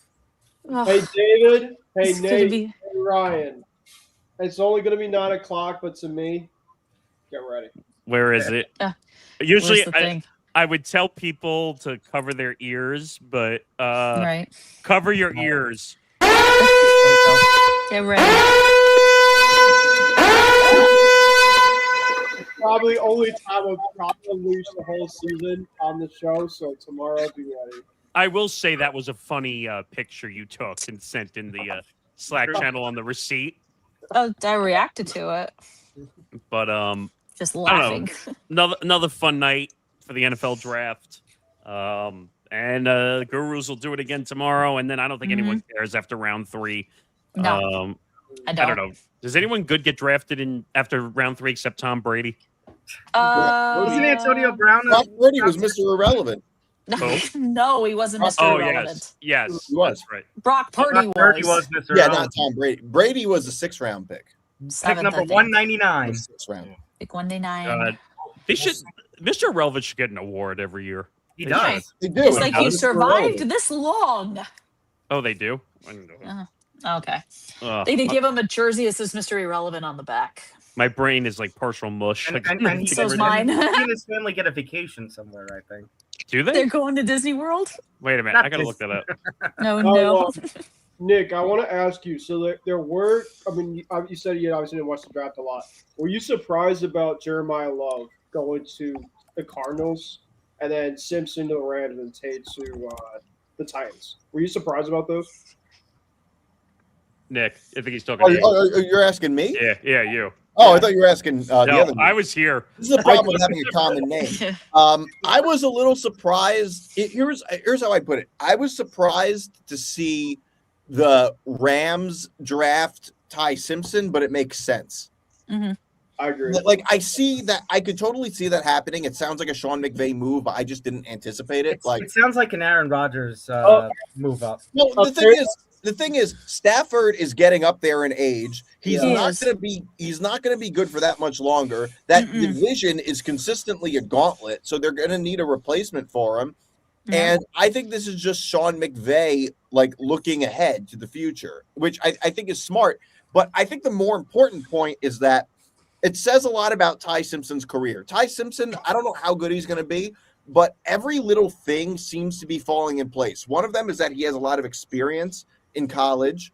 Hey, David. Hey, It's gonna Nate. be- Hey, Ryan. It's only going to be 9 o'clock, but to me, get ready. Where is it? where's Usually, the thing? I would tell people to cover their ears, but Right. cover your ears. Get ready. Probably only time I'll probably unleash the whole season on the show, so tomorrow be ready. I will say that was a funny picture you took and sent in the Slack channel on the receipt. Oh, I reacted to it. But Just I laughing. don't know. Another fun night for the NFL draft. And Gurus will do it again tomorrow, and then I don't think anyone cares after round 3. No, I I don't know. Does anyone good get drafted after round 3 except Tom Brady? Wasn't Antonio Brown? Tom Brady was Mr. Irrelevant. No, he wasn't Mr. Oh Irrelevant. yes, He was. that's right. Brock Purdy was. Mr. Yeah, not Tom Brady. Brady was a 6th-round pick. Pick number 199. 6th round. Pick 199. God, they should. Mr. Irrelevant should get an award every year. He They does. They do. It's like you Mr. survived Irrelevant. this long. Oh, they do. I didn't know. Okay. Ugh, They did give him a jersey that says Mr. Irrelevant on the back. my brain is like partial mush. And he, So's mine. He and his family get a vacation somewhere, I think. Do they? They're going to Disney World? Wait a minute. Not I gotta this- look that up. No, Oh, no. Nick, I want to ask you. So there were. I mean, you said you obviously didn't watch the draft a lot. Were you surprised about Jeremiah Love going to the Cardinals and then Simpson to the Rams and Tate to the Titans? Were you surprised about those? Nick, I think he's talking to you. Oh, you're asking me? Yeah, you. Oh, I thought you were asking the No, other. I was here. This is the problem with having a common name. I was a little surprised. Here's how I put it. I was surprised to see the Rams draft Ty Simpson, but it makes sense. Mm-hmm. I agree. Like I see that. I could totally see that happening. It sounds like a Sean McVay move, but I just didn't anticipate it. Like It sounds like an Aaron Rodgers move up. no, the thing is, Stafford is getting up there in age. He's not going to be good for that much longer. That division is consistently a gauntlet, so they're going to need a replacement for him. And I think this is just Sean McVay like looking ahead to the future, which I think is smart. But I think the more important point is that it says a lot about Ty Simpson's career. Ty Simpson, I don't know how good he's going to be, but every little thing seems to be falling in place. One of them is that he has a lot of experience in college,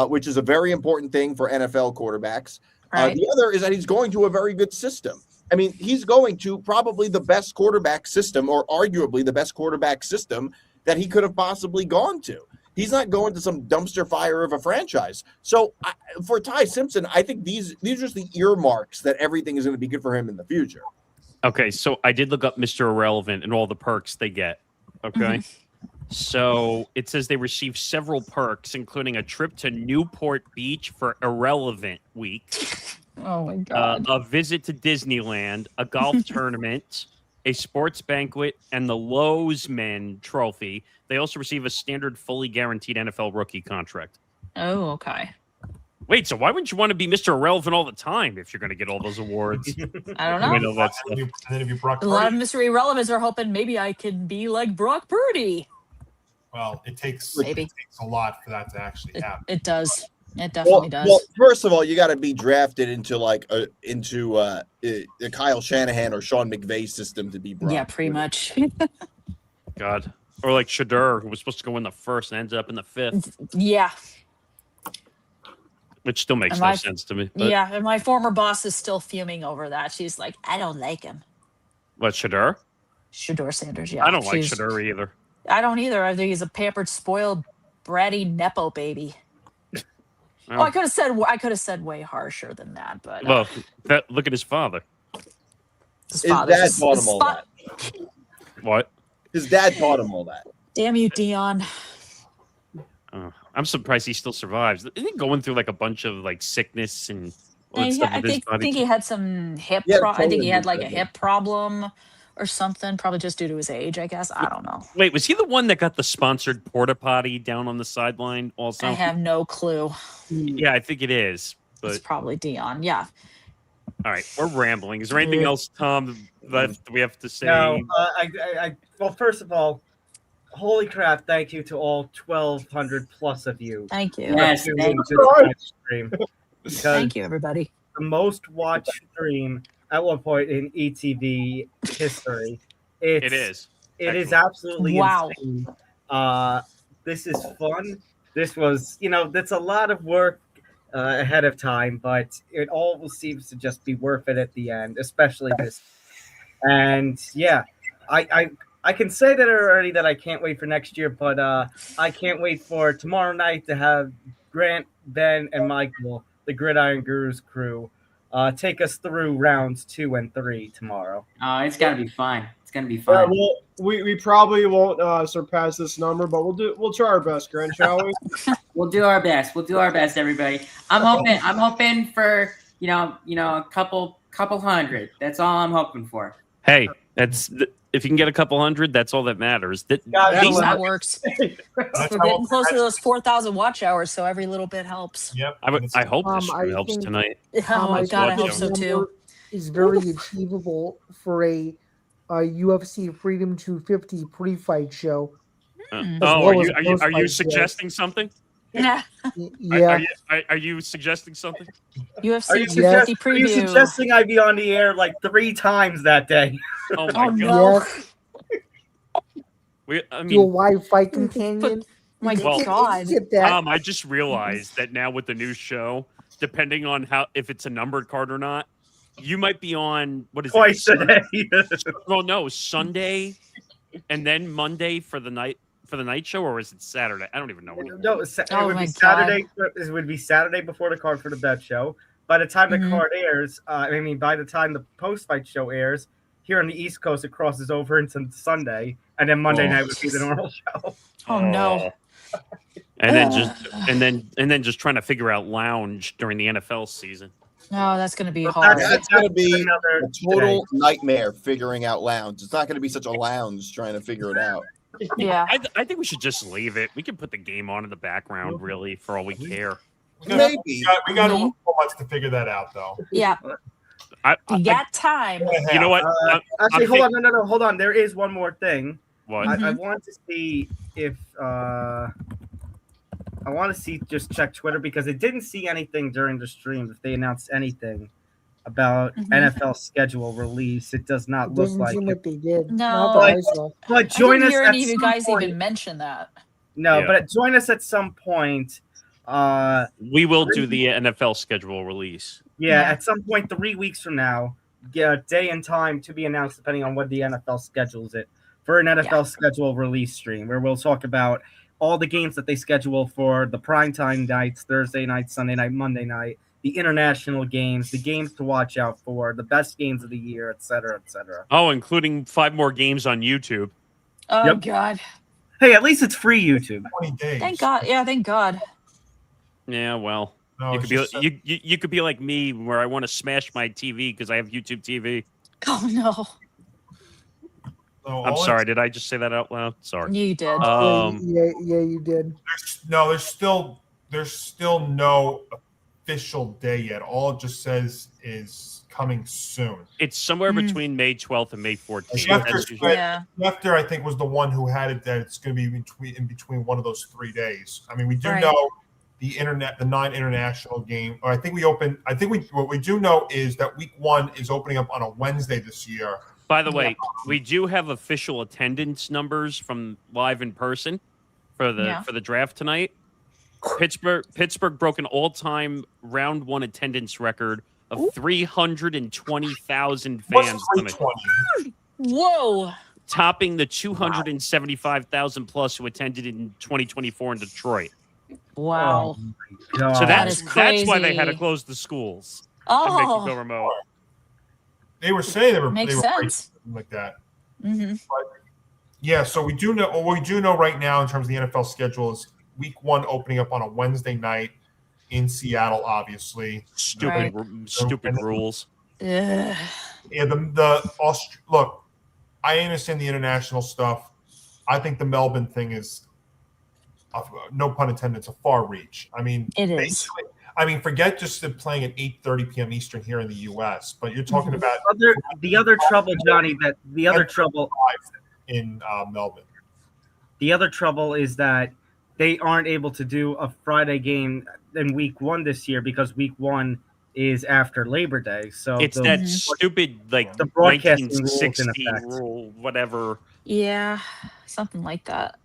which is a very important thing for NFL quarterbacks. Right. The other is that he's going to a very good system. I mean, he's going to probably the best quarterback system, or arguably the best quarterback system that he could have possibly gone to. He's not going to some dumpster fire of a franchise. So for Ty Simpson, I think these are just the earmarks that everything is going to be good for him in the future. Okay, so I did look up Mr. Irrelevant and all the perks they get. Okay. So it says they receive several perks, including a trip to Newport Beach for Irrelevant Week. Oh my God. A visit to Disneyland, a golf tournament, a sports banquet, and the Lowesman Trophy. They also receive a standard fully guaranteed NFL rookie contract. Oh, okay. Wait, so why wouldn't you want to be Mr. Irrelevant all the time if you're going to get all those awards? I don't know. I know that stuff. And then if you Brock A lot of Purdy, mystery relevants are hoping maybe I could be like Brock Purdy. well, it takes Maybe. a lot for that to actually happen. It does. It definitely does. Well, first of all, you got to be drafted into the Kyle Shanahan or Sean McVay system to be Brock. Yeah, pretty much. God. Or like Shadur, who was supposed to go in the first and ends up in the fifth, Yeah. which still makes And no my- sense to me. But Yeah. And my former boss is still fuming over that. She's like, I don't like him. what, Shadur? Shador Sanders, yeah. I don't like She's- Shadur either. I don't either. I think he's a pampered, spoiled, bratty Nepo baby. Well, Oh, I could have said way harsher than that, but well, look at his father. his His father's dad just- taught his him all fa- that. What? His dad taught him all that. Damn you, Dion. I'm surprised he still survives. Isn't he going through like a bunch of like sickness and all that And stuff I with his think body? he had some hip. Yeah, I think he had totally like a hip problem or something, probably just due to his age. I guess I don't know. Wait, was he the one that got the sponsored porta potty down on the sideline? Also, I have no clue. Yeah, I think it is. It's But probably Dion. Yeah. all right, we're rambling. Is there anything else, Tom, that we have to say? No, well, first of all, holy crap! Thank you to all 1,200 plus of you. Thank you. Yes, for thank tuning you. into this stream. Because Thank you, everybody. the most watched stream at one point in ETV history. It is. It is Actually. absolutely Wow. insane. This is fun. This was, that's a lot of work ahead of time, but it all seems to just be worth it at the end, especially this. And yeah, I can say that already that I can't wait for next year, but I can't wait for tomorrow night to have Grant, Ben, and Michael, the Gridiron Gurus crew, take us through rounds 2 and 3 tomorrow. Oh, it's got to be fun. It's going to be Yeah, fun. well, we probably won't surpass this number, but we'll try our best, Grant, shall we? We'll do our best. We'll do our best, everybody. I'm hoping for a couple hundred. That's all I'm hoping for. Hey, if you can get a couple hundred, that's all that matters. That works. That's We're how- getting closer to those 4,000 watch hours, so every little bit helps. Yep. I hope this I helps think- tonight. Oh my God, I hope watch so number too. is very achievable for a UFC Freedom 250 pre-fight show. Hmm. Oh, well as are you post-fight shows. suggesting something? Yeah. Yeah. Are you suggesting something? Are you, UFC 250 are you preview. suggesting I be on the air like 3 times that day? Oh my Oh god! no. I Do a mean, live fight companion. My Well, God. Get that. I just realized that now with the new show, depending on if it's a numbered card or not, you might be on Twice a day. Well, no, Sunday, and then Monday for the night show, or is it Saturday? I don't even know. No, it Oh would my be Saturday. It would be Saturday before the card for the bet show. By the time the Mhm. card airs, by the time the post-fight show airs, here on the East Coast, it crosses over into Sunday, and then Monday night would be the normal show. Oh no. And then just trying to figure out lounge during the NFL season. No, that's going to be But hard. That's going to be Another a total nightmare figuring out lounge. It's not going to be such a lounge trying to figure it out. Yeah. I think we should just leave it. We can put the game on in the background, really, for all we care. Maybe. We got a couple months to figure that out, though. Yeah. You got time. You know what? Actually, hold on. No. Hold on. There is one more thing. What? I want to see if just check Twitter because it didn't see anything during the stream. If they announced anything about NFL schedule release, it does not It look doesn't like seem it. like they did. No. Not that I saw. But I join didn't us hear at any of you some guys point. even mention that. No, Yeah. but join us at some point. We will do the NFL schedule release. Yeah, at some point 3 weeks from now, day and time to be announced depending on what the NFL schedules it for an NFL schedule release stream where we'll talk about all the games that they schedule for the primetime nights, Thursday night, Sunday night, Monday night, the international games, the games to watch out for, the best games of the year, et cetera, et cetera. Oh, including 5 more games on YouTube. Oh God. Hey, at least it's free YouTube. 20 days. Thank God. Yeah, thank God. Yeah, well, No, you it's could be just you could be like me, where I want to smash my TV because I have YouTube TV. Oh no. No, I'm all sorry. it's- Did I just say that out loud? Sorry. You did. Yeah, you did. There's still no official day yet. All it just says is coming soon. It's somewhere between May 12th and May 14th. Schefter, I think, was the one who had it that it's going to be in between one of those 3 days. I mean, we do know the 9 international game. Or I think what we do know is that week 1 is opening up on a Wednesday this year. By the way, we do have official attendance numbers from live in person for the draft tonight. Pittsburgh broke an all-time round 1 attendance record of 320,000 fans coming. Whoa. Topping the 275,000 plus who attended in 2024 in Detroit. Wow. Oh, So That is that's why they had to crazy. close the schools and make it go remote. They were saying they were Makes breaking sense. something like that. Mm-hmm. But yeah, so we do know. What we do know right now in terms of the NFL schedule is week 1 opening up on a Wednesday night in Seattle. Obviously, Stupid rules. Ugh. Yeah, look. I understand the international stuff. I think the Melbourne thing is, no pun intended, it's a far reach. I mean, It is. basically, I mean, forget just playing at 8:30 p.m. Eastern here in the U.S., but you're talking about the other trouble, Johnny. That the other trouble in Melbourne. The other trouble is that they aren't able to do a Friday game in week 1 this year because week 1 is after Labor Day. So It's that stupid the broadcasting rules in 1960 effect. rule, whatever. Yeah, something like that.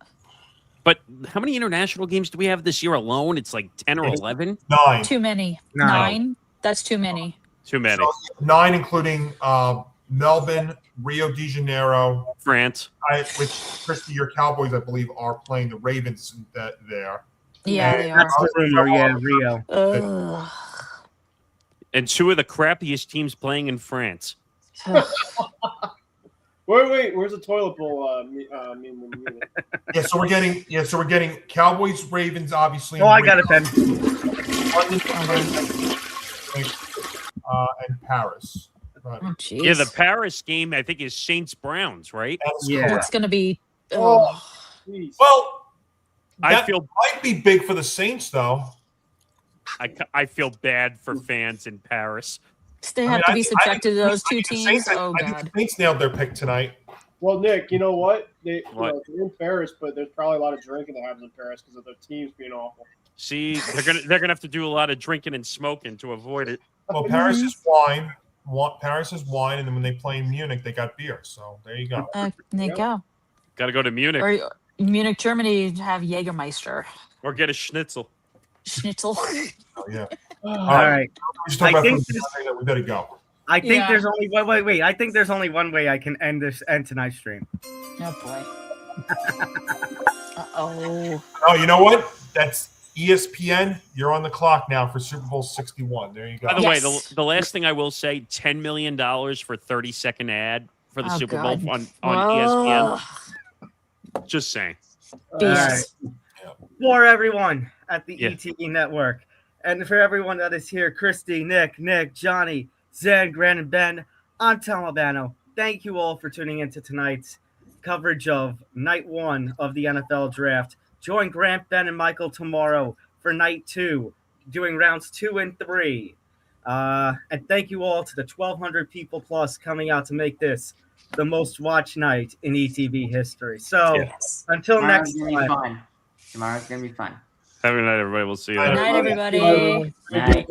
But how many international games do we have this year alone? It's like 10 or 11? 9. Too many. 9. 9? That's too many. Too many. So 9, including Melbourne, Rio de Janeiro, France. Which Kristie, your Cowboys, I believe, are playing the Ravens there. Yeah, they are. That's the rumor. Yeah, Rio. Ugh. And 2 of the crappiest teams playing in France. Wait, where's the toilet bowl? Yeah, so we're getting Cowboys, Ravens, obviously. Oh, I got it, Ben. And Paris. Right. Oh, jeez. Yeah, the Paris game, I think, is Saints Browns, right? It's going to be. Well, I that feel might be big for the Saints, though. I feel bad for fans in Paris. They have to be subjected to those two teams. Oh, I think God. the Saints nailed their pick tonight. Well, Nick, you know what? They're in Paris, but there's probably a lot of drinking that happens in Paris because of their teams being awful. See, they're gonna have to do a lot of drinking and smoking to avoid it. Well, Paris is wine. Paris is wine, and then when they play in Munich, they got beer. So there you go. There you go. Got to go to Munich Or Munich, Germany, have Jägermeister. or get a schnitzel. Schnitzel. Oh, yeah. All right. We just talked I about think we better go. I think Yeah. there's only wait. I think there's only one way I can end tonight's stream. Oh boy. Uh-oh. Oh, you know what? That's ESPN. You're on the clock now for Super Bowl 61. There you go. By the way, the last thing I will say, $10 million for 30-second ad for the Super God. Bowl on Whoa. ESPN. Just saying. All right. For everyone at the Yeah. ETE Network, and for everyone that is here, Kristie, Nick, Johnny, Zain, Grant, and Ben, I'm Tom Albano. Thank you all for tuning into tonight's coverage of Night 1 of the NFL Draft. Join Grant, Ben, and Michael tomorrow for Night 2, doing rounds 2 and 3. And thank you all to the 1,200 people plus coming out to make this the most watched night in ETV history. So until next time. Tomorrow's gonna be fun. Have a good night, everybody. We'll see you Good later. night, everybody. Night.